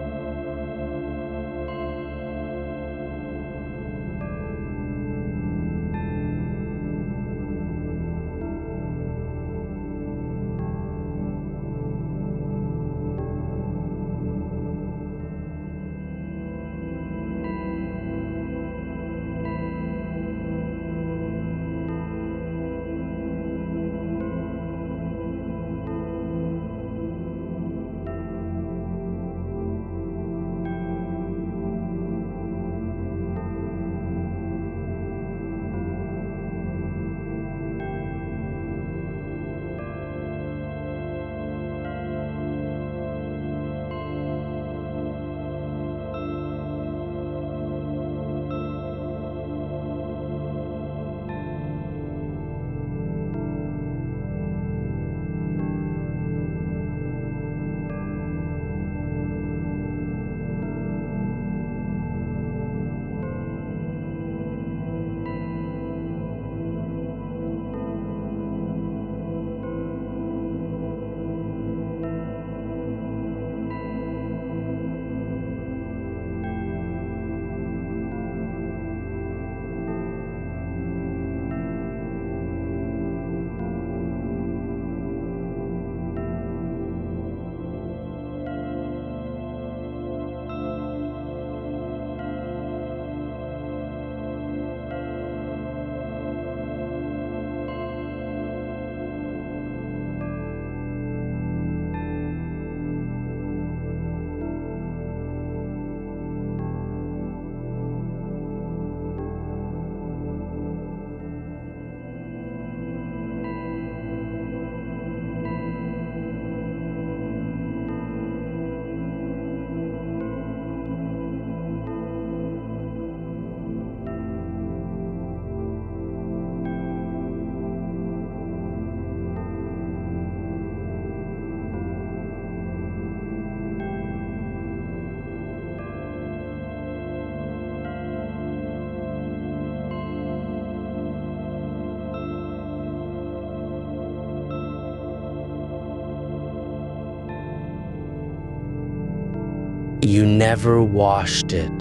You never washed it.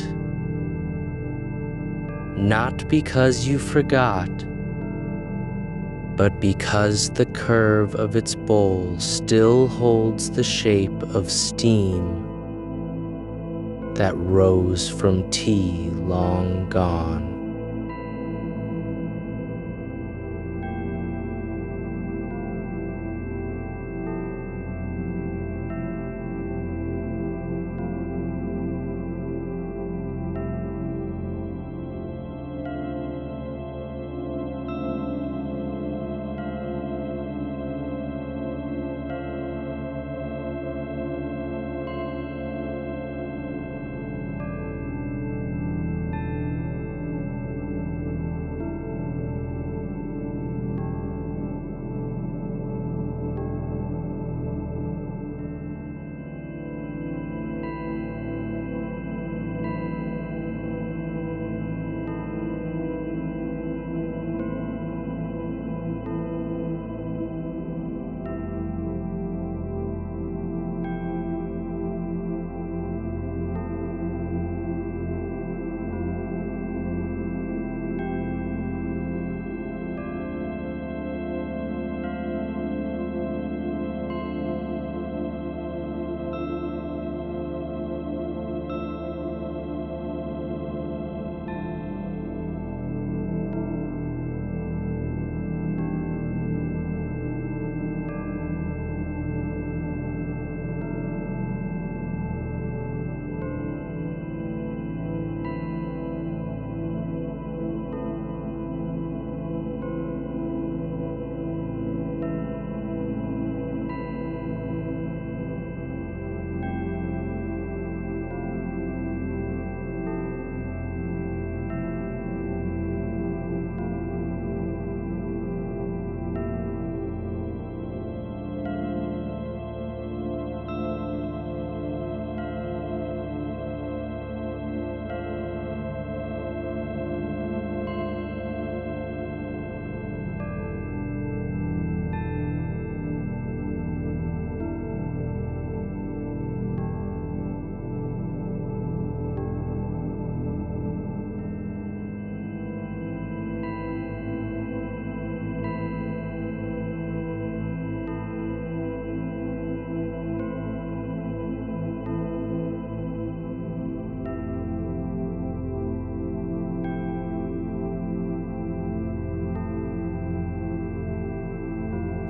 Not because you forgot, but because the curve of its bowl still holds the shape of steam that rose from tea long gone.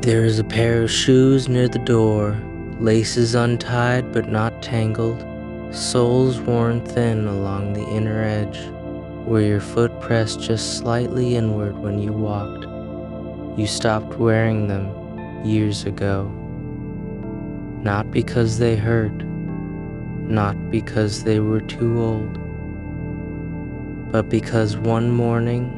There is a pair of shoes near the door, laces untied but not tangled, soles worn thin along the inner edge, where your foot pressed just slightly inward when you walked. You stopped wearing them years ago. Not because they hurt, not because they were too old, but because one morning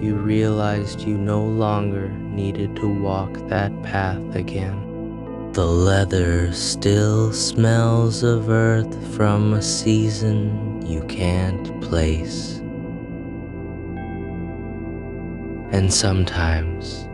you realized you no longer needed to walk that path again. The leather still smells of earth from a season you can't place. And sometimes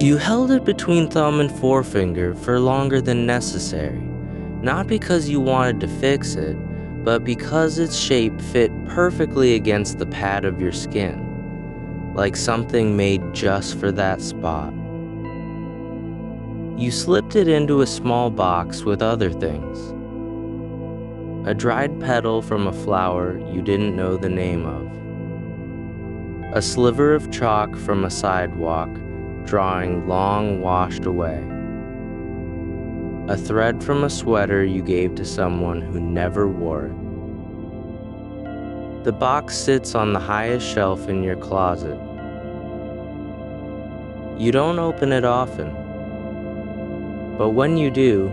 You held it between thumb and forefinger for longer than necessary, not because you wanted to fix it, but because its shape fit perfectly against the pad of your skin, like something made just for that spot. You slipped it into a small box with other things. A dried petal from a flower you didn't know the name of. A sliver of chalk from a sidewalk, drawing long washed away. A thread from a sweater you gave to someone who never wore it. The box sits on the highest shelf in your closet. You don't open it often, but when you do,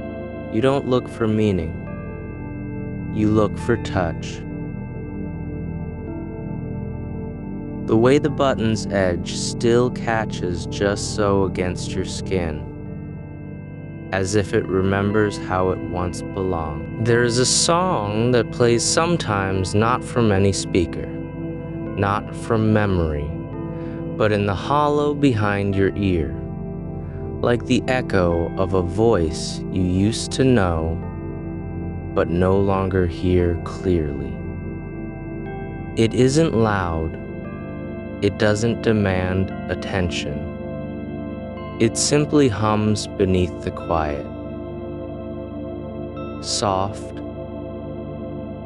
you don't look for meaning. You look for touch. The way the button's edge still catches just so against your skin, as if it remembers how it once belonged. There is a song that plays sometimes not from any speaker, not from memory, but in the hollow behind your ear, like the echo of a voice you used to know, but no longer hear clearly. It isn't loud. It doesn't demand attention. It simply hums beneath the quiet, soft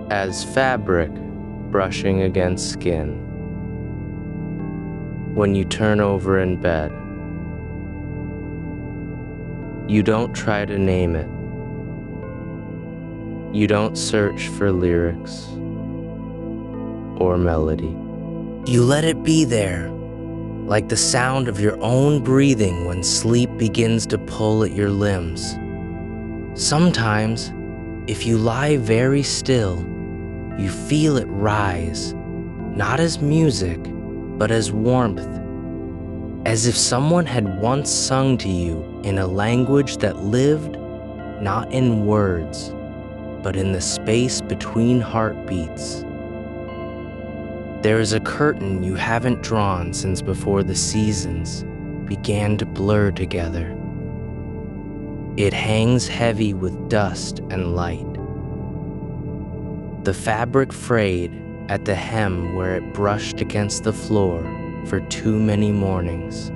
as fabric brushing against skin. When you turn over in bed, you don't try to name it. You don't search for lyrics or melody. You let it be there, like the sound of your own breathing when sleep begins to pull at your limbs. Sometimes, if you lie very still, you feel it rise, not as music, but as warmth, as if someone had once sung to you in a language that lived not in words, but in the space between heartbeats. There is a curtain you haven't drawn since before the seasons began to blur together. It hangs heavy with dust and light. The fabric frayed at the hem where it brushed against the floor for too many mornings.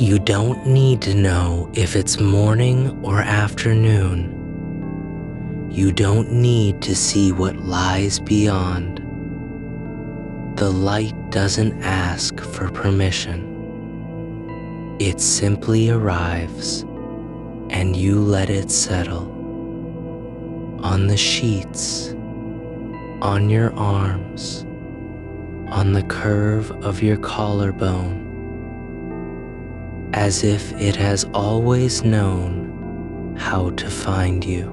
You don't need to know if it's morning or afternoon. You don't need to see what lies beyond. The light doesn't ask for permission. It simply arrives, and you let it settle on the sheets, on your arms, on the curve of your collarbone, as if it has always known how to find you.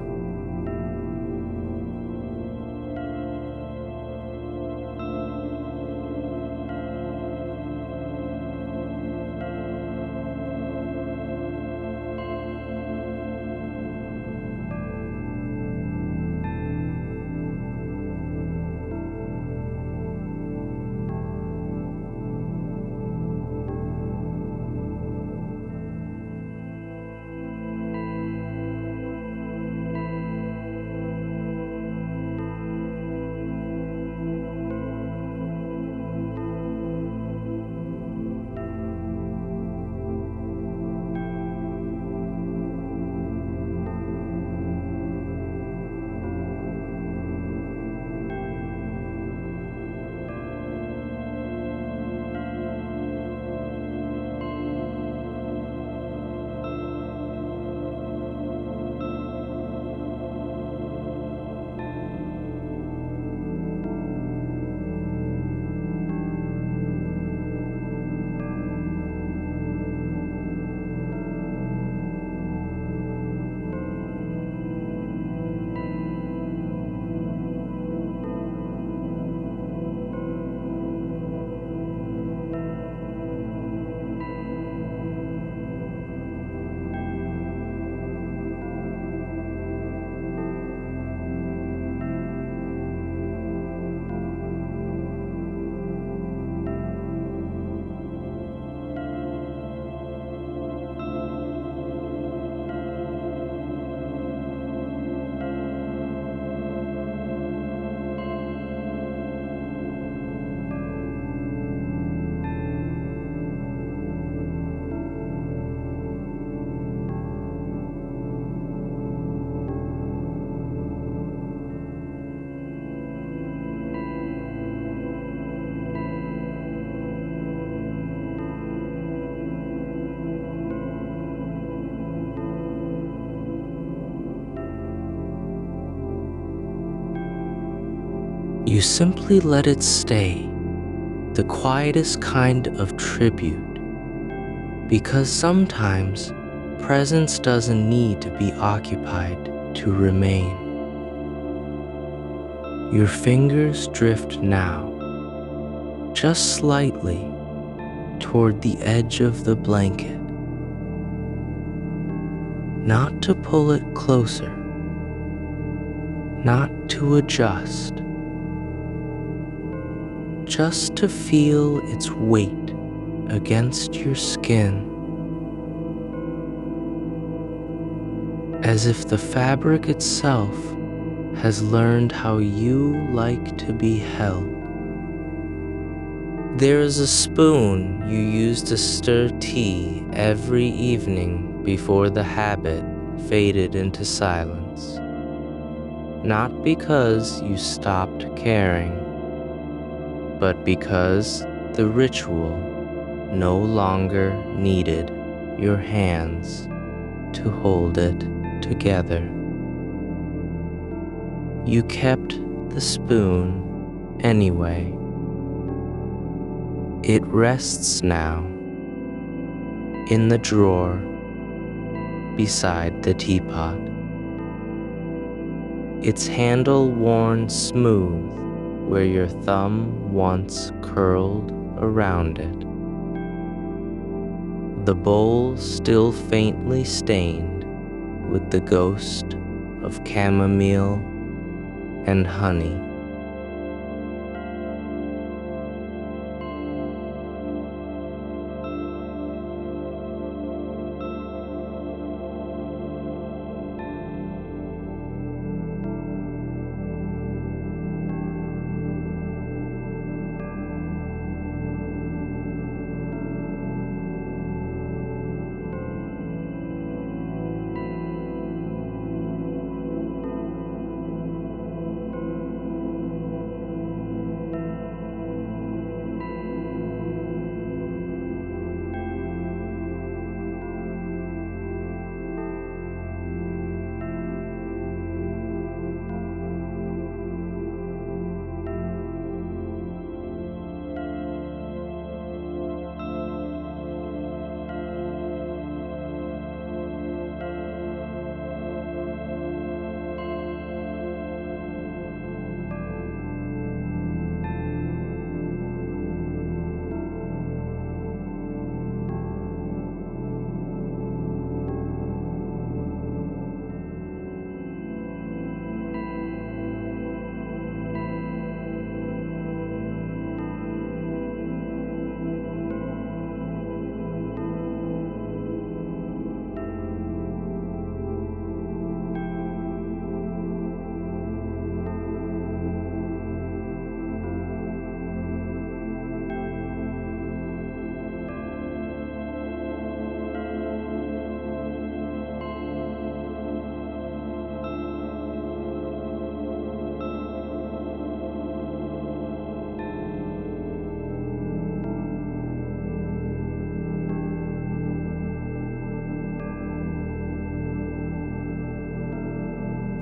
You simply let it stay, the quietest kind of tribute, because sometimes presence doesn't need to be occupied to remain. Your fingers drift now, just slightly, toward the edge of the blanket. Not to pull it closer, not to adjust, just to feel its weight against your skin, as if the fabric itself has learned how you like to be held. There is a spoon you use to stir tea every evening before the habit faded into silence, not because you stopped caring, but because the ritual no longer needed your hands to hold it together. You kept the spoon anyway. It rests now in the drawer beside the teapot, its handle worn smooth where your thumb once curled around it. The bowl still faintly stained with the ghost of chamomile and honey.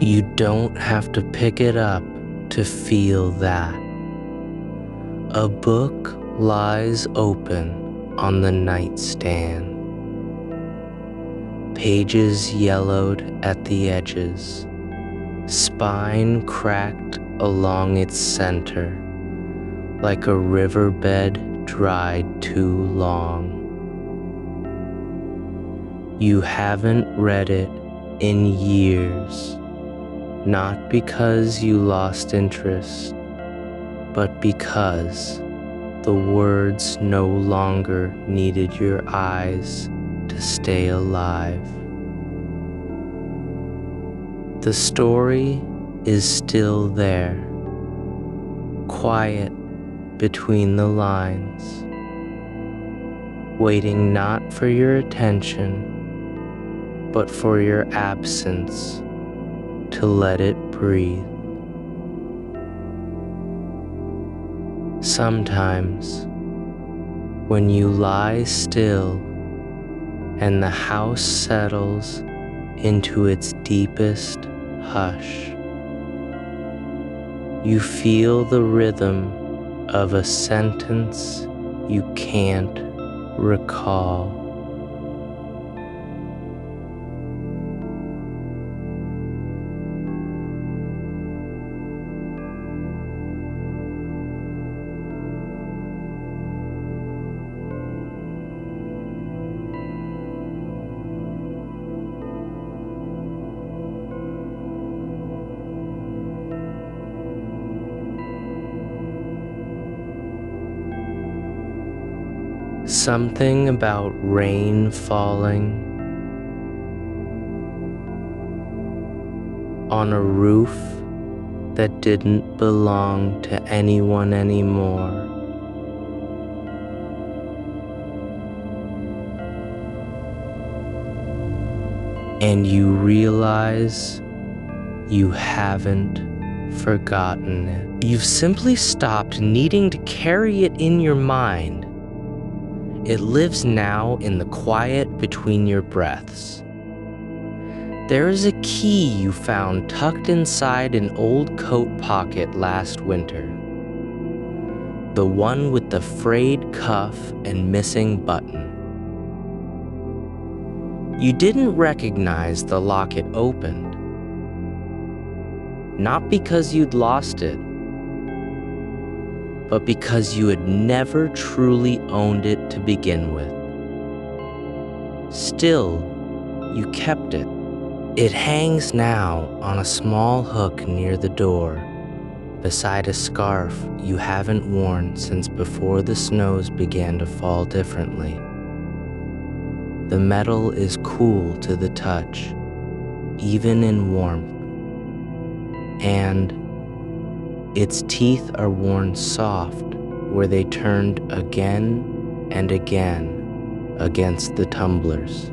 You don't have to pick it up to feel that. A book lies open on the nightstand, pages yellowed at the edges, spine cracked along its center, like a riverbed dried too long. You haven't read it in years, not because you lost interest, but because the words no longer needed your eyes to stay alive. The story is still there, quiet between the lines, waiting not for your attention, but for your absence to let it breathe. Sometimes, when you lie still and the house settles into its deepest hush, you feel the rhythm of a sentence you can't recall. Something about rain falling on a roof that didn't belong to anyone anymore. And you realize you haven't forgotten it. You've simply stopped needing to carry it in your mind. It lives now in the quiet between your breaths. There is a key you found tucked inside an old coat pocket last winter. The one with the frayed cuff and missing button. You didn't recognize the lock it opened. Not because you'd lost it, but because you had never truly owned it to begin with. Still, you kept it. It hangs now on a small hook near the door, beside a scarf you haven't worn since before the snows began to fall differently. The metal is cool to the touch, even in warmth, and its teeth are worn soft where they turned again and again against the tumblers.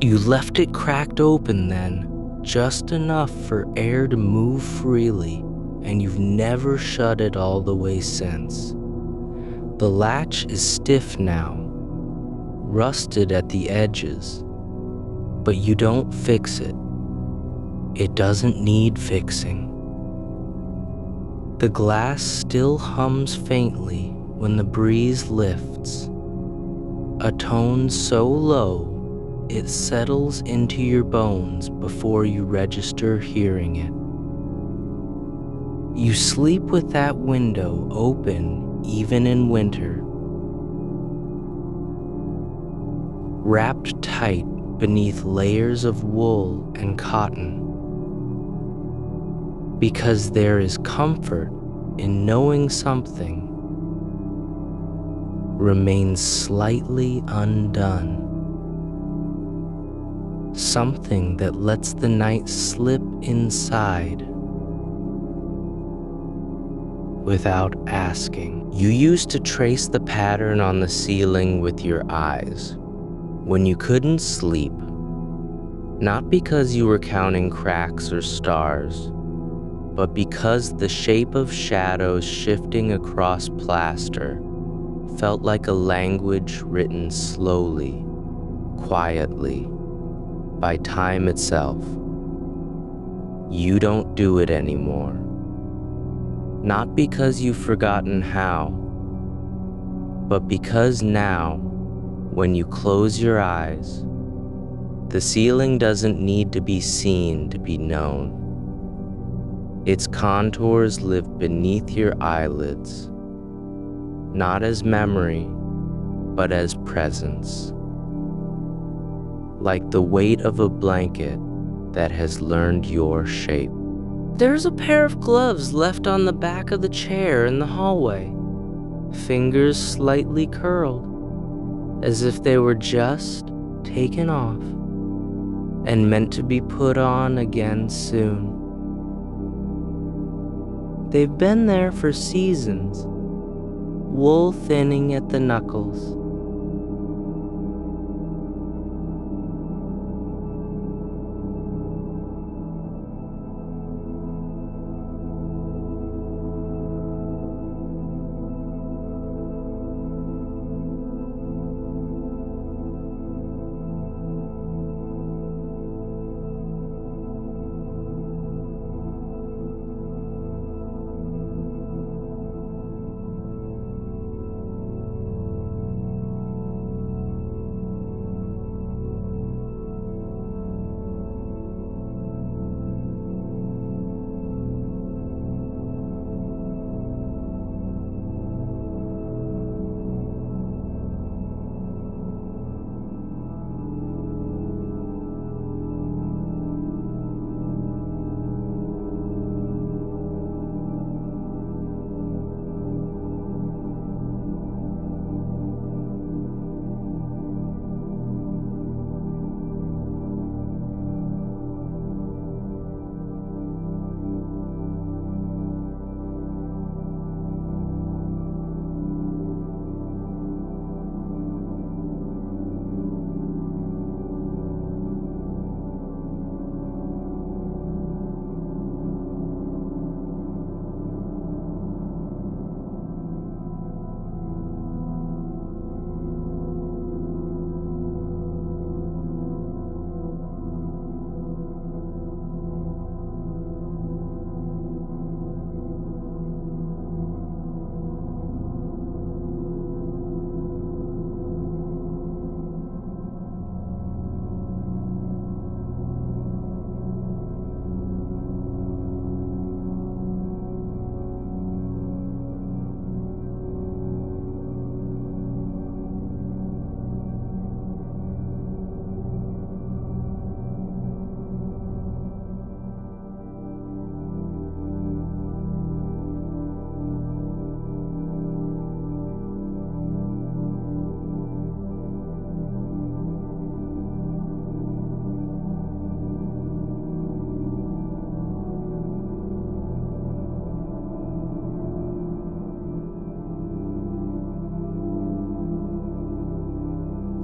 You left it cracked open then, just enough for air to move freely, and you've never shut it all the way since. The latch is stiff now, rusted at the edges, but you don't fix it. It doesn't need fixing. The glass still hums faintly when the breeze lifts, a tone so low it settles into your bones before you register hearing it. You sleep with that window open even in winter, wrapped tight beneath layers of wool and cotton, because there is comfort in knowing something remains slightly undone. Something that lets the night slip inside without asking. You used to trace the pattern on the ceiling with your eyes when you couldn't sleep, not because you were counting cracks or stars, but because the shape of shadows shifting across plaster felt like a language written slowly, quietly, by time itself. You don't do it anymore. Not because you've forgotten how, but because now, when you close your eyes, the ceiling doesn't need to be seen to be known. Its contours live beneath your eyelids, not as memory, but as presence. Like the weight of a blanket that has learned your shape. There's a pair of gloves left on the back of the chair in the hallway, fingers slightly curled, as if they were just taken off and meant to be put on again soon. They've been there for seasons, wool thinning at the knuckles.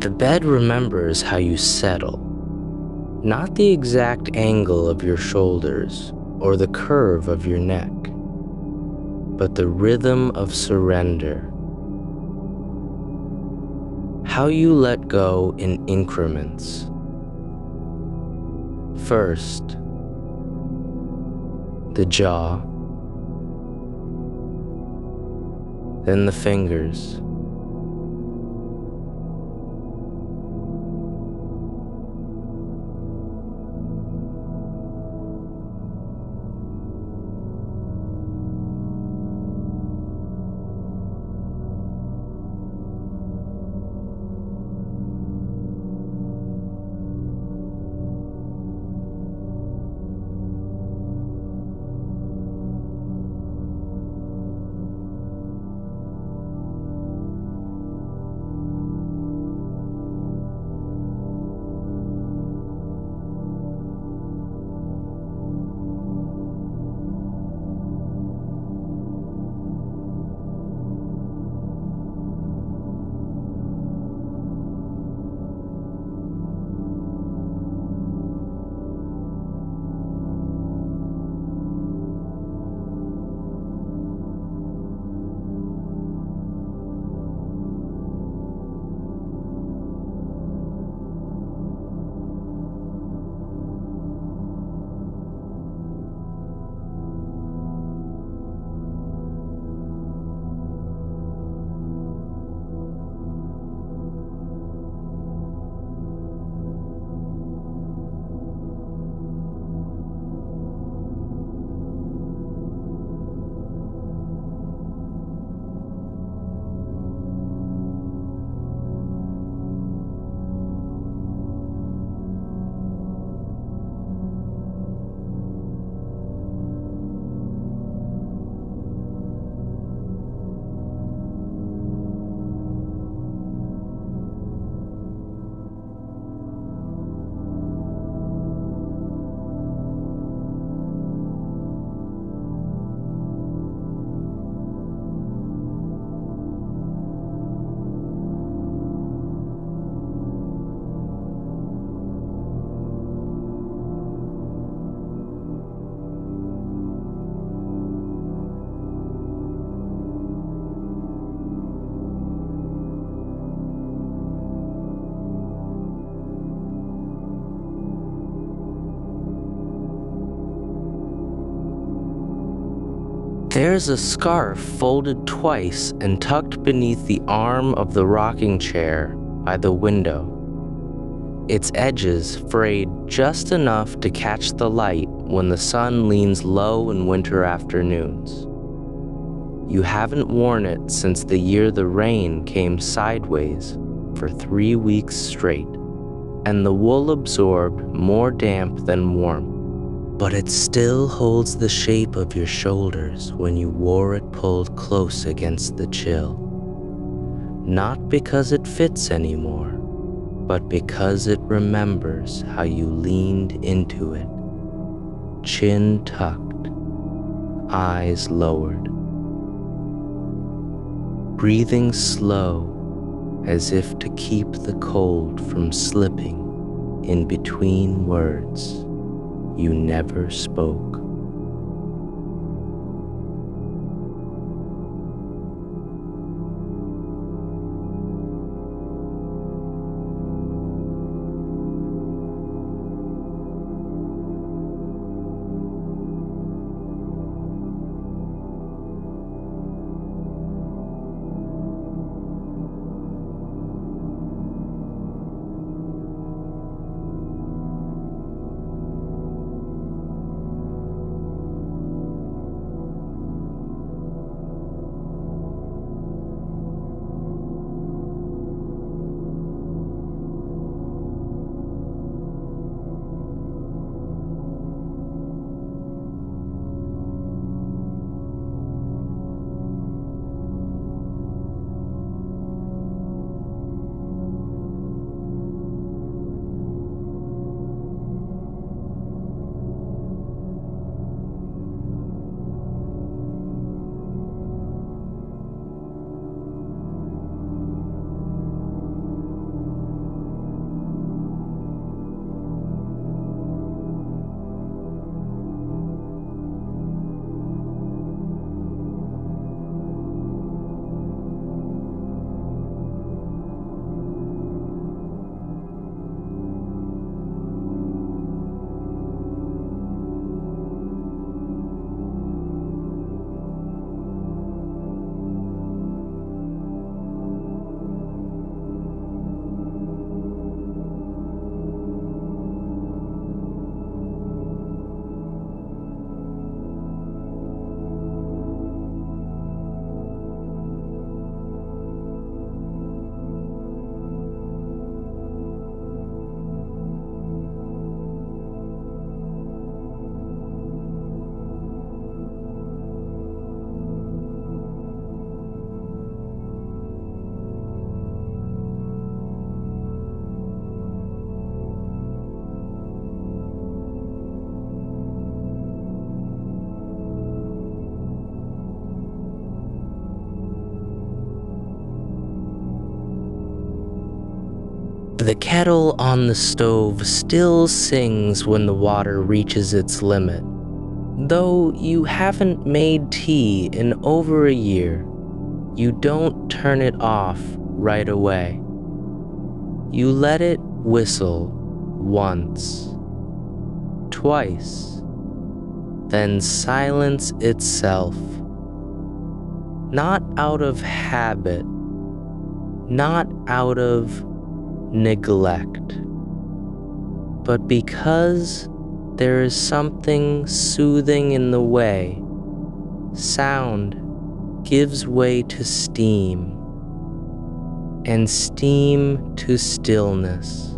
The bed remembers how you settle, Not the exact angle of your shoulders or the curve of your neck, but the rhythm of surrender. How you let go in increments. First, the jaw, then the fingers, There's a scarf folded twice and tucked beneath the arm of the rocking chair by the window, its edges frayed just enough to catch the light when the sun leans low in winter afternoons. You haven't worn it since the year the rain came sideways for 3 weeks straight, and the wool absorbed more damp than warmth. But it still holds the shape of your shoulders when you wore it pulled close against the chill. Not because it fits anymore, but because it remembers how you leaned into it, chin tucked, eyes lowered, breathing slow as if to keep the cold from slipping in between words you never spoke. The kettle on the stove still sings when the water reaches its limit. Though you haven't made tea in over a year, you don't turn it off right away. You let it whistle once, twice, then silence itself. Not out of habit, not out of neglect, but because there is something soothing in the way sound gives way to steam, and steam to stillness.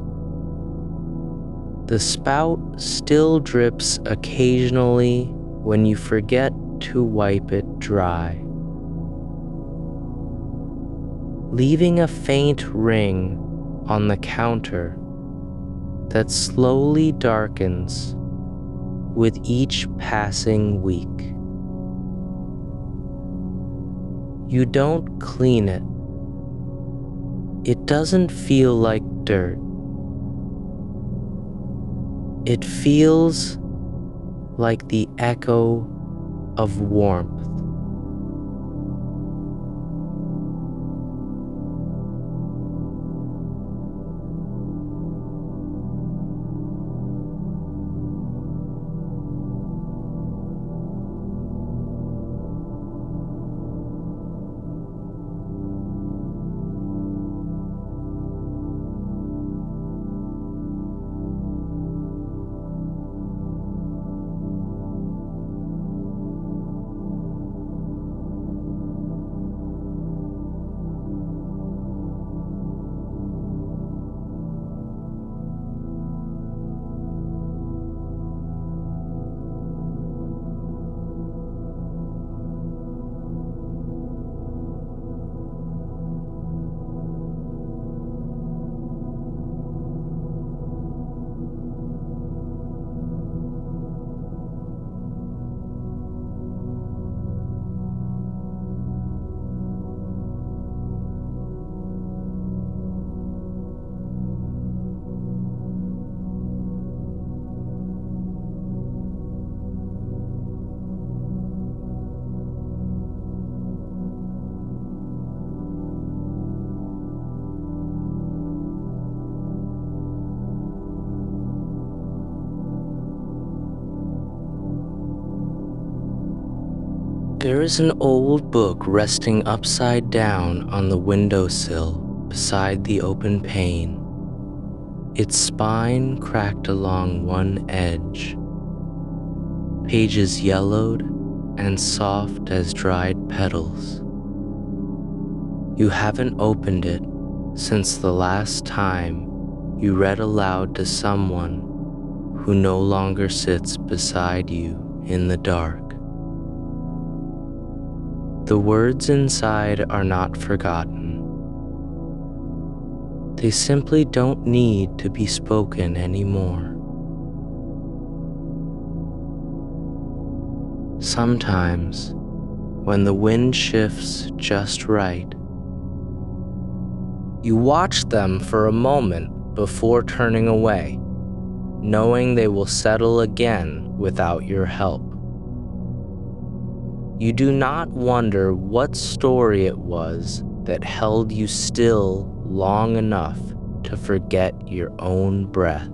The spout still drips occasionally when you forget to wipe it dry, leaving a faint ring on the counter that slowly darkens with each passing week. You don't clean it. It doesn't feel like dirt. It feels like the echo of warmth. There is an old book resting upside down on the windowsill beside the open pane, its spine cracked along one edge, pages yellowed and soft as dried petals. You haven't opened it since the last time you read aloud to someone who no longer sits beside you in the dark. The words inside are not forgotten. They simply don't need to be spoken anymore. Sometimes, when the wind shifts just right, you watch them for a moment before turning away, knowing they will settle again without your help. You do not wonder what story it was that held you still long enough to forget your own breath.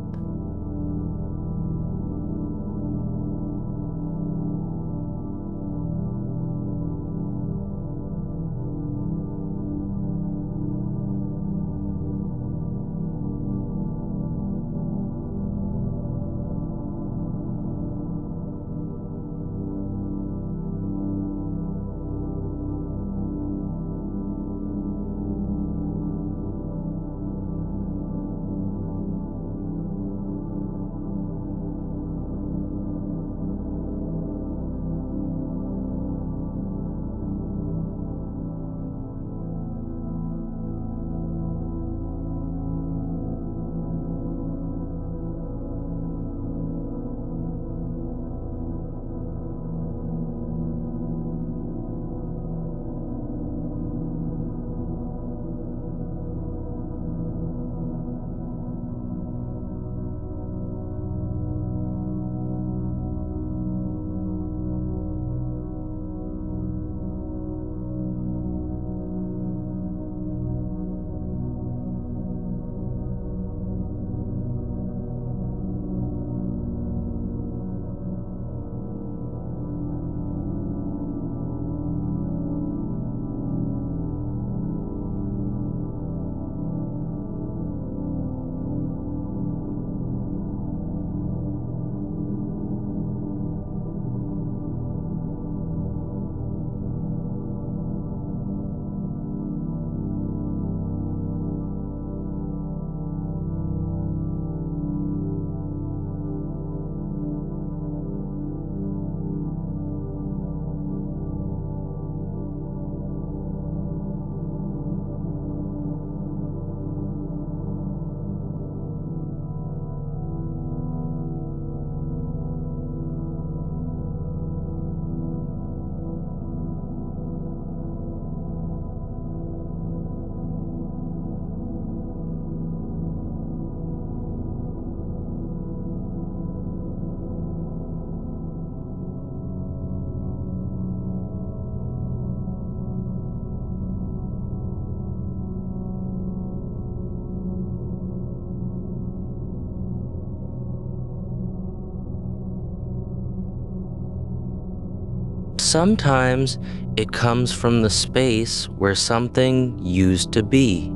Sometimes it comes from the space where something used to be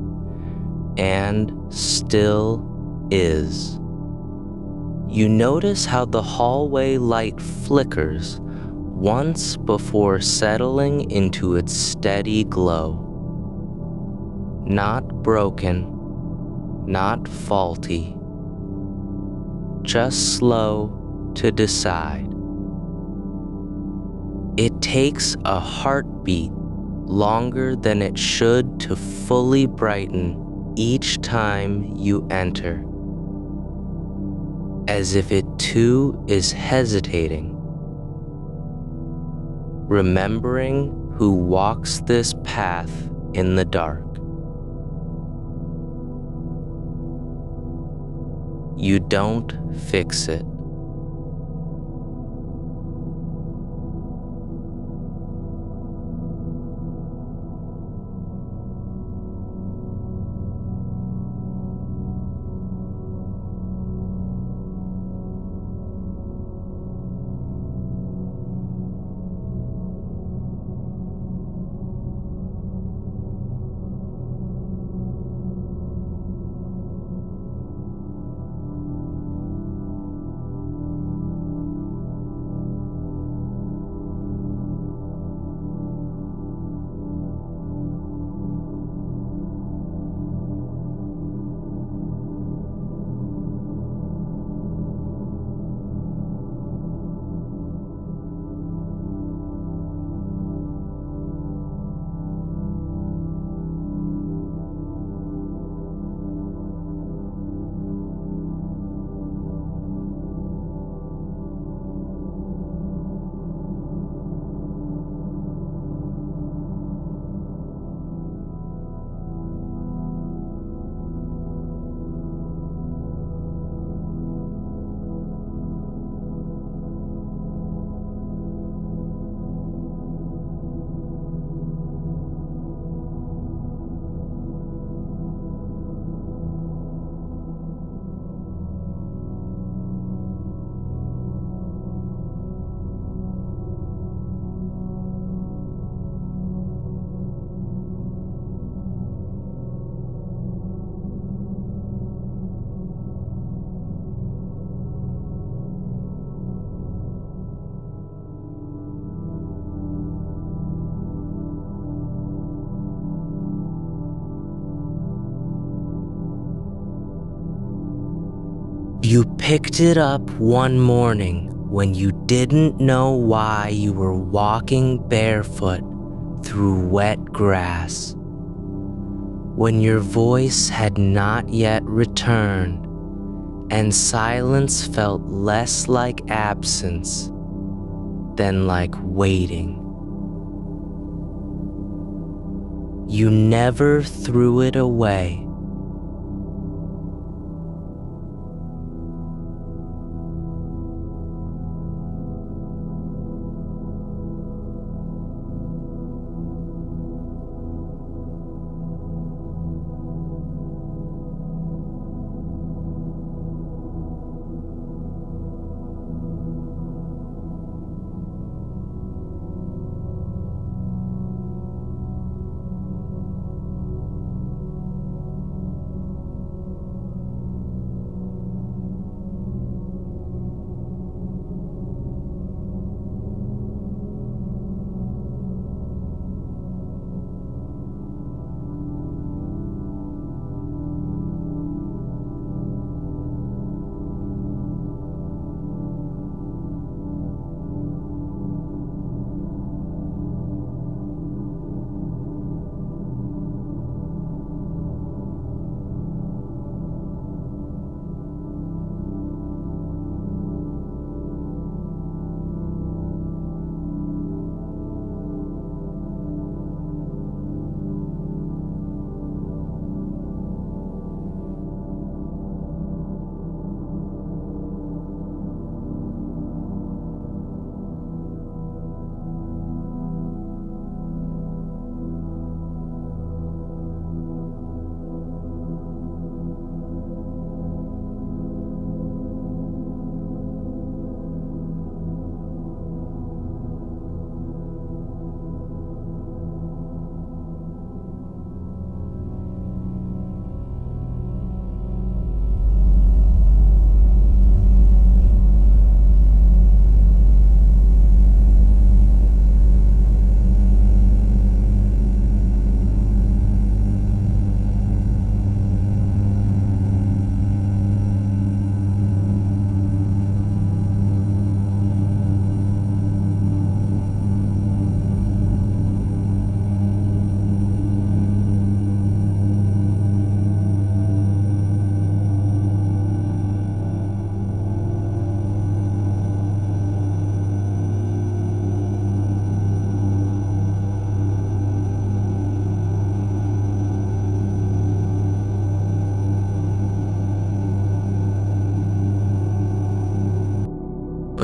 and still is. You notice how the hallway light flickers once before settling into its steady glow. Not broken, not faulty, just slow to decide. It takes a heartbeat longer than it should to fully brighten each time you enter, as if it too is hesitating, remembering who walks this path in the dark. You don't fix it. You picked it up one morning when you didn't know why you were walking barefoot through wet grass, when your voice had not yet returned and silence felt less like absence than like waiting. You never threw it away.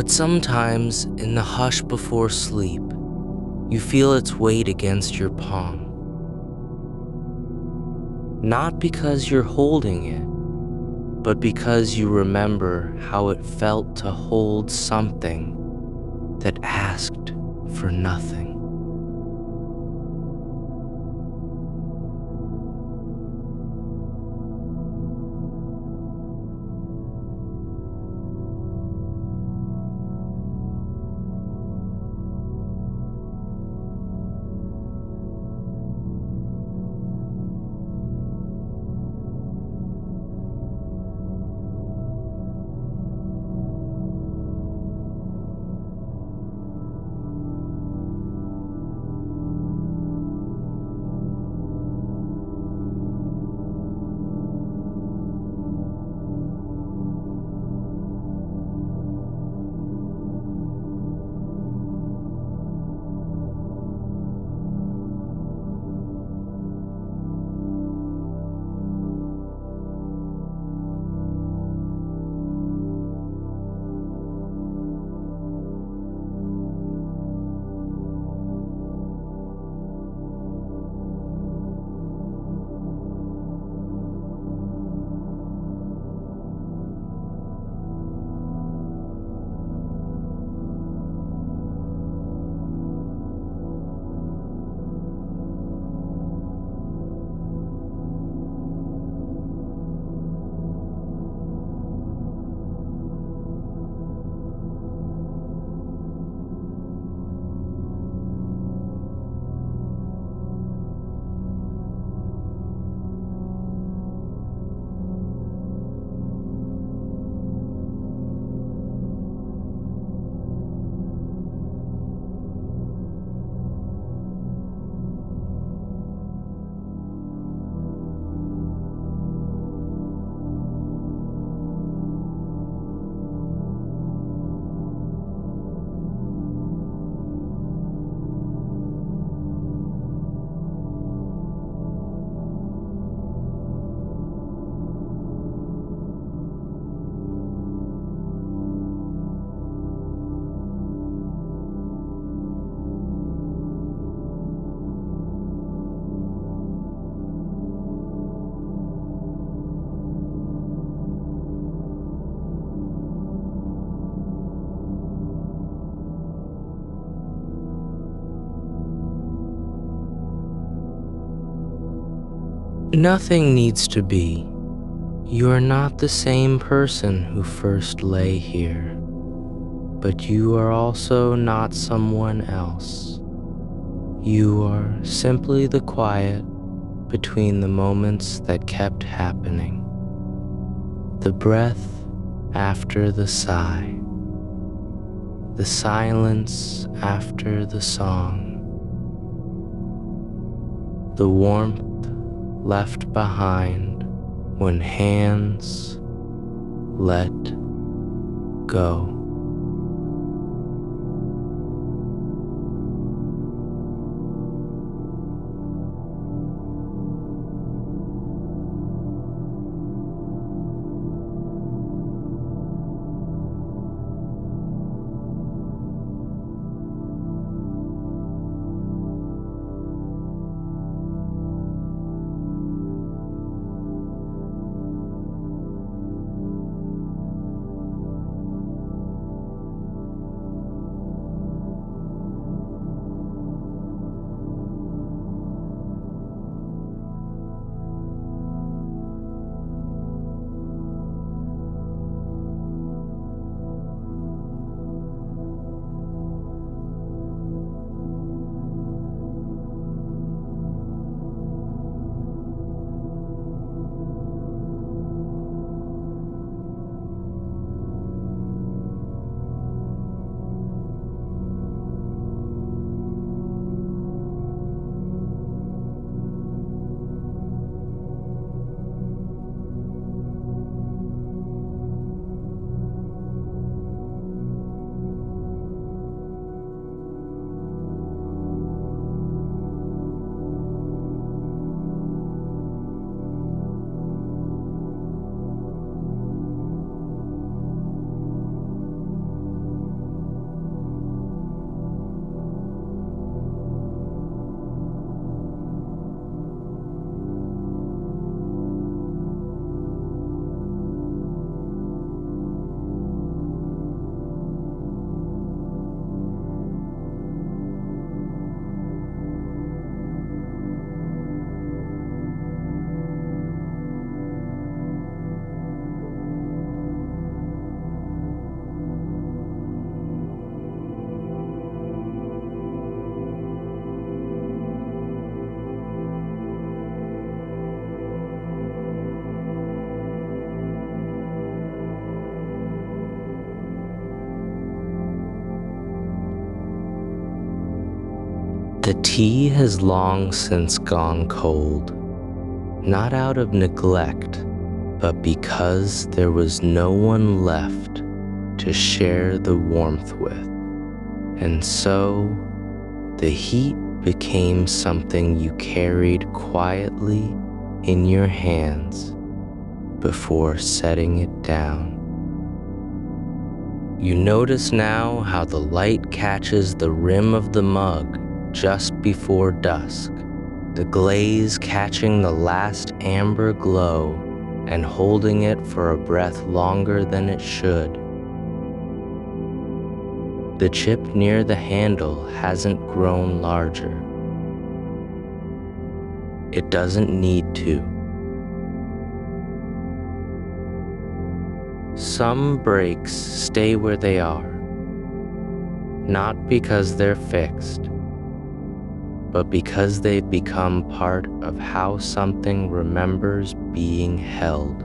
But sometimes, in the hush before sleep, you feel its weight against your palm. Not because you're holding it, but because you remember how it felt to hold something that asked for nothing. Nothing needs to be. You are not the same person who first lay here, but you are also not someone else. You are simply the quiet between the moments that kept happening. The breath after the sigh. The silence after the song. The warmth left behind when hands let go. The tea has long since gone cold, not out of neglect, but because there was no one left to share the warmth with. And so, the heat became something you carried quietly in your hands before setting it down. You notice now how the light catches the rim of the mug just before dusk, the glaze catching the last amber glow and holding it for a breath longer than it should. The chip near the handle hasn't grown larger. It doesn't need to. Some breaks stay where they are, not because they're fixed, but because they've become part of how something remembers being held.